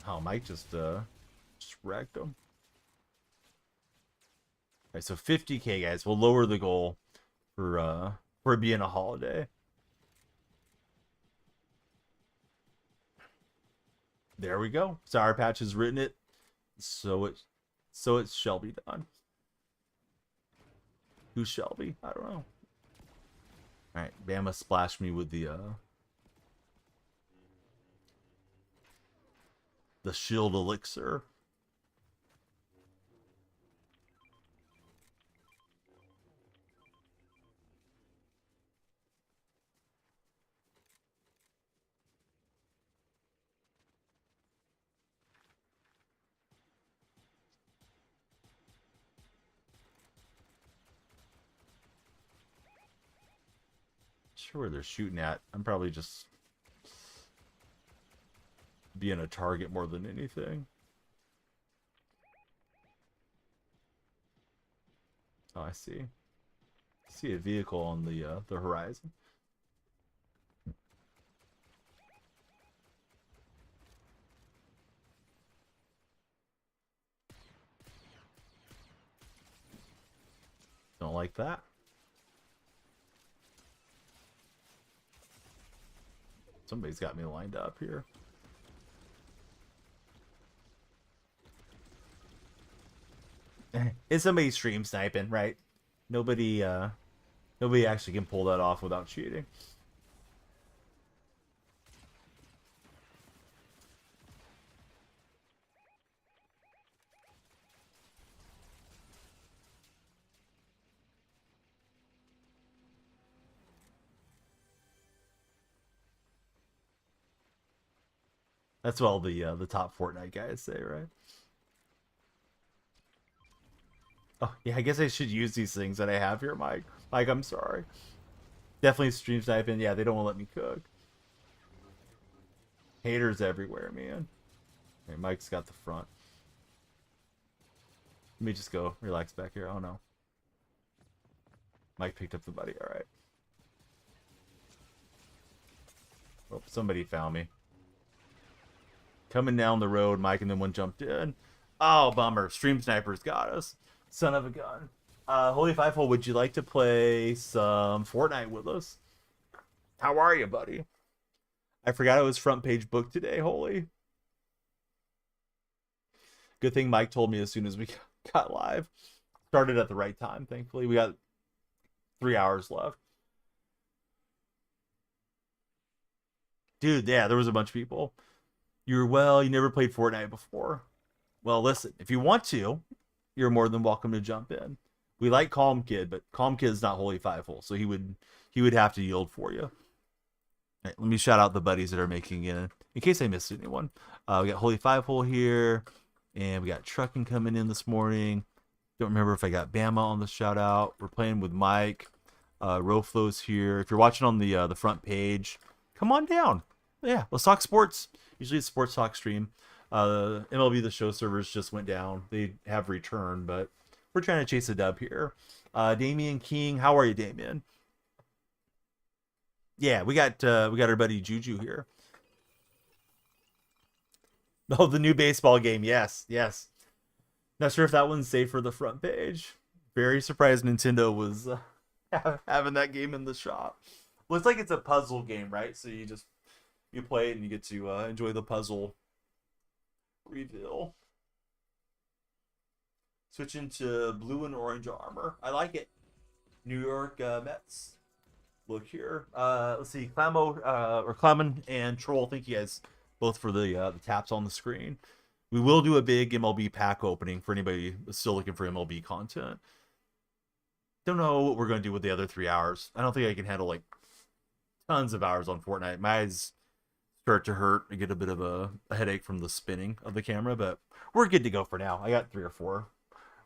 Oh, Mike just wrecked him. All right, so 50K, guys. We'll lower the goal for it being a holiday. There we go. Sour Patch has written it, so it shall be done. Who's Shelby? I don't know. All right, Bama splashed me with the shield elixir. Sure where they're shooting at. I'm probably just being a target more than anything. Oh, I see. I see a vehicle on the horizon. Don't like that. Somebody's got me lined up here. It's somebody stream sniping, right? Nobody actually can pull that off without cheating. That's what all the top Fortnite guys say, right? Oh, yeah, I guess I should use these things that I have here, Mike. Mike, I'm sorry. Definitely stream sniping. Yeah, they don't want to let me cook. Haters everywhere, man. Okay, Mike's got the front. Let me just go relax back here. Oh, no. Mike picked up the buddy. All right. Oh, somebody found me. Coming down the road, Mike, and then one jumped in. Oh, bummer. Stream snipers got us. Son of a gun. Holy Fifehole, would you like to play some Fortnite with us? How are you, buddy? I forgot it was front page book today, Holy. Good thing Mike told me as soon as we got live. Started at the right time, thankfully. We got 3 hours left. Dude, yeah, there was a bunch of people. You never played Fortnite before. Well, listen, if you want to, you're more than welcome to jump in. We like Calm Kid, but Calm Kid's not Holy Fifehole, so he would have to yield for you. All right, let me shout out the buddies that are making it in case I missed anyone. We got Holy Fifehole here, and we got Trucking coming in this morning. Don't remember if I got Bama on the shout out. We're playing with Mike. Roflo's here. If you're watching on the front page, come on down. Yeah, let's talk sports. Usually it's sports talk stream. MLB The Show servers just went down. They have returned, but we're trying to chase a dub here. Damian King, how are you, Damian? Yeah, we got our buddy Juju here. Oh, the new baseball game. Yes. Not sure if that one's safe for the front page. Very surprised Nintendo was having that game in the shop. Looks like it's a puzzle game, right? So you play it and you get to enjoy the puzzle reveal. Switching to blue and orange armor. I like it. New York Mets. Look here. Let's see. Clemon and Troll. Thank you guys both for the taps on the screen. We will do a big MLB pack opening for anybody still looking for MLB content. Don't know what we're going to do with the other 3 hours. I don't think I can handle like tons of hours on Fortnite. My eyes start to hurt. I get a bit of a headache from the spinning of the camera, but we're good to go for now. I got 3 or 4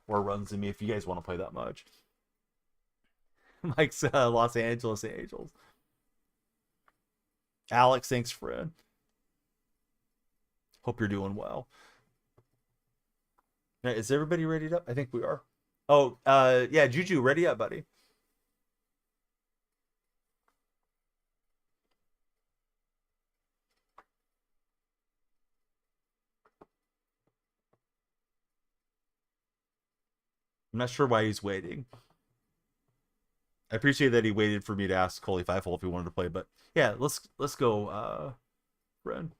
more runs in me if you guys want to play that much. Mike's Los Angeles Angels. Alex, thanks, friend. Hope you're doing well. Now, is everybody ready up? I think we are. Oh, yeah, Juju, ready up, buddy. I'm not sure why he's waiting. I appreciate that he waited for me to ask Holy Fifehole if he wanted to play, but yeah, let's go, Ren.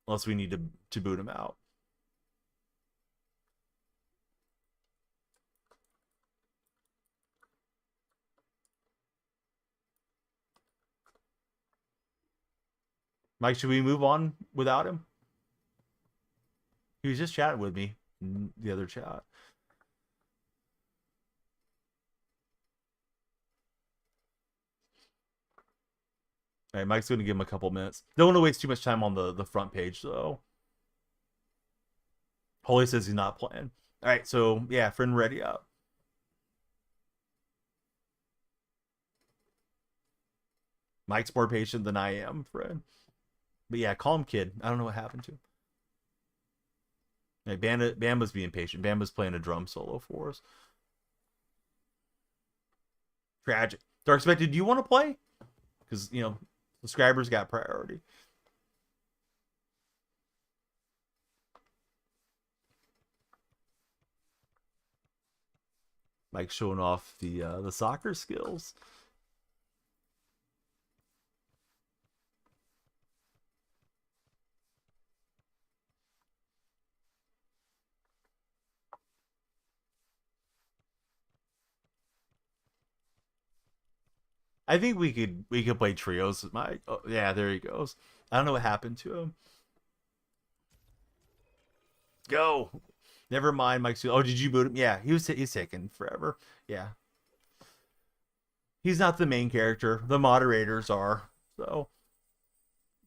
Unless we need to boot him out. Mike, should we move on without him? He was just chatting with me in the other chat. All right, Mike's going to give him a couple minutes. Don't want to waste too much time on the front page, though. Holy says he's not playing. All right, so yeah, friend, ready up. Mike's more patient than I am, friend. But yeah, calm kid. I don't know what happened to him. Hey, Bamba's being patient. Bamba's playing a drum solo for us. Tragic. Dark Spectre, do you want to play? Because, you know, subscribers got priority. Mike's showing off the soccer skills. I think we could play trios with Mike. Oh, yeah, there he goes. I don't know what happened to him. Go. Never mind, Mike's. Oh, did you boot him? Yeah, he's taking forever. Yeah, he's not the main character. The moderators are. So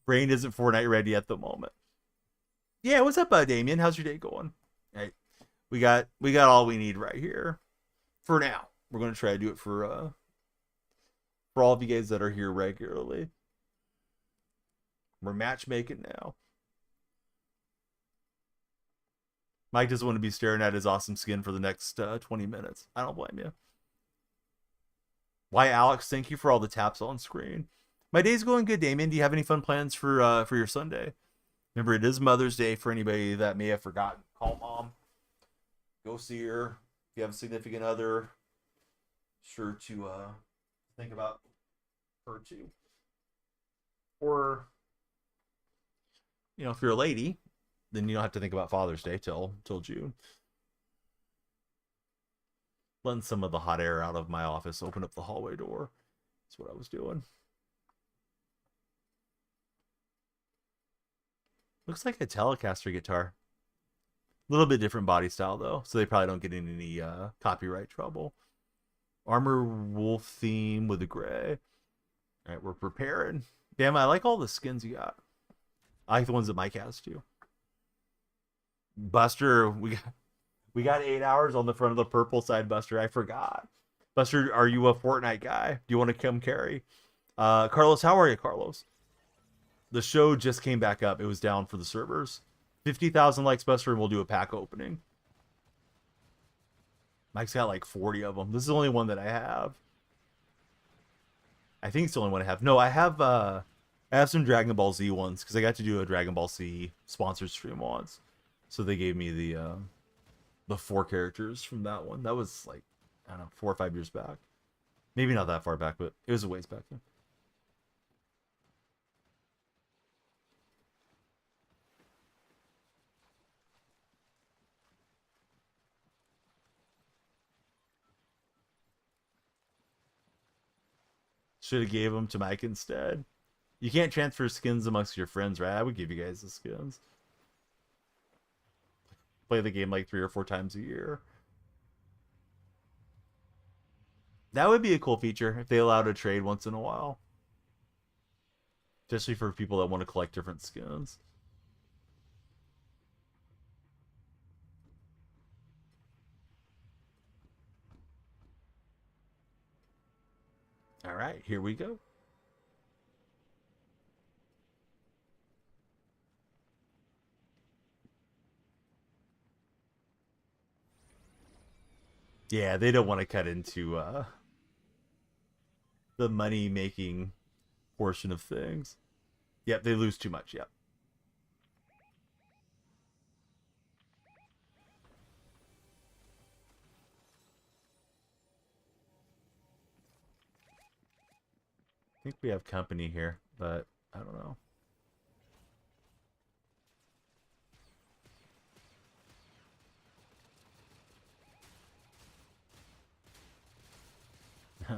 Brain isn't Fortnite ready at the moment. Yeah, what's up, Damien? How's your day going? Hey, we got all we need right here for now. We're gonna try to do it for all of you guys that are here regularly. We're matchmaking now. Mike doesn't want to be staring at his awesome skin for the next 20 minutes. I don't blame you. Why, Alex? Thank you for all the taps on screen. My day's going good, Damien. Do you have any fun plans for your Sunday? Remember, it is Mother's Day for anybody that may have forgotten. Call mom. Go see her. If you have a significant other, sure to think about her too. Or, you know, if you're a lady, then you don't have to think about Father's Day till June. Letting some of the hot air out of my office, open up the hallway door. That's what I was doing. Looks like a Telecaster guitar. A little bit different body style though, so they probably don't get in any copyright trouble. Armor wolf theme with the gray. All right, we're preparing. Damn, I like all the skins you got. I like the ones that Mike has too. Buster, we got 8 hours on the front of the purple side, Buster. I forgot. Buster, are you a Fortnite guy? Do you want to come carry? Carlos, how are you, Carlos? The show just came back up. It was down for the servers. 50,000 likes, Buster, and we'll do a pack opening. Mike's got like 40 of them. This is the only one that I have. I think it's the only one I have. No, I have some Dragon Ball Z ones because I got to do a Dragon Ball Z sponsored stream once. So they gave me the 4 characters from that one. That was like, I don't know, 4 or 5 years back. Maybe not that far back, but it was a ways back then. Should have gave them to Mike instead. You can't transfer skins amongst your friends, right? I would give you guys the skins. Play the game like 3 or 4 times a year. That would be a cool feature if they allowed a trade once in a while. Especially for people that want to collect different skins. All right, here we go. Yeah, they don't want to cut into the money making portion of things. Yep, they lose too much. Yep. I think we have company here, but I don't know.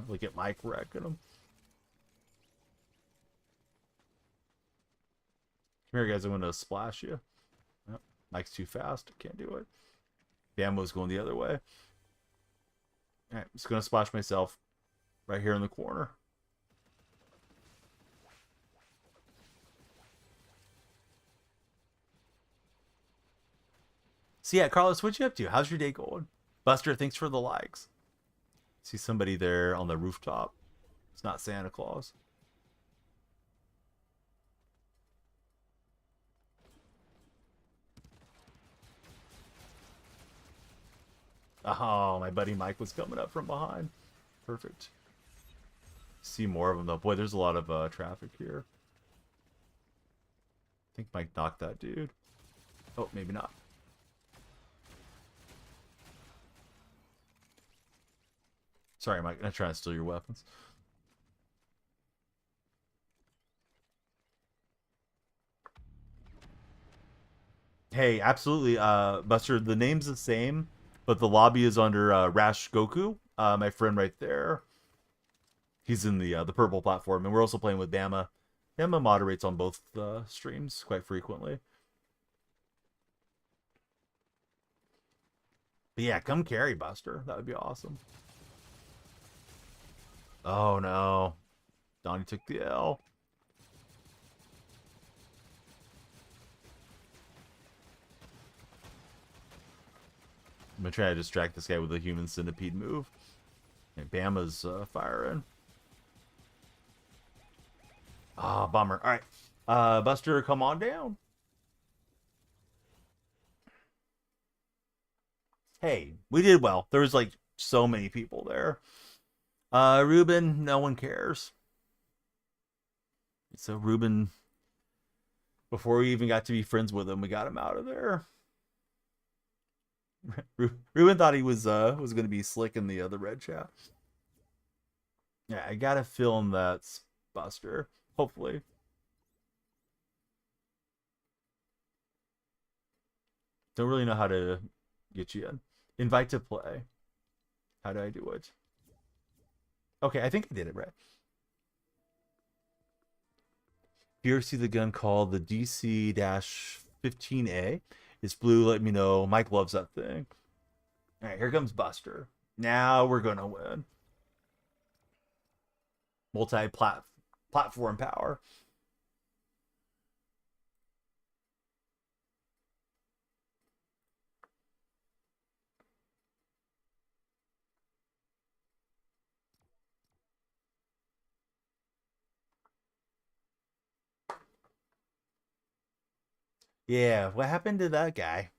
Look at Mike wrecking him. Come here, guys. I'm going to splash you. Oh, Mike's too fast. Can't do it. Bambo's going the other way. All right, I'm just going to splash myself right here in the corner. So yeah, Carlos, what you up to? How's your day going? Buster, thanks for the likes. See somebody there on the rooftop. It's not Santa Claus. Oh, my buddy Mike was coming up from behind. Perfect. See more of them though. Boy, there's a lot of traffic here. I think Mike knocked that dude. Oh, maybe not. Sorry, Mike. I'm not trying to steal your weapons. Hey, absolutely, Buster. The name's the same, but the lobby is under Rash Goku, my friend right there. He's in the purple platform, and we're also playing with Bama. Bama moderates on both streams quite frequently. But yeah, come carry Buster. That would be awesome. Oh no, Donnie took the L. I'm gonna try to distract this guy with a human centipede move. And Bama's firing. Ah, oh, bummer. All right, Buster, come on down. Hey, we did well. There was like so many people there. Ruben, no one cares. So Ruben, before we even got to be friends with him, we got him out of there. Ruben thought he was going to be slick in the red chat. Yeah, I gotta film that Buster. Hopefully. Don't really know how to get you in. Invite to play. How do I do it? Okay, I think I did it right. If you ever see the gun called the DC-15A, it's blue, let me know. Mike loves that thing. All right, here comes Buster. Now we're going to win. Multi-platform power. Yeah, what happened to that guy?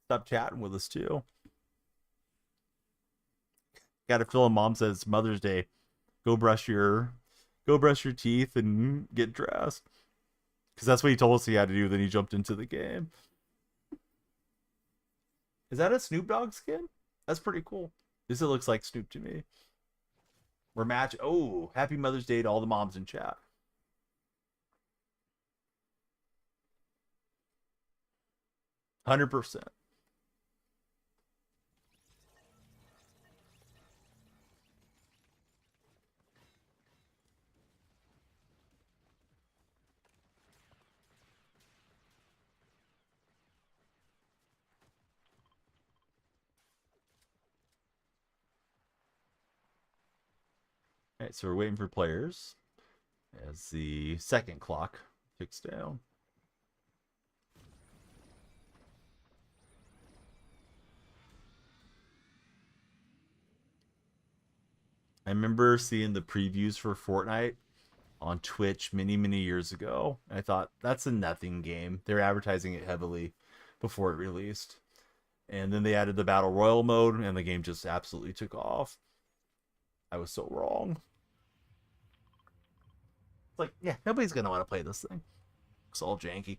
Stop chatting with us too. Got a feeling Mom says Mother's Day. Go brush your teeth and get dressed. Because that's what he told us he had to do. Then he jumped into the game. Is that a Snoop Dogg skin? That's pretty cool. This looks like Snoop to me. We're match. Oh, happy Mother's Day to all the moms in chat. %. All right, so we're waiting for players as the second clock ticks down. I remember seeing the previews for Fortnite on Twitch many years ago. I thought that's a nothing game. They're advertising it heavily before it released. And then they added the Battle Royal mode, and the game just absolutely took off. I was so wrong. It's like, yeah, nobody's going to want to play this thing. It's all janky.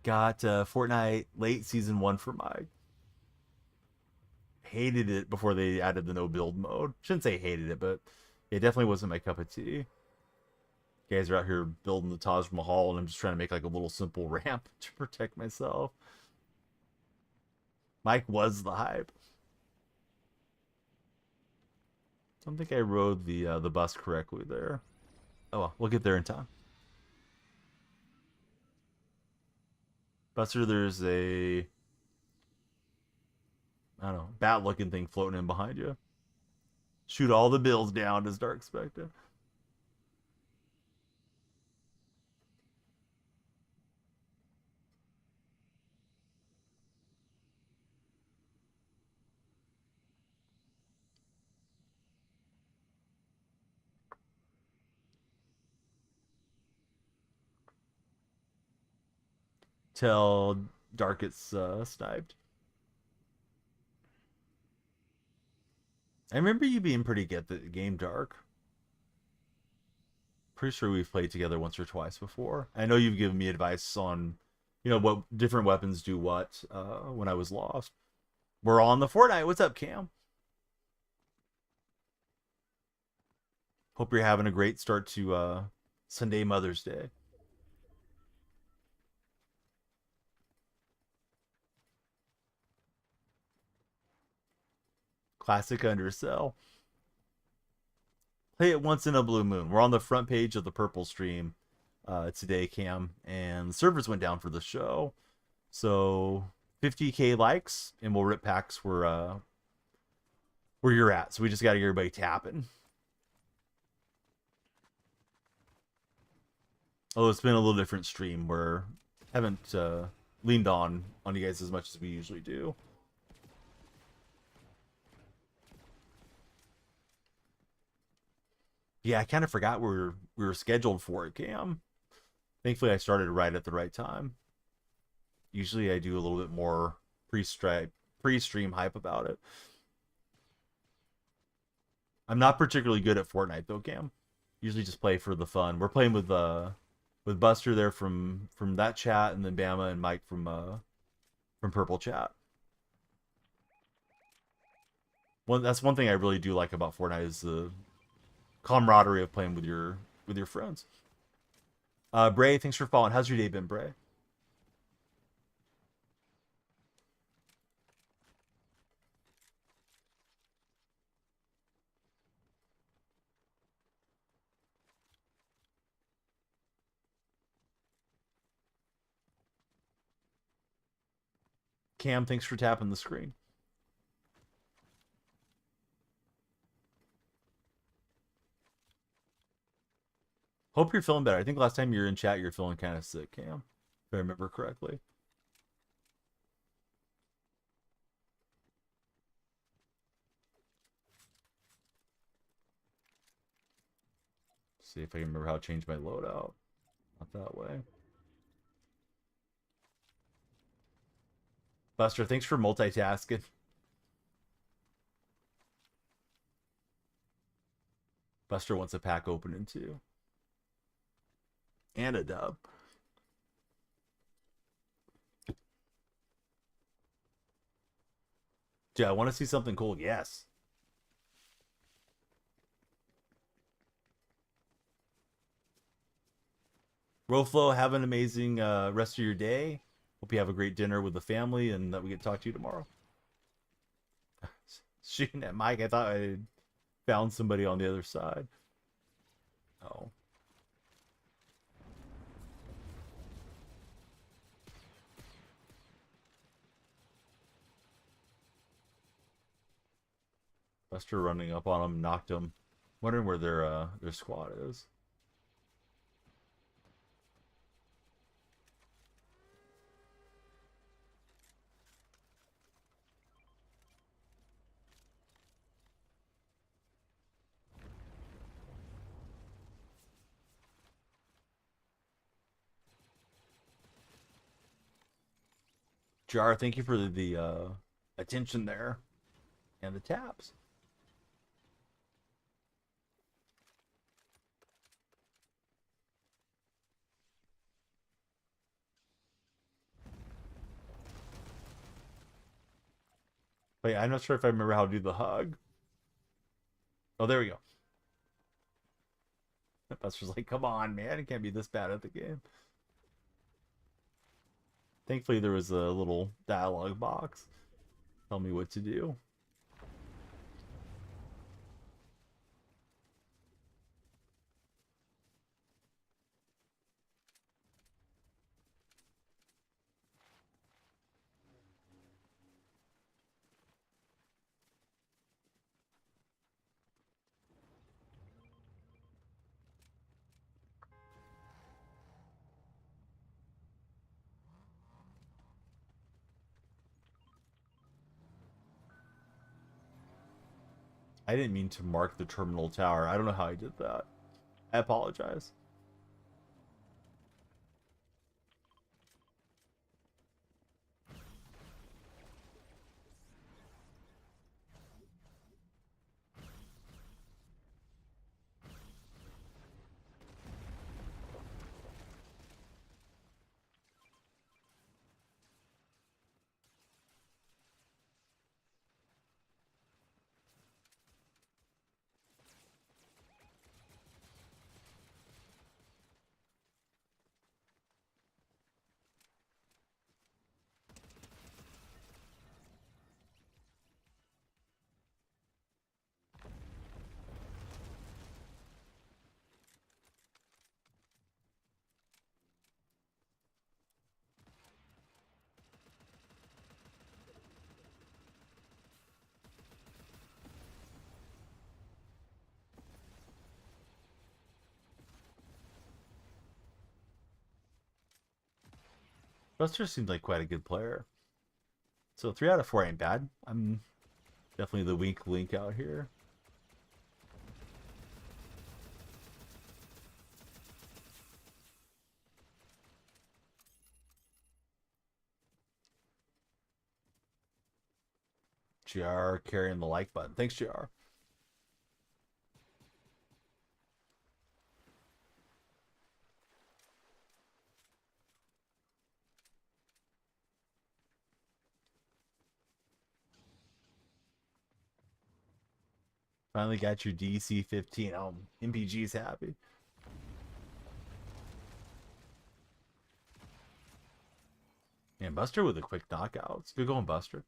Got Fortnite late season 1 for Mike. Hated it before they added the no build mode. Shouldn't say hated it, but it definitely wasn't my cup of tea. You guys are out here building the Taj Mahal, and I'm just trying to make like a little simple ramp to protect myself. Mike was the hype. I don't think I rode the bus correctly there. Oh well, we'll get there in time. Buster, there's a, I don't know, bat looking thing floating in behind you. Shoot all the bills down, as Dark expected. Till Dark gets sniped. I remember you being pretty good at the game, Dark. Pretty sure we've played together once or twice before. I know you've given me advice on, what different weapons do what when I was lost. We're on the Fortnite. What's up, Cam? Hope you're having a great start to Sunday Mother's Day. Classic undersell. Play it once in a blue moon. We're on the front page of the purple stream today, Cam, and the servers went down for the show. So 50k likes, and we'll rip packs where you're at. So we just got to get everybody tapping. Although it's been a little different stream where I haven't leaned on you guys as much as we usually do. Yeah, I kind of forgot we were scheduled for it, Cam. Thankfully, I started right at the right time. Usually, I do a little bit more pre-stream hype about it. I'm not particularly good at Fortnite though, Cam. Usually, just play for the fun. We're playing with Buster there from that chat, and then Bama and Mike from Purple Chat. That's one thing I really do like about Fortnite is the camaraderie of playing with your friends. Bray, thanks for following. How's your day been, Bray? Cam, thanks for tapping the screen. Hope you're feeling better. I think last time you were in chat, you were feeling kind of sick, Cam, if I remember correctly. See if I can remember how to change my loadout. Not that way. Buster, thanks for multitasking. Buster wants a pack opening too. And a dub. Yeah, I want to see something cool. Yes. Roflo, have an amazing rest of your day. Hope you have a great dinner with the family and that we get to talk to you tomorrow. Shooting at Mike, I thought I had found somebody on the other side. Oh. Buster running up on him, knocked him. Wondering where their squad is. Jar, thank you for the attention there and the taps. Wait, I'm not sure if I remember how to do the hug. Oh, there we go. Buster's like, come on, man. It can't be this bad at the game. Thankfully, there was a little dialogue box. Tell me what to do. I didn't mean to mark the terminal tower. I don't know how I did that. I apologize. Buster seems like quite a good player. So 3 out of 4 ain't bad. I'm definitely the weak link out here. GR carrying the like button. Thanks, GR. Finally got your DC 15. Oh, MPG's happy. Man, Buster with a quick knockouts. Good going, Buster.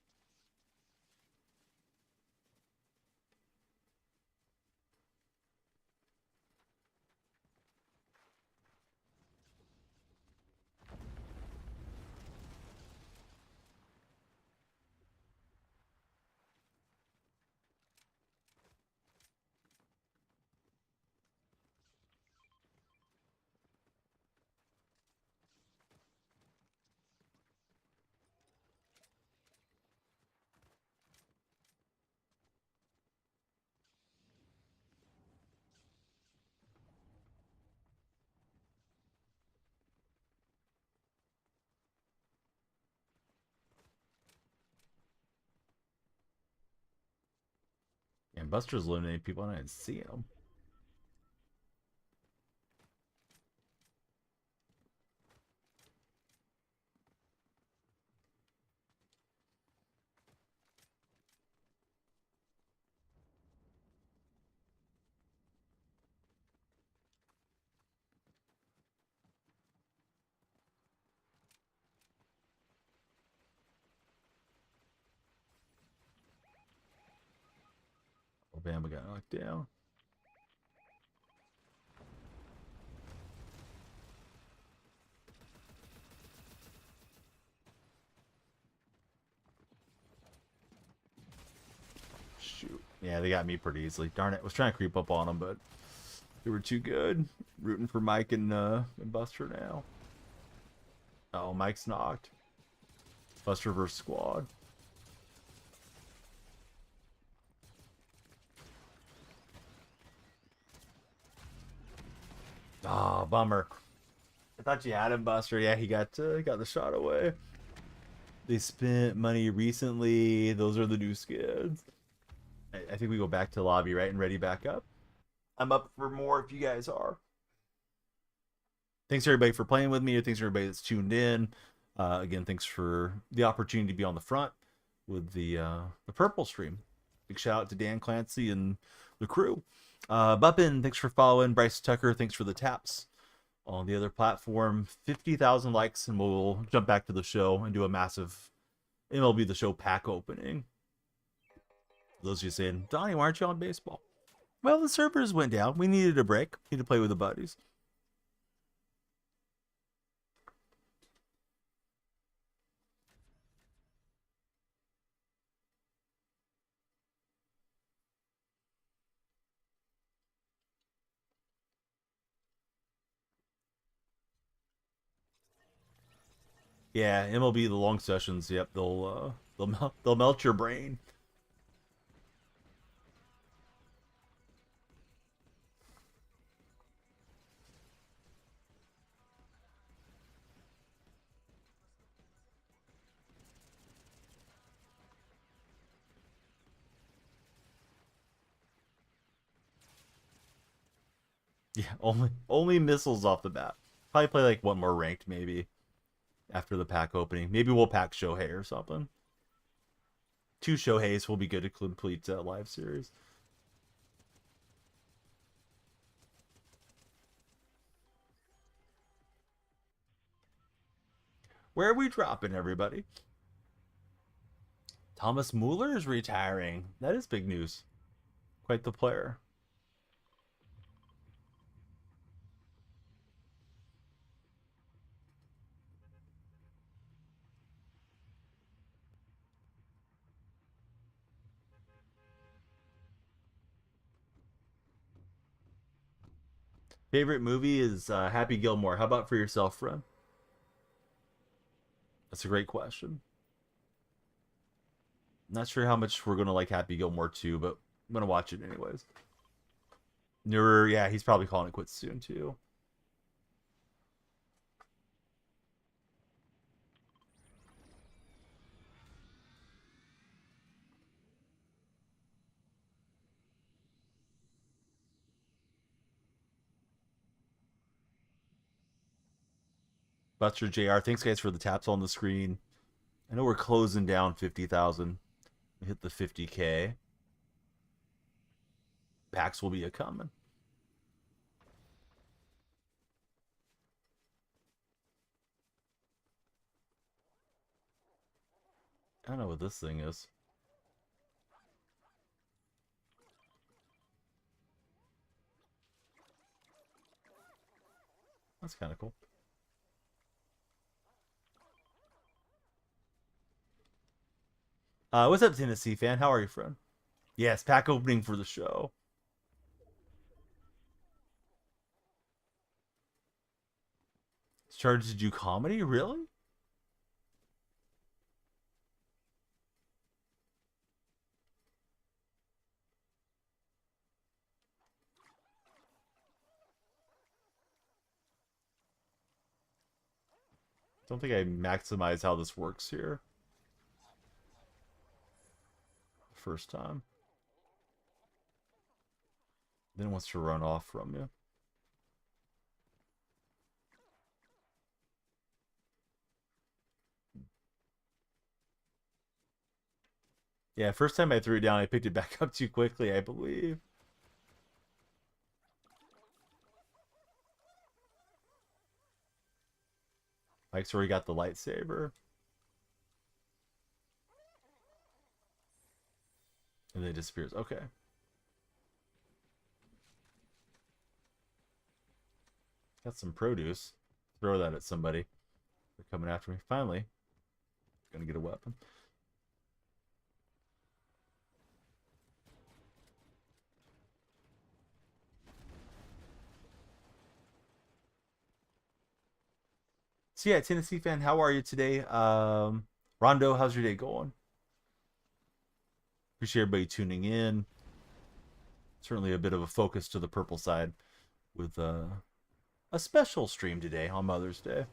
And Buster's eliminating people and I didn't see him. Obama got knocked down. Shoot. Yeah, they got me pretty easily. Darn it. I was trying to creep up on them, but they were too good. Rooting for Mike and Buster now. Oh, Mike's knocked. Buster versus squad. Ah, oh, bummer. I thought you had him, Buster. Yeah, he got the shot away. They spent money recently. Those are the new skins. I think we go back to lobby, right, and ready back up. I'm up for more if you guys are. Thanks everybody for playing with me. Thanks everybody that's tuned in. Again, thanks for the opportunity to be on the front with the purple stream. Big shout out to Dan Clancy and the crew. Buppin, thanks for following. Bryce Tucker, thanks for the taps on the other platform. 50,000 likes, and we'll jump back to the show and do a massive MLB The Show pack opening. Those of you saying, Donnie, why aren't you on baseball? Well, the servers went down. We needed a break. Need to play with the buddies. Yeah, MLB the long sessions. Yep, they'll melt your brain. Yeah, only missiles off the bat. Probably play like one more ranked maybe after the pack opening. Maybe we'll pack Shohei or something. 2 Shoheis will be good to complete live series. Where are we dropping, everybody? Thomas Mueller is retiring. That is big news. Quite the player. Favorite movie is Happy Gilmore. How about for yourself, friend? That's a great question. Not sure how much we're gonna like Happy Gilmore 2, but I'm gonna watch it anyways. Newer, yeah, he's probably calling it quits soon too. Buster JR, thanks guys for the taps on the screen. I know we're closing down 50,000. Hit the 50K. Packs will be a coming. I don't know what this thing is. That's kind of cool. What's up, Tennessee fan? How are you, friend? Yes, pack opening for the show. Started to do comedy? Really? Don't think I maximize how this works here. First time. Then wants to run off from you. Yeah, first time I threw it down, I picked it back up too quickly, I believe. Mike's already got the lightsaber. And then it disappears. Okay. Got some produce. Throw that at somebody. They're coming after me. Finally. Gonna get a weapon. So yeah, Tennessee fan, how are you today? Rondo, how's your day going? Appreciate everybody tuning in. Certainly a bit of a focus to the purple side with a special stream today on Mother's Day.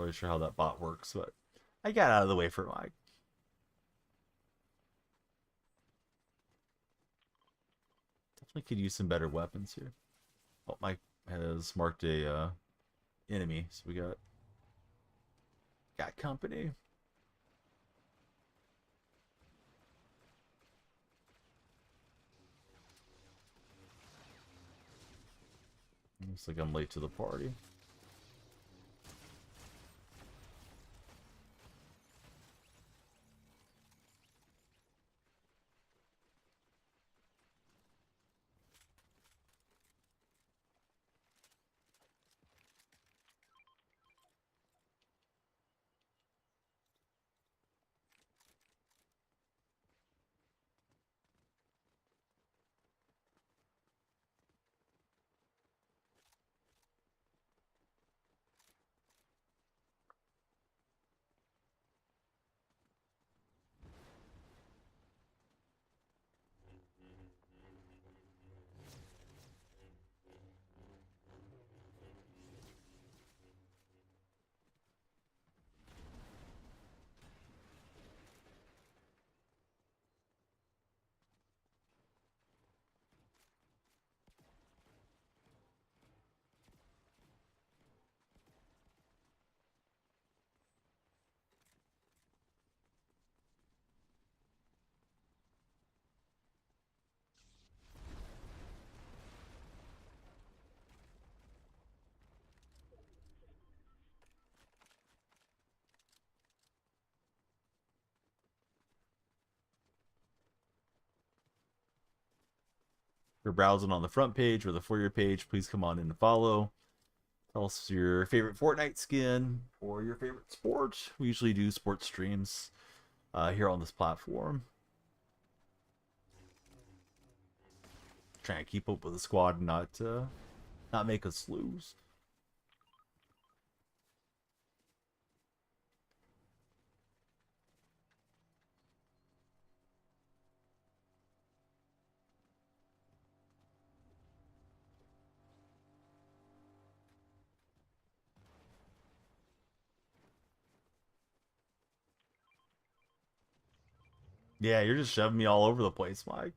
really sure how that bot works, but I got out of the way for Mike. Definitely could use some better weapons here. Oh, Mike has marked a enemy, so we got company. Looks like I'm late to the party. If you're browsing on the front page or the For You page, please come on in and follow. Tell us your favorite Fortnite skin or your favorite sport. We usually do sports streams here on this platform. Trying to keep up with the squad and not make us lose. Yeah, you're just shoving me all over the place, Mike.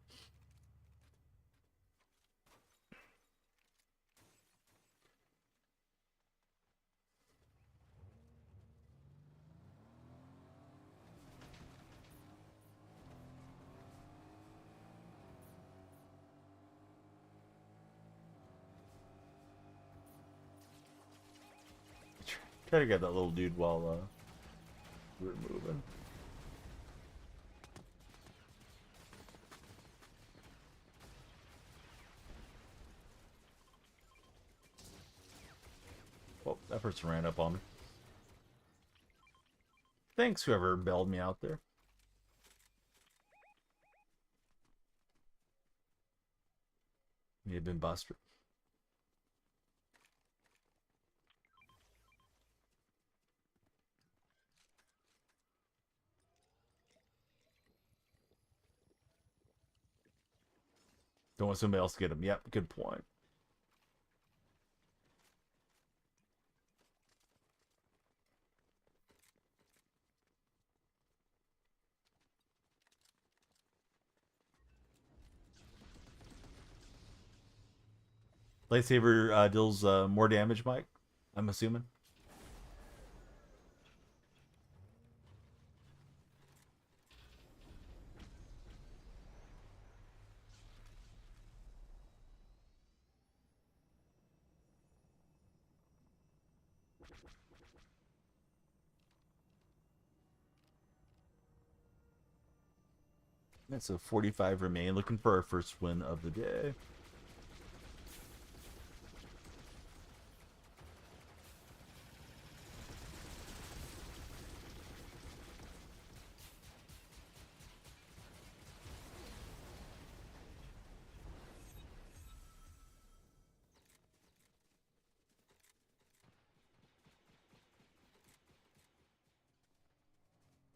Try to get that little dude while we're moving. Oh, that person ran up on me. Thanks, whoever bailed me out there. May have been Buster. Don't want somebody else to get him. Yep, good point. Lightsaber deals more damage, Mike. I'm assuming. That's a 45 remain. Looking for our first win of the day.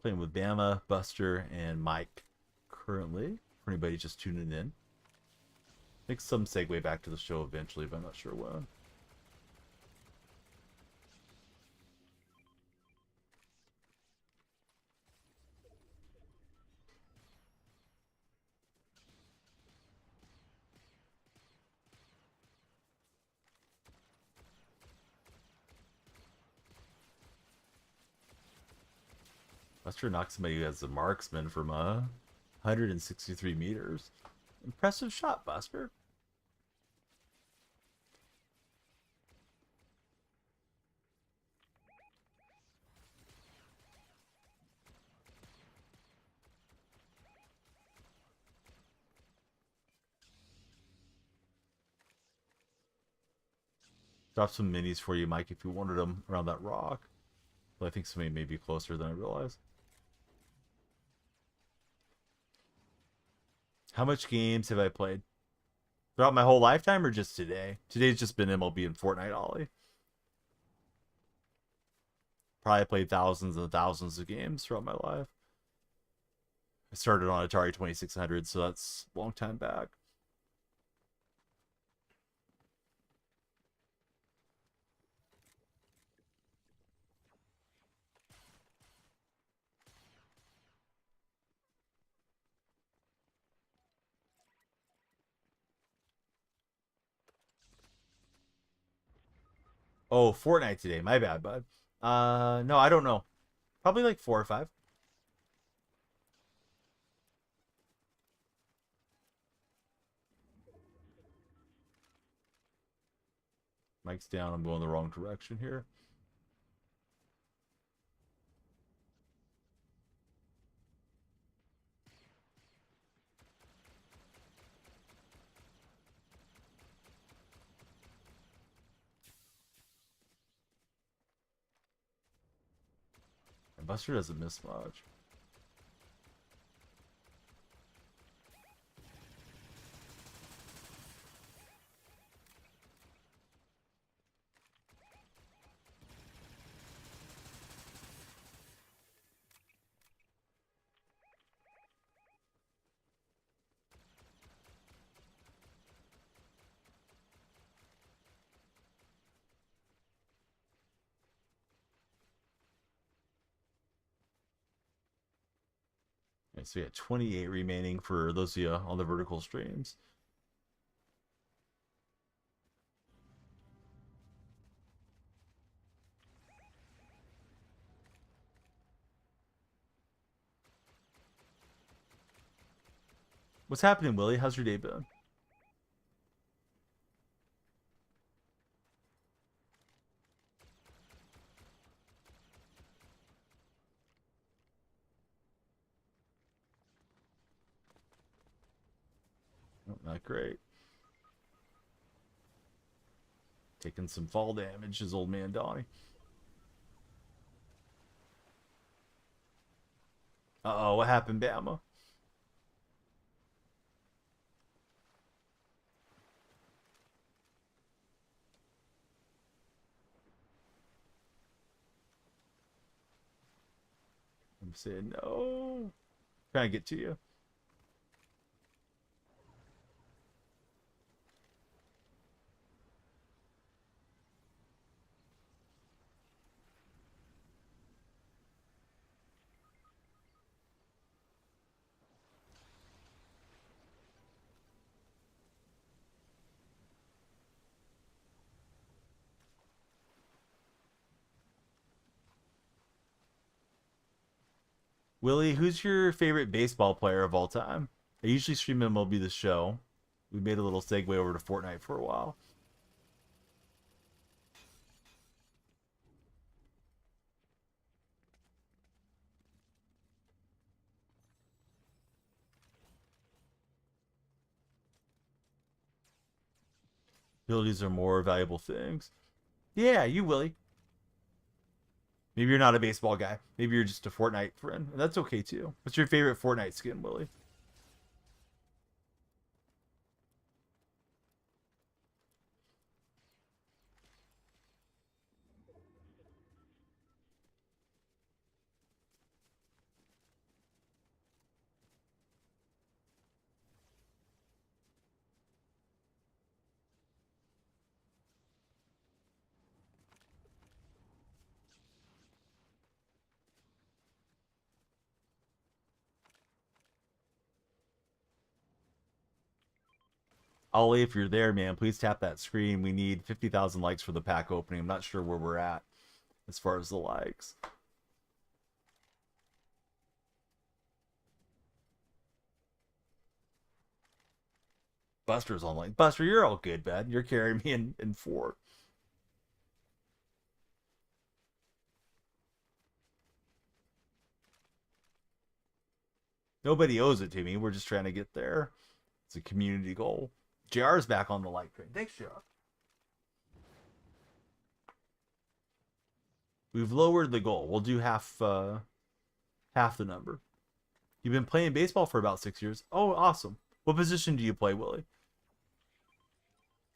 Playing with Bama, Buster, and Mike currently. For anybody just tuning in. Make some segue back to the show eventually, but I'm not sure when. Buster knocks somebody as a marksman from 163 meters. Impressive shot, Buster. Drop some minis for you, Mike, if you wanted them around that rock. But I think somebody may be closer than I realized. How much games have I played? Throughout my whole lifetime or just today? Today's just been MLB and Fortnite, Ollie. Probably played thousands and thousands of games throughout my life. I started on Atari 2600, so that's a long time back. Oh, Fortnite today. My bad, bud. No, I don't know. Probably like 4 or 5. Mike's down. I'm going the wrong direction here. And Buster doesn't miss much. Okay, so we got 28 remaining for those of you on the vertical streams. What's happening, Willie? How's your day been? Oh, not great. Taking some fall damage, his old man Donnie. Uh-oh, what happened, Bama? I'm saying no. Trying to get to you. Willie, who's your favorite baseball player of all time? I usually stream MLB The Show. We made a little segue over to Fortnite for a while. Abilities are more valuable things. Yeah, you, Willie. Maybe you're not a baseball guy. Maybe you're just a Fortnite friend. And that's okay too. What's your favorite Fortnite skin, Willie? Ollie, if you're there, man, please tap that screen. We need 50,000 likes for the pack opening. I'm not sure where we're at as far as the likes. Buster's online. Buster, you're all good, bud. You're carrying me in 4. Nobody owes it to me. We're just trying to get there. It's a community goal. JR's back on the light train. Thanks, JR. We've lowered the goal. We'll do half the number. You've been playing baseball for about 6 years. Oh, awesome. What position do you play, Willie?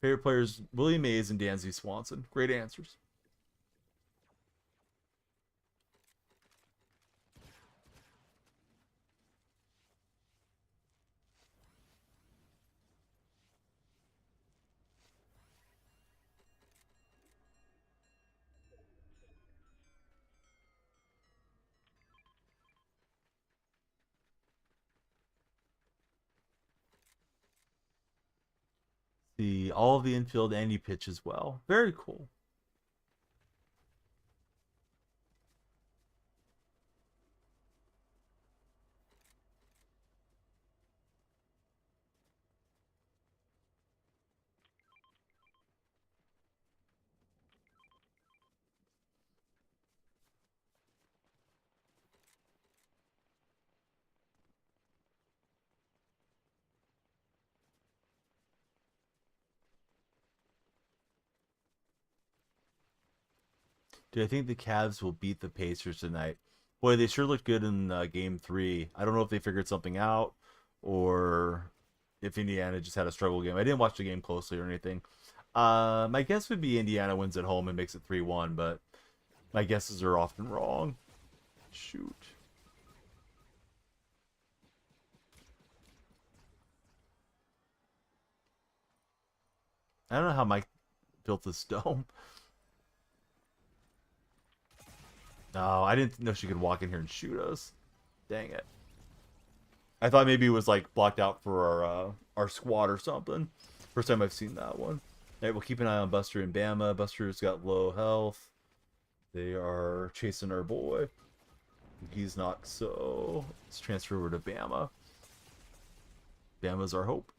Favorite players, Willie Mays and Dansby Swanson. Great answers. See all of the infield and you pitch as well. Very cool. Do I think the Cavs will beat the Pacers tonight? Boy, they sure looked good in Game 3. I don't know if they figured something out or if Indiana just had a struggle game. I didn't watch the game closely or anything. My guess would be Indiana wins at home and makes it 3-1, but my guesses are often wrong. Shoot. I don't know how Mike built this dome. No, I didn't know she could walk in here and shoot us. Dang it. I thought maybe it was like blocked out for our squad or something. First time I've seen that one. All right, we'll keep an eye on Buster and Bama. Buster's got low health. They are chasing our boy. He's not, so let's transfer over to Bama. Bama's our hope.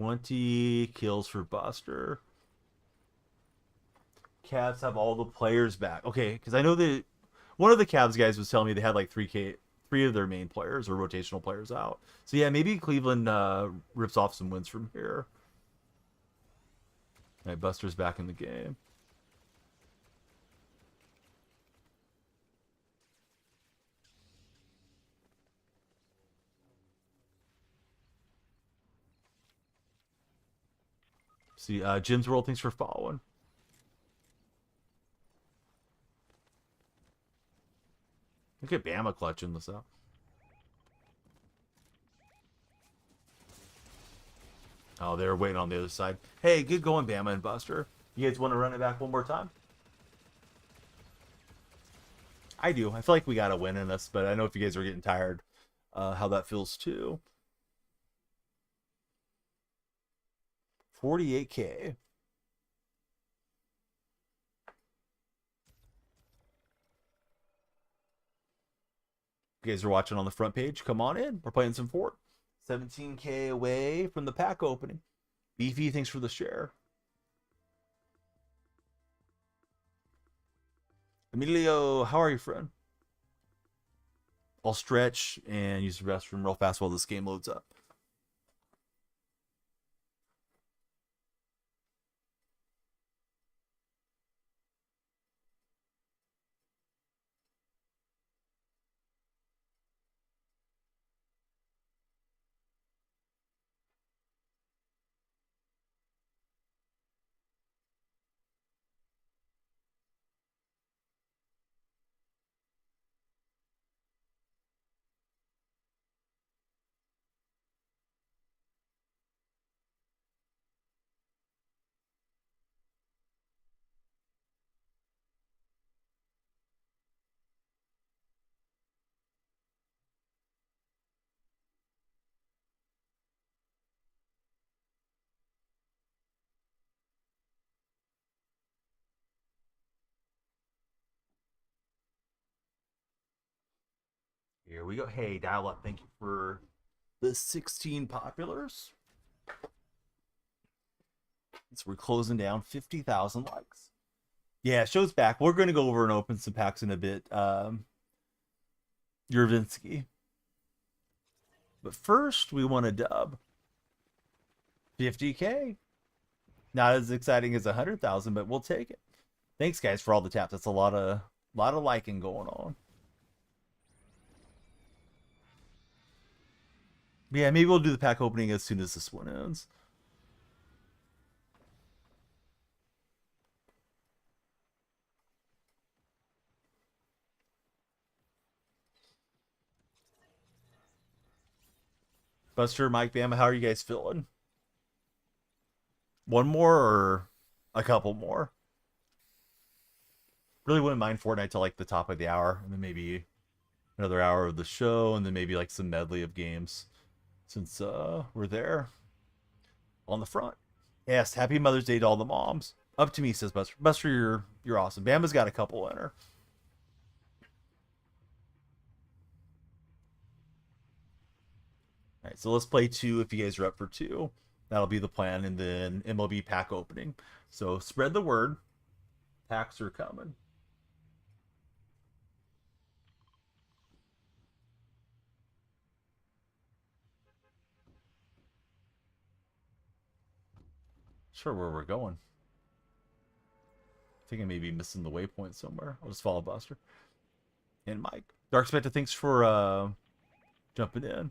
$20 kills for Buster. Cavs have all the players back. Okay, because I know that one of the Cavs guys was telling me they had like 3 of their main players or rotational players out. So yeah, maybe Cleveland rips off some wins from here. All right, Buster's back in the game. See, Jim's World, thanks for following. Look at Bama clutching this out. Oh, they're waiting on the other side. Hey, good going, Bama and Buster. You guys want to run it back one more time? I do. I feel like we got a win in this, but I know if you guys are getting tired, how that feels too. 48K. You guys are watching on the front page, come on in. We're playing some Fort. 17K away from the pack opening. Beefy, thanks for the share. Emilio, how are you, friend? I'll stretch and use the restroom real fast while this game loads up. Here we go. Hey, Dial Up, thank you for the 16 populars. So we're closing down 50,000 likes. Yeah, show's back. We're going to go over and open some packs in a bit. Yurvinsky. But first, we want to dub 50K. Not as exciting as 100,000, but we'll take it. Thanks, guys, for all the taps. That's a lot of liking going on. Yeah, maybe we'll do the pack opening as soon as this one ends. Buster, Mike, Bama, how are you guys feeling? One more or a couple more? Really wouldn't mind Fortnite till like the top of the hour, and then maybe another hour of the show, and then maybe like some medley of games since we're there on the front. Yes, happy Mother's Day to all the moms. Up to me, says Buster. Buster, you're awesome. Bama's got a couple in her. All right, so let's play 2 if you guys are up for 2. That'll be the plan, and then MLB pack opening. So spread the word. Packs are coming. Sure, where we're going. I think I may be missing the waypoint somewhere. I'll just follow Buster. And Mike. Dark Spectre, thanks for jumping in.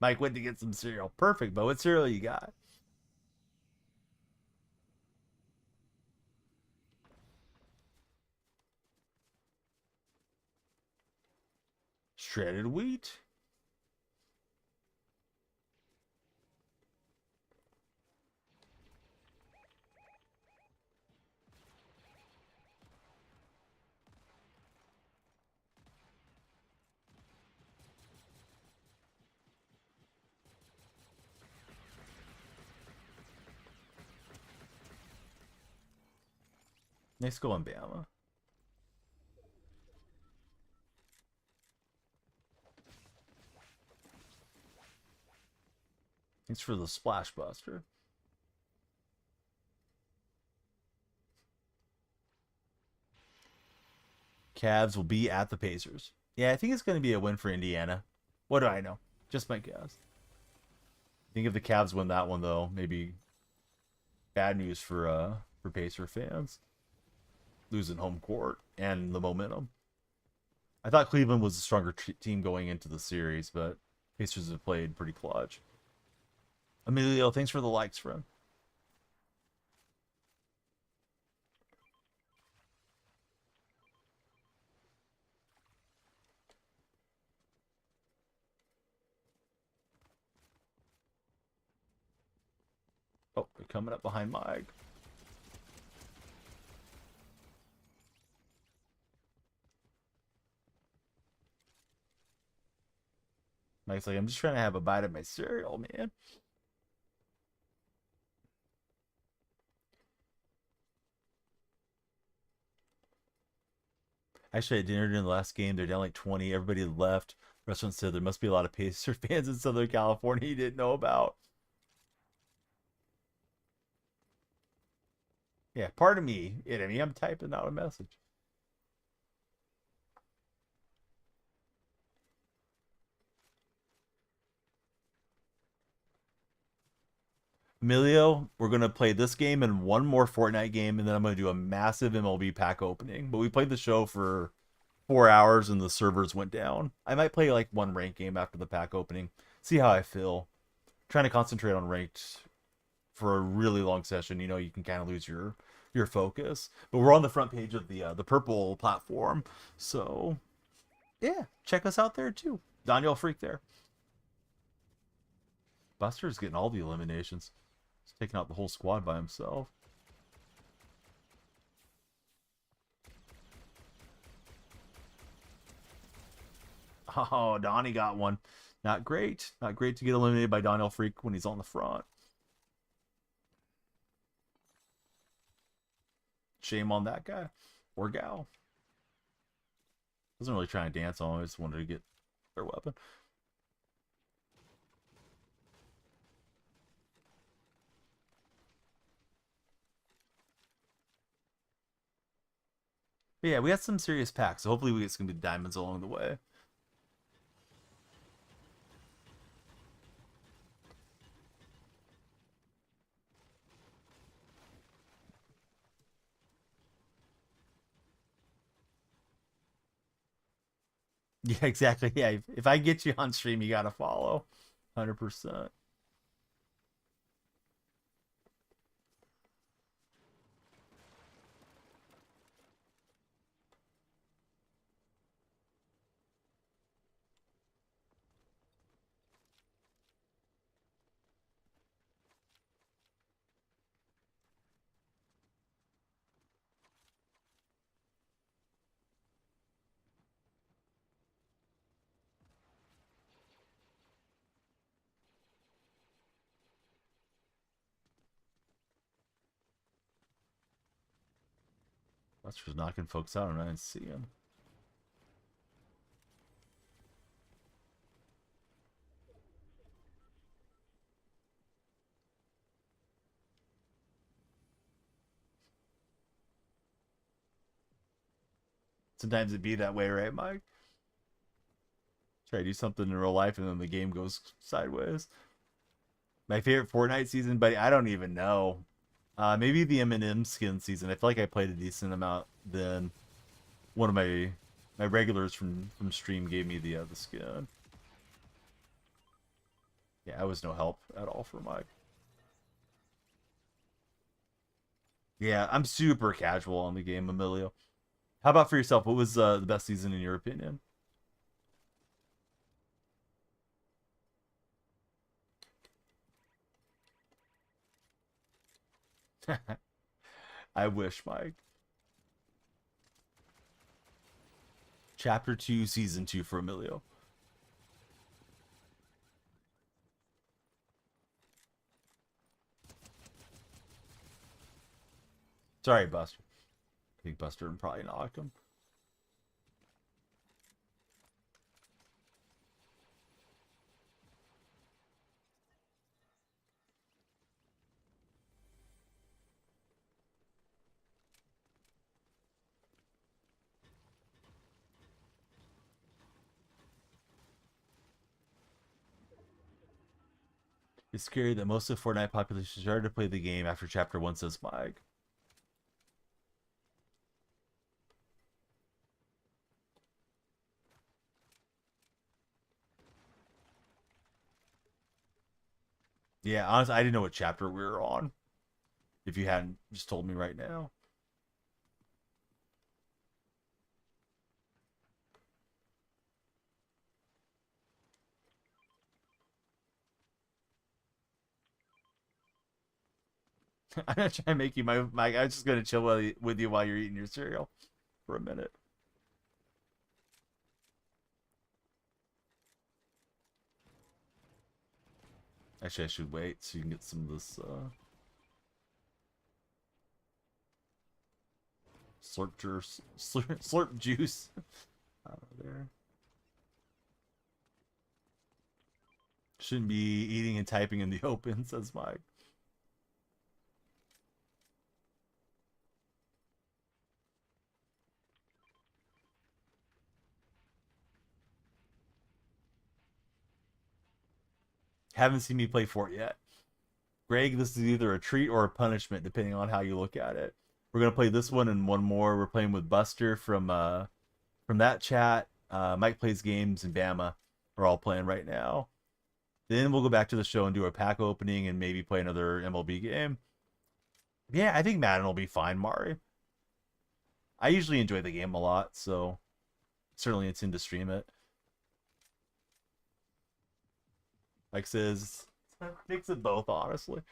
Mike went to get some cereal. Perfect, but what cereal you got? Shredded wheat. Nice going, Bama. Thanks for the Splash Buster. Cavs will be at the Pacers. Yeah, I think it's going to be a win for Indiana. What do I know? Just my guess. I think if the Cavs win that one, though, maybe bad news for Pacer fans. Losing home court and the momentum. I thought Cleveland was a stronger team going into the series, but Pacers have played pretty clutch. Emilio, thanks for the likes, friend. Oh, they're coming up behind Mike. Mike's like, I'm just trying to have a bite of my cereal, man. Actually, at dinner during the last game, they're down like 20. Everybody left. Restaurant said there must be a lot of Pacer fans in Southern California he didn't know about. Yeah, pardon me, enemy. I'm typing out a message. Emilio, we're going to play this game and one more Fortnite game, and then I'm going to do a massive MLB pack opening. But we played the show for 4 hours and the servers went down. I might play like one ranked game after the pack opening. See how I feel. Trying to concentrate on ranked for a really long session, you know, you can kind of lose your focus. But we're on the front page of the purple platform, so yeah, check us out there too. DonyellFreak there. Buster's getting all the eliminations. He's taking out the whole squad by himself. Oh, Donnie got one. Not great. Not great to get eliminated by DonyellFreak when he's on the front. Shame on that guy or gal. Wasn't really trying to dance on. I just wanted to get their weapon. But yeah, we got some serious packs. So hopefully we get some good diamonds along the way. Yeah, exactly. Yeah, if I get you on stream, you gotta follow. 100%. That's just knocking folks out, and I didn't see him. Sometimes it be that way, right, Mike? Try to do something in real life, and then the game goes sideways. My favorite Fortnite season, buddy, I don't even know. Maybe the M&M skin season. I feel like I played a decent amount then. One of my regulars from stream gave me the skin. Yeah, I was no help at all for Mike. Yeah, I'm super casual on the game, Emilio. How about for yourself? What was the best season in your opinion? I wish, Mike. Chapter 2, Season 2 for Emilio. Sorry, Buster. I think Buster probably knocked him. It's scary that most of the Fortnite population started to play the game after Chapter 1, says Mike. Yeah, honestly, I didn't know what chapter we were on. If you hadn't just told me right now. I'm not trying to make you my I'm just gonna chill with you while you're eating your cereal for a minute. Actually, I should wait so you can get some of this slurp juice out of there. Shouldn't be eating and typing in the open, says Mike. Haven't seen me play Fort yet. Greg, this is either a treat or a punishment, depending on how you look at it. We're gonna play this one and one more. We're playing with Buster from that chat. Mike plays games and Bama. We're all playing right now. Then we'll go back to the show and do a pack opening and maybe play another MLB game. Yeah, I think Madden will be fine, Mari. I usually enjoy the game a lot, so certainly it's in to stream it. Like says, mix it both, honestly.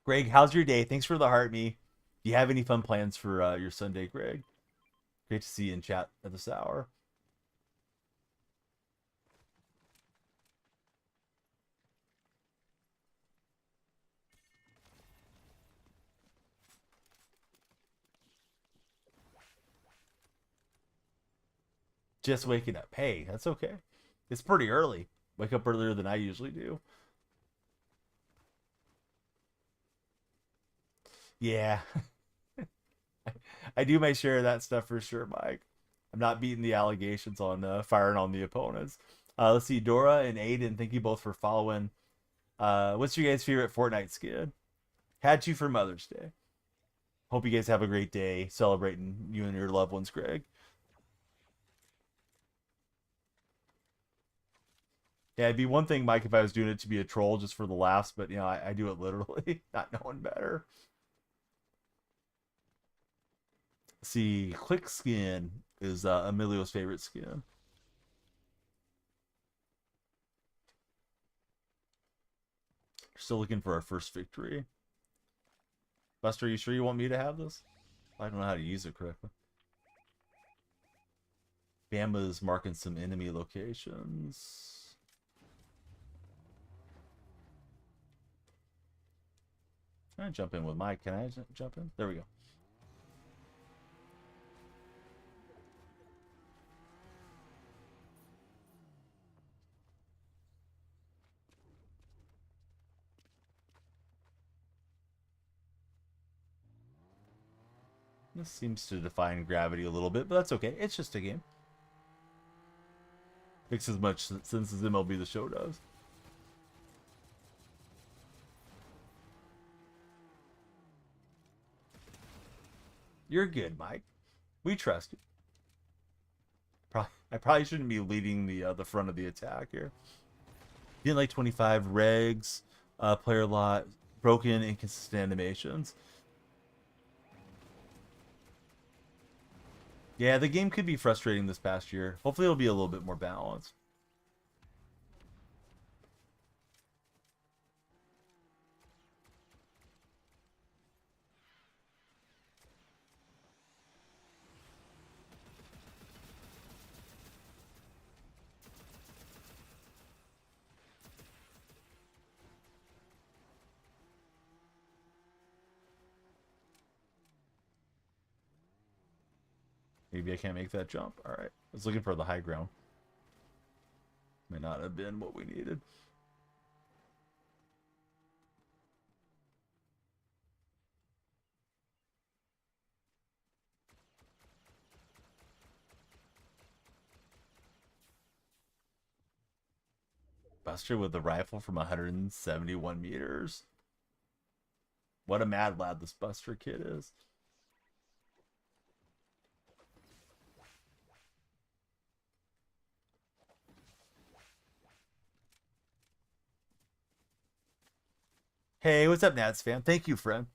Greg, how's your day? Thanks for the heart, me. Do you have any fun plans for your Sunday, Greg? Great to see you in chat at this hour. Just waking up. Hey, that's okay. It's pretty early. Wake up earlier than I usually do. Yeah, I do my share of that stuff for sure, Mike. I'm not beating the allegations on firing on the opponents. Let's see, Dora and Aiden. Thank you both for following. What's your guys' favorite Fortnite skin? Had to for Mother's Day. Hope you guys have a great day celebrating you and your loved ones, Greg. Yeah, it'd be one thing, Mike, if I was doing it to be a troll just for the laughs, but I do it literally, not knowing better. See, Click Skin is Emilio's favorite skin. Still looking for our first victory. Buster, you sure you want me to have this? I don't know how to use it correctly. Bama's marking some enemy locations. Can I jump in with Mike? Can I jump in? There we go. This seems to define gravity a little bit, but that's okay. It's just a game. Makes as much sense as MLB The Show does. You're good, Mike. We trust you. I probably shouldn't be leading the front of the attack here. Didn't like 25 regs, player lot, broken, inconsistent animations. Yeah, the game could be frustrating this past year. Hopefully it'll be a little bit more balanced. Maybe I can't make that jump. All right. I was looking for the high ground. May not have been what we needed. Buster with the rifle from 171 meters. What a mad lad this Buster kid is. Hey, what's up, Nats fan? Thank you, friend.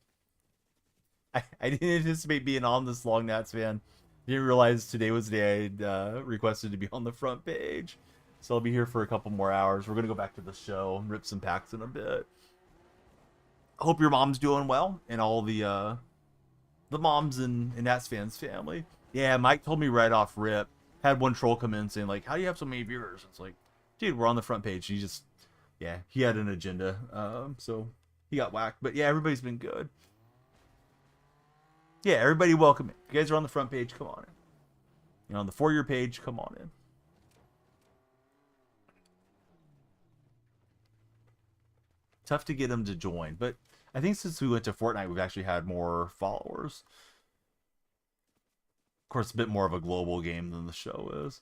I didn't anticipate being on this long, Nats fan. Didn't realize today was the day I'd requested to be on the front page. So I'll be here for a couple more hours. We're going to go back to the show and rip some packs in a bit. Hope your mom's doing well and all the moms in Nats fans family. Yeah, Mike told me right off rip. Had one troll come in saying, like, how do you have so many viewers? It's like, dude, we're on the front page. He just, yeah, he had an agenda. So he got whacked. But yeah, everybody's been good. Yeah, everybody welcome it. If you guys are on the front page, come on in. You know, on the For Your page, come on in. Tough to get them to join, but I think since we went to Fortnite, we've actually had more followers. Of course, a bit more of a global game than the show is.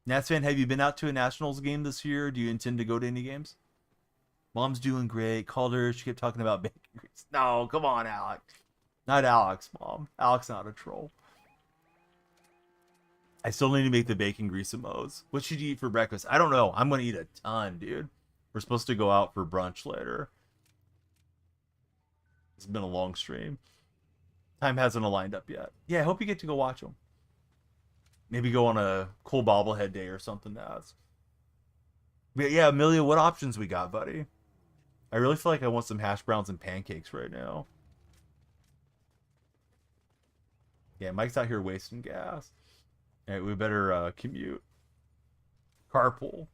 Nats fan, have you been out to a Nationals game this year? Do you intend to go to any games? Mom's doing great. Called her. She kept talking about bacon grease. No, come on, Alex. Not Alex, Mom. Alex not a troll. I still need to make the bacon grease emotes. What should you eat for breakfast? I don't know. I'm going to eat a ton, dude. We're supposed to go out for brunch later. It's been a long stream. Time hasn't aligned up yet. Yeah, I hope you get to go watch them. Maybe go on a cool bobblehead day or something. But yeah, Amelia, what options we got, buddy? I really feel like I want some hash browns and pancakes right now. Yeah, Mike's out here wasting gas. All right, we better commute. Carpool.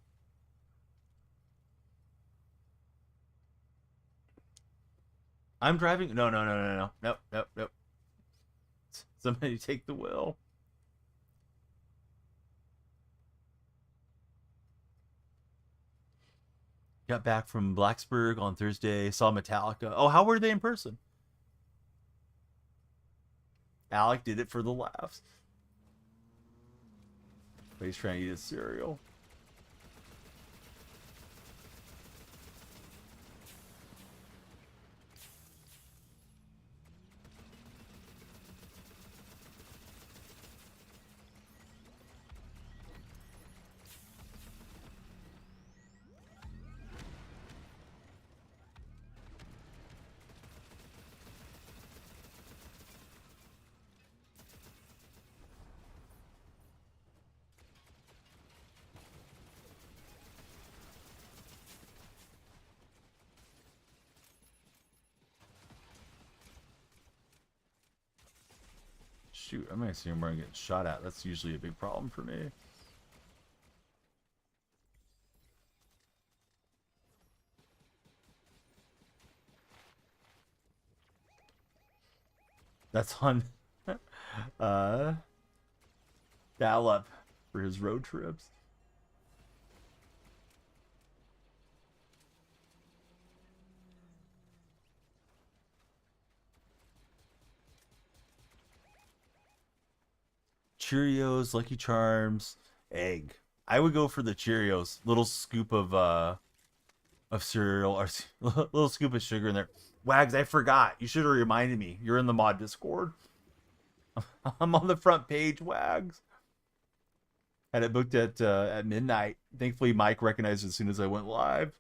I'm driving. No. Nope. Somebody take the wheel. Got back from Blacksburg on Thursday. Saw Metallica. Oh, how were they in person? Alec did it for the laughs. But he's trying to eat his cereal. Shoot, I'm gonna assume we're gonna get shot at. That's usually a big problem for me. That's on uh dial up for his road trips. Cheerios, Lucky Charms, egg. I would go for the Cheerios. Little scoop of cereal or little scoop of sugar in there. Wags, I forgot. You should have reminded me. You're in the mod Discord. I'm on the front page, Wags. Had it booked at midnight. Thankfully, Mike recognized it as soon as I went live.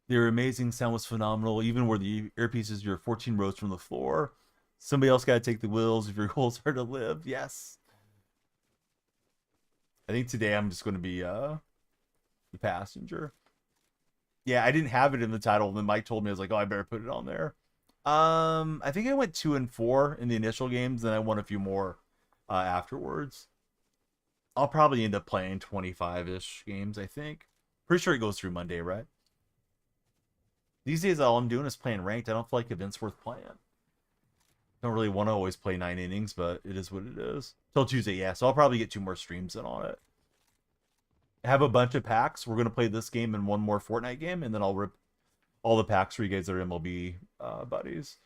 They were amazing. Sound was phenomenal. Even where the earpieces, you're 14 rows from the floor. Somebody else got to take the wheels if your goals are to live. Yes. I think today I'm just going to be the passenger. Yeah, I didn't have it in the title. And then Mike told me, I was like, oh, I better put it on there. I think I went 2 and 4 in the initial games, then I won a few more afterwards. I'll probably end up playing 25-ish games, I think. Pretty sure it goes through Monday, right? These days, all I'm doing is playing ranked. I don't feel like events worth playing. Don't really want to always play 9 innings, but it is what it is. Till Tuesday, yeah. So I'll probably get 2 more streams in on it. I have a bunch of packs. We're going to play this game and one more Fortnite game, and then I'll rip all the packs for you guys that are MLB buddies.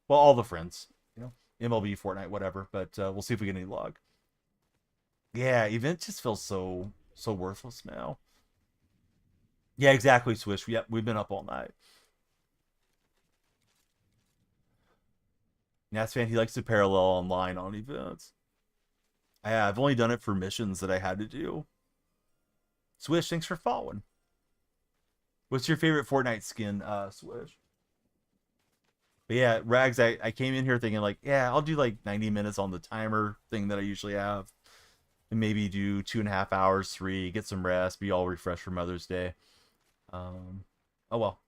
Well, all the friends. You know, MLB, Fortnite, whatever. But we'll see if we get any luck. Yeah, event just feels so worthless now. Yeah, exactly, Swish. Yep, we've been up all night. Nats fan, he likes to parallel online on events. I've only done it for missions that I had to do. Swish, thanks for following. What's your favorite Fortnite skin, Swish? But yeah, Rags, I came in here thinking like, yeah, I'll do like 90 minutes on the timer thing that I usually have. And maybe do 2.5 hours, 3, get some rest, be all refreshed for Mother's Day. Oh well.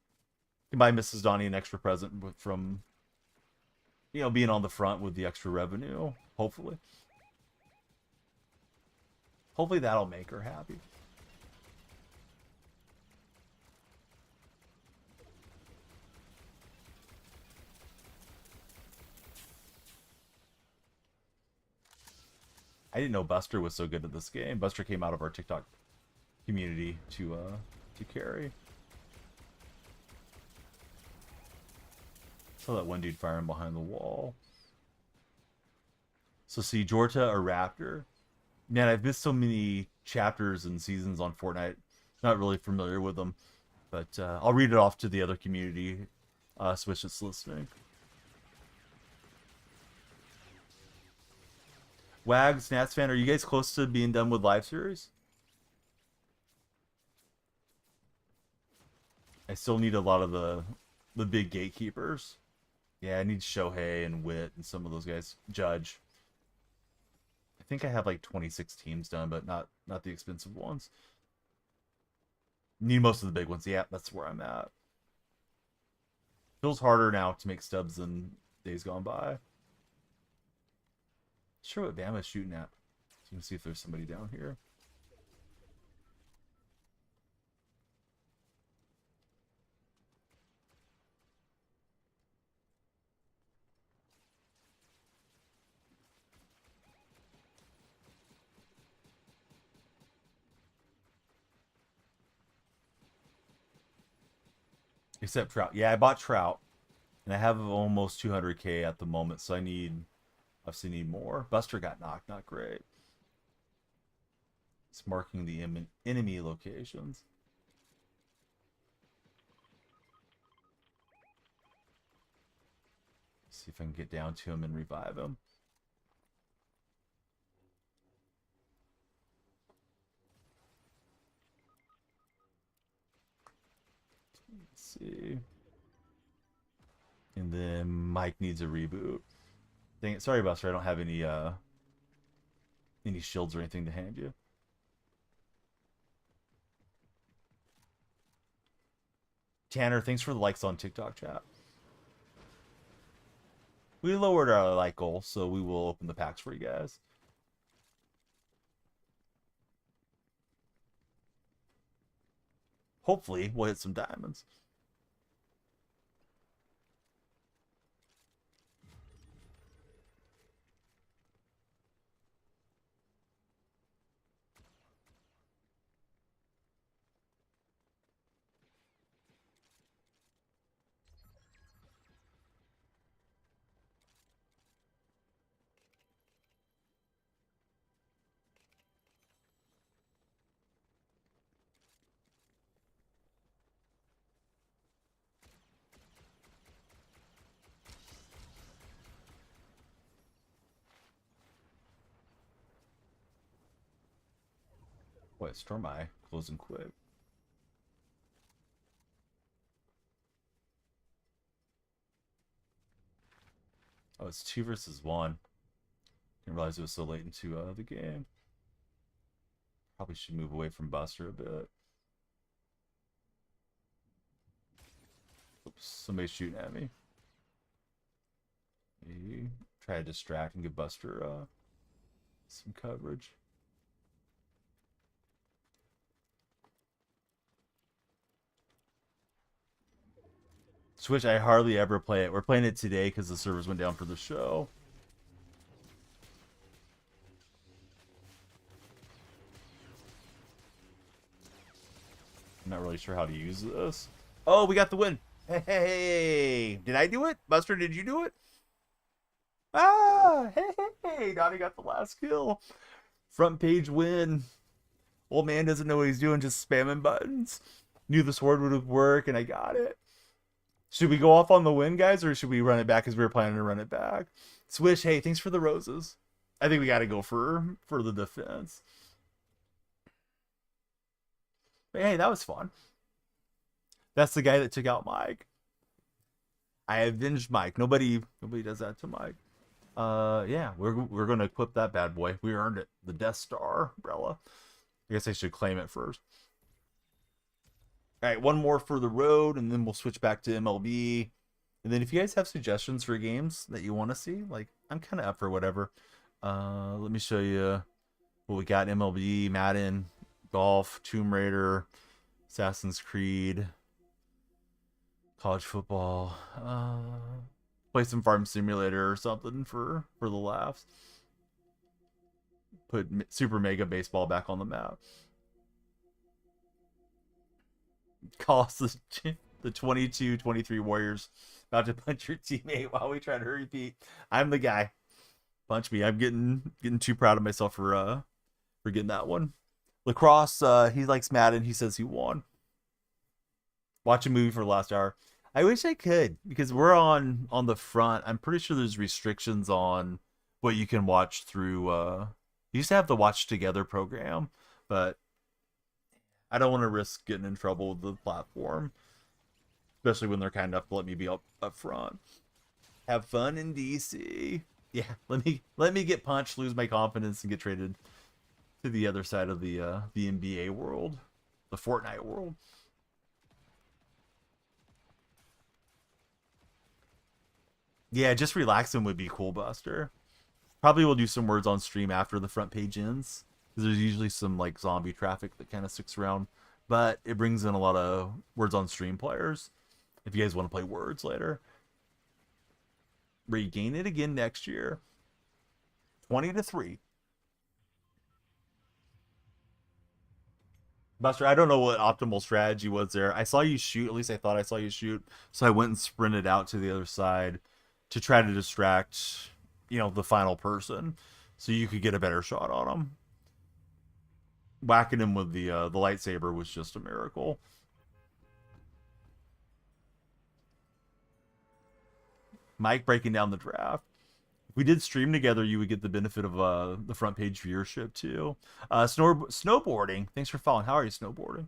Can buy Mrs. Donnie an extra present from, being on the front with the extra revenue. Hopefully. Hopefully that'll make her happy. I didn't know Buster was so good at this game. Buster came out of our TikTok community to carry. Saw that one dude firing behind the wall. So see, Jorta or Raptor? Man, I've missed so many chapters and seasons on Fortnite. Not really familiar with them. But I'll read it off to the other community Switch that's listening. Wags, Nats fan, are you guys close to being done with live series? I still need a lot of the big gatekeepers. Yeah, I need Shohei and Wit and some of those guys. Judge. I think I have like 26 teams done, but not the expensive ones. Need most of the big ones. Yeah, that's where I'm at. Feels harder now to make stubs than days gone by. Sure what Bama's shooting at. So you can see if there's somebody down here. Except Trout. Yeah, I bought Trout. And I have almost 200k at the moment, so obviously need more. Buster got knocked, not great. It's marking the enemy locations. See if I can get down to him and revive him. Let's see. And then Mike needs a reboot. Dang it, sorry Buster, I don't have any shields or anything to hand you. Tanner, thanks for the likes on TikTok chat. We lowered our like goal, so we will open the packs for you guys. Hopefully, we'll hit some diamonds. What, Storm Eye? Closing quick. Oh, it's 2 versus 1. Didn't realize it was so late into the game. Probably should move away from Buster a bit. Oops, somebody's shooting at me. Maybe try to distract and give Buster some coverage. Switch, I hardly ever play it. We're playing it today because the servers went down for the show. I'm not really sure how to use this. Oh, we got the win. Hey, did I do it? Buster, did you do it? Ah, hey, Donnie got the last kill. Front page win. Old man doesn't know what he's doing, just spamming buttons. Knew the sword would work, and I got it. Should we go off on the win, guys, or should we run it back because we were planning to run it back? Swish, hey, thanks for the roses. I think we got to go for the defense. But hey, that was fun. That's the guy that took out Mike. I avenged Mike. Nobody does that to Mike. Yeah, we're gonna equip that bad boy. We earned it. The Death Star umbrella. I guess I should claim it first. All right, one more for the road, and then we'll switch back to MLB. And then if you guys have suggestions for games that you want to see, like, I'm kind of up for whatever. Let me show you what we got. MLB, Madden, Golf, Tomb Raider, Assassin's Creed, college football. Play some Farm Simulator or something for the laughs. Put Super Mega Baseball back on the map. Cost the 22-23 Warriors about to punch your teammate while we try to repeat. I'm the guy. Punch me. I'm getting too proud of myself for getting that one. Lacrosse, he likes Madden. He says he won. Watch a movie for the last hour. I wish I could, because we're on the front. I'm pretty sure there's restrictions on what you can watch through. You used to have the Watch Together program, but I don't want to risk getting in trouble with the platform, especially when they're kind enough to let me be up front. Have fun in DC. Yeah, let me get punched, lose my confidence, and get traded to the other side of the NBA world, the Fortnite world. Yeah, just relaxing would be cool, Buster. Probably we'll do some words on stream after the front page ends, because there's usually some like zombie traffic that kind of sticks around, but it brings in a lot of words on stream players. If you guys want to play words later, regain it again next year. 20-3. Buster, I don't know what optimal strategy was there. I saw you shoot, at least I thought I saw you shoot. So I went and sprinted out to the other side to try to distract, the final person so you could get a better shot on him. Whacking him with the lightsaber was just a miracle. Mike breaking down the draft. If we did stream together, you would get the benefit of the front page viewership too. Snowboarding. Thanks for following. How are you snowboarding?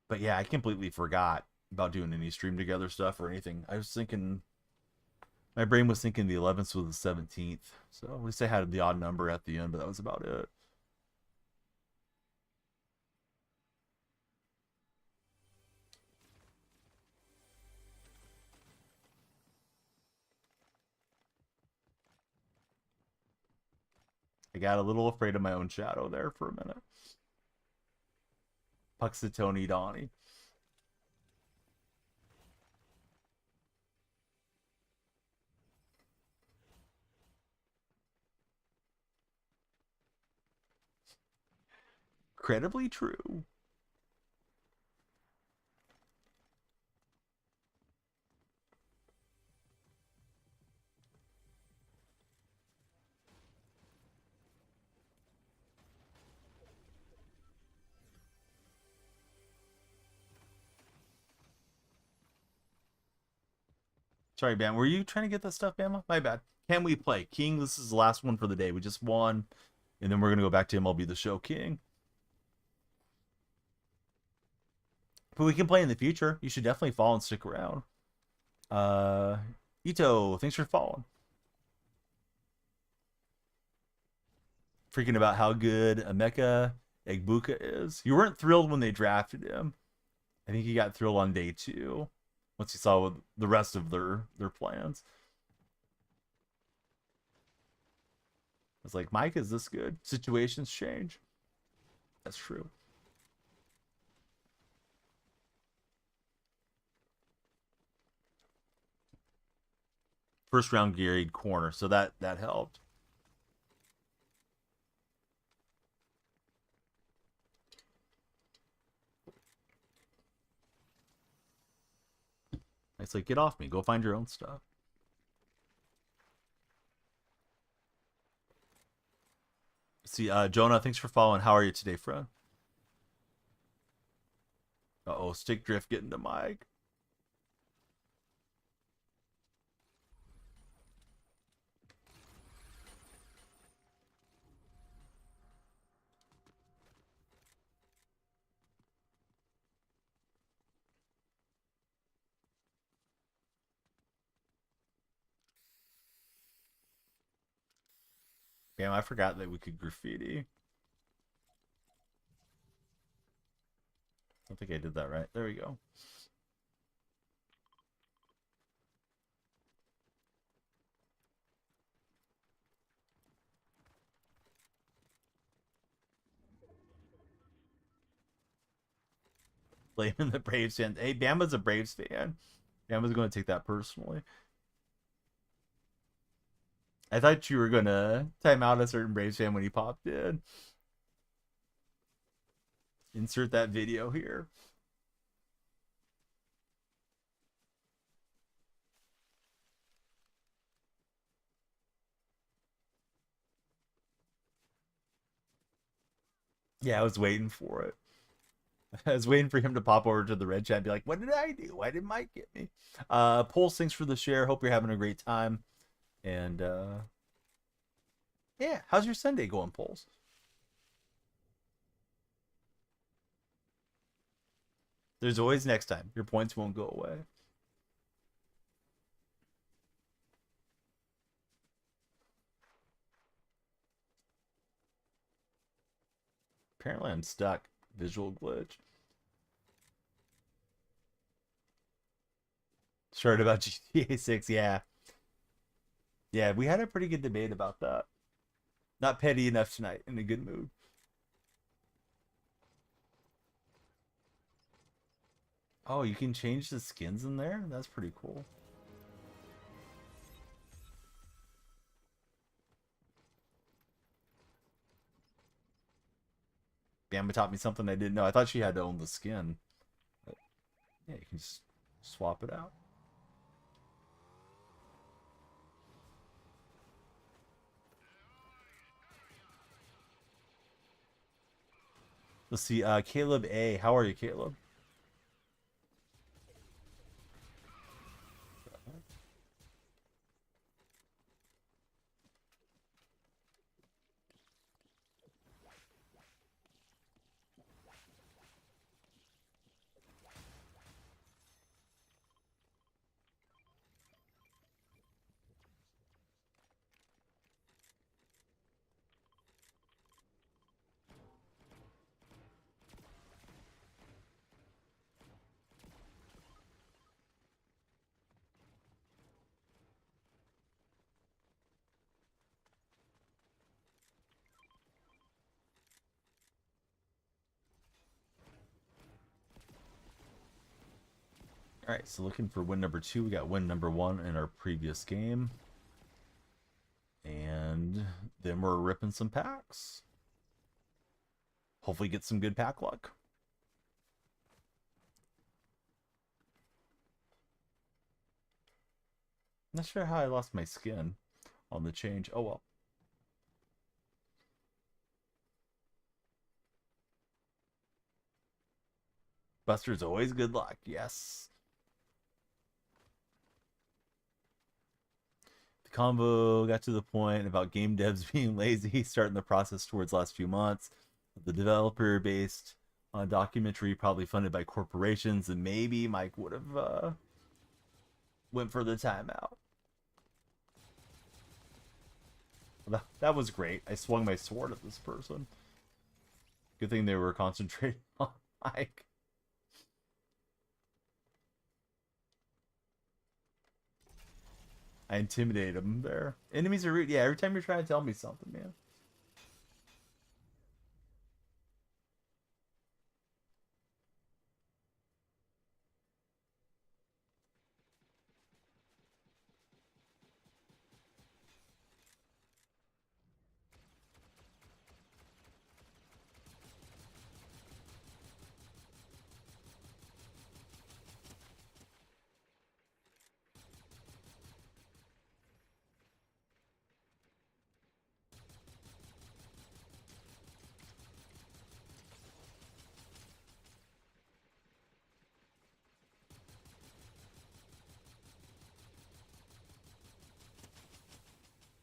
But yeah, I completely forgot about doing any stream together stuff or anything. I was thinking, my brain was thinking the 11th was the 17th. So at least I had the odd number at the end, but that was about it. I got a little afraid of my own shadow there for a minute. Puxatony Donnie. Incredibly true. Sorry, Bam. Were you trying to get that stuff, Bama? My bad. Can we play? King, this is the last one for the day. We just won. And then we're going to go back to MLB The Show, King. But we can play in the future. You should definitely follow and stick around. Ito, thanks for following. Freaking about how good Emeka Egbuka is. You weren't thrilled when they drafted him. I think he got thrilled on day 2 once he saw the rest of their plans. It's like, Mike, is this good? Situations change. That's true. First round Gary corner, so that helped. It's like, get off me. Go find your own stuff. See, Jonah, thanks for following. How are you today, friend? Uh-oh, stick drift getting to Mike. Damn, I forgot that we could graffiti. I don't think I did that right. There we go. Blaming the Braves fan. Hey, Bama's a Braves fan. Bama's going to take that personally. I thought you were going to time out a certain Braves fan when he popped in. Insert that video here. Yeah, I was waiting for it. I was waiting for him to pop over to the red chat and be like, what did I do? Why did Mike get me? Pulse, thanks for the share. Hope you're having a great time. And yeah, how's your Sunday going, Pulse? There's always next time. Your points won't go away. Apparently I'm stuck. Visual glitch. Short about GTA 6, yeah. Yeah, we had a pretty good debate about that. Not petty enough tonight, in a good mood. Oh, you can change the skins in there? That's pretty cool. Bama taught me something I didn't know. I thought she had to own the skin. But yeah, you can just swap it out. Let's see, Caleb A. How are you, Caleb? All right, so looking for win number 2. We got win number 1 in our previous game. And then we're ripping some packs. Hopefully get some good pack luck. Not sure how I lost my skin on the change. Oh well. Buster's always good luck. Yes. The convo got to the point about game devs being lazy, starting the process towards last few months. The developer based on a documentary probably funded by corporations, and maybe Mike would have went for the timeout. That was great. I swung my sword at this person. Good thing they were concentrating on Mike. I intimidated him there. Enemies are rude. Yeah, every time you're trying to tell me something, man.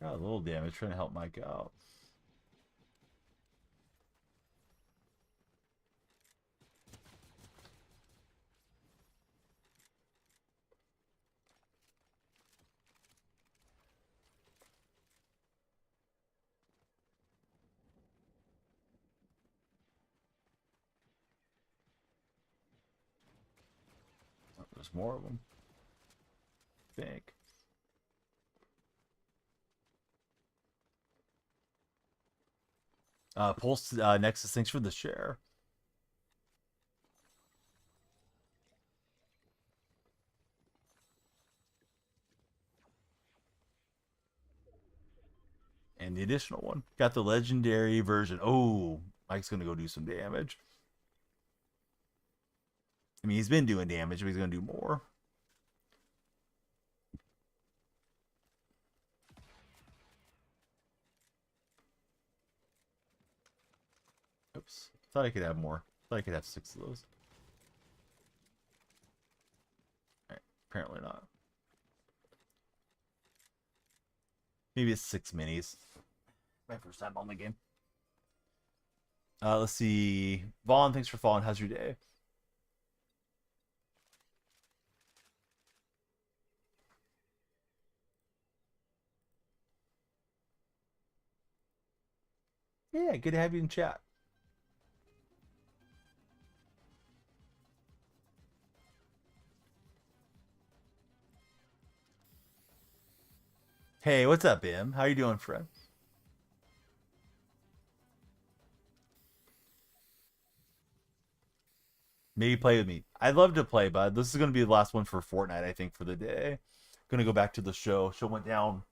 Got a little damage trying to help Mike out. Oh, there's more of them. I think. Pulse Nexus, thanks for the share. And the additional one. Got the legendary version. Oh, Mike's going to go do some damage. I mean, he's been doing damage, but he's going to do more. Oops. Thought I could have more. Thought I could have 6 of those. Alright, apparently not. Maybe it's 6 minis. My first time on the game. Let's see. Vaughn, thanks for following. How's your day? Yeah, good to have you in chat. Hey, what's up, Bim? How you doing, friend? Maybe play with me. I'd love to play, bud. This is going to be the last one for Fortnite, I think, for the day. Going to go back to the show. Show went down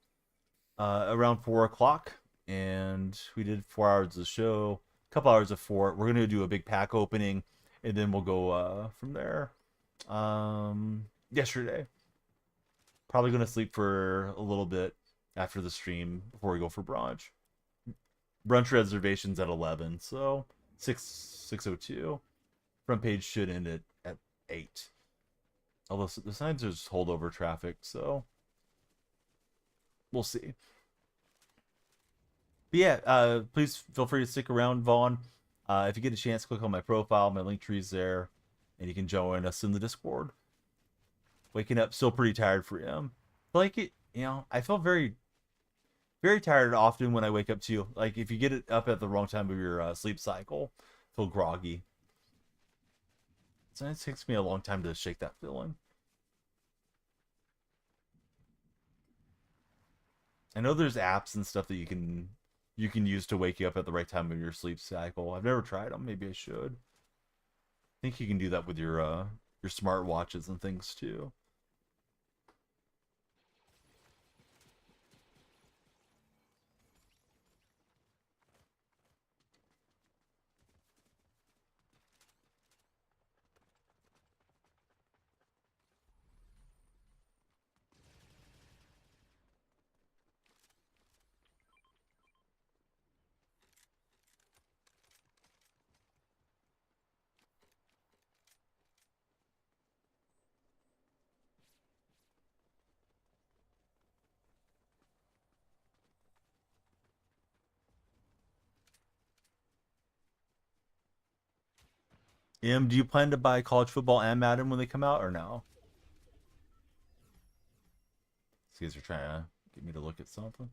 around 4 o'clock, and we did 4 hours of the show. couple hours of Fort. We're gonna do a big pack opening, and then we'll go from there. Yesterday, probably gonna sleep for a little bit after the stream before we go for brunch. Brunch reservations at 11, so 6:02. Front page should end at 8. Although the signs are just holdover traffic, so we'll see. But yeah, please feel free to stick around, Vaughn. If you get a chance, click on my profile. My link tree's there, and you can join us in the Discord. Waking up still pretty tired for him. Like it, I feel very, very tired often when I wake up too. Like if you get it up at the wrong time of your sleep cycle, feel groggy. So it takes me a long time to shake that feeling. I know there's apps and stuff that you can use to wake you up at the right time of your sleep cycle. I've never tried them. Maybe I should. I think you can do that with your smart watches and things too. Do you plan to buy college football and Madden when they come out or no? These guys are trying to get me to look at something.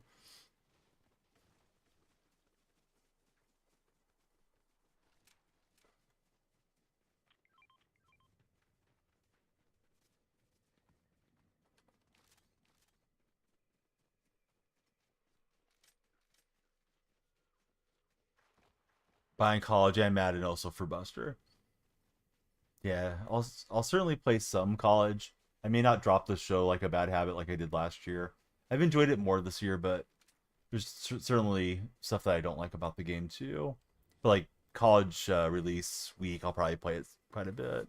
Buying college and Madden also for Buster. Yeah, I'll certainly play some college. I may not drop the show like a bad habit like I did last year. I've enjoyed it more this year, but there's certainly stuff that I don't like about the game too. But like college release week, I'll probably play it quite a bit.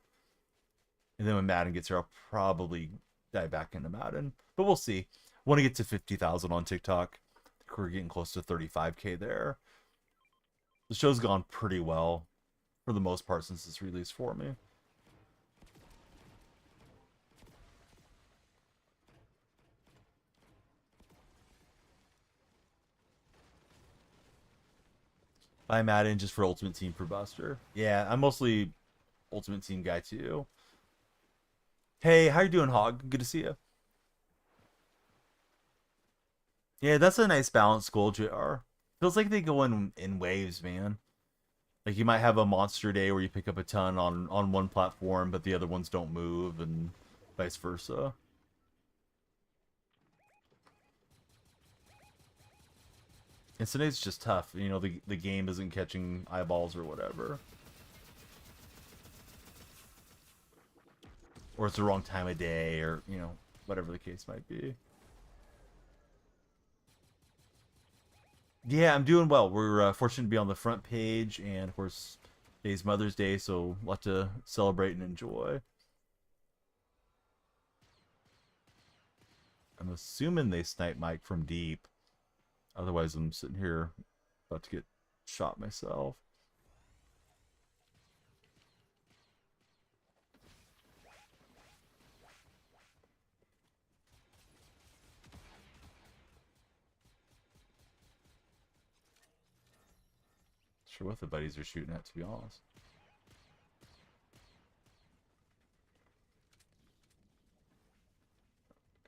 And then when Madden gets here, I'll probably dive back into Madden. But we'll see. Want to get to 50,000 on TikTok. I think we're getting close to 35K there. The show's gone pretty well for the most part since it's released for me. Buy Madden just for Ultimate Team for Buster. Yeah, I'm mostly Ultimate Team guy too. Hey, how you doing, Hog? Good to see you. Yeah, that's a nice balanced goal, JR. Feels like they go in waves, man. Like you might have a monster day where you pick up a ton on one platform, but the other ones don't move, and vice versa. And today's just tough. The game isn't catching eyeballs or whatever. Or it's the wrong time of day, or, whatever the case might be. Yeah, I'm doing well. We're fortunate to be on the front page, and of course, today's Mother's Day, so a lot to celebrate and enjoy. I'm assuming they snipe Mike from deep. Otherwise, I'm sitting here about to get shot myself. Sure what the buddies are shooting at, to be honest.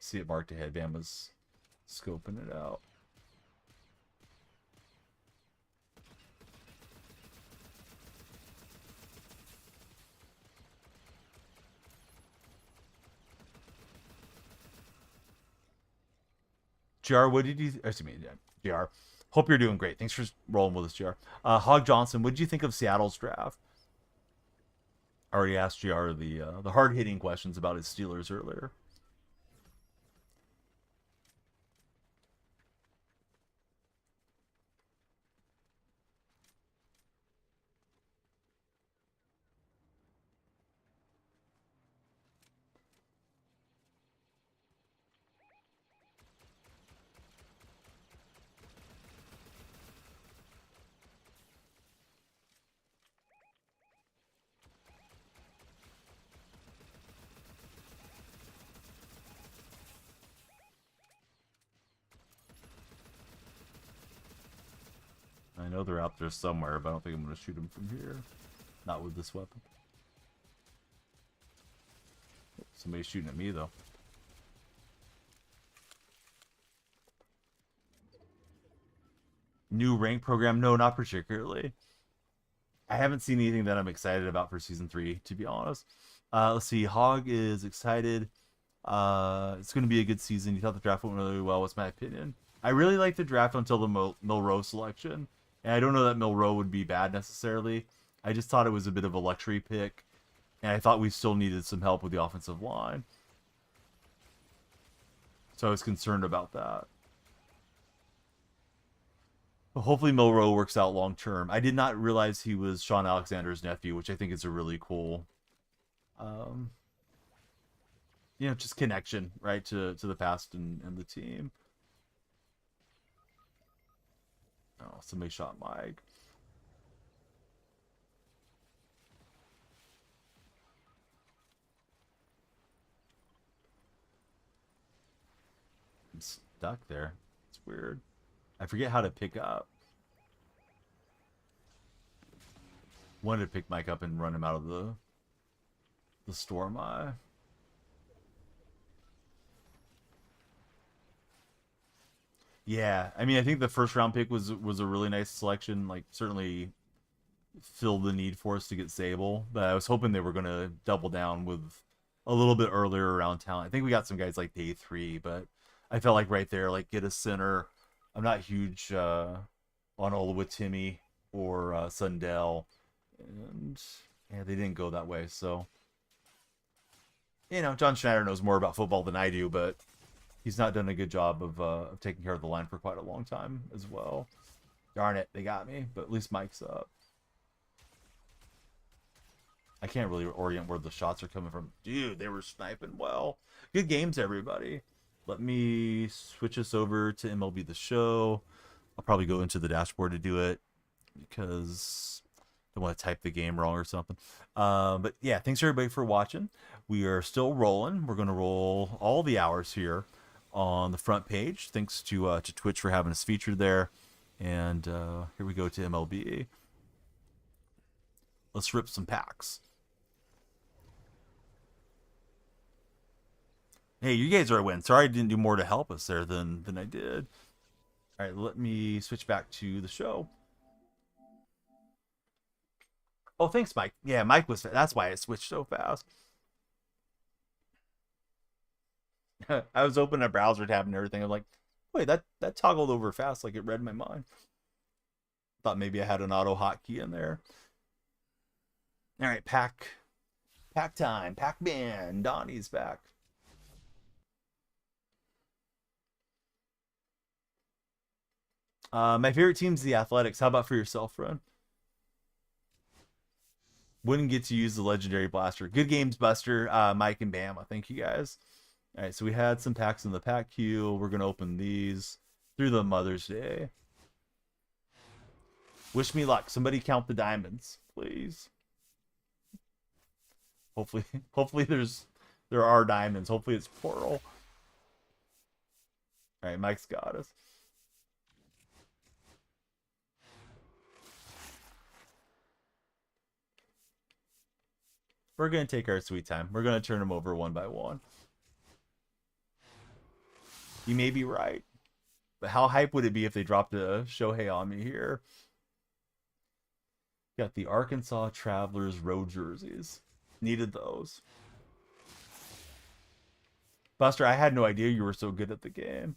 See it marked ahead. Bama's scoping it out. JR, what did you... Excuse me, JR. Hope you're doing great. Thanks for rolling with us, JR. Hog Johnson, what did you think of Seattle's draft? I already asked JR the hard-hitting questions about his Steelers earlier. I know they're out there somewhere, but I don't think I'm going to shoot them from here. Not with this weapon. Somebody's shooting at me, though. New rank program? No, not particularly. I haven't seen anything that I'm excited about for Season 3, to be honest. Let's see. Hog is excited. It's going to be a good season. You thought the draft went really well. What's my opinion? I really liked the draft until the Milroe selection. And I don't know that Milroe would be bad necessarily. I just thought it was a bit of a luxury pick. And I thought we still needed some help with the offensive line. So I was concerned about that. But hopefully Milroe works out long term. I did not realize he was Sean Alexander's nephew, which I think is a really cool, just connection, right, to the past and the team. Oh, somebody shot Mike. I'm stuck there. It's weird. I forget how to pick up. Wanted to pick Mike up and run him out of the storm eye. Yeah, I mean, I think the first round pick was a really nice selection. Like, certainly filled the need for us to get Sable, but I was hoping they were going to double down with a little bit earlier around talent. I think we got some guys like day 3, but I felt like right there, like, get a center. I'm not huge on Oluwatimi or Sundell, and yeah, they didn't go that way. So, John Schneider knows more about football than I do, but he's not done a good job of taking care of the line for quite a long time as well. Darn it, they got me, but at least Mike's up. I can't really orient where the shots are coming from. Dude, they were sniping well. Good games, everybody. Let me switch us over to MLB The Show. I'll probably go into the dashboard to do it because I don't want to type the game wrong or something. But yeah, thanks everybody for watching. We are still rolling. We're going to roll all the hours here on the front page. Thanks to Twitch for having us featured there. And here we go to MLB. Let's rip some packs. Hey, you guys are a win. Sorry I didn't do more to help us there than I did. All right, let me switch back to the show. Oh, thanks, Mike. Yeah, Mike was. That's why it switched so fast. I was opening a browser tab and everything. I'm like, wait, that toggled over fast, like it read my mind. Thought maybe I had an auto hotkey in there. All right, pack time. Pac-Man. Donnie's back. My favorite team's the Athletics. How about for yourself, Ron? Wouldn't get to use the legendary blaster. Good games, Buster, Mike, and Bama. Thank you guys. All right, so we had some packs in the pack queue. We're going to open these through the Mother's Day. Wish me luck. Somebody count the diamonds, please. Hopefully there are diamonds. Hopefully it's plural. All right, Mike's got us. We're going to take our sweet time. We're going to turn them over one by one. You may be right. But how hype would it be if they dropped a Shohei on me here? Got the Arkansas Travelers road jerseys. Needed those. Buster, I had no idea you were so good at the game.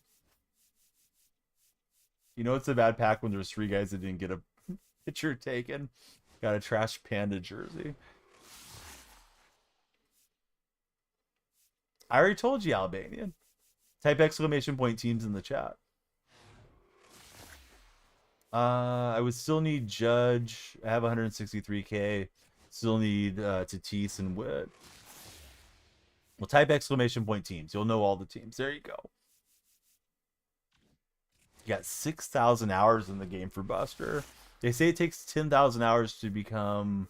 You know it's a bad pack when there's 3 guys that didn't get a picture taken. Got a trash panda jersey. I already told you, Albanian. Type exclamation point teams in the chat. I would still need Judge. I have 163k. Still need Tatis and Witt. Well, type exclamation point teams. You'll know all the teams. There you go. You got 6,000 hours in the game for Buster. They say it takes 10,000 hours to become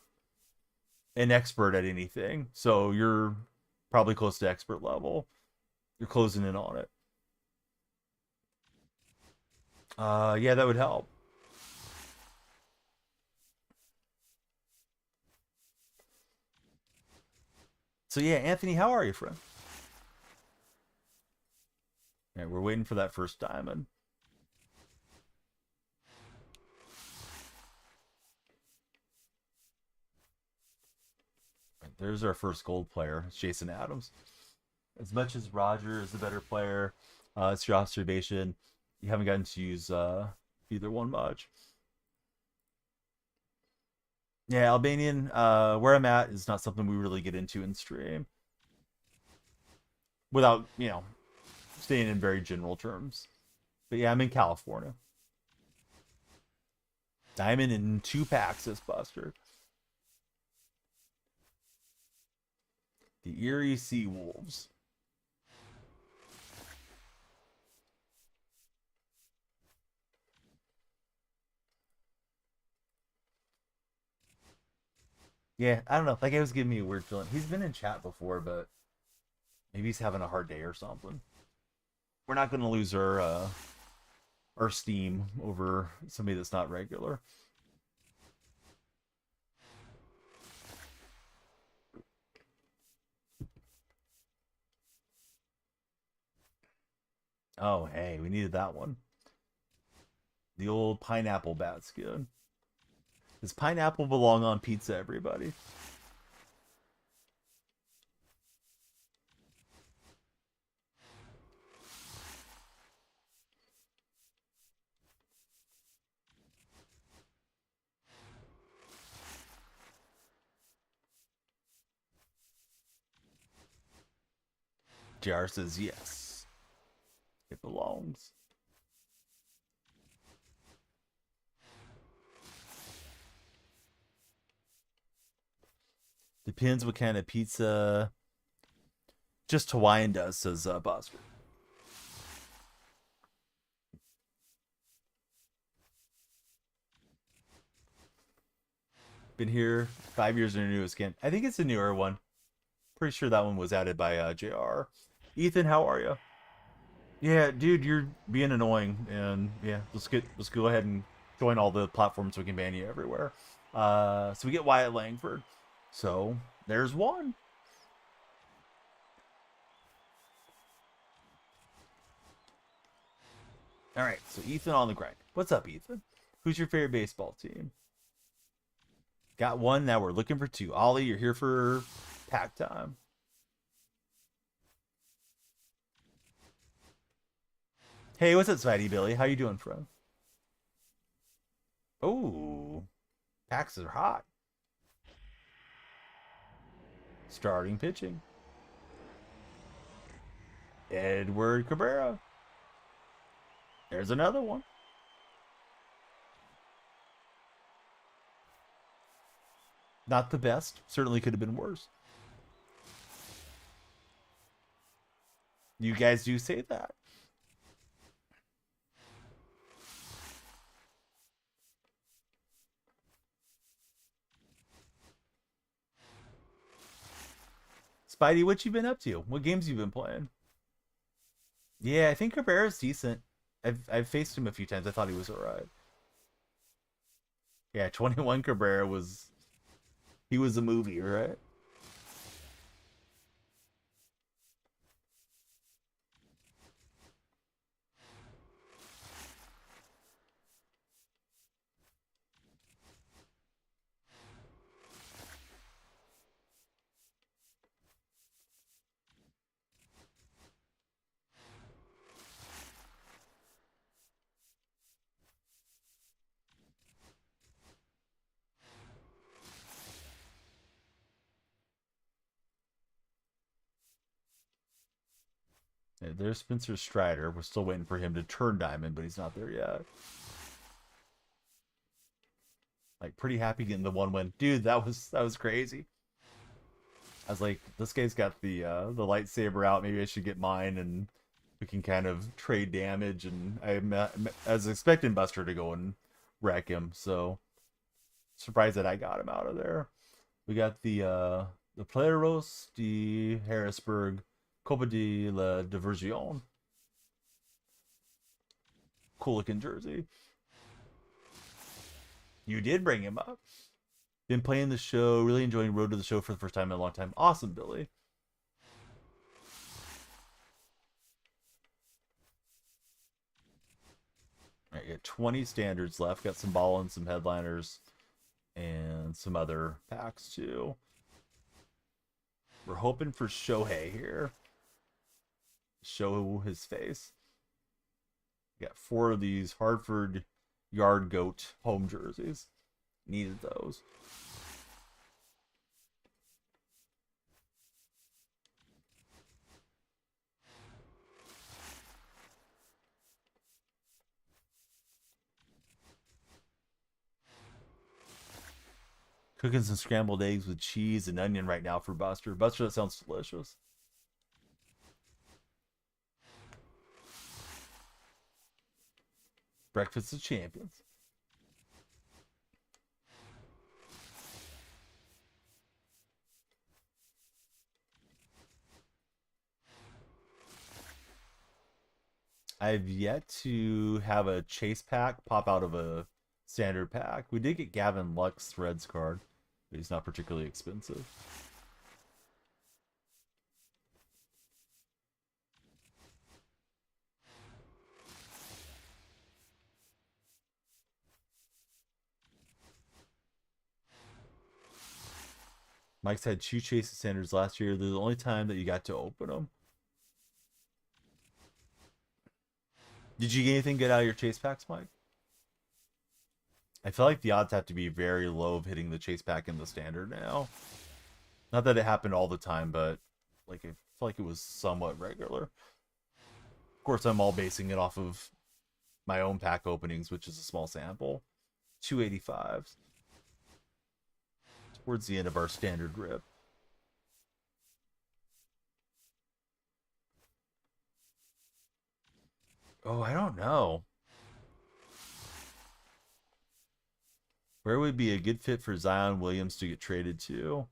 an expert at anything. So you're probably close to expert level. You're closing in on it. Yeah, that would help. So yeah, Anthony, how are you, friend? All right, we're waiting for that first diamond. Right, there's our first gold player. It's Jason Adams. As much as Roger is the better player, it's your observation. You haven't gotten to use either one much. Yeah, Albanian, where I'm at is not something we really get into in stream. Without, staying in very general terms. But yeah, I'm in California. Diamond in 2 packs, this Buster. The Erie Sea Wolves. Yeah, I don't know. That guy was giving me a weird feeling. He's been in chat before, but maybe he's having a hard day or something. We're not going to lose our steam over somebody that's not regular. Oh, hey, we needed that one. The old pineapple bat skin. Does pineapple belong on pizza, everybody? JR says yes. It belongs. Depends what kind of pizza. Just Hawaiian does, says Buster. Been here 5 years in a new skin. I think it's a newer one. Pretty sure that one was added by JR. Ethan, how are you? Yeah, dude, you're being annoying, and yeah, let's go ahead and join all the platforms so we can ban you everywhere. So we get Wyatt Langford. So there's one. All right, so Ethan on the grind. What's up, Ethan? Who's your favorite baseball team? Got one. Now we're looking for 2. Ollie, you're here for pack time. Hey, what's up, Spidey Billy? How you doing, friend? Oh, packs are hot. Starting pitching. Edward Cabrera. There's another one. Not the best. Certainly could have been worse. You guys do say that. Spidey, what you been up to? What games you been playing? Yeah, I think Cabrera's decent. I've faced him a few times. I thought he was alright. Yeah, 21 Cabrera was he was a movie, right? Yeah, there's Spencer Strider. We're still waiting for him to turn diamond, but he's not there yet. Like pretty happy getting the 1 win. Dude, that was crazy. I was like, this guy's got the lightsaber out. Maybe I should get mine, and we can kind of trade damage. And I was expecting Buster to go and wreck him, so surprised that I got him out of there. We got the Peleros de Harrisburg, Copa de la Diversion. Cool looking jersey. You did bring him up. Been playing the show, really enjoying Road to the Show for the first time in a long time. Awesome, Billy. All right, got 20 standards left. Got some ball and some headliners and some other packs too. We're hoping for Shohei here. Show his face. Got 4 of these Hartford Yard Goat home jerseys. Needed those. Cooking some scrambled eggs with cheese and onion right now for Buster. Buster, that sounds delicious. Breakfast of Champions. I've yet to have a chase pack pop out of a standard pack. We did get Gavin Lux Threads card, but he's not particularly expensive. Mike's had 2 chase standards last year. This is the only time that you got to open them. Did you get anything good out of your chase packs, Mike? I feel like the odds have to be very low of hitting the chase pack in the standard now. Not that it happened all the time, but like I feel like it was somewhat regular. Of course, I'm all basing it off of my own pack openings, which is a small sample. 285s. Towards the end of our standard rip. Oh, I don't know. Where would be a good fit for Zion Williams to get traded to?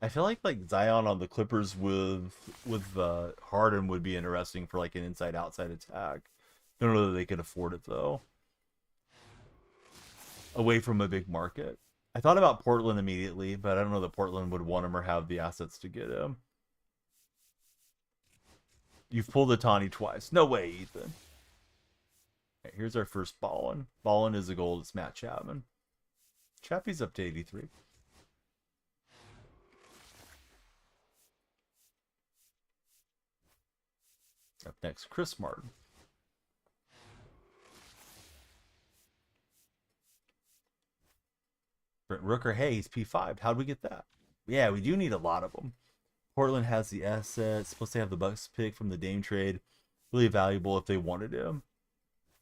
I feel like Zion on the Clippers with Harden would be interesting for like an inside outside attack. Don't know that they could afford it though. Away from a big market. I thought about Portland immediately, but I don't know that Portland would want him or have the assets to get him. You've pulled a Tawny twice. No way, Ethan. Okay, here's our first Ballin. Ballin is a gold. It's Matt Chapman. Chappie's up to 83. Up next, Chris Martin. Brent Rooker, hey, he's P5. How'd we get that? Yeah, we do need a lot of them. Portland has the assets. Plus, they have the Bucks pick from the Dame trade. Really valuable if they wanted him.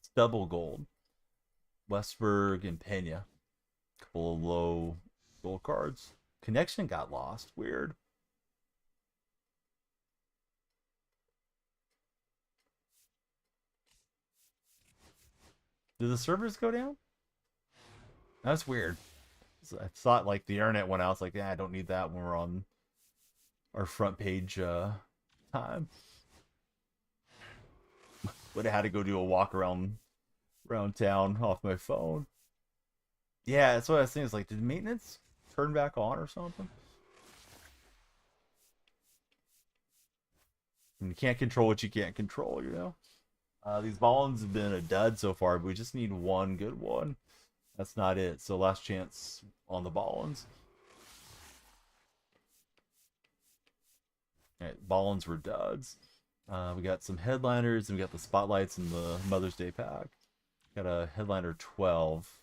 It's double gold. Westberg and Pena. Couple of low gold cards. Connection got lost. Weird. Did the servers go down? That's weird. I thought like the internet went out. It's like, yeah, I don't need that when we're on our front page time. Would have had to go do a walk around town off my phone. Yeah, that's what I was thinking. It's like, did maintenance turn back on or something? And you can't control what you can't control, you know? These Ballins have been a dud so far, but we just need one good one. That's not it. So last chance on the Ballins. Alright, Ballins were duds. We got some headliners, and we got the spotlights in the Mother's Day pack. Got a headliner 12.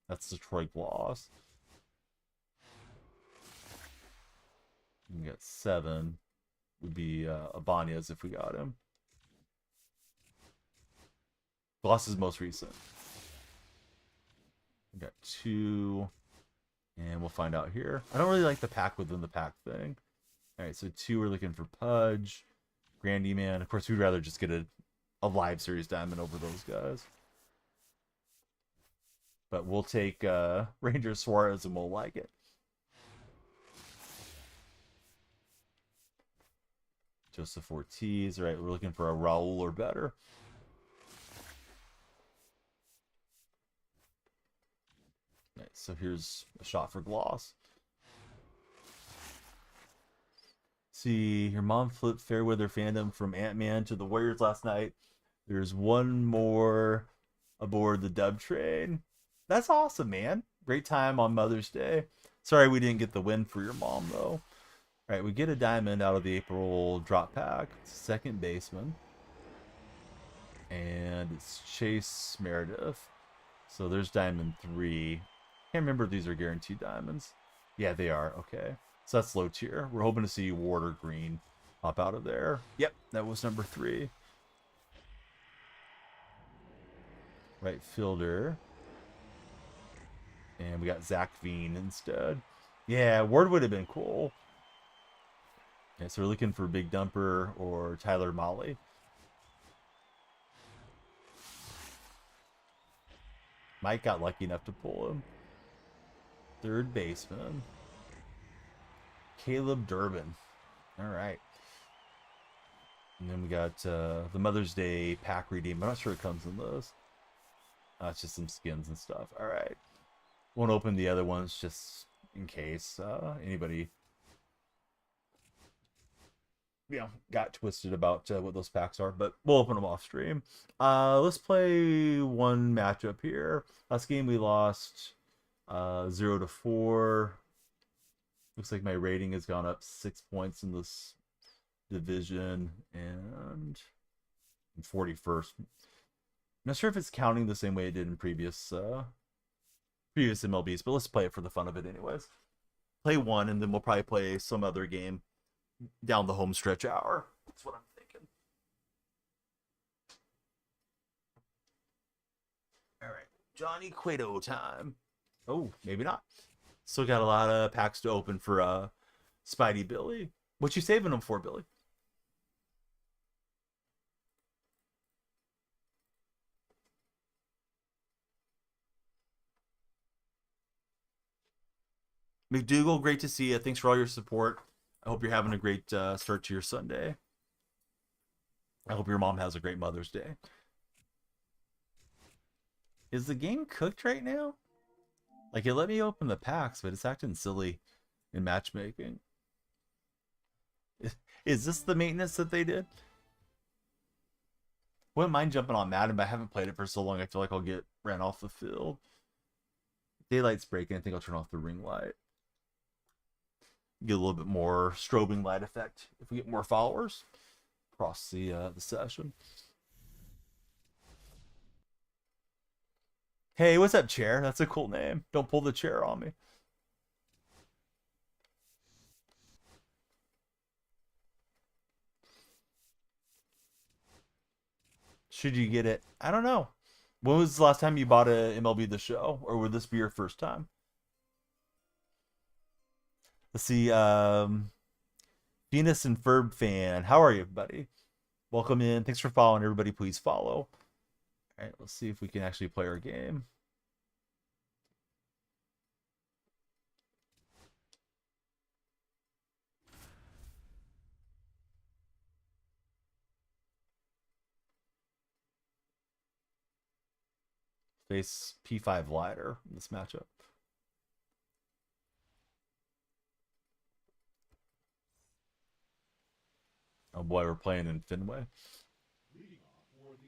That's Detroit Gloss. We got 7. Would be Ibanez if we got him. Gloss is most recent. We got 2. And we'll find out here. I don't really like the pack within the pack thing. Alright, so 2 we're looking for Pudge. Grandy Man. Of course, we'd rather just get a live series diamond over those guys. But we'll take Ranger Suarez and we'll like it. Joseph Ortiz. All right, we're looking for a Raul or better. So here's a shot for gloss. See, your mom flipped Fairweather fandom from Ant-Man to the Warriors last night. There's one more aboard the dub train. That's awesome, man. Great time on Mother's Day. Sorry we didn't get the win for your mom, though. All right, we get a diamond out of the April drop pack. Second baseman. And it's Chase Meredith. So there's diamond 3. Can't remember if these are guaranteed diamonds. Yeah, they are. Okay. So that's low tier. We're hoping to see Ward or Green pop out of there. Yep, that was number 3. Right fielder. And we got Zach Veen instead. Yeah, Ward would have been cool. Yeah, so we're looking for Big Dumper or Tyler Molly. Mike got lucky enough to pull him. Third baseman. Caleb Durbin. All right. And then we got the Mother's Day pack redeem. I'm not sure it comes in this. It's just some skins and stuff. All right. Won't open the other ones just in case anybody got twisted about what those packs are, but we'll open them off stream. Let's play one matchup here. Last game we lost 0-4. Looks like my rating has gone up 6 points in this division, and I'm 41st. I'm not sure if it's counting the same way it did in previous MLBs, but let's play it for the fun of it anyways. Play one, and then we'll probably play some other game down the home stretch hour. That's what I'm thinking. All right, Johnny Cueto time. Oh, maybe not. Still got a lot of packs to open for Spidey Billy. What you saving them for, Billy? McDougal, great to see you. Thanks for all your support. I hope you're having a great start to your Sunday. I hope your mom has a great Mother's Day. Is the game cooked right now? Like, it let me open the packs, but it's acting silly in matchmaking. Is this the maintenance that they did? Wouldn't mind jumping on Madden, but I haven't played it for so long. I feel like I'll get ran off the field. Daylight's breaking. I think I'll turn off the ring light. Get a little bit more strobing light effect if we get more followers across the session. Hey, what's up, Chair? That's a cool name. Don't pull the chair on me. Should you get it? I don't know. When was the last time you bought a MLB The Show? Or would this be your first time? Let's see. Venus and Ferb fan. How are you, buddy? Welcome in. Thanks for following. Everybody, please follow. All right, let's see if we can actually play our game. Face P5 Lighter in this matchup. Oh boy, we're playing in Fenway.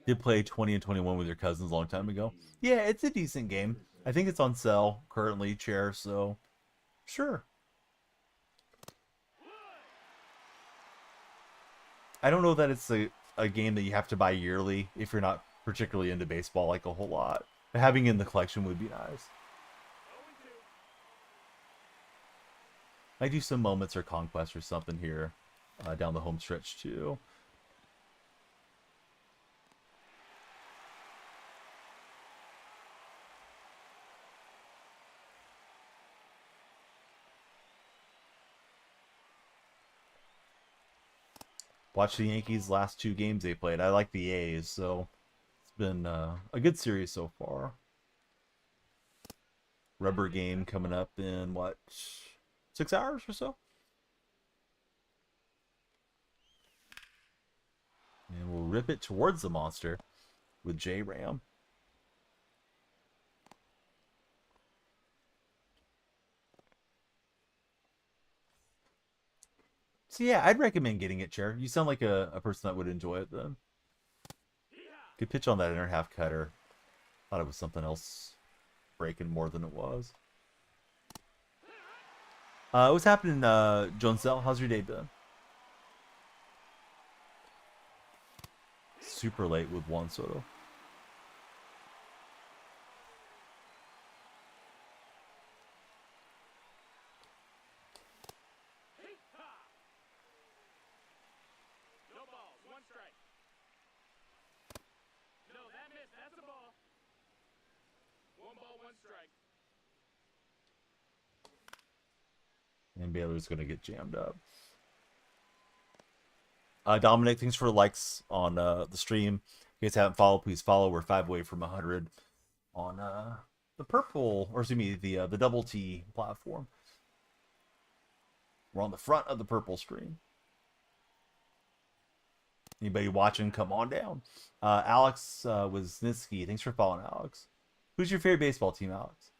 Did play 20 and 21 with your cousins a long time ago. Yeah, it's a decent game. I think it's on sale currently, Chair, so sure. I don't know that it's a game that you have to buy yearly if you're not particularly into baseball like a whole lot. But having it in the collection would be nice. Might do some Moments or Conquest or something here down the home stretch too. Watch the Yankees' last 2 games they played. I like the A's, so it's been a good series so far. Rubber game coming up in, what, 6 hours or so? And we'll rip it towards the monster with J-Ram. So yeah, I'd recommend getting it, Chair. You sound like a person that would enjoy it then. Good pitch on that inner half cutter. Thought it was something else breaking more than it was. What's happening, Jonesell? How's your day been? Super late with Juan Soto. No balls, one strike. No, that missed. That's a ball. One ball, one strike. And Baylor's going to get jammed up. Dominic, thanks for the likes on the stream. If you guys haven't followed, please follow. We're 5 away from 100 on the purple, or excuse me, the double T platform. We're on the front of the purple screen. Anybody watching, come on down. Alex Wisniewski, thanks for following, Alex. Who's your favorite baseball team, Alex?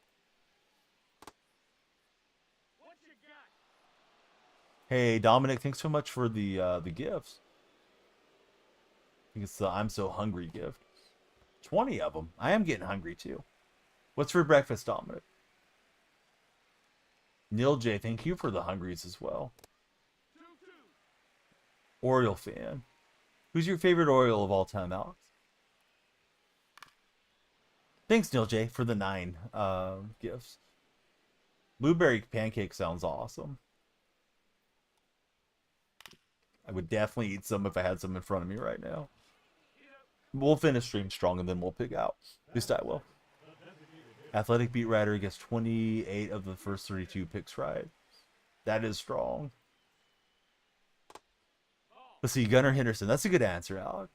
What you got? Hey, Dominic, thanks so much for the gifts. I think it's the I'm so hungry gift. 20 of them. I am getting hungry too. What's for breakfast, Dominic? Neil J, thank you for the hungries as well. 2-2. Oriole fan. Who's your favorite Oriole of all time, Alex? Thanks, Neil J, for the 9 gifts. Blueberry pancake sounds awesome. I would definitely eat some if I had some in front of me right now. We'll finish stream strong and then we'll pick out. At least I will. Athletic beat writer gets 28 of the first 32 picks right. That is strong. Let's see, Gunnar Henderson. That's a good answer, Alex.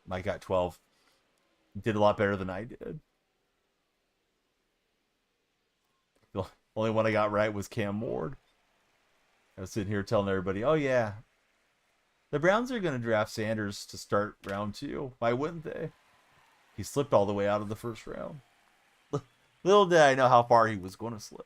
Mike got 12. Did a lot better than I did. The only one I got right was Cam Ward. I was sitting here telling everybody, oh yeah, the Browns are going to draft Sanders to start round 2. Why wouldn't they? He slipped all the way out of the first round. Little did I know how far he was going to slip.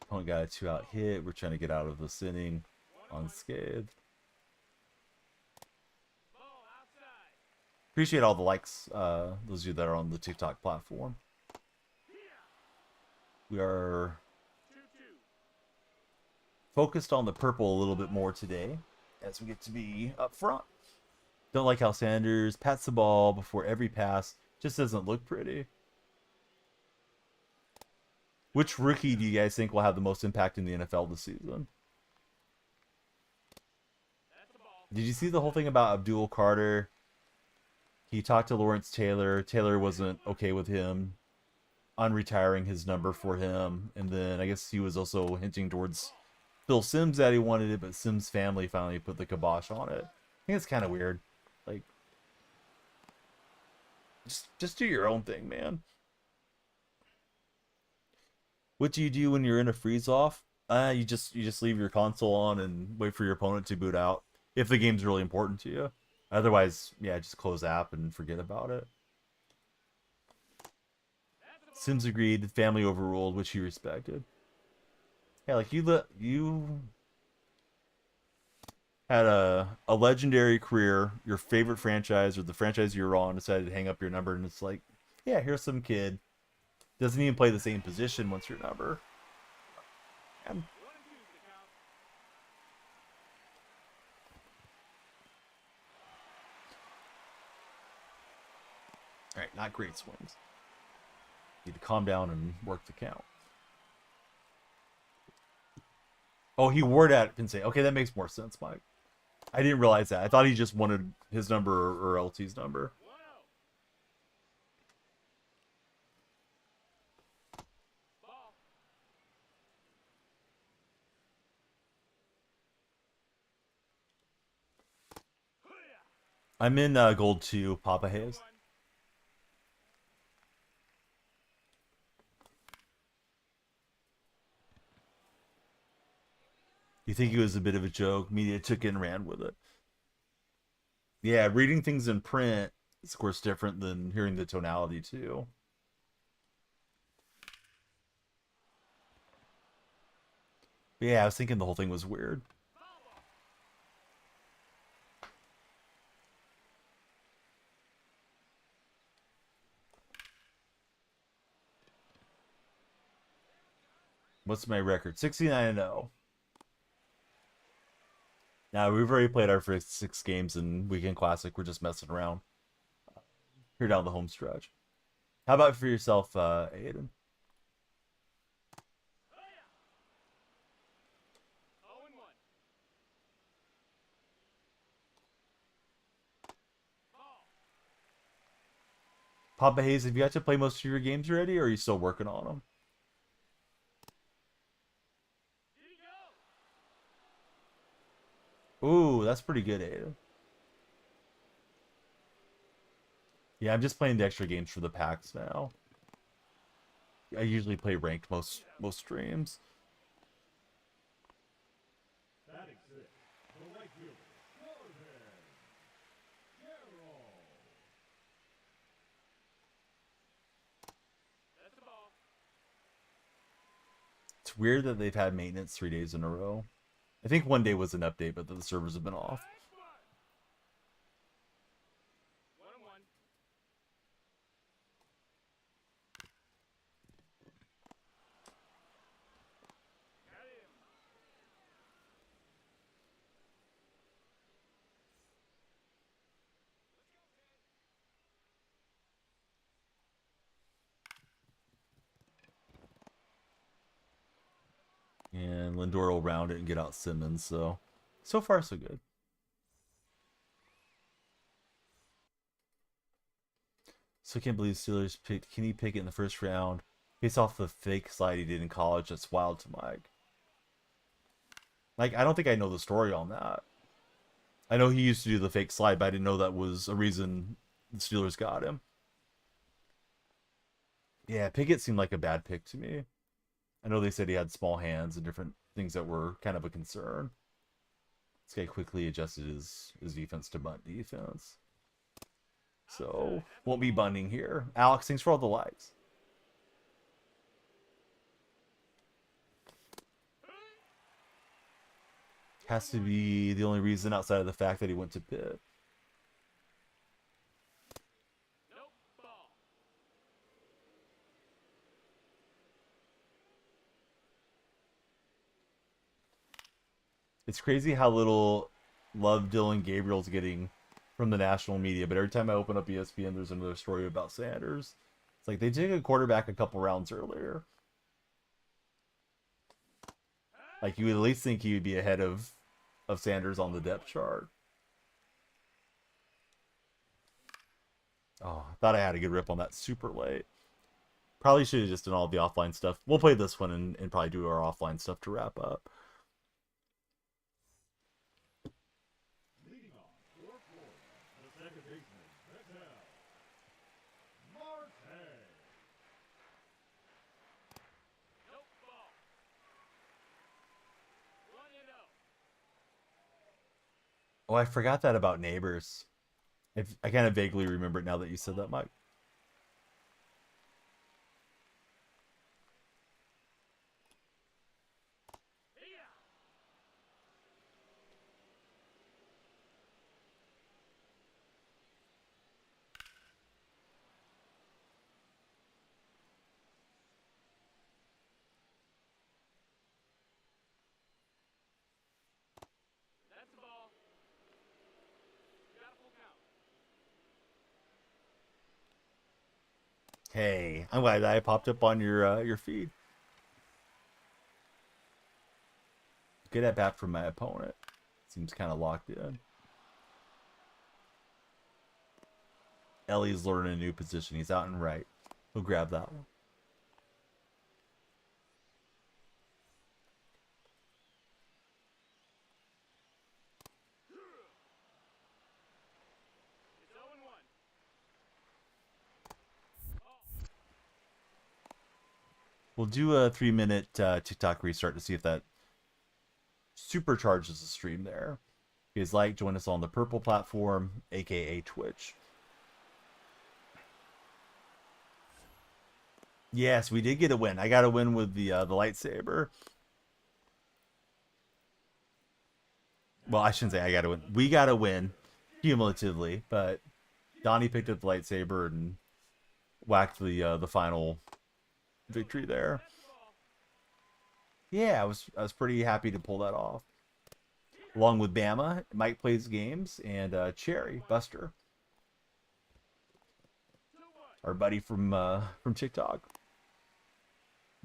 Opponent got a 2-out hit. We're trying to get out of this inning unscathed. Appreciate all the likes, those of you that are on the TikTok platform. We are focused on the purple a little bit more today as we get to be up front. Don't like how Sanders pats the ball before every pass. Just doesn't look pretty. Which rookie do you guys think will have the most impact in the NFL this season? Did you see the whole thing about Abdul Carter? He talked to Lawrence Taylor. Taylor wasn't okay with him unretiring his number for him. And then I guess he was also hinting towards Phil Simms that he wanted it, but Simms' family finally put the kibosh on it. I think it's kind of weird. Like, just do your own thing, man. What do you do when you're in a freeze off? You just leave your console on and wait for your opponent to boot out if the game's really important to you. Otherwise, yeah, just close the app and forget about it. Sims agreed. Family overruled, which he respected. Yeah, like you had a legendary career. Your favorite franchise or the franchise you're on decided to hang up your number, and it's like, yeah, here's some kid. Doesn't even play the same position once your number. And all right, not great swings. Need to calm down and work the count. Oh, he wore that and say, okay, that makes more sense, Mike. I didn't realize that. I thought he just wanted his number or LT's number. I'm in gold 2, Papa Hayes. You think it was a bit of a joke? Media took it and ran with it. Yeah, reading things in print is of course different than hearing the tonality too. But yeah, I was thinking the whole thing was weird. What's my record? 69-0. Now we've already played our first 6 games in Weekend Classic. We're just messing around here down the home stretch. How about for yourself, Aiden? 0-1. Ball. Papa Hayes, have you got to play most of your games already, or are you still working on them? Did he go? Ooh, that's pretty good, Aiden. Yeah, I'm just playing the extra games for the packs now. I usually play ranked most streams. Batting six. The right fielder. Showdown. That's the ball. It's weird that they've had maintenance 3 days in a row. I think one day was an update, but the servers have been off. 1-1. Got him. And Lindor will round it and get out Simmons, so far so good. So I can't believe Steelers picked Kenny Pickett in the first round based off the fake slide he did in college. That's wild to Mike. Like, I don't think I know the story on that. I know he used to do the fake slide, but I didn't know that was a reason the Steelers got him. Yeah, Pickett seemed like a bad pick to me. I know they said he had small hands and different things that were kind of a concern. This guy quickly adjusted his defense to bunt defense. So, won't be bunting here. Alex, thanks for all the likes. Has to be the only reason outside of the fact that he went to Pitt. Nope. Ball. It's crazy how little love Dylan Gabriel's getting from the national media, but every time I open up ESPN, there's another story about Sanders. It's like they took a quarterback a couple rounds earlier. Like you would at least think he would be ahead of Sanders on the depth chart. Oh, I thought I had a good rip on that super late. Probably should have just done all the offline stuff. We'll play this one and probably do our offline stuff to wrap up. Leading off for Florida, the second baseman, Marte. Nope. Ball. 1-0. Oh, I forgot that about Neighbors. I kind of vaguely remember it now that you said that, Mike. Yeah. That's the ball. You got a full count. Hey, I'm glad that I popped up on your feed. Good at bat from my opponent. Seems kind of locked in. Ellie's learning a new position. He's out and right. He'll grab that one. It's 0-1. We'll do a 3-minute TikTok restart to see if that supercharges the stream there. If you guys like, join us on the purple platform, aka Twitch. Yes, we did get a win. I got a win with the lightsaber. Well, I shouldn't say I got a win. We got a win cumulatively, but Donnie picked up the lightsaber and whacked the final victory there. Yeah, I was pretty happy to pull that off. Along with Bama, Mike Plays Games, and Cherry Buster, our buddy from TikTok.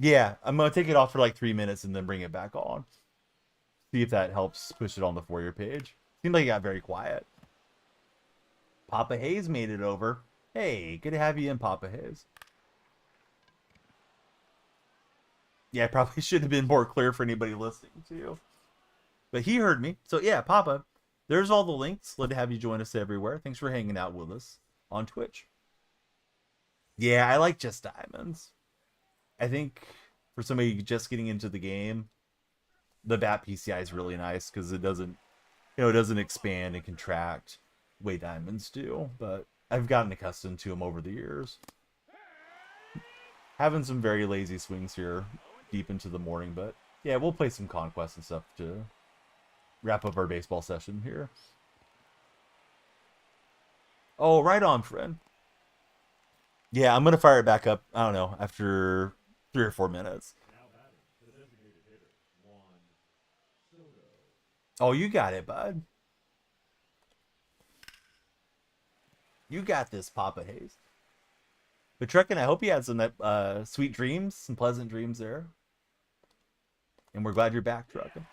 Yeah, I'm gonna take it off for like 3 minutes and then bring it back on. See if that helps push it on the For You page. Seemed like it got very quiet. Papa Hayes made it over. Hey, good to have you in, Papa Hayes. Yeah, I probably should have been more clear for anybody listening to you. But he heard me. So yeah, Papa, there's all the links. Glad to have you join us everywhere. Thanks for hanging out with us on Twitch. Yeah, I like Just Diamonds. I think for somebody just getting into the game, the BAT PCI is really nice because it doesn't, it doesn't expand and contract the way diamonds do. But I've gotten accustomed to them over the years. Having some very lazy swings here deep into the morning, but yeah, we'll play some Conquest and stuff to wrap up our baseball session here. Oh, right on, friend. Yeah, I'm gonna fire it back up. I don't know, after 3 or 4 minutes. Oh, you got it, bud. You got this, Papa Hayes. But Truckin', I hope you had some sweet dreams, some pleasant dreams there. And we're glad you're back, Truckin'.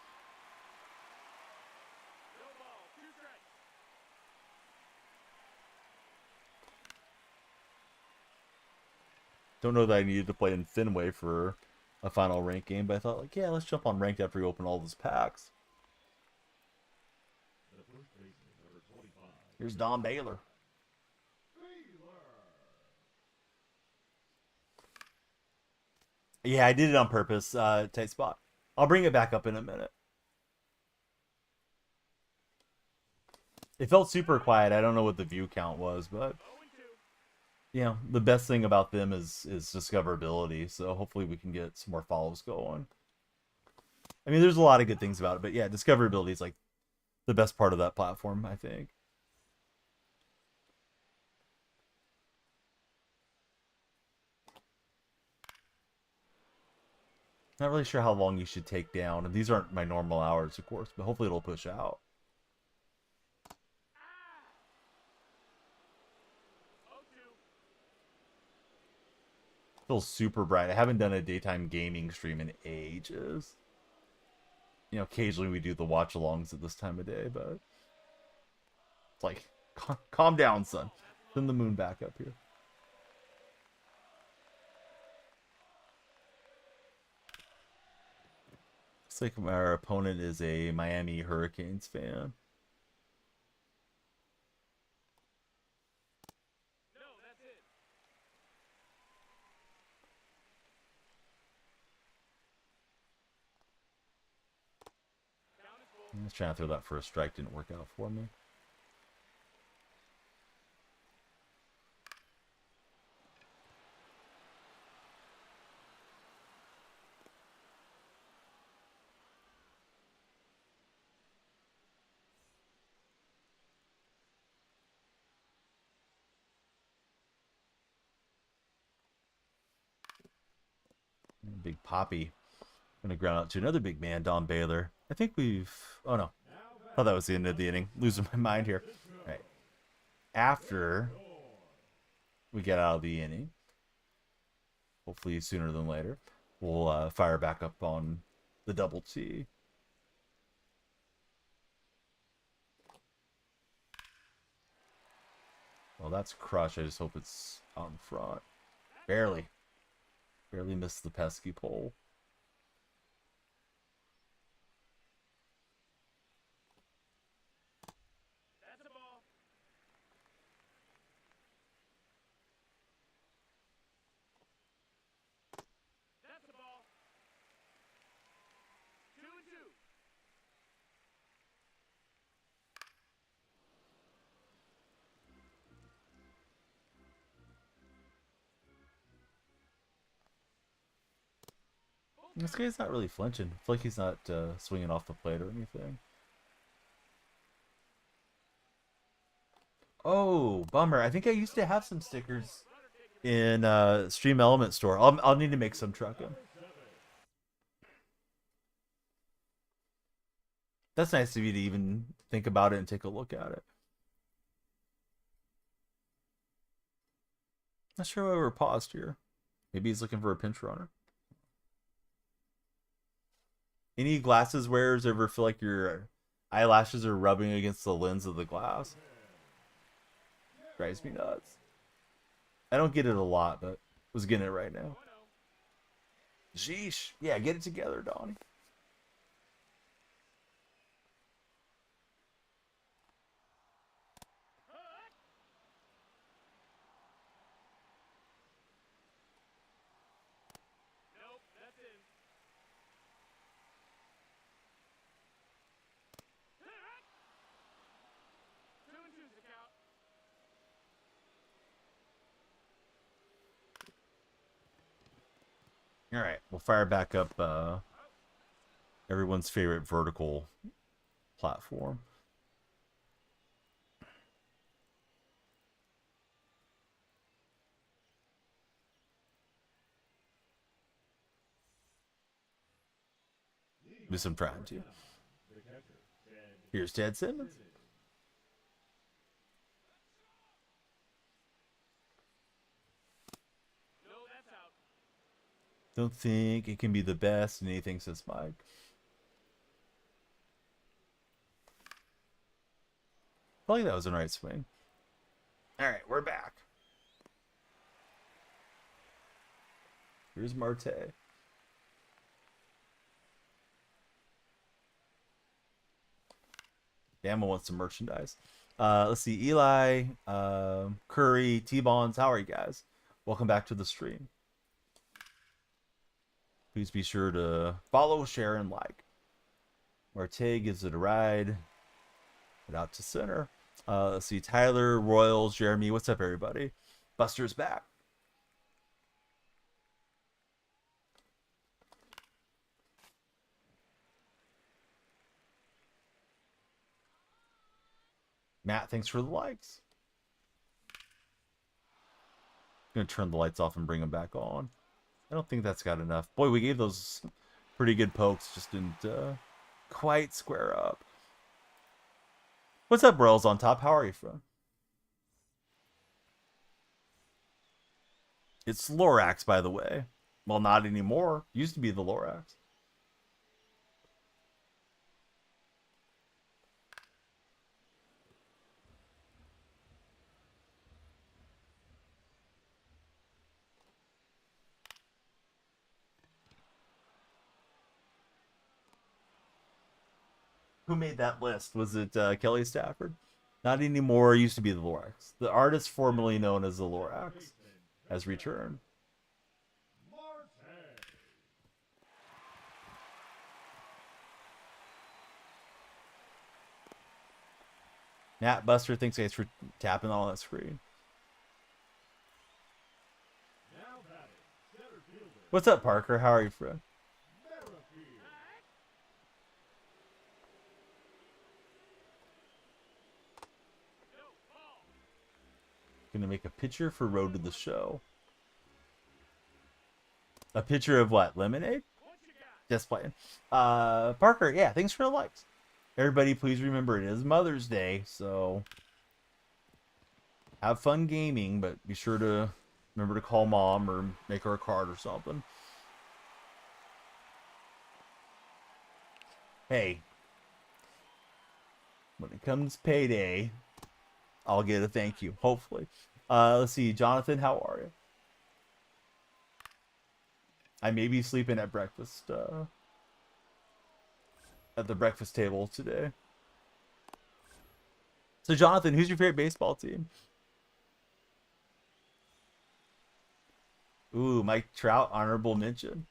Don't know that I needed to play in Fenway for a final ranked game, but I thought, like, yeah, let's jump on ranked after we open all those packs. Here's Don Baylor. Yeah, I did it on purpose. Tight spot. I'll bring it back up in a minute. It felt super quiet. I don't know what the view count was, but the best thing about them is discoverability. So hopefully we can get some more follows going. I mean, there's a lot of good things about it, but yeah, discoverability is like the best part of that platform, I think. Not really sure how long you should take down. And these aren't my normal hours, of course, but hopefully it'll push out. Feels super bright. I haven't done a daytime gaming stream in ages. Occasionally we do the watch-alongs at this time of day, but it's like, calm down, son. Send the moon back up here. Looks like our opponent is a Miami Hurricanes fan. I was trying to throw that for a strike, didn't work out for me. Big Poppy. Gonna ground out to another big man, Don Baylor. I think we've... Oh, no. Thought that was the end of the inning. Losing my mind here. All right. After we get out of the inning, hopefully sooner than later, we'll fire back up on the double T. Well, that's Crush. I just hope it's out in front. Barely. Barely missed the pesky pole. This guy's not really flinching. I feel like he's not swinging off the plate or anything. Oh, bummer. I think I used to have some stickers in Stream Element store. I'll need to make some trucking. That's nice of you to even think about it and take a look at it. Not sure why we're paused here. Maybe he's looking for a pinch runner. Any glasses wearers ever feel like your eyelashes are rubbing against the lens of the glass? Drives me nuts. I don't get it a lot, but was getting it right now. Sheesh. Yeah, get it together, Donnie. Nope, that's in. Two and two's the count. All right, we'll fire back up everyone's favorite vertical platform. Do some trying to. Here's Ted Simmons. No, that's out. Don't think it can be the best in anything, says Mike. I feel like that was a right swing. All right, we're back. Here's Marte. Damn, I want some merchandise. Let's see. Eli, Curry, T-Bonds. How are you guys? Welcome back to the stream. Please be sure to follow, share, and like. Marte gives it a ride. Get out to center. Let's see. Tyler, Royals, Jeremy. What's up, everybody? Buster's back. Matt, thanks for the likes. Gonna turn the lights off and bring them back on. I don't think that's got enough. Boy, we gave those pretty good pokes, just didn't quite square up. What's up, Royals on top? How are you, from? It's Lorax, by the way. Well, not anymore. Used to be the Lorax. Who made that list? Was it Kelly Stafford? Not anymore. Used to be the Lorax. The artist formerly known as the Lorax has returned. Matt Buster, thanks guys for tapping on that screen. What's up, Parker? How are you, friend? Gonna make a picture for Road to the Show. A picture of what? Lemonade? Just playing. Parker, yeah, thanks for the likes. Everybody, please remember it is Mother's Day, so have fun gaming, but be sure to remember to call mom or make her a card or something. Hey, when it comes payday, I'll get a thank you, hopefully. Let's see, Jonathan, how are you? I may be sleeping at breakfast, at the breakfast table today. So, Jonathan, who's your favorite baseball team? Ooh, Mike Trout, honorable mention.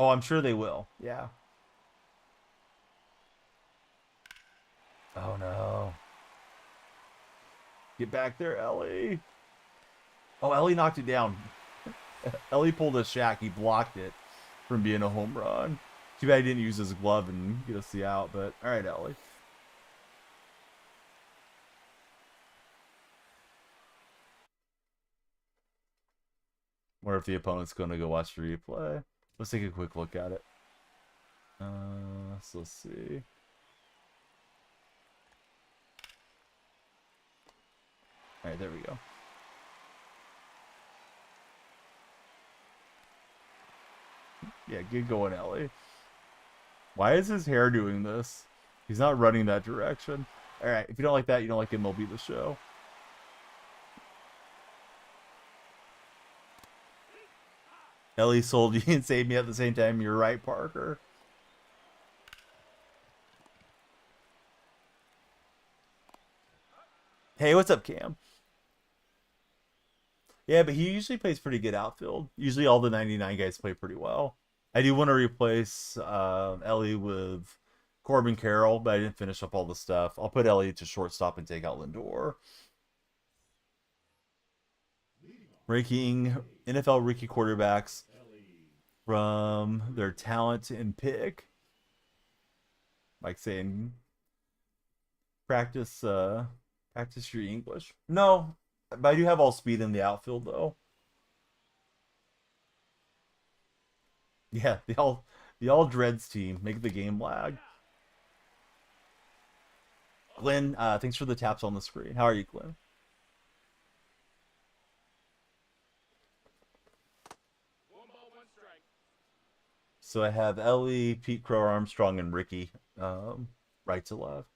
Oh, I'm sure they will. Yeah. Oh, no. Get back there, Ellie. Oh, Ellie knocked it down. Ellie pulled a Shaq. He blocked it from being a home run. Too bad he didn't use his glove and get us the out, but all right, Ellie. Wonder if the opponent's going to go watch the replay. Let's take a quick look at it. So let's see. All right, there we go. Yeah, get going, Ellie. Why is his hair doing this? He's not running that direction. All right, if you don't like that, you don't like MLB The Show. Ellie sold you and saved me at the same time. You're right, Parker. Hey, what's up, Cam? Yeah, but he usually plays pretty good outfield. Usually all the 99 guys play pretty well. I do want to replace Ellie with Corbin Carroll, but I didn't finish up all the stuff. I'll put Ellie to shortstop and take out Lindor. Ranking NFL rookie quarterbacks from their talent and pick. Like saying, practice your English. No, but I do have all speed in the outfield though. Yeah, the all dreads team make the game lag. Glenn, thanks for the taps on the screen. How are you, Glenn? So I have Ellie, Pete Crow Armstrong, and Ricky, right to left.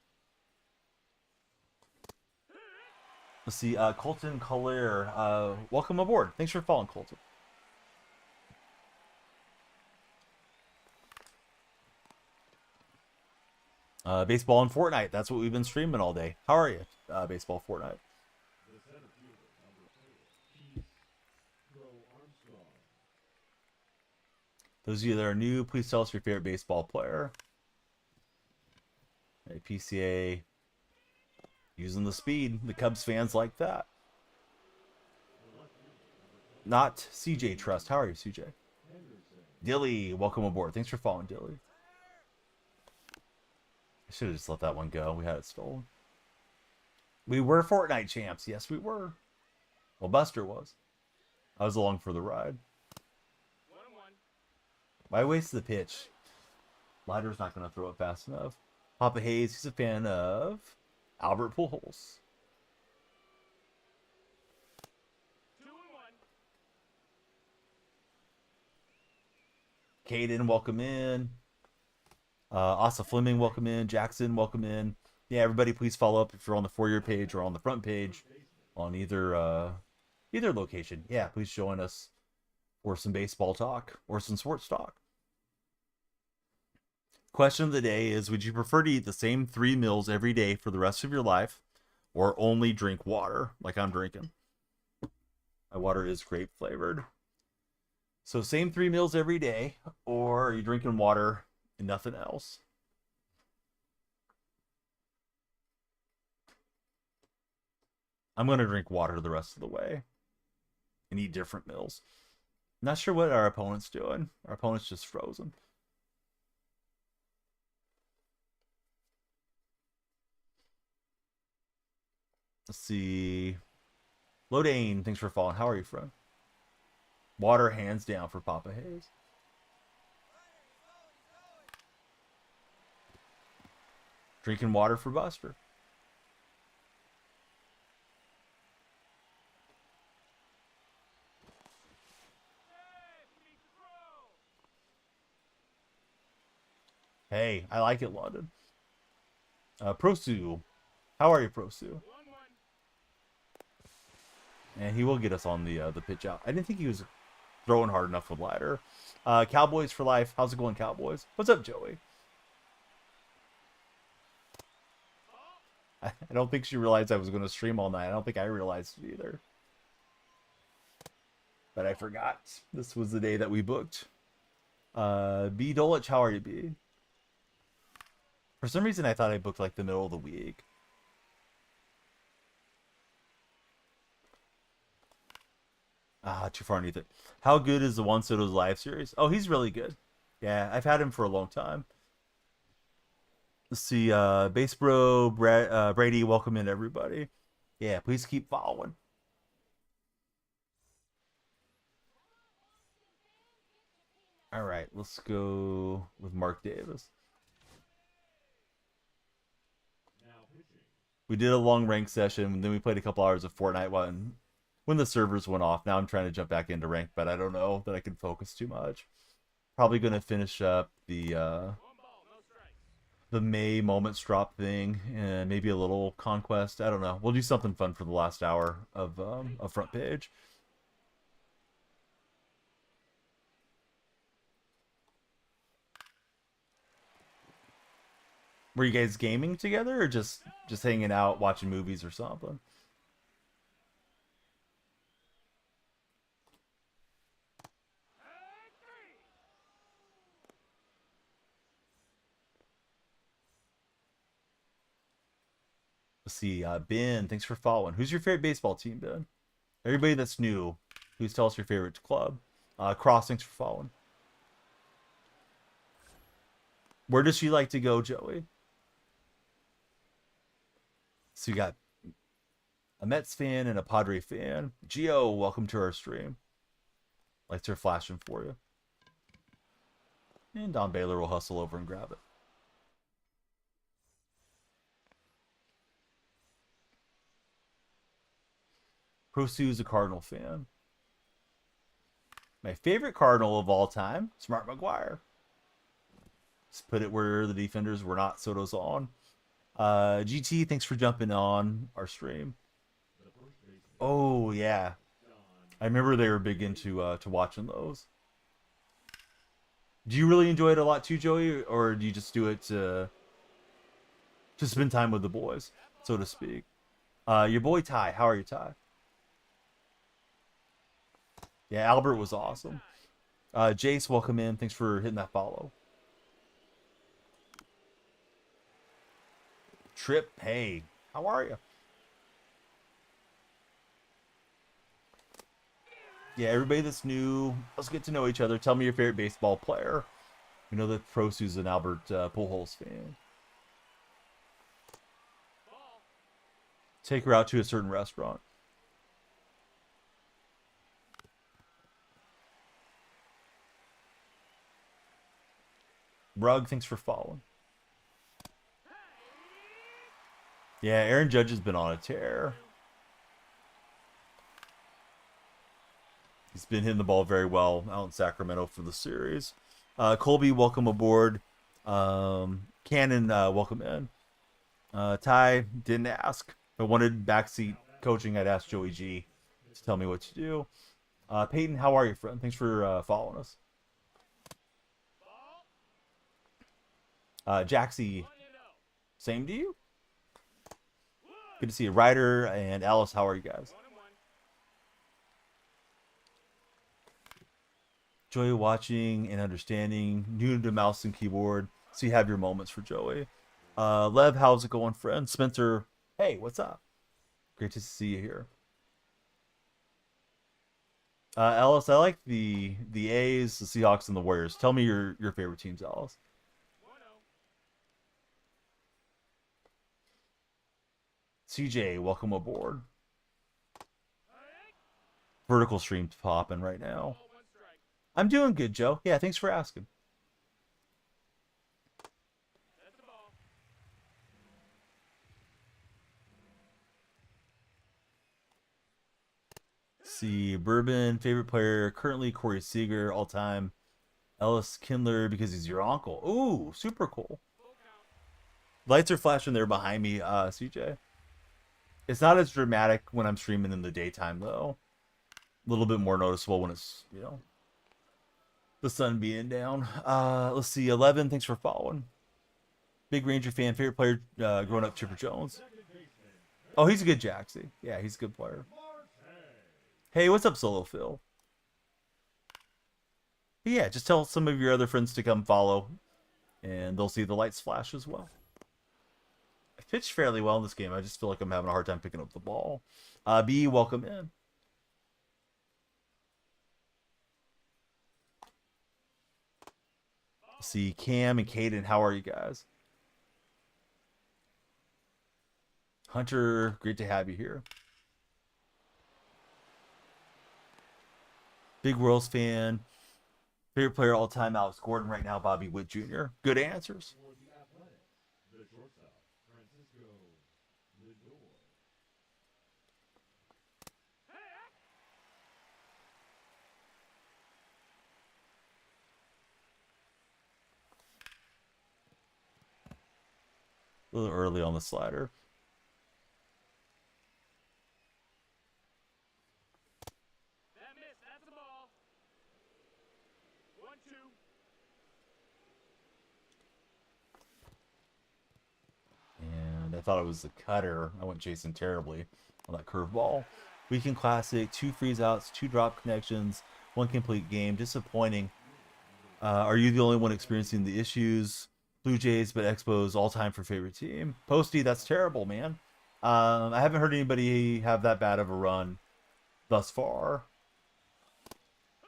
Let's see, Colton Collier, welcome aboard. Thanks for following, Colton. Baseball and Fortnite. That's what we've been streaming all day. How are you? Baseball, Fortnite. Those of you that are new, please tell us your favorite baseball player. Hey, PCA using the speed. The Cubs fans like that. Not CJ Trust. How are you, CJ? Dilly, welcome aboard. Thanks for following, Dilly. I should have just let that one go. We had it stolen. We were Fortnite champs. Yes, we were. Well, Buster was. I was along for the ride. Why waste the pitch? Lighter's not going to throw it fast enough. Papa Hayes, he's a fan of Albert Pujols. 2-1. Caden, welcome in. Asa Fleming, welcome in. Jackson, welcome in. Yeah, everybody, please follow up if you're on the for-year page or on the front page on either location. Yeah, please join us for some baseball talk or some sports talk. Question of the day is, would you prefer to eat the same 3 meals every day for the rest of your life or only drink water like I'm drinking? My water is grape flavored. So same 3 meals every day, or are you drinking water and nothing else? I'm going to drink water the rest of the way and eat different meals. Not sure what our opponent's doing. Our opponent's just frozen. Let's see. Lodane, thanks for following. How are you, friend? Water hands down for Papa Hayes. Drinking water for Buster. Hey, I like it, London. Prosu. How are you, Prosu? And he will get us on the pitch out. I didn't think he was throwing hard enough with ladder. Cowboys for life. How's it going, Cowboys? What's up, Joey? I don't think she realized I was going to stream all night. I don't think I realized it either. But I forgot. This was the day that we booked. B. Dolich, how are you, B? For some reason, I thought I booked like the middle of the week. Ah, too far underneath it. How good is the One Soto's live series? Oh, he's really good. Yeah, I've had him for a long time. Let's see, Base Bro, Brady, welcome in everybody. Yeah, please keep following. All right, let's go with Mark Davis. We did a long rank session, and then we played a couple hours of Fortnite when the servers went off. Now I'm trying to jump back into rank, but I don't know that I can focus too much. Probably gonna finish up the May moments drop thing and maybe a little conquest. I don't know. We'll do something fun for the last hour of front page. Were you guys gaming together or just hanging out watching movies or something? Let's see, Ben, thanks for following. Who's your favorite baseball team, Ben? Everybody that's new, please tell us your favorite club. Cross, thanks for following. Where does she like to go, Joey? So you got a Mets fan and a Padre fan. Gio, welcome to our stream. Lights are flashing for you. And Don Baylor will hustle over and grab it. Pro Sue's a Cardinal fan. My favorite Cardinal of all time, Smart McGuire. Let's put it where the defenders were not Soto's on. GT, thanks for jumping on our stream. Oh, yeah. I remember they were big into to watching those. Do you really enjoy it a lot too, Joey? Or do you just do it to spend time with the boys, so to speak? Your boy Ty. How are you, Ty? Yeah, Albert was awesome. Jace, welcome in. Thanks for hitting that follow. Trip, hey, how are you? Yeah, everybody that's new, let's get to know each other. Tell me your favorite baseball player. We know that Pro Sue's an Albert Pujols fan. Take her out to a certain restaurant. Rug, thanks for following. Yeah, Aaron Judge has been on a tear. He's been hitting the ball very well out in Sacramento for the series. Colby, welcome aboard. Cannon, welcome in. Ty, didn't ask. If I wanted backseat coaching, I'd ask Joey G to tell me what to do. Peyton, how are you, friend? Thanks for following us. Jaxie, same to you. Good to see you. Ryder and Alice, how are you guys? Joey watching and understanding. New to mouse and keyboard. So you have your moments for Joey. Lev, how's it going, friend? Spencer, hey, what's up? Great to see you here. Alice, I like the A's, the Seahawks, and the Warriors. Tell me your favorite teams, Alice. CJ, welcome aboard. Vertical stream's popping right now. I'm doing good, Joe. Yeah, thanks for asking. See, Bourbon, favorite player, currently Corey Seager, all time. Ellis Kindler, because he's your uncle. Ooh, super cool. Lights are flashing there behind me, CJ. It's not as dramatic when I'm streaming in the daytime, though. A little bit more noticeable when it's, the sun being down. Let's see, 11, thanks for following. Big Ranger fan, favorite player growing up, Chipper Jones. Oh, he's a good Jaxie. Yeah, he's a good player. Hey, what's up, Solo Phil? But yeah, just tell some of your other friends to come follow, and they'll see the lights flash as well. I pitched fairly well in this game. I just feel like I'm having a hard time picking up the ball. B, welcome in. See Cam and Caden, how are you guys? Hunter, great to have you here. Big Royals fan. Favorite player all time, Alex Gordon. Right now, Bobby Witt Jr. Good answers. For the Athletics, the shortstop, Francisco Lindor. A little early on the slider. That missed. That's a ball. 1-2. And I thought it was the cutter. I went chasing terribly on that curveball. Weekend Classic, 2 freeze outs, 2 drop connections, 1 complete game. Disappointing. Are you the only one experiencing the issues? Blue Jays, but Expos all time for favorite team. Posty, that's terrible, man. I haven't heard anybody have that bad of a run thus far.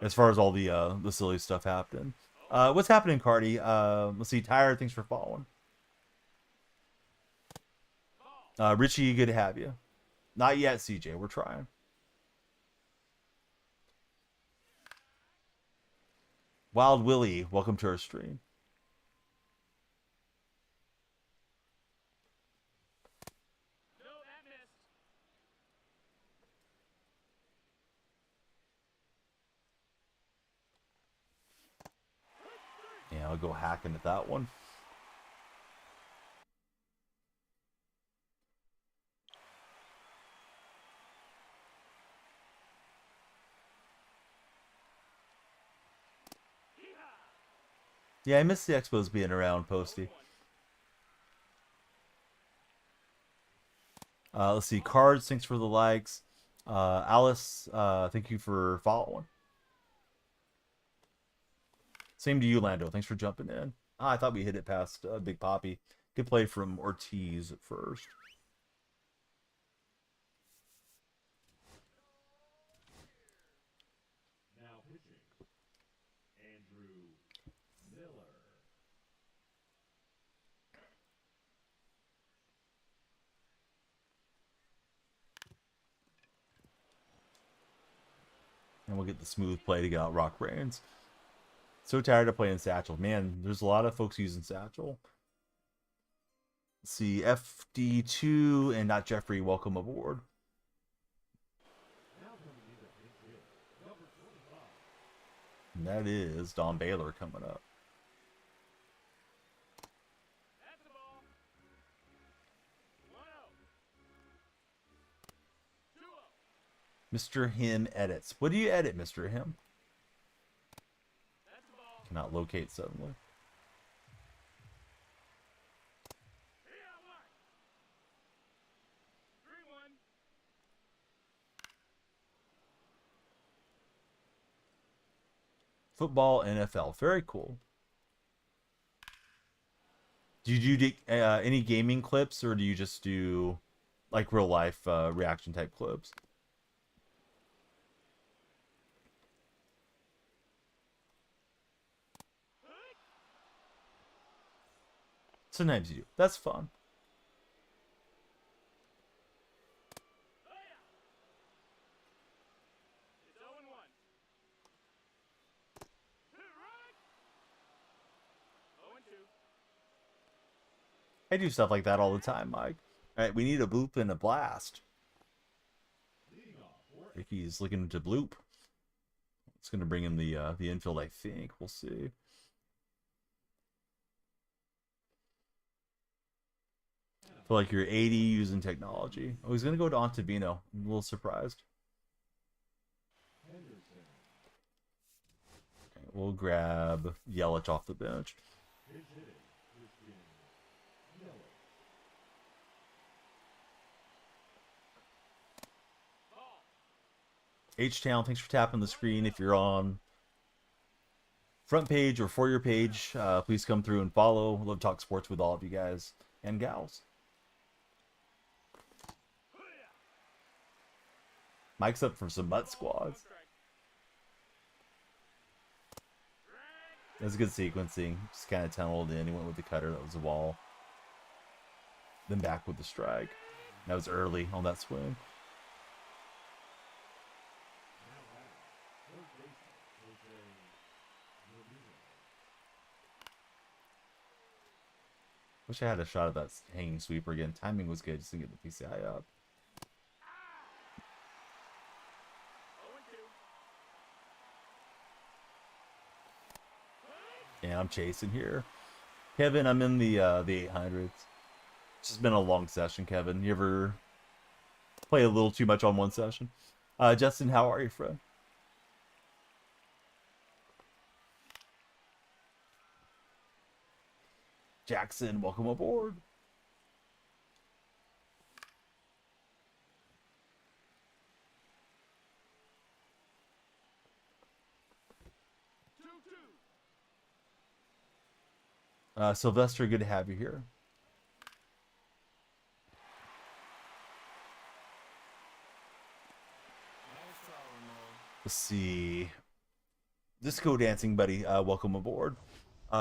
As far as all the silly stuff happening. What's happening, Cardi? Let's see. Tyler, thanks for following. Richie, good to have you. Not yet, CJ. We're trying. Wild Willie, welcome to our stream. No, that missed. Yeah, I'll go hacking at that one. Yeah, I miss the Expos being around, Posty. Let's see. Cards, thanks for the likes. Alice, thank you for following. Same to you, Lando. Thanks for jumping in. I thought we hit it past Big Poppy. Good play from Ortiz at first. Now pitching, Andrew Miller. And we'll get the smooth play to get out Rock Reigns. So tired of playing Satchel. Man, there's a lot of folks using Satchel. Let's see, FD2 and Not Jeffrey, welcome aboard. Now coming in to pinch hit, number 25. And that is Don Baylor coming up. That's the ball. 1-0. 2-0. Mr. Him edits. What do you edit, Mr. Him? That's the ball. Cannot locate suddenly. Here out wide. 3-1. Football, NFL. Very cool. Do you do any gaming clips, or do you just do like real life reaction type clips? Sometimes you do. That's fun. It's 0-1. Right. 0-2. I do stuff like that all the time, Mike. All right, we need a bloop and a blast. Leading off for Ricky's looking to bloop. It's going to bring him the infield, I think. We'll see. Feel like you're 80 using technology. Oh, he's going to go to Ottavino. I'm a little surprised. Henderson. Okay, we'll grab Yelich off the bench. Pinch hitting, Christian Yelich. Ball. H-Town, thanks for tapping the screen. If you're on front page or for your page, please come through and follow. Love to talk sports with all of you guys and gals. Mike's up for some butt squads. was good sequencing. Just kind of tunneled in. He went with the cutter. That was a wall. Then back with the strike. That was early on that swing. Wish I had a shot of that hanging sweeper again. Timing was good just to get the PCI up. 0-2. And I'm chasing here. Kevin, I'm in the 800s. It's just been a long session, Kevin. You ever play a little too much on one session? Justin, how are you, friend? Jackson, welcome aboard. Sylvester, good to have you here. Let's see. Disco dancing, buddy. Welcome aboard.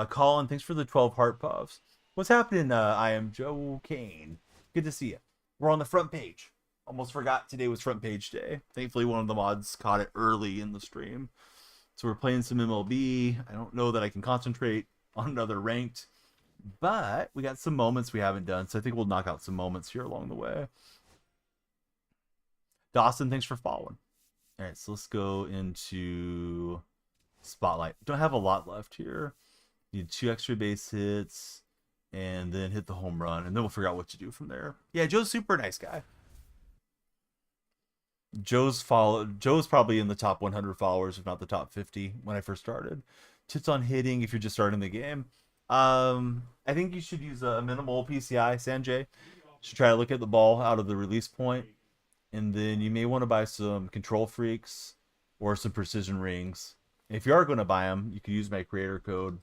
Colin, thanks for the 12 heart puffs. What's happening? I am Joe Kane. Good to see you. We're on the front page. Almost forgot today was front page day. Thankfully, one of the mods caught it early in the stream. So we're playing some MLB. I don't know that I can concentrate on another ranked, but we got some moments we haven't done. So I think we'll knock out some moments here along the way. Dawson, thanks for following. All right, so let's go into Spotlight. Don't have a lot left here. Need 2 extra base hits and then hit the home run, and then we'll figure out what to do from there. Yeah, Joe's super nice guy. Joe's probably in the top 100 followers, if not the top 50 when I first started. Tips on hitting if you're just starting the game. I think you should use a minimal PCI, Sanjay. Should try to look at the ball out of the release point. And then you may want to buy some control freaks or some precision rings. And if you are going to buy them, you can use my creator code.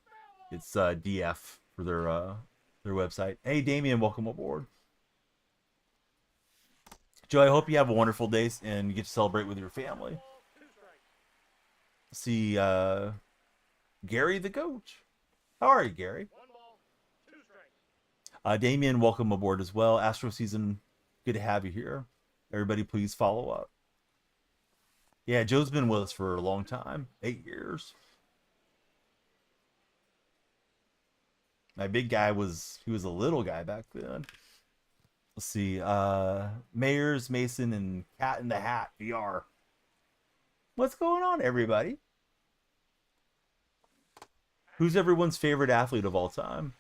It's DF for their website. Hey, Damien, welcome aboard. Joe, I hope you have a wonderful day and you get to celebrate with your family. See, Gary the coach. How are you, Gary? 1 ball, 2 strikes. Damien, welcome aboard as well. Astro season, good to have you here. Everybody, please follow up. Yeah, Joe's been with us for a long time, 8 years. My big guy he was a little guy back then. Let's see, Mayers, Mason, and Cat in the Hat VR. What's going on, everybody? Who's everyone's favorite athlete of all time?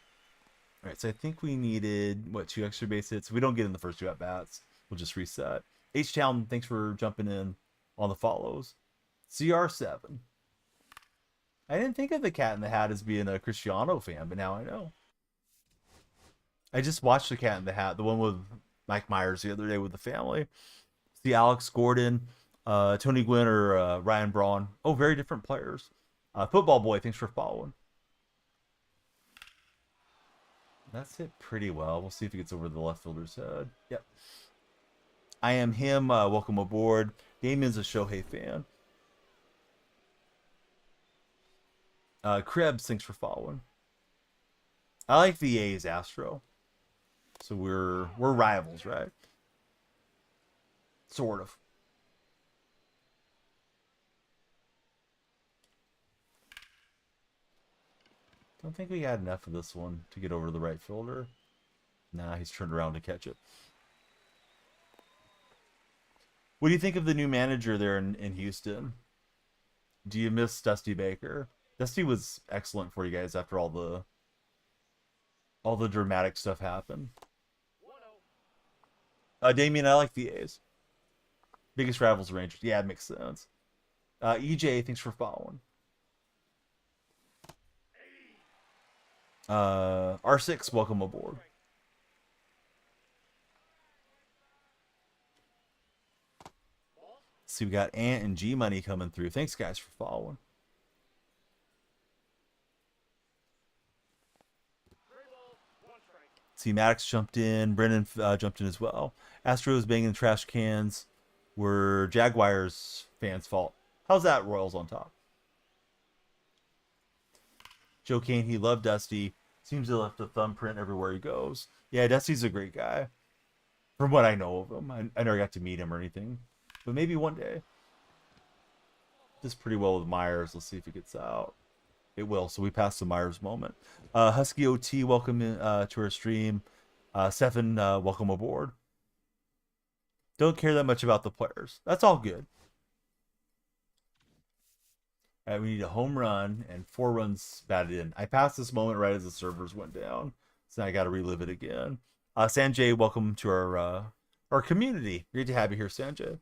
All right, so I think we needed, 2 extra base hits? We don't get in the first 2 at-bats. We'll just reset. H-Town, thanks for jumping in on the follows. CR7. I didn't think of the Cat in the Hat as being a Cristiano fan, but now I know. I just watched the Cat in the Hat, the one with Mike Myers the other day with the family. See Alex Gordon, Tony Gwynn, or Ryan Braun. Oh, very different players. Football Boy, thanks for following. That's hit pretty well. We'll see if he gets over the left fielder's head. Yep. I am him. Welcome aboard. Damien's a Shohei fan. Krebs, thanks for following. I like the A's Astro. So we're rivals, right? Sort of. Don't think we had enough of this one to get over to the right fielder. Nah, he's turned around to catch it. What do you think of the new manager there in Houston? Do you miss Dusty Baker? Dusty was excellent for you guys after all the dramatic stuff happened. 1-0. Damien, I like the A's. Biggest rivals, Rangers. Yeah, it makes sense. EJ, thanks for following. R6, welcome aboard. See, we got Ant and G Money coming through. Thanks, guys, for following. See, Maddox jumped in. Brennan jumped in as well. Astros banging trash cans were Jaguars fans' fault. How's that, Royals on top? Joe Kane, he loved Dusty. Seems to have left a thumbprint everywhere he goes. Yeah, Dusty's a great guy. From what I know of him. I never got to meet him or anything. But maybe one day. Does pretty well with Myers. Let's see if it gets out. It will. So we passed the Myers moment. Husky OT, welcome in, to our stream. Stefan, welcome aboard. Don't care that much about the players. That's all good. All right, we need a home run and 4 runs batted in. I passed this moment right as the servers went down, so now I got to relive it again. Sanjay, welcome to our community. Great to have you here, Sanjay.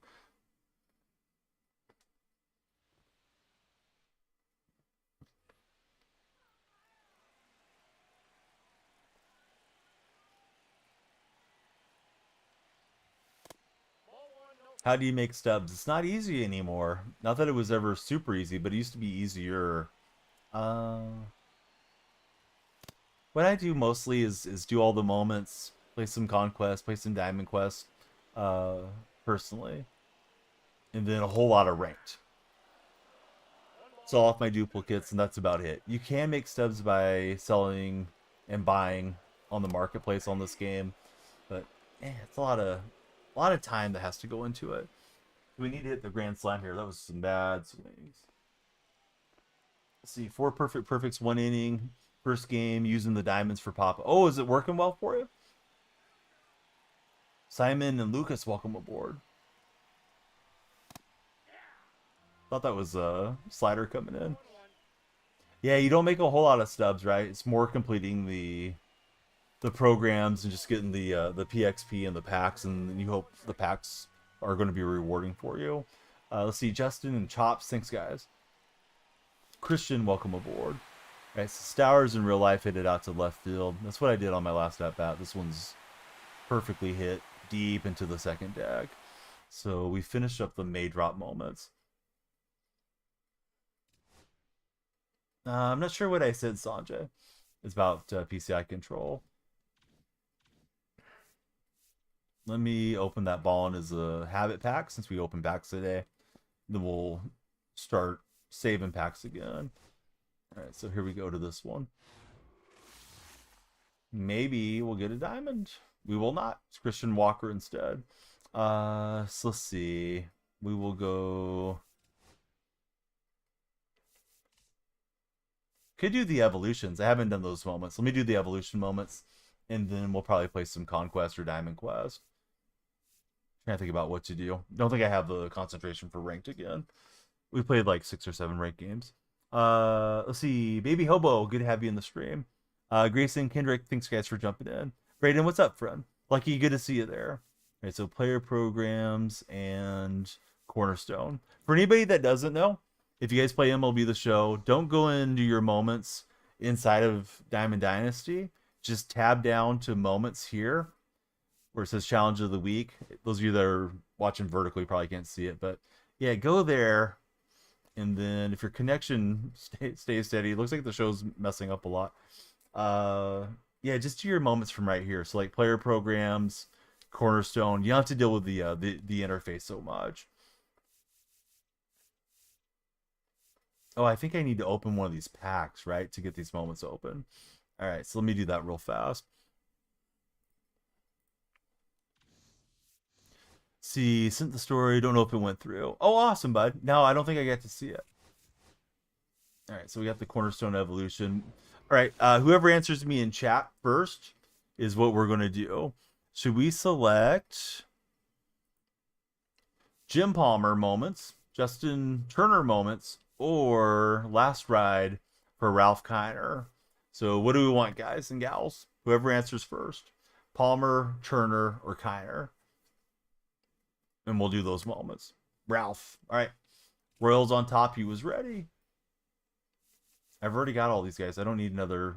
How do you make stubs? It's not easy anymore. Not that it was ever super easy, but it used to be easier. What I do mostly is do all the moments, play some Conquest, play some Diamond Quest, personally, and then a whole lot of ranked. Sell off my duplicates, and that's about it. You can make stubs by selling and buying on the marketplace on this game, but it's a lot of time that has to go into it. We need to hit the grand slam here. That was some bad swings. Let's see, 4 perfects, 1 inning. First game using the diamonds for pop. Oh, is it working well for you? Simon and Lucas, welcome aboard. Thought that was a slider coming in. Yeah, you don't make a whole lot of stubs, right? It's more completing the programs and just getting the PXP and the packs, and you hope the packs are going to be rewarding for you. Let's see, Justin and Chops, thanks guys. Christian, welcome aboard. All right, so Stowers in real life hit it out to left field. That's what I did on my last at bat. This one's perfectly hit deep into the second deck. So we finished up the May drop moments. I'm not sure what I said, Sanjay. It's about PCI control. Let me open that ball in as a habit pack since we opened packs today. Then we'll start saving packs again. All right, so here we go to this one. Maybe we'll get a diamond. We will not. It's Christian Walker instead. So let's see. We will go. Could do the evolutions. I haven't done those moments. Let me do the evolution moments, and then we'll probably play some Conquest or Diamond Quest. Trying to think about what to do. Don't think I have the concentration for ranked again. We played like 6 or 7 ranked games. Let's see. Baby Hobo, good to have you in the stream. Grayson, Kendrick, thanks guys for jumping in. Brayden, what's up, friend? Lucky, good to see you there. All right, so player programs and Cornerstone. For anybody that doesn't know, if you guys play MLB The Show, don't go into your moments inside of Diamond Dynasty. Just tab down to moments here where it says Challenge of the Week. Those of you that are watching vertically probably can't see it, but yeah, go there. And then if your connection stays steady, it looks like the show's messing up a lot. Yeah, just do your moments from right here. So like player programs, Cornerstone. You don't have to deal with the interface so much. Oh, I think I need to open one of these packs, right, to get these moments open. All right, so let me do that real fast. See, sent the story. Don't know if it went through. Oh, awesome, bud. No, I don't think I get to see it. All right, so we got the Cornerstone Evolution. All right, whoever answers me in chat first is what we're going to do. Should we select Jim Palmer moments, Justin Turner moments, or Last Ride for Ralph Kiner? So what do we want, guys and gals? Whoever answers first. Palmer, Turner, or Kiner. And we'll do those moments. Ralph. All right. Royals on top. He was ready. I've already got all these guys. I don't need another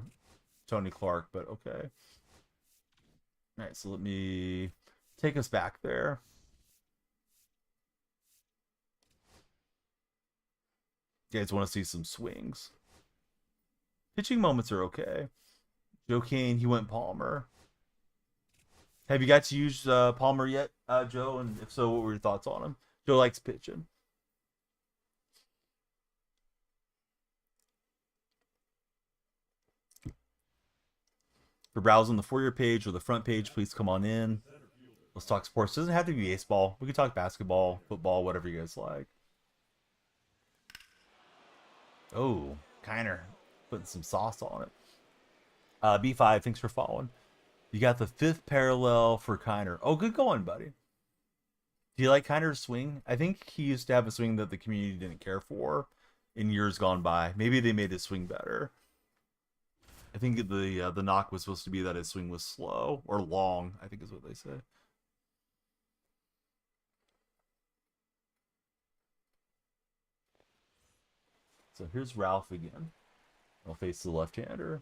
Tony Clark, but okay. All right, so let me take us back there. You guys want to see some swings? Pitching moments are okay. Joe Kane, he went Palmer. Have you got to use Palmer yet, Joe? And if so, what were your thoughts on him? Joe likes pitching. For browsing the For You page or the front page, please come on in. Let's talk sports. It doesn't have to be baseball. We can talk basketball, football, whatever you guys like. Oh, Kiner putting some sauce on it. B5, thanks for following. You got the 5th parallel for Kiner. Oh, good going, buddy. Do you like Kiner's swing? I think he used to have a swing that the community didn't care for in years gone by. Maybe they made his swing better. I think the knock was supposed to be that his swing was slow or long, I think is what they said. So here's Ralph again. I'll face the left-hander.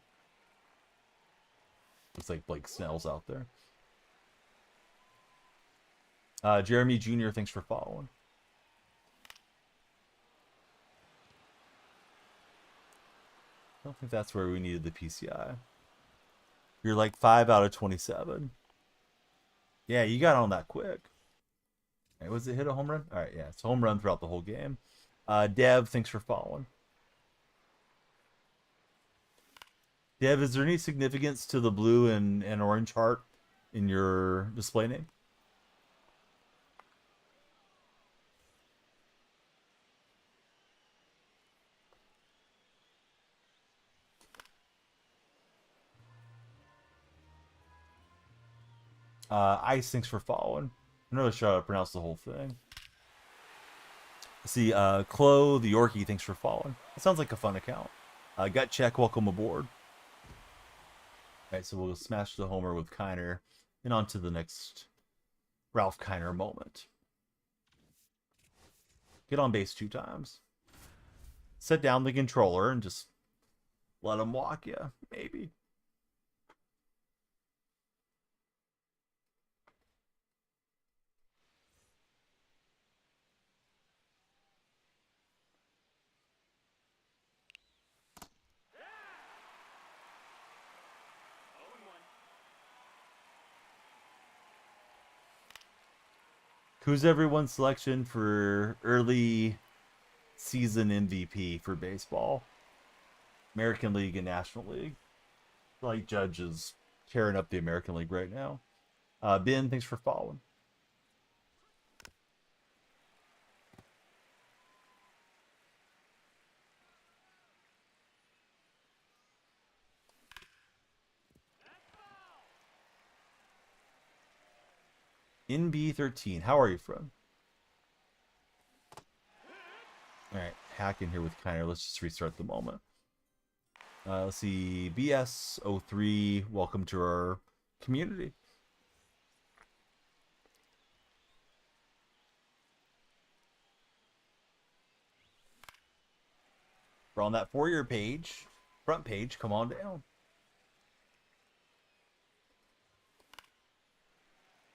Looks like Blake Snell's out there. Jeremy Jr., thanks for following. I don't think that's where we needed the PCI. You're like 5 out of 27. Yeah, you got on that quick. All right, was it hit a home run? All right, yeah, it's a home run throughout the whole game. Dev, thanks for following. Dev, is there any significance to the blue and orange heart in your display name? Ice, thanks for following. I'm not really sure how to pronounce the whole thing. Let's see, Chloe the Yorkie, thanks for following. That sounds like a fun account. Gut Check, welcome aboard. Alright, so we'll smash the homer with Kiner and on to the next Ralph Kiner moment. Get on base 2 times. Set down the controller and just let him walk you, maybe. Who's everyone's selection for early season MVP for baseball? American League and National League. Like Judge is tearing up the American League right now. Ben, thanks for following. NB13, how are you, friend? Alright, hack in here with Kiner. Let's just restart the moment. Let's see, BS03, welcome to our community. We're on that For You page, front page, come on down.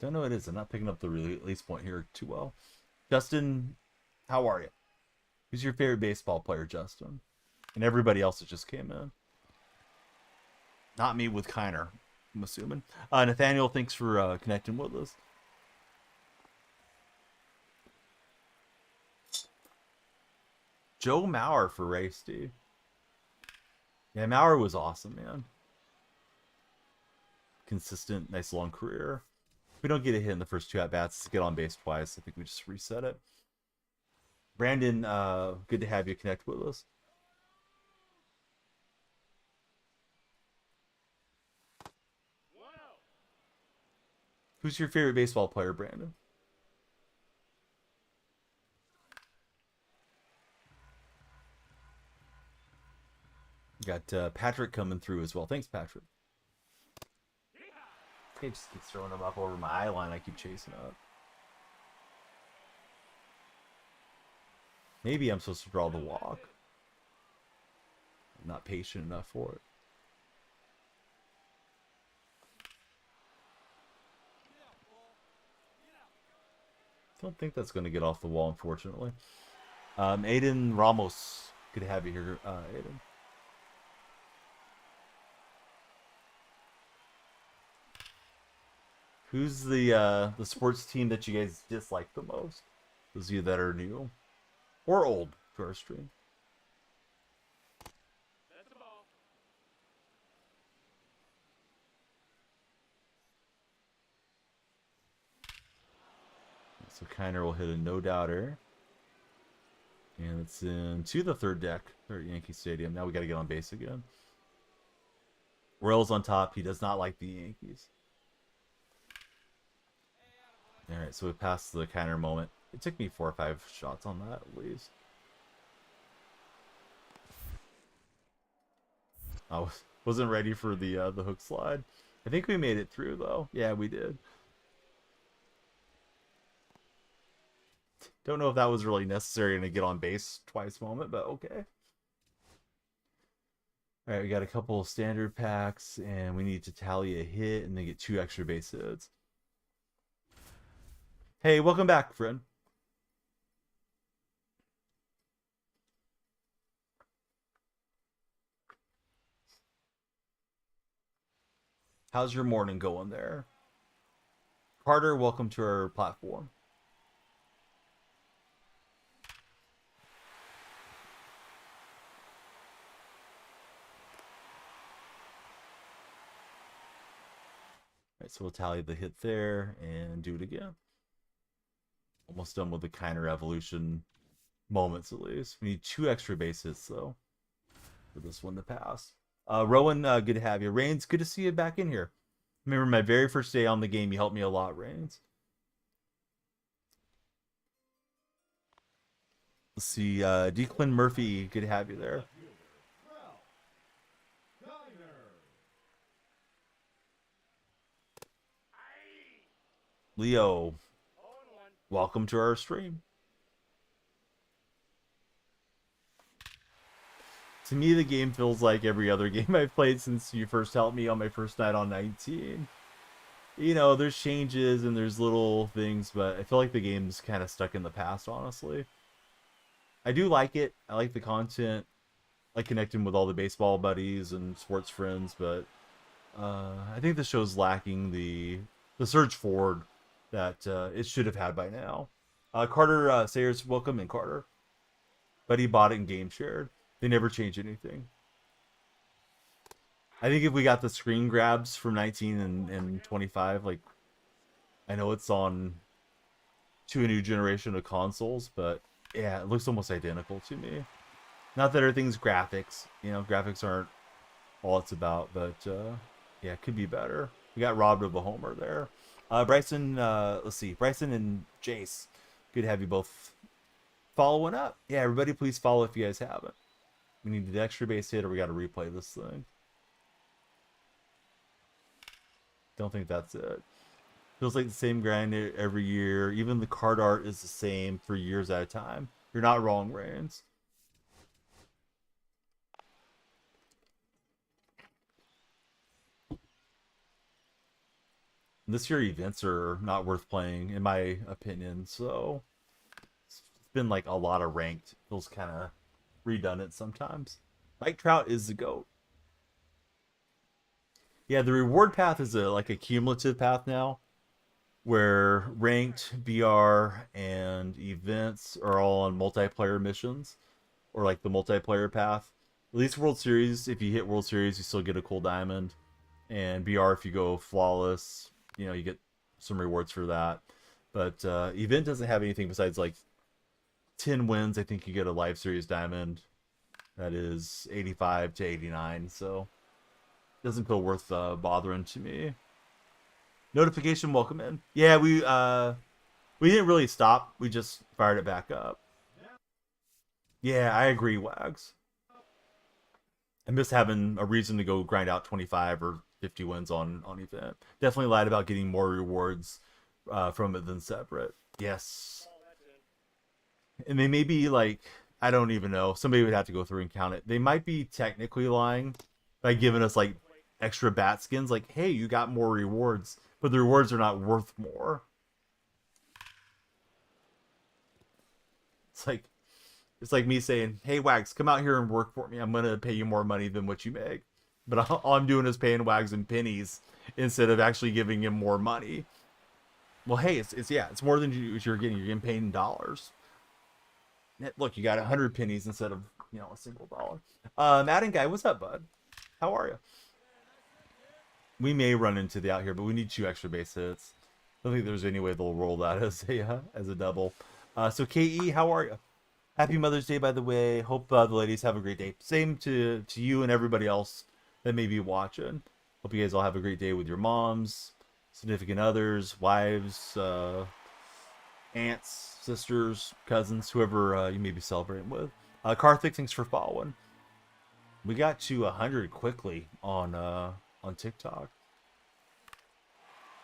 Don't know what it is. I'm not picking up the release point here too well. Justin, how are you? Who's your favorite baseball player, Justin? And everybody else that just came in. Not me with Kiner, I'm assuming. Nathaniel, thanks for connecting with us. Joe Mauer for race, dude. Yeah, Mauer was awesome, man. Consistent, nice long career. We don't get a hit in the first 2 at-bats. Get on base twice. I think we just reset it. Brandon, good to have you connect with us. Who's your favorite baseball player, Brandon? Got Patrick coming through as well. Thanks, Patrick. He just keeps throwing them up over my eye line. I keep chasing up. Maybe I'm supposed to draw the walk. I'm not patient enough for it. Don't think that's going to get off the wall, unfortunately. Aiden Ramos, good to have you here, Aiden. Who's the sports team that you guys dislike the most? Those of you that are new or old to our stream. That's the ball. So Kiner will hit a no-doubter. And it's into the third deck at Yankee Stadium. Now we got to get on base again. Royals on top. He does not like the Yankees. Alright, so we passed the Kiner moment. It took me 4 or 5 shots on that at least. I wasn't ready for the hook slide. I think we made it through though. Yeah, we did. Don't know if that was really necessary in a get on base twice moment, but okay. Alright, we got a couple of standard packs, and we need to tally a hit and then get 2 extra base hits. Hey, welcome back, friend. How's your morning going there? Carter, welcome to our platform. All right, so we'll tally the hit there and do it again. Almost done with the Kiner evolution moments at least. We need 2 extra base hits though for this one to pass. Rowan, good to have you. Rains, good to see you back in here. Remember my very first day on the game, you helped me a lot, Rains. Let's see, Declan Murphy, good to have you there. Leo, welcome to our stream. To me, the game feels like every other game I've played since you first helped me on my first night on 19. You know, there's changes and there's little things, but I feel like the game's kind of stuck in the past, honestly. I do like it. I like the content. I like connecting with all the baseball buddies and sports friends, but I think the show's lacking the surge forward that it should have had by now. Carter Sayers, welcome in, Carter. Buddy bought it and game shared. They never change anything. I think if we got the screen grabs from 19 and 25, like, I know it's on to a new generation of consoles, but yeah, it looks almost identical to me. Not that everything's graphics, you know, graphics aren't all it's about, but yeah, it could be better. We got robbed of a homer there. Bryson, let's see, Bryson and Jace, good to have you both following up. Yeah, everybody please follow if you guys haven't. We need the extra base hit or we got to replay this thing. Don't think that's it. Feels like the same grind every year. Even the card art is the same for years at a time. You're not wrong, Rains. This year events are not worth playing, in my opinion. So it's been like a lot of ranked. Feels kind of redundant sometimes. Mike Trout is the GOAT. Yeah, the reward path is like a cumulative path now, where ranked, BR, and events are all on multiplayer missions, or like the multiplayer path. At least World Series, if you hit World Series, you still get a cool diamond, and BR if you go flawless, you know, you get some rewards for that. But event doesn't have anything besides like 10 wins. I think you get a live series diamond that is 85 to 89, so it doesn't feel worth bothering to me. Notification, welcome in. Yeah, we didn't really stop, we just fired it back up. Yeah, I agree, Wags. I miss having a reason to go grind out 25 or 50 wins on event. Definitely lied about getting more rewards from it than separate. Yes. And they may be like, I don't even know. Somebody would have to go through and count it. They might be technically lying by giving us like extra bat skins. Like, hey, you got more rewards, but the rewards are not worth more. It's like me saying, hey, Wags, come out here and work for me. I'm going to pay you more money than what you make. But all I'm doing is paying Wags in pennies instead of actually giving him more money. Well, hey, it's more than you're getting. You're getting paid in dollars. Look, you got 100 pennies instead of, you know, a single dollar. Madden guy, what's up, bud? How are you? We may run into the out here, but we need 2 extra base hits. don't think there's any way they'll roll that as a double. So KE, how are you? Happy Mother's Day, by the way. Hope the ladies have a great day. Same to you and everybody else that may be watching. Hope you guys all have a great day with your moms, significant others, wives, aunts, sisters, cousins, whoever you may be celebrating with. Karthik, thanks for following. We got to 100 quickly on TikTok.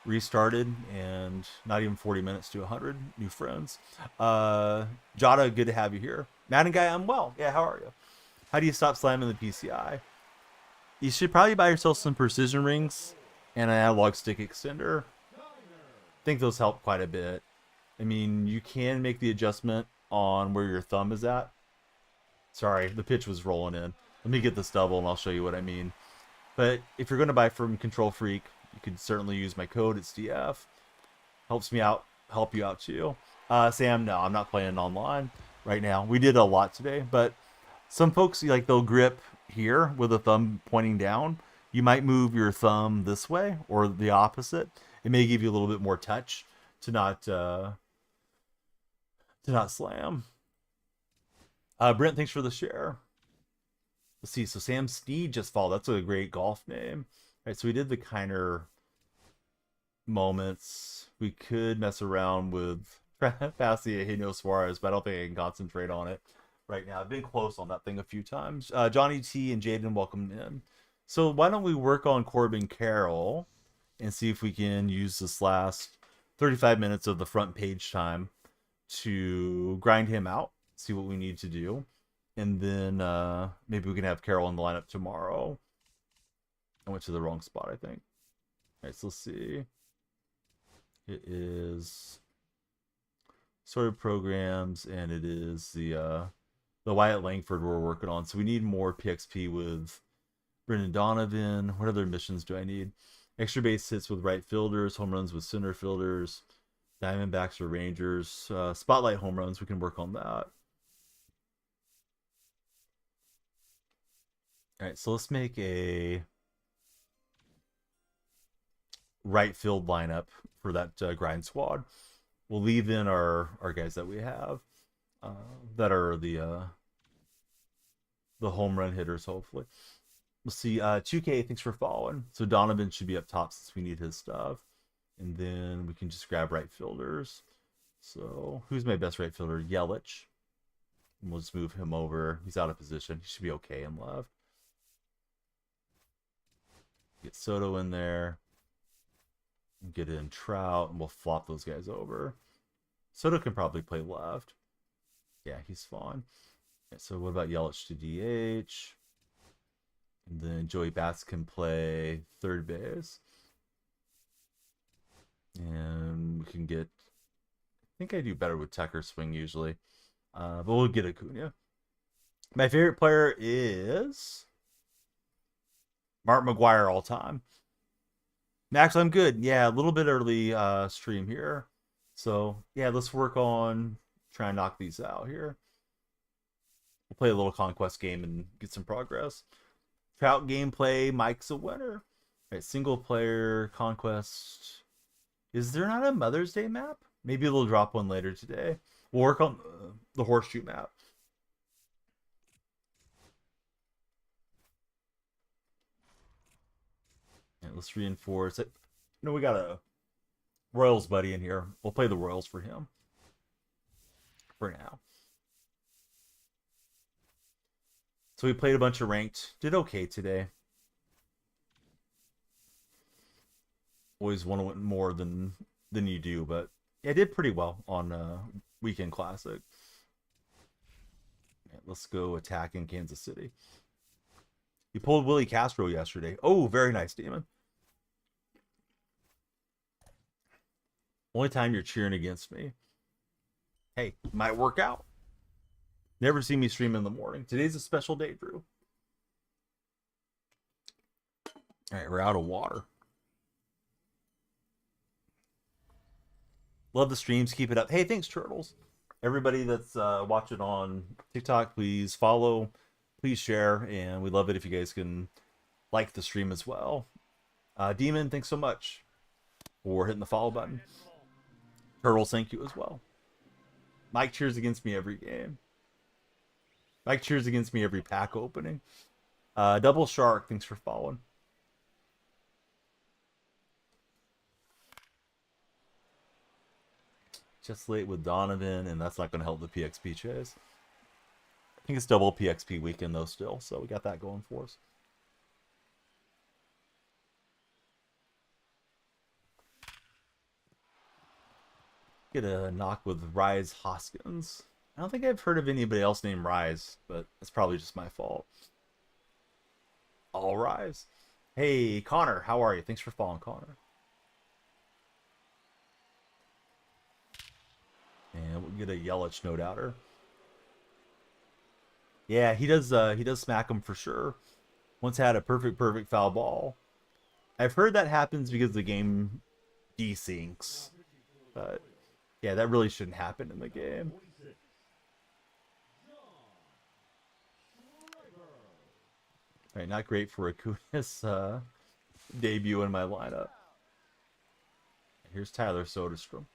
Restarted and not even 40 minutes to 100 new friends. Jada, good to have you here. Madden guy, I'm well. Yeah, how are you? How do you stop slamming the PCI? You should probably buy yourself some precision rings and an analog stick extender. I think those help quite a bit. I mean, you can make the adjustment on where your thumb is at. Sorry, the pitch was rolling in. Let me get this double and I'll show you what I mean. But if you're going to buy from DonyellFreak, you could certainly use my code. It's DF. Helps me out, help you out too. Sam, no, I'm not playing online right now. We did a lot today, but some folks, like, they'll grip here with the thumb pointing down. You might move your thumb this way or the opposite. It may give you a little bit more touch to not slam. Brent, thanks for the share. Let's see. So Sam Sneed just followed. That's a great golf name. All right, so we did the Kiner moments. We could mess around with Fascia Hino Suarez, but I don't think I can concentrate on it right now. I've been close on that thing a few times. Johnny T and Jaden, welcome in. So why don't we work on Corbin Carroll and see if we can use this last 35 minutes of the front page time to grind him out, see what we need to do. And then maybe we can have Carroll in the lineup tomorrow. I went to the wrong spot, I think. All right, so let's see. It is sorted programs, and it is the Wyatt Langford we're working on. So we need more PXP with Brendan Donovan. What other missions do I need? Extra base hits with right fielders, home runs with center fielders, Diamondbacks or Rangers, spotlight home runs. We can work on that. All right, so let's make a right field lineup for that grind squad. We'll leave in our guys that we have that are the home run hitters, hopefully. We'll see. 2K, thanks for following. So Donovan should be up top since we need his stuff. And then we can just grab right fielders. So who's my best right fielder? Yelich. And we'll just move him over. He's out of position. He should be okay in left. Get Soto in there. Get in Trout, and we'll flop those guys over. Soto can probably play left. Yeah, he's fine. Okay, so what about Yelich to DH? And then Joey Bats can play third base. And we can get... I think I do better with Tucker swing usually. But we'll get Acuna. My favorite player is... Mark McGuire all time. Max, I'm good. Yeah, a little bit early stream here. So, yeah, let's work on trying to knock these out here. We'll play a little Conquest game and get some progress. Trout gameplay, Mike's a winner. All right, single player, Conquest. Is there not a Mother's Day map? Maybe they'll drop one later today. We'll work on the horseshoe map. And let's reinforce it. No, we got a Royals buddy in here. We'll play the Royals for him. For now. So we played a bunch of ranked. Did okay today. Always want to win more than you do, but yeah, I did pretty well on Weekend Classic. Yeah, let's go attack in Kansas City. You pulled Willie Castro yesterday. Oh, very nice, Demon. Only time you're cheering against me. Hey, might work out. Never see me stream in the morning. Today's a special day, Drew. All right, we're out of water. Love the streams. Keep it up. Hey, thanks, Turtles. Everybody that's watching on TikTok, please follow. Please share. And we'd love it if you guys can like the stream as well. Demon, thanks so much for hitting the follow button. Turtles, thank you as well. Mike cheers against me every game. Mike cheers against me every pack opening. Double Shark, thanks for following. Just late with Donovan, and that's not going to help the PXP chase. I think it's double PXP weekend, though, still, so we got that going for us. Get a knock with Rise Hoskins. I don't think I've heard of anybody else named Rise, but it's probably just my fault. All Rise. Hey, Connor, how are you? Thanks for following, Connor. And we'll get a Yelich no doubter. Yeah, he does smack him for sure. Once had a perfect foul ball. I've heard that happens because the game desyncs. But yeah, that really shouldn't happen in the game. Alright, not great for Acuna's debut in my lineup. Here's Tyler Soderstrom.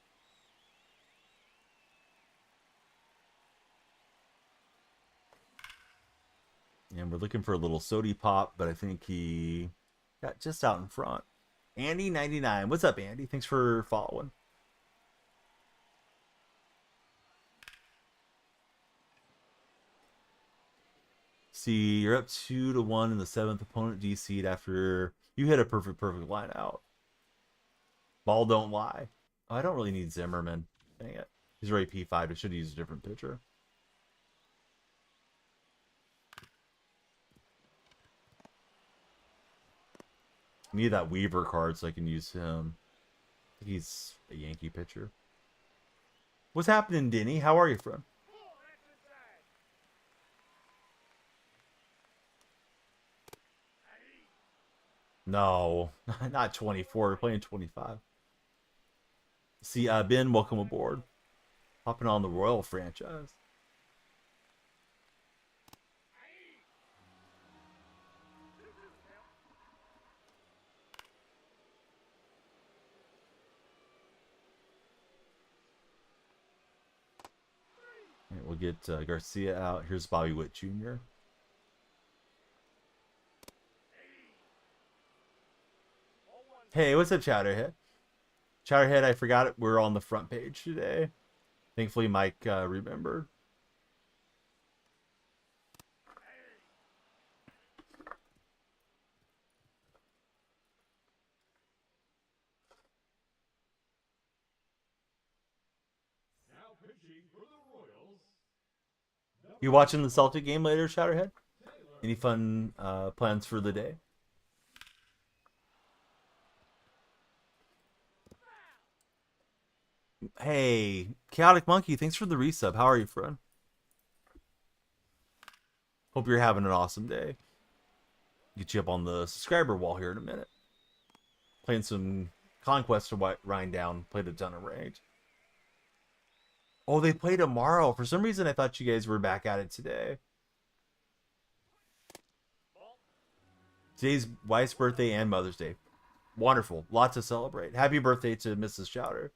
And we're looking for a little Sody pop, but I think he got just out in front. Andy99. What's up, Andy? Thanks for following. See, you're up 2-1 in the 7th. Opponent DC'd after you hit a perfect line out. Ball don't lie. Oh, I don't really need Zimmerman. Dang it. He's already P5. I should use a different pitcher. I need that Weaver card so I can use him. I think he's a Yankee pitcher. What's happening, Denny? How are you, friend? No, not 24. We're playing 25. See, Ben, welcome aboard. Hopping on the Royal franchise. All right, we'll get Garcia out. Here's Bobby Witt Jr. Hey, what's up, Chowderhead? Chowderhead, I forgot it. We're on the front page today. Thankfully, Mike remembered. Now pitching for the Royals. You watching the Celtic game later, Chowderhead? Any fun plans for the day? Hey, Chaotic Monkey, thanks for the resub. How are you, friend? Hope you're having an awesome day. Get you up on the subscriber wall here in a minute. Playing some Conquest to wind down. Played a ton of ranked. Oh, they play tomorrow. For some reason, I thought you guys were back at it today. Today's wife's birthday and Mother's Day. Wonderful. Lots to celebrate. Happy birthday to Mrs. Chowder.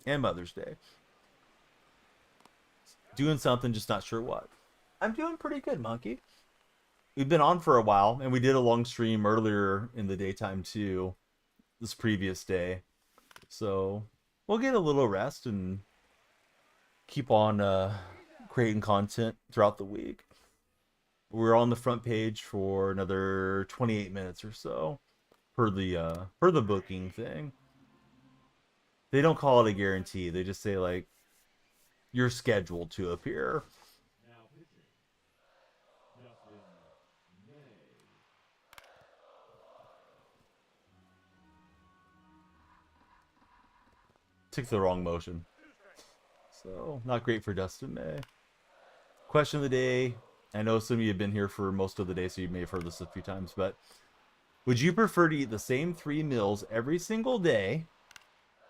And Mother's Day. Doing something, just not sure what. I'm doing pretty good, Monkey. We've been on for a while, and we did a long stream earlier in the daytime too, this previous day. So we'll get a little rest and keep on creating content throughout the week. We're on the front page for another 28 minutes or so per the booking thing. They don't call it a guarantee. They just say, like, you're scheduled to appear. Now pitching. Justin May. Took the wrong motion. So, not great for Dustin May. Question of the day. I know some of you have been here for most of the day, so you may have heard this a few times, but would you prefer to eat the same 3 meals every single day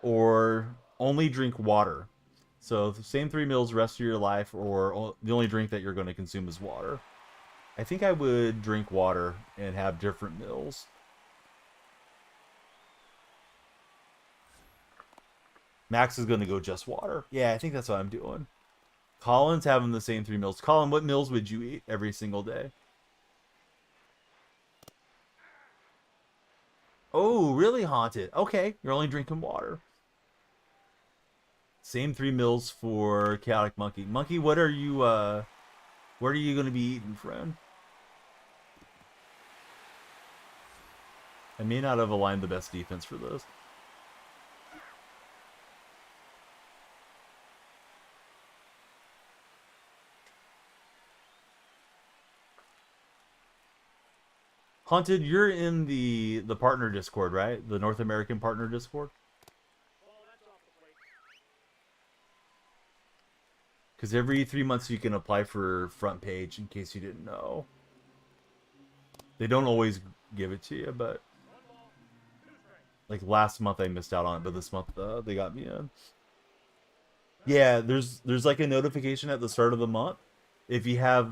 or only drink water? So the same 3 meals the rest of your life, or the only drink that you're going to consume is water. I think I would drink water and have different meals. Max is going to go just water. Yeah, I think that's what I'm doing. Colin's having the same 3 meals. Colin, what meals would you eat every single day? Oh, really, Haunted? Okay, you're only drinking water. Same 3 meals for Chaotic Monkey. Monkey, what are you going to be eating, friend? I may not have aligned the best defense for this. Haunted, you're in the partner Discord, right? The North American partner Discord? Because every 3 months you can apply for front page, in case you didn't know. They don't always give it to you, but like last month I missed out on it, but this month they got me in. Yeah, there's like a notification at the start of the month. If you have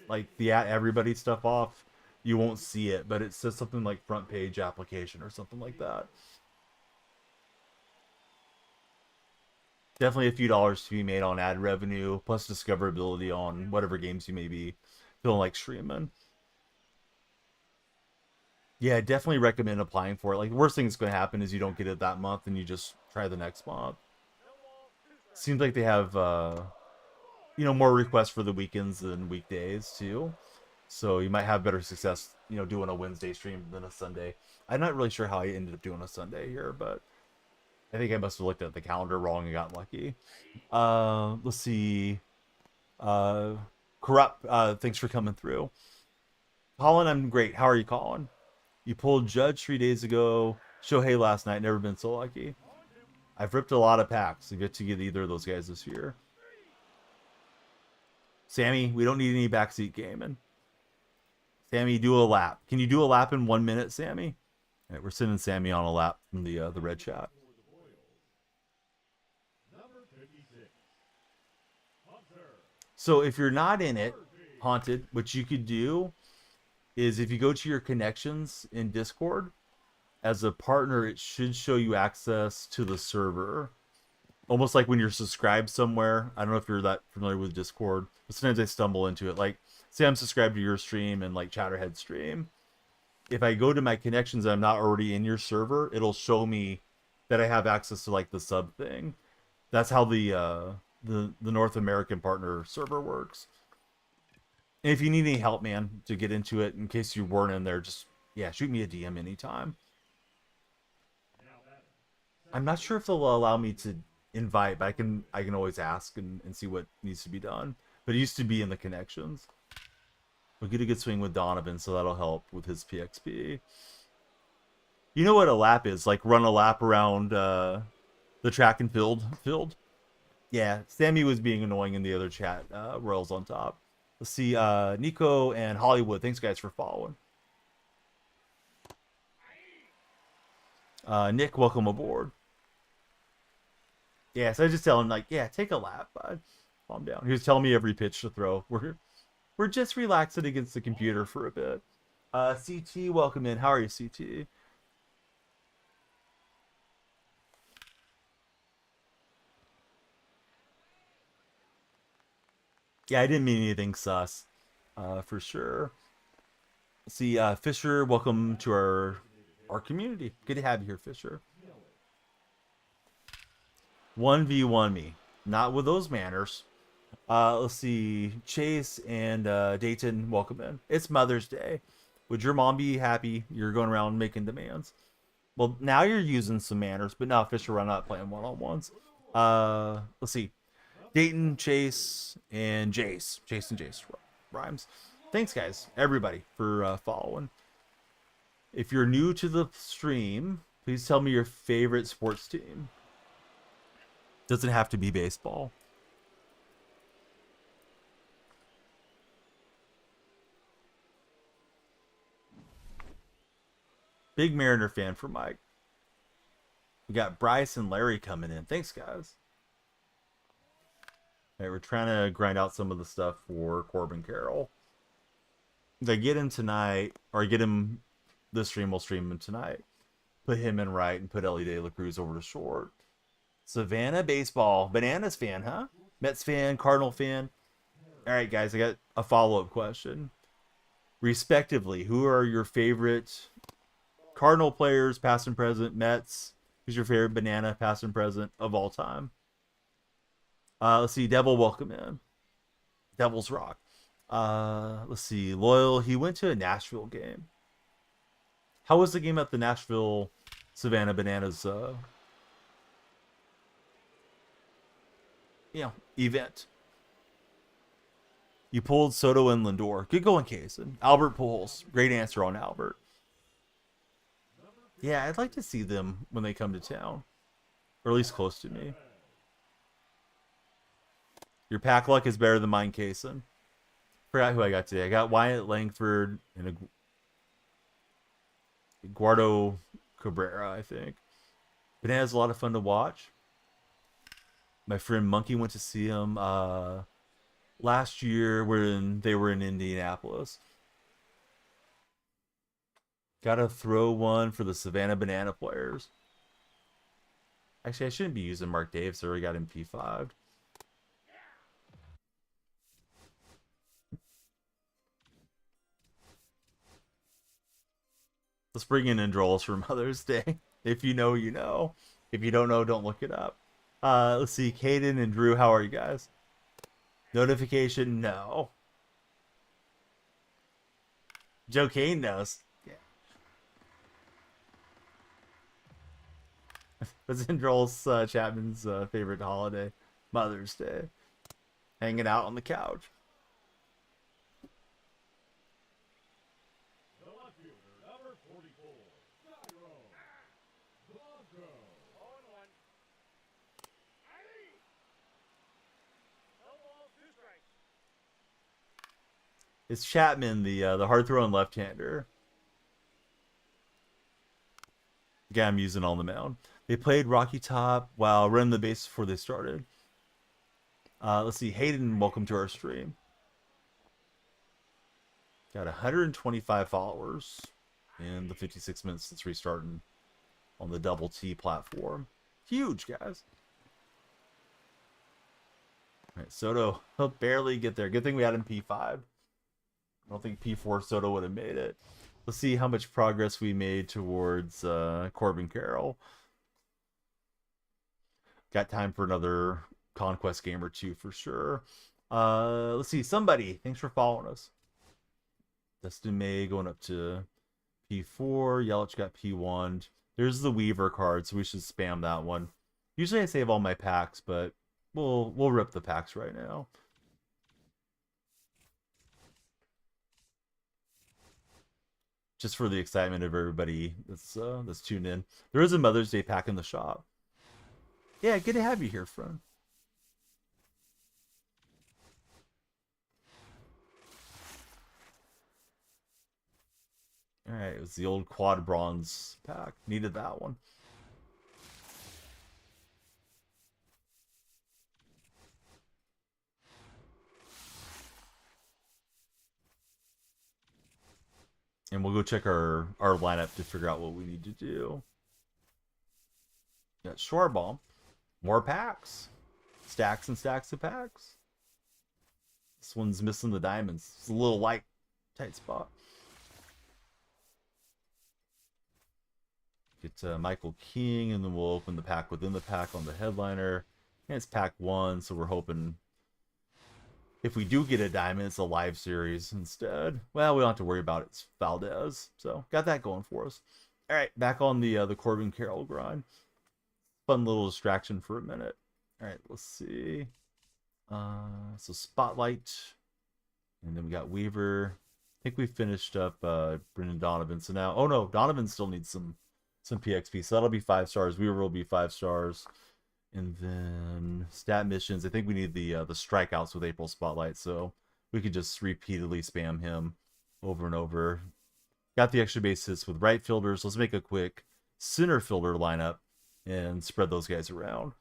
like the at everybody stuff off, you won't see it, but it says something like front page application or something like that. Definitely a few dollars to be made on ad revenue, plus discoverability on whatever games you may be feeling like streaming. Yeah, definitely recommend applying for it. Like, the worst thing that's going to happen is you don't get it that month and you just try the next month. Seems like they have, more requests for the weekends than weekdays, too. So you might have better success, doing a Wednesday stream than a Sunday. I'm not really sure how I ended up doing a Sunday here, but I think I must have looked at the calendar wrong and got lucky. Let's see. Corrupt, thanks for coming through. Colin, I'm great. How are you, Colin? You pulled Judge 3 days ago. Shohei last night. Never been so lucky. I've ripped a lot of packs. I get to get either of those guys this year. Sammy, we don't need any backseat gaming. Sammy, do a lap. Can you do a lap in 1 minute, Sammy? All right, we're sending Sammy on a lap from the red chat. So if you're not in it, Haunted, what you could do is if you go to your connections in Discord, as a partner, it should show you access to the server. Almost like when you're subscribed somewhere. I don't know if you're that familiar with Discord, but sometimes I stumble into it. Like, say I'm subscribed to your stream and like Chatterhead stream. If I go to my connections and I'm not already in your server, it'll show me that I have access to like the sub thing. That's how the North American partner server works. And if you need any help, man, to get into it, in case you weren't in there, just, shoot me a DM anytime. I'm not sure if they'll allow me to invite, but I can always ask and see what needs to be done. But it used to be in the connections. We'll get a good swing with Donovan, so that'll help with his PXP. You know what a lap is? Like run a lap around the track and field. Yeah, Sammy was being annoying in the other chat. Royals on top. Let's see, Nico and Hollywood. Thanks, guys, for following. Nick, welcome aboard. Yeah, so I just tell him, like, take a lap, bud. Calm down. He was telling me every pitch to throw. We're just relaxing against the computer for a bit. CT, welcome in. How are you, CT? Yeah, I didn't mean anything sus, for sure. Let's see, Fisher, welcome to our community. Good to have you here, Fisher. 1v1 me. Not with those manners. Let's see, Chase and Dayton, welcome in. It's Mother's Day. Would your mom be happy you're going around making demands? Well, now you're using some manners, but now Fisher, run out playing one-on-ones. Let's see. Dayton, Chase, and Jace. Chase and Jace rhymes. Thanks, guys, everybody, for following. If you're new to the stream, please tell me your favorite sports team. Doesn't have to be baseball. Big Mariner fan for Mike. We got Bryce and Larry coming in. Thanks, guys. All right, we're trying to grind out some of the stuff for Corbin Carroll. If I get him tonight, or I get him this stream, we'll stream him tonight. Put him in right and put Ellie De La Cruz over to short. Savannah baseball. Bananas fan, huh? Mets fan, Cardinal fan. All right, guys, I got a follow-up question. Respectively, who are your favorite Cardinal players, past and present? Mets. Who's your favorite banana, past and present of all time? Let's see. Devil, welcome in. Devil's Rock. Let's see. Loyal. He went to a Nashville game. How was the game at the Nashville Savannah Bananas? Event. You pulled Soto and Lindor. Good going, Kaysen. Albert Pujols. Great answer on Albert. Yeah, I'd like to see them when they come to town, or at least close to me. Your pack luck is better than mine, Kaysen. Forgot who I got today. I got Wyatt Langford and Eduardo Cabrera, I think. Banana's a lot of fun to watch. My friend Monkey went to see him last year when they were in Indianapolis. Gotta throw one for the Savannah Banana players. Actually, I shouldn't be using Mark Davis. I already got him P5. Let's bring in Androls for Mother's Day. If you know, you know. If you don't know, don't look it up. Let's see. Caden and Drew, how are you guys? Notification, no. Joe Kane knows. Yeah. What's Androl's Chapman's favorite holiday? Mother's Day. Hanging out on the couch. The left fielder, number 44, Jairo Blanco. 0-1. Eddie! No balls, 2 strikes. It's Chapman, the hard throwing left-hander. The guy I'm using on the mound. They played Rocky Top while running the bases before they started. Let's see. Hayden, welcome to our stream. Got 125 followers in the 56 minutes since restarting on the Double T platform. Huge, guys. All right, Soto, he'll barely get there. Good thing we had him P5. I don't think P4 Soto would have made it. Let's see how much progress we made towards Corbin Carroll. Got time for another Conquest game or two for sure. Let's see. Somebody, thanks for following us. Dustin May going up to P4. Yelich got P1. There's the Weaver card, so we should spam that one. Usually I save all my packs, but we'll rip the packs right now. Just for the excitement of everybody that's tuned in. There is a Mother's Day pack in the shop. Yeah, good to have you here, friend. All right, it was the old quad bronze pack. Needed that one. And we'll go check our lineup to figure out what we need to do. Got Shorebomb. More packs. Stacks and stacks of packs. This one's missing the diamonds. It's a little light, tight spot. Get Michael King, and then we'll open the pack within the pack on the headliner. And it's pack 1, so we're hoping if we do get a diamond, it's a live series instead. Well, we don't have to worry about it. It's Valdez. So got that going for us. All right, back on the Corbin Carroll grind. Fun little distraction for a minute. All right, let's see. So Spotlight. And then we got Weaver. I think we finished up Brendan Donovan. So now, oh no, Donovan still needs some PXP. So that'll be 5 stars. Weaver will be 5 stars. And then stat missions. I think we need the strikeouts with April Spotlight. So we could just repeatedly spam him over and over. Got the extra base hits with right fielders. Let's make a quick center fielder lineup and spread those guys around.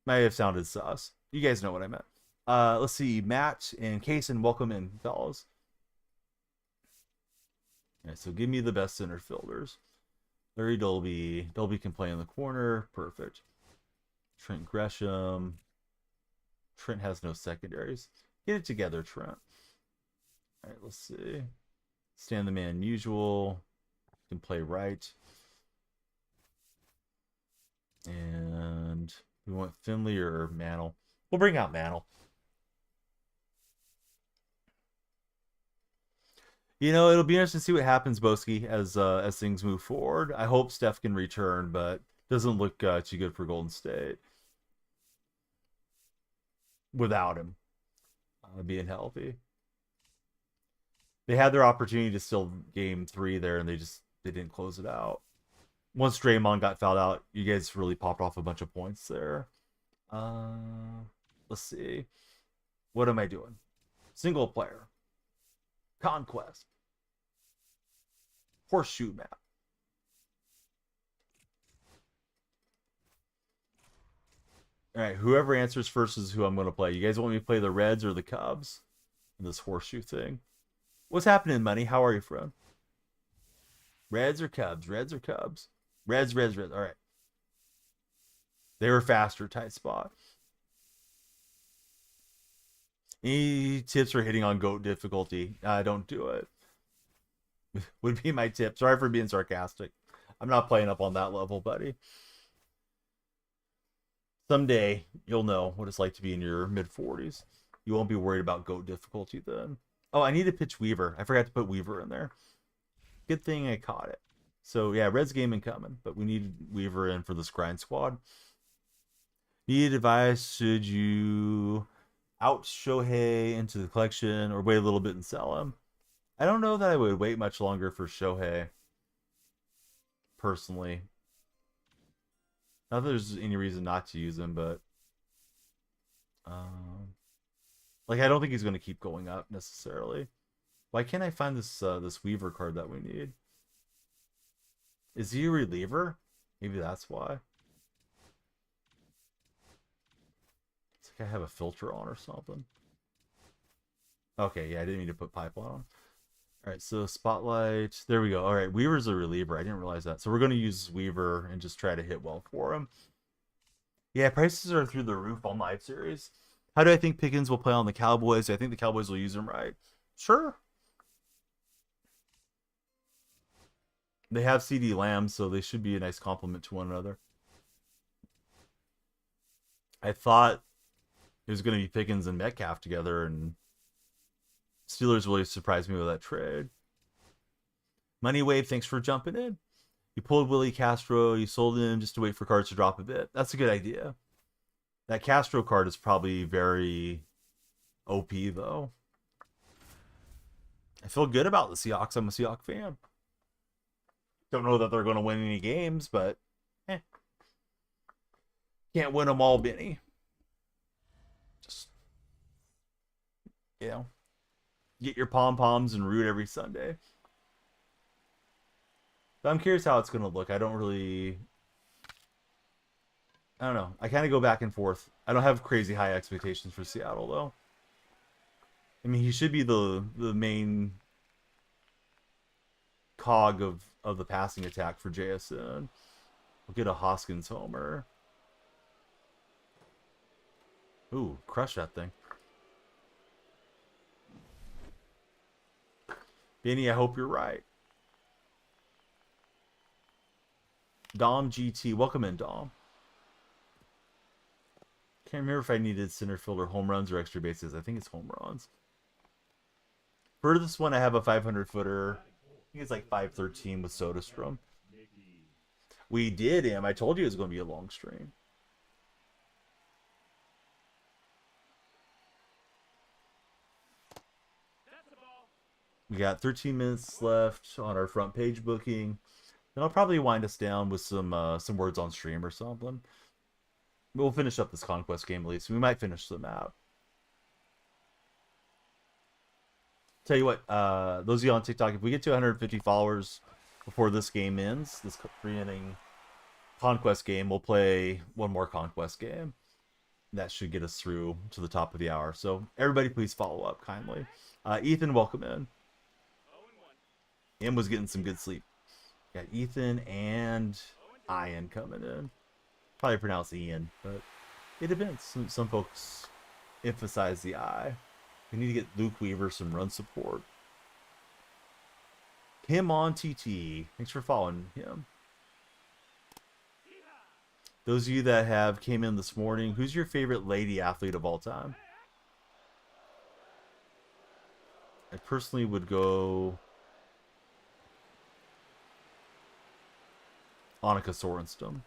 Might have sounded sus. You guys know what I meant. Let's see. Matt and Kaysen, welcome in, fellas. All right, so give me the best center fielders. Larry Dolby. Dolby can play in the corner. Perfect. Trent Gresham. Trent has no secondaries. Get it together, Trent. All right, let's see. Stand the man usual. Can play right. And we want Finley or Mantle. We'll bring out Mantle. You know, it'll be interesting to see what happens, Boski, as things move forward. I hope Steph can return, but doesn't look too good for Golden State without him being healthy. They had their opportunity to steal game 3 there, and they didn't close it out. Once Draymond got fouled out, you guys really popped off a bunch of points there. Let's see. What am I doing? Single player. Conquest. Horseshoe map. All right, whoever answers first is who I'm going to play. You guys want me to play the Reds or the Cubs in this horseshoe thing? What's happening, Money? How are you, friend? Reds or Cubs? Reds or Cubs? Reds, Reds, Reds. All right. They were faster, tight spot. Any tips for hitting on GOAT difficulty? Don't do it. Would be my tip. Sorry for being sarcastic. I'm not playing up on that level, buddy. Someday, you'll know what it's like to be in your mid-40s. You won't be worried about GOAT difficulty then. Oh, I need to pitch Weaver. I forgot to put Weaver in there. Good thing I caught it. So, yeah, Reds game incoming, but we need Weaver in for this grind squad. Need advice? Should you out Shohei into the collection or wait a little bit and sell him? I don't know that I would wait much longer for Shohei, personally. Not that there's any reason not to use him, but like I don't think he's going to keep going up necessarily. Why can't I find this this Weaver card that we need? Is he a reliever? Maybe that's why. It's like I have a filter on or something. Okay, yeah, I didn't mean to put pipeline on. All right, so Spotlight. There we go. All right, Weaver's a reliever. I didn't realize that. So we're going to use Weaver and just try to hit well for him. Yeah, prices are through the roof on live series. How do I think Pickens will play on the Cowboys? I think the Cowboys will use him right. Sure. They have CD Lamb, so they should be a nice complement to one another. I thought it was going to be Pickens and Metcalf together, and Steelers really surprised me with that trade. Money Wave, thanks for jumping in. You pulled Willie Castro, you sold him just to wait for cards to drop a bit. That's a good idea. That Castro card is probably very OP, though. I feel good about the Seahawks. I'm a Seahawks fan. Don't know that they're going to win any games, but can't win them all, Benny. Just, you know, get your pom-poms and root every Sunday. But I'm curious how it's going to look. I don't know. I kind of go back and forth. I don't have crazy high expectations for Seattle, though. I mean, he should be the main cog of the passing attack for JSN. We'll get a Hoskins homer. Ooh, crush that thing. Benny, I hope you're right. Dom GT, welcome in, Dom. Can't remember if I needed center fielder home runs or extra bases. I think it's home runs. For this one, I have a 500-footer. I think it's like 513 with Soderstrom. We did him. I told you it was going to be a long stream. We got 13 minutes left on our front page booking. Then I'll probably wind us down with some words on stream or something. We'll finish up this Conquest game at least. We might finish the map. Tell you what, those of you on TikTok, if we get to 150 followers before this game ends, this 3-inning Conquest game, we'll play one more Conquest game. That should get us through to the top of the hour. So everybody please follow up kindly. Ethan, welcome in. Em was getting some good sleep. Got Ethan and Ian coming in. Probably pronounce Ian, but it depends. Some folks emphasize the I. We need to get Luke Weaver some run support. Him on TT. Thanks for following him. Those of you that have came in this morning, who's your favorite lady athlete of all time? I personally would go Annika Sorenstam.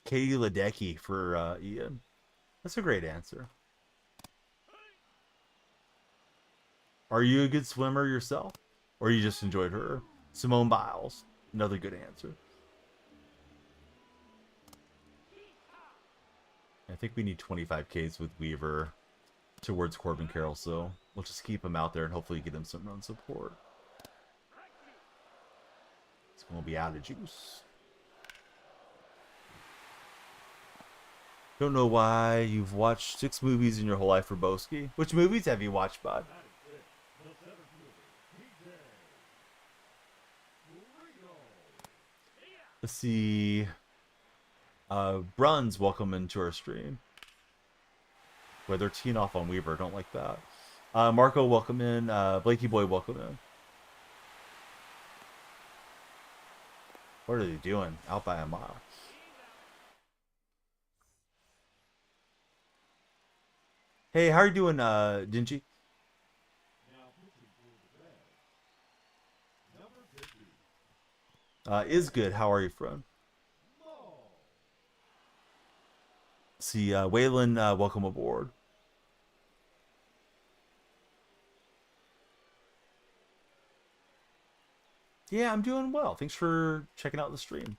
Katie Ledecky for Ian. That's a great answer. Are you a good swimmer yourself? Or you just enjoyed her? Simone Biles. Another good answer. I think we need 25Ks with Weaver towards Corbin Carroll, so we'll just keep him out there and hopefully get him some run support. It's going to be out of juice. Don't know why you've watched 6 movies in your whole life for Boski. Which movies have you watched, bud? Let's see. Bruns, welcome into our stream. Where they're teeing off on Weaver. Don't like that. Marco, welcome in. Blakey Boy, welcome in. What are they doing? Out by a mile. Hey, how are you doing, Dingy? Is good. How are you, friend? See, Waylon, welcome aboard. Yeah, I'm doing well. Thanks for checking out the stream.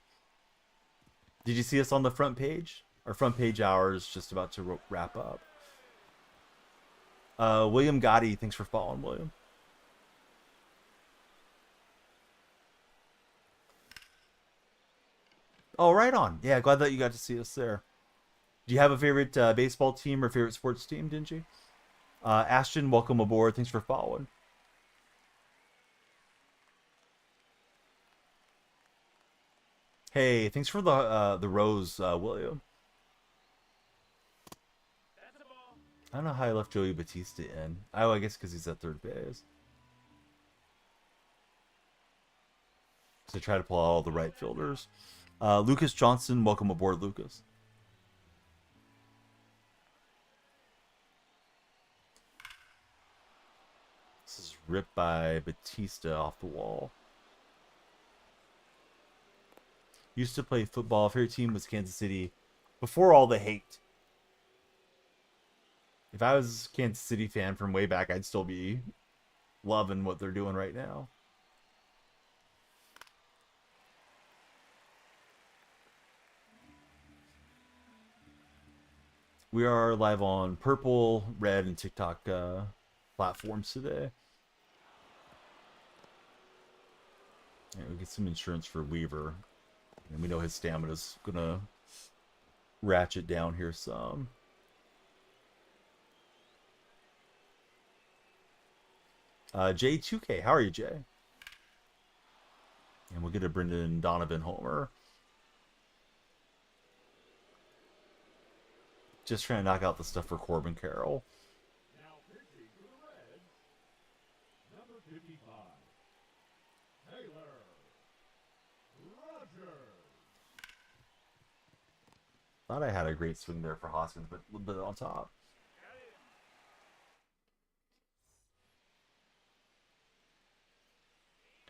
Did you see us on the front page? Our front page hour is just about to wrap up. William Gotti, thanks for following, William. Oh, right on. Yeah, glad that you got to see us there. Do you have a favorite baseball team or favorite sports team, didn't you? Ashton, welcome aboard. Thanks for following. Hey, thanks for the rose, William. I don't know how I left Joey Batista in. Oh, I guess because he's at third base. So try to pull out all the right fielders. Lucas Johnson, welcome aboard, Lucas. This is ripped by Batista off the wall. Used to play football. Favorite team was Kansas City. Before all the hate. If I was a Kansas City fan from way back, I'd still be loving what they're doing right now. We are live on Purple, Red, and TikTok platforms today. Yeah, we get some insurance for Weaver. And we know his stamina's going to ratchet down here some. J2K, how are you, Jay? And we'll get a Brendan Donovan homer. Just trying to knock out the stuff for Corbin Carroll. Now pitching for the Reds, number 55, Taylor Rogers. Thought I had a great swing there for Hoskins, but a little bit on top.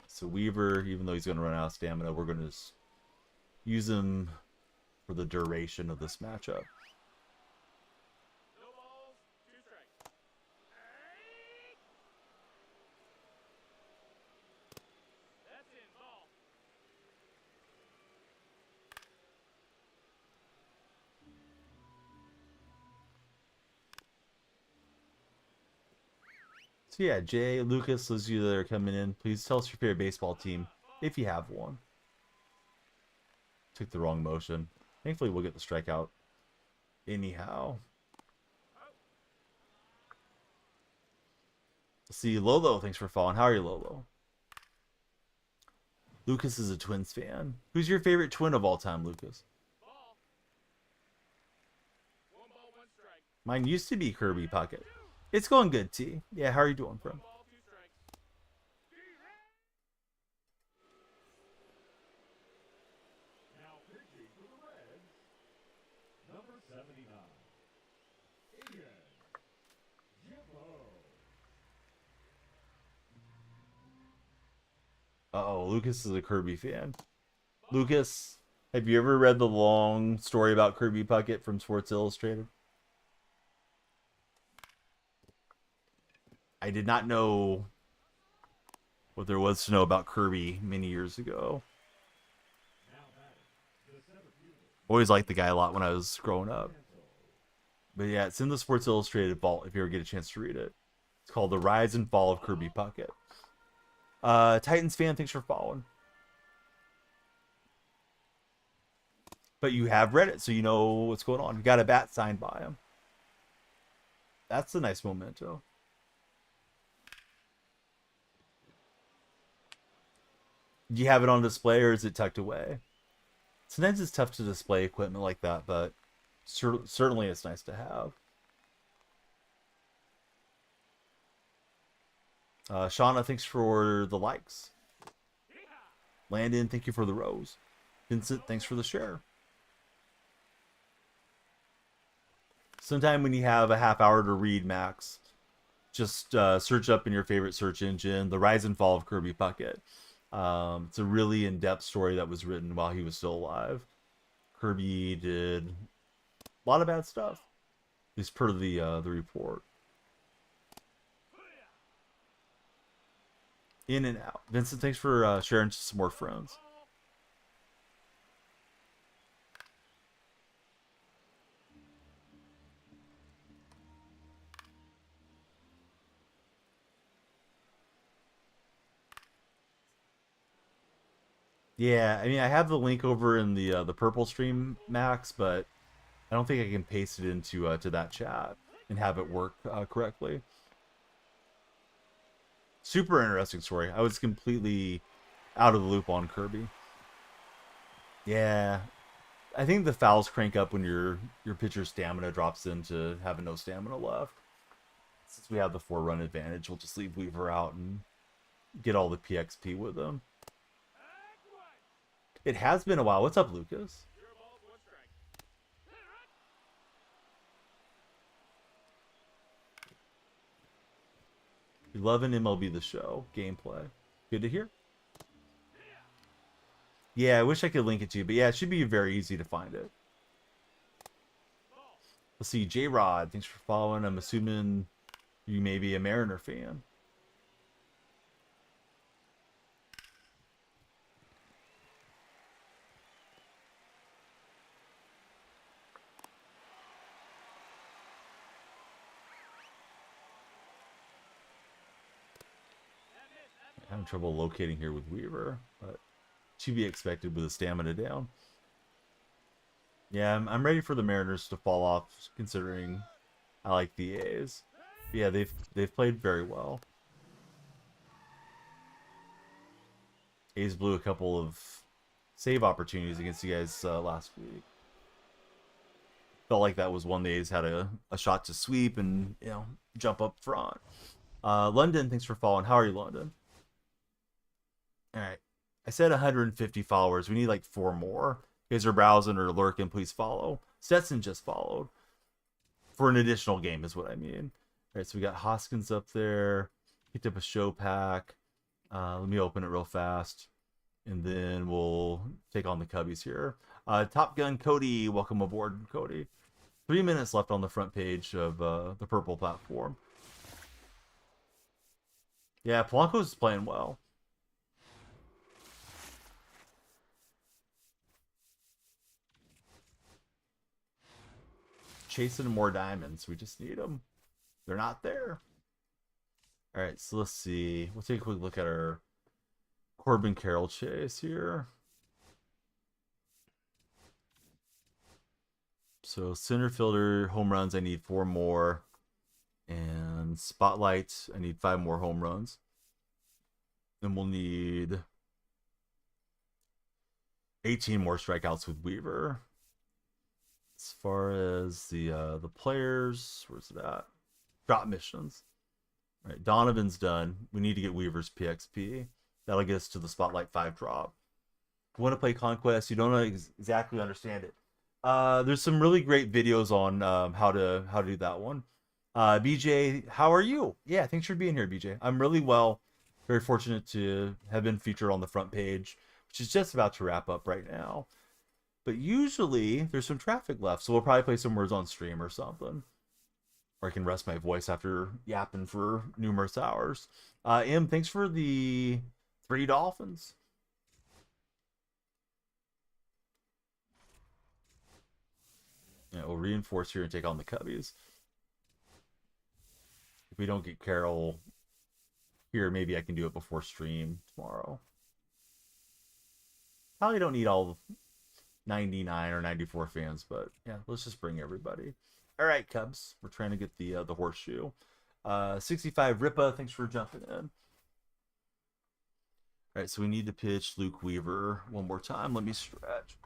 So Weaver, even though he's going to run out of stamina, we're going to just use him for the duration of this matchup. No balls, 2 strikes. That's in, ball. So yeah, Jay, Lucas, those of you that are coming in, please tell us your favorite baseball team, if you have one. Took the wrong motion. Thankfully, we'll get the strikeout anyhow. See, Lolo, thanks for following. How are you, Lolo? Lucas is a Twins fan. Who's your favorite Twin of all time, Lucas? Ball. 1 strike. Mine used to be Kirby Puckett. It's going good, T. Yeah, how are you doing, bro? 2 strikes. Now pitching for the Reds, number 79, Ian Jimbo. Uh-oh, Lucas is a Kirby fan. Lucas, have you ever read the long story about Kirby Puckett from Sports Illustrated? I did not know what there was to know about Kirby many years ago. Always liked the guy a lot when I was growing up. But yeah, it's in the Sports Illustrated vault if you ever get a chance to read it. It's called The Rise and Fall of Kirby Puckett. Titans fan, thanks for following. But you have read it, so you know what's going on. You got a bat signed by him. That's a nice memento. Do you have it on display or is it tucked away? Sometimes it's tough to display equipment like that, but certainly it's nice to have. Shauna, thanks for the likes. Landon, thank you for the rose. Vincent, thanks for the share. Sometime when you have a half hour to read, Max, just search up in your favorite search engine, The Rise and Fall of Kirby Puckett. It's a really in-depth story that was written while he was still alive. Kirby did a lot of bad stuff, at least per the report. In and out. Vincent, thanks for sharing some more friends. Yeah, I mean, I have the link over in the purple stream, Max, but I don't think I can paste it into to that chat and have it work correctly. Super interesting story. I was completely out of the loop on Kirby. Yeah, I think the fouls crank up when your pitcher's stamina drops into having no stamina left. Since we have the 4-run advantage, we'll just leave Weaver out and get all the PXP with him. It has been a while. What's up, Lucas? 0 balls, 1 strike. You loving MLB The Show gameplay. Good to hear. Yeah, I wish I could link it to you, but yeah, it should be very easy to find it. Let's see, J-Rod, thanks for following. I'm assuming you may be a Mariner fan. I'm having trouble locating here with Weaver, but to be expected with the stamina down. Yeah, I'm ready for the Mariners to fall off, considering I like the A's. But yeah, they've played very well. A's blew a couple of save opportunities against you guys last week. Felt like that was one the A's had a shot to sweep and, you know, jump up front. London, thanks for following. How are you, London? All right. I said 150 followers. We need like 4 more. If you guys are browsing or lurking, please follow. Stetson just followed. For an additional game is what I mean. All right, so we got Hoskins up there. Picked up a show pack. Let me open it real fast. And then we'll take on the Cubbies here. Top Gun Cody, welcome aboard, Cody. 3 minutes left on the front page of the purple platform. Yeah, Polanco's playing well. Chasing more diamonds. We just need them. They're not there. All right, so let's see. We'll take a quick look at our Corbin Carroll chase here. So center fielder home runs, I need 4 more. And spotlight, I need 5 more home runs. Then we'll need 18 more strikeouts with Weaver. As far as the players, where's it at? Drop missions. All right, Donovan's done. We need to get Weaver's PXP. That'll get us to the Spotlight 5 drop. If you want to play Conquest, you don't exactly understand it. There's some really great videos on how to do that one. BJ, how are you? Yeah, thanks for being here, BJ. I'm really well. Very fortunate to have been featured on the front page, which is just about to wrap up right now. But usually there's some traffic left, so we'll probably play some words on stream or something. Or I can rest my voice after yapping for numerous hours. M, thanks for the 3 dolphins. Yeah, we'll reinforce here and take on the Cubbies. If we don't get Carroll here, maybe I can do it before stream tomorrow. Probably don't need all 99 or 94 fans, but yeah, let's just bring everybody. All right, Cubs, we're trying to get the horseshoe. 65 Ripa, thanks for jumping in. All right, so we need to pitch Luke Weaver one more time. Let me stretch.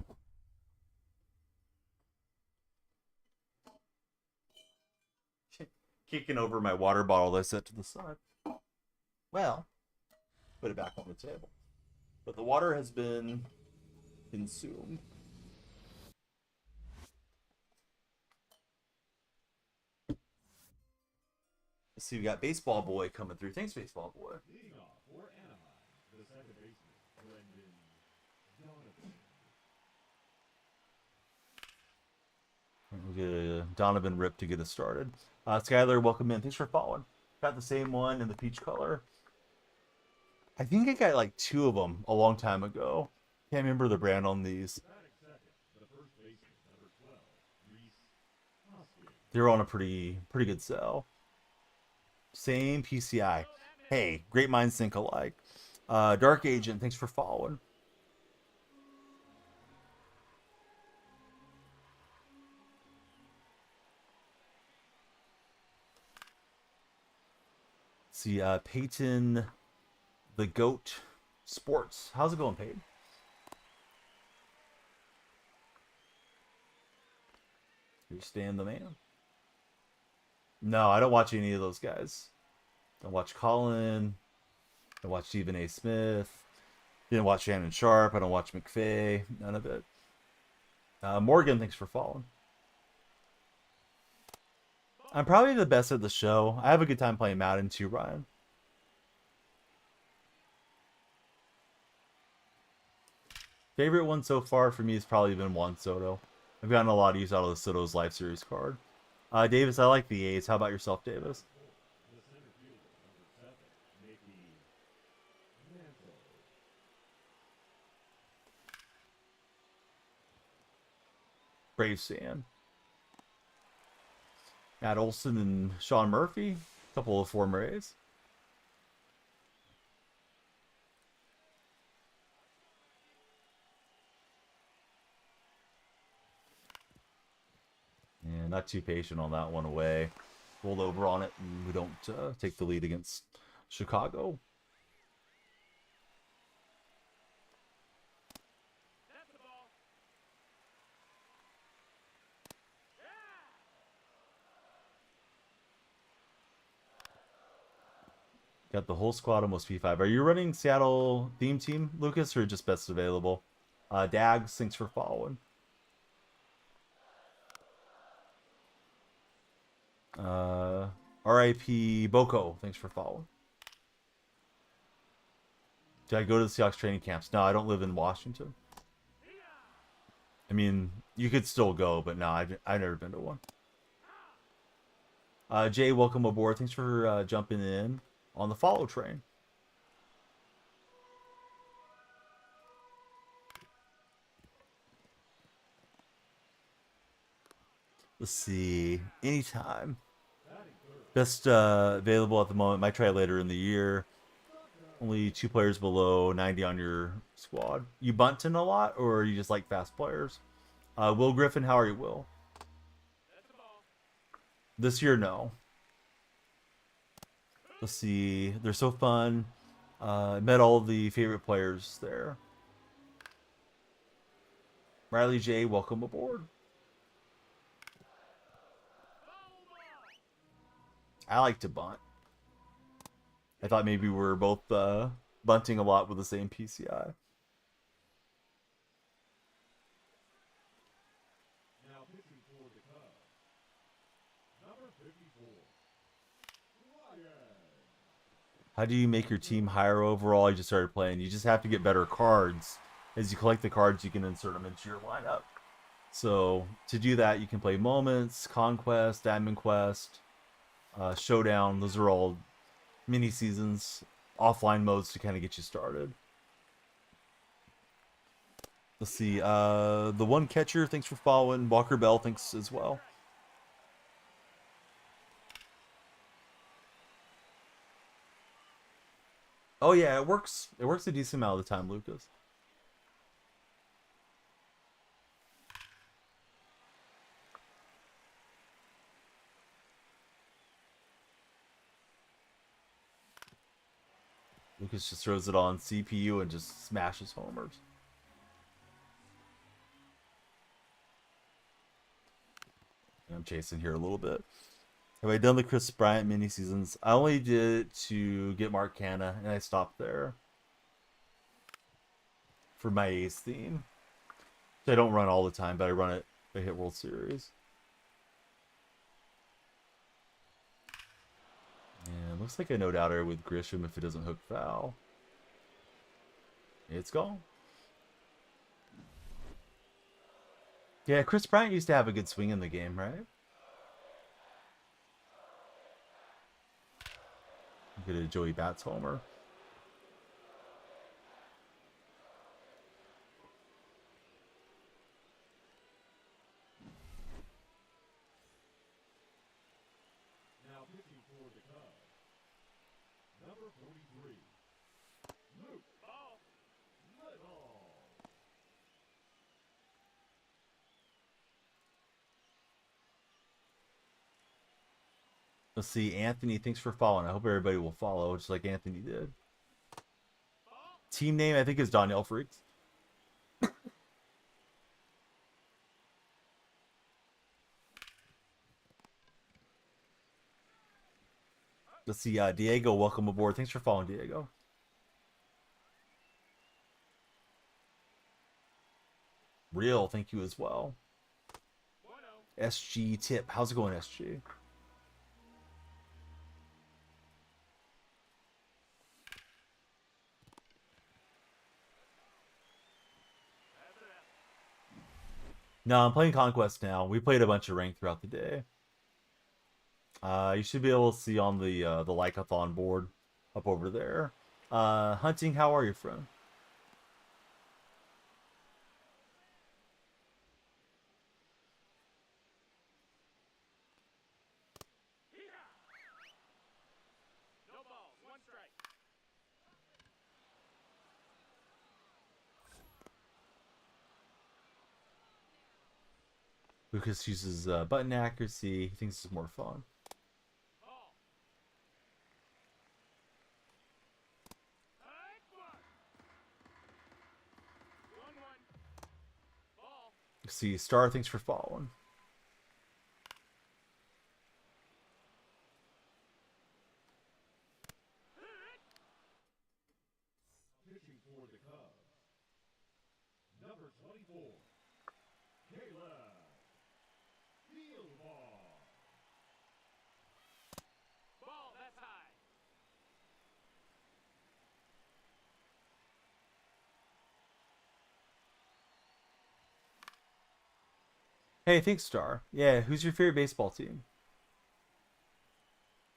Kicking over my water bottle that I set to the side. Well, put it back on the table. But the water has been consumed. Let's see, we got Baseball Boy coming through. Thanks, Baseball Boy. Leading off for Anaheim, the second baseman, Brendan Donovan. We'll get a Donovan rip to get us started. Skylar, welcome in. Thanks for following. Got the same one in the peach color. I think I got like 2 of them a long time ago. Can't remember the brand on these. Batting second, the first baseman, number 12, Reese Hoskins. They're on a pretty good sell. Same PCI. Hey, great minds think alike. Dark Agent, thanks for following. See, Peyton the Goat Sports. How's it going, Peyton? You're staying the man. No, I don't watch any of those guys. Don't watch Colin. Don't watch Stephen A. Smith. Didn't watch Shannon Sharp. I don't watch McVay. None of it. Morgan, thanks for following. I'm probably the best at the show. I have a good time playing Madden too, Ryan. Favorite one so far for me has probably been Juan Soto. I've gotten a lot of use out of the Soto's Life Series card. Davis, I like the A's. How about yourself, Davis? The center fielder, number 7, Mickey Mantle. Brave Sand. Matt Olson and Sean Murphy. A couple of former A's. And not too patient on that one away. Rolled over on it, and we don't take the lead against Chicago. That's the ball. Got the whole squad almost P5. Are you running Seattle theme team, Lucas, or just best available? Dags, thanks for following. RIP Boko, thanks for following. Did I go to the Seahawks training camps? No, I don't live in Washington. I mean, you could still go, but no, I've never been to one. Jay, welcome aboard. Thanks for jumping in on the follow train. Let's see. Anytime. Best available at the moment. Might try later in the year. Only 2 players below 90 on your squad. You bunting a lot, or you just like fast players? Will Griffin, how are you, Will? That's the ball. This year, no. Let's see. They're so fun. I met all the favorite players there. Riley J, welcome aboard. I like to bunt. I thought maybe we were both bunting a lot with the same PCI. Now pitching for the Cubs. Number 54. Ryan. How do you make your team higher overall? I just started playing. You just have to get better cards. As you collect the cards, you can insert them into your lineup. So to do that, you can play Moments, Conquest, Admin Quest, Showdown. Those are all mini seasons, offline modes to kind of get you started. Let's see. The one catcher, thanks for following. Walker Bell, thanks as well. Oh yeah, it works. It works a decent amount of the time, Lucas. Lucas just throws it on CPU and just smashes homers. I'm chasing here a little bit. Have I done the Chris Bryant mini seasons? I only did it to get Mark Canna, and I stopped there for my ace theme. So I don't run all the time, but I run it if I hit World Series. And looks like a no-doubter with Grisham if it doesn't hook foul. It's gone. Yeah, Chris Bryant used to have a good swing in the game, right? Get a Joey Bats homer. Now pitching for the Cubs. Number 43. Luke. Ball. Little. Let's see, Anthony, thanks for following. I hope everybody will follow, just like Anthony did. Team name, I think, is DonyellFreak. Let's see, Diego, welcome aboard. Thanks for following, Diego. Real, thank you as well. 1-0. SG Tip, how's it going, SG? No, I'm playing Conquest now. We played a bunch of rank throughout the day. You should be able to see on the like-a-thon board up over there. Hunting, how are you, friend? No balls. 1 strike. Lucas uses button accuracy. He thinks it's more fun. Ball. High one. 1-1. Ball. See, Star, thanks for following. Pitching for the Cubs. Number 24. Caleb. Field ball. Ball. That's high. Hey, thanks, Star. Yeah, who's your favorite baseball team?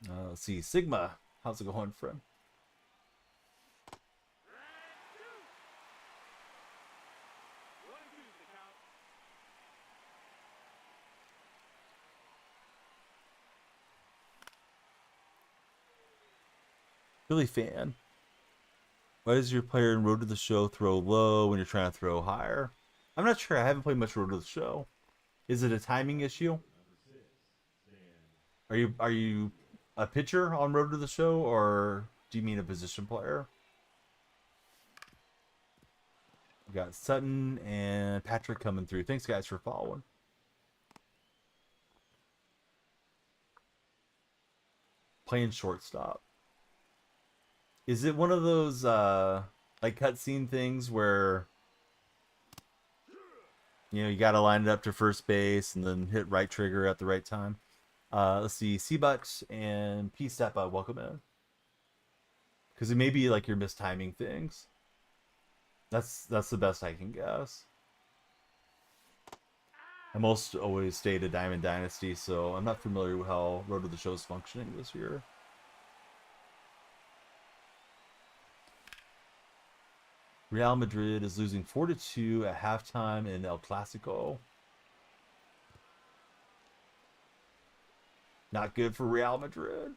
Let's see, Sigma. How's it going, friend? Strike 2. 1-2's the count. Billy Fan. Why does your player in Road to the Show throw low when you're trying to throw higher? I'm not sure. I haven't played much Road to the Show. Is it a timing issue? Number 6. Dan. Are you a pitcher on Road to the Show, or do you mean a position player? We got Sutton and Patrick coming through. Thanks, guys, for following. Playing shortstop. Is it one of those like cutscene things where you got to line it up to first base and then hit right trigger at the right time? Let's see, C-Butt and P-Steppa, welcome in. Because it may be like you're mistiming things. That's the best I can guess. I most always stayed at Diamond Dynasty, so I'm not familiar with how Road to the Show is functioning this year. Real Madrid is losing 4-2 at halftime in El Clasico. Not good for Real Madrid.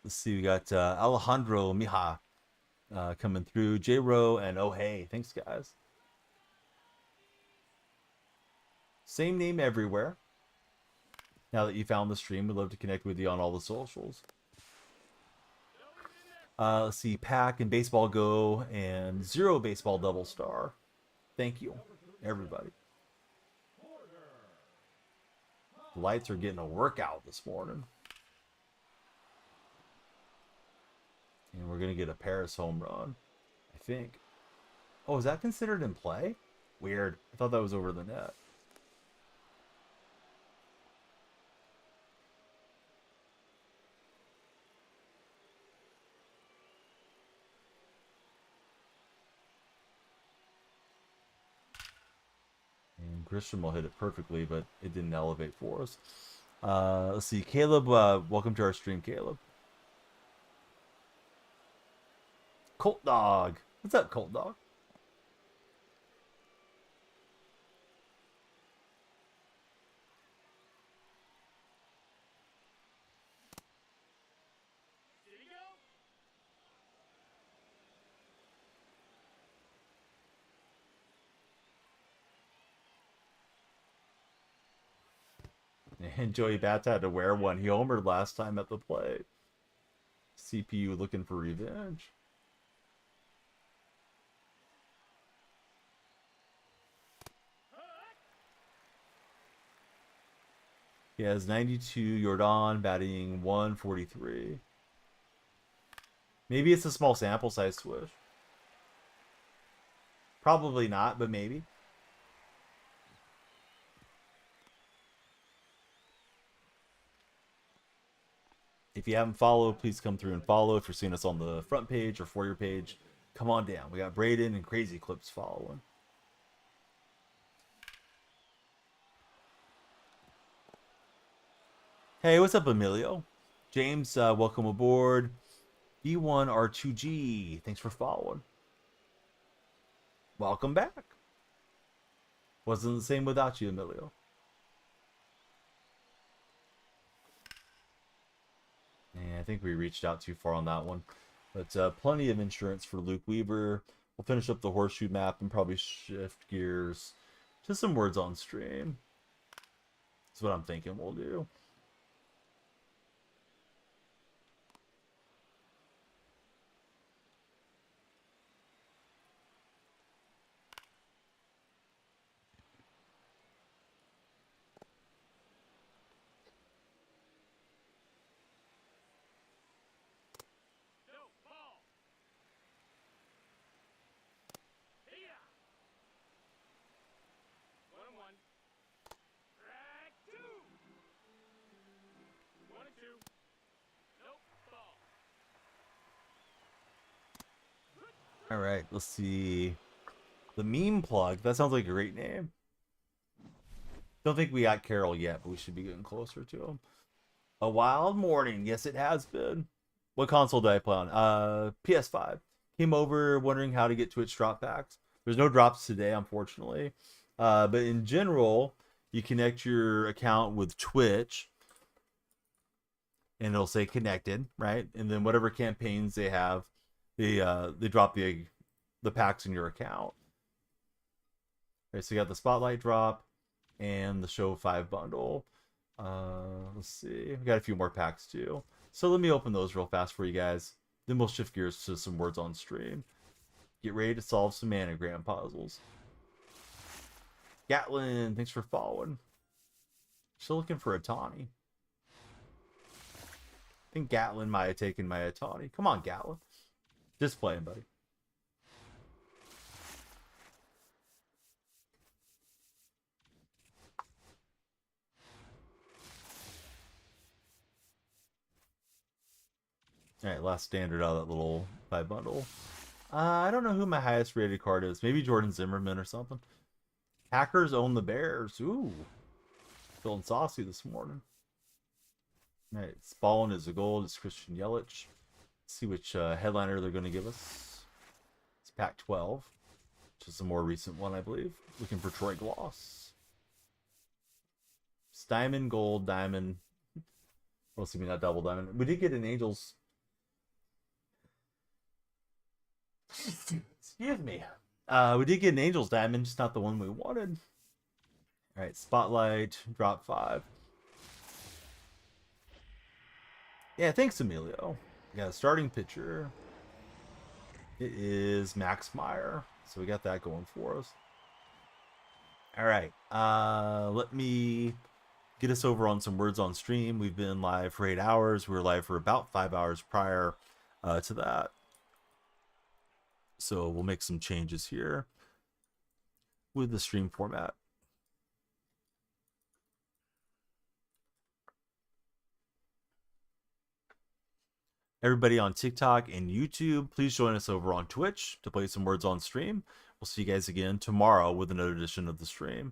Let's see, we got Alejandro Mija coming through. J-Ro and oh hey, thanks guys. Same name everywhere. Now that you found the stream, we'd love to connect with you on all the socials. Let's see, Pack and Baseball Go and Zero Baseball Double Star. Thank you, everybody. The lights are getting a workout this morning. And we're going to get a Paris home run, I think. Oh, is that considered in play? Weird. I thought that was over the net. And Grisham will hit it perfectly, but it didn't elevate for us. Let's see. Caleb, welcome to our stream, Caleb. Colt Dog. What's up, Colt Dog? Did he go? And Joey Bats had to wear one. He homered last time at the plate. CPU looking for revenge. He has 92. Jordan batting 143. Maybe it's a small sample size Swish. Probably not, but maybe. If you haven't followed, please come through and follow. If you're seeing us on the front page or for your page, come on down. We got Braden and Crazy Clips following. Hey, what's up, Emilio? James, welcome aboard. B1R2G, thanks for following. Welcome back. Wasn't the same without you, Emilio. Yeah, I think we reached out too far on that one. But plenty of insurance for Luke Weaver. We'll finish up the horseshoe map and probably shift gears to some words on stream. That's what I'm thinking we'll do. All right, let's see. The meme plug. That sounds like a great name. Don't think we got Carol yet, but we should be getting closer to him. A wild morning. Yes, it has been. What console did I play on? PS5. Came over wondering how to get Twitch drop packs. There's no drops today, unfortunately. But in general, you connect your account with Twitch, and it'll say connected, right? And then whatever campaigns they have, they drop the packs in your account. Okay, so you got the Spotlight drop and the Show 5 bundle. Let's see. We got a few more packs too. So let me open those real fast for you guys. Then we'll shift gears to some words on stream. Get ready to solve some manogram puzzles. Gatlin, thanks for following. Still looking for a Tawny. I think Gatlin might have taken my Atani. Come on, Gatlin. Just playing, buddy. Alright, last standard out of that little 5 bundle. I don't know who my highest rated card is. Maybe Jordan Zimmerman or something. Packers own the Bears. Ooh. Feeling saucy this morning. Alright, Spallin is a gold. It's Christian Yelich. Let's see which headliner they're going to give us. It's Pack 12, which is a more recent one, I believe. Looking for Troy Gloss. It's diamond, gold, diamond. Well, excuse me, not double diamond. We did get an Angels. Excuse me. We did get an Angels diamond, just not the one we wanted. All right, Spotlight, drop 5. Yeah, thanks, Emilio. We got a starting pitcher. It is Max Meyer. So we got that going for us. All right. Let me get us over on some words on stream. We've been live for 8 hours. We were live for about 5 hours prior to that. So we'll make some changes here with the stream format. Everybody on TikTok and YouTube, please join us over on Twitch to play some words on stream. We'll see you guys again tomorrow with another edition of the stream.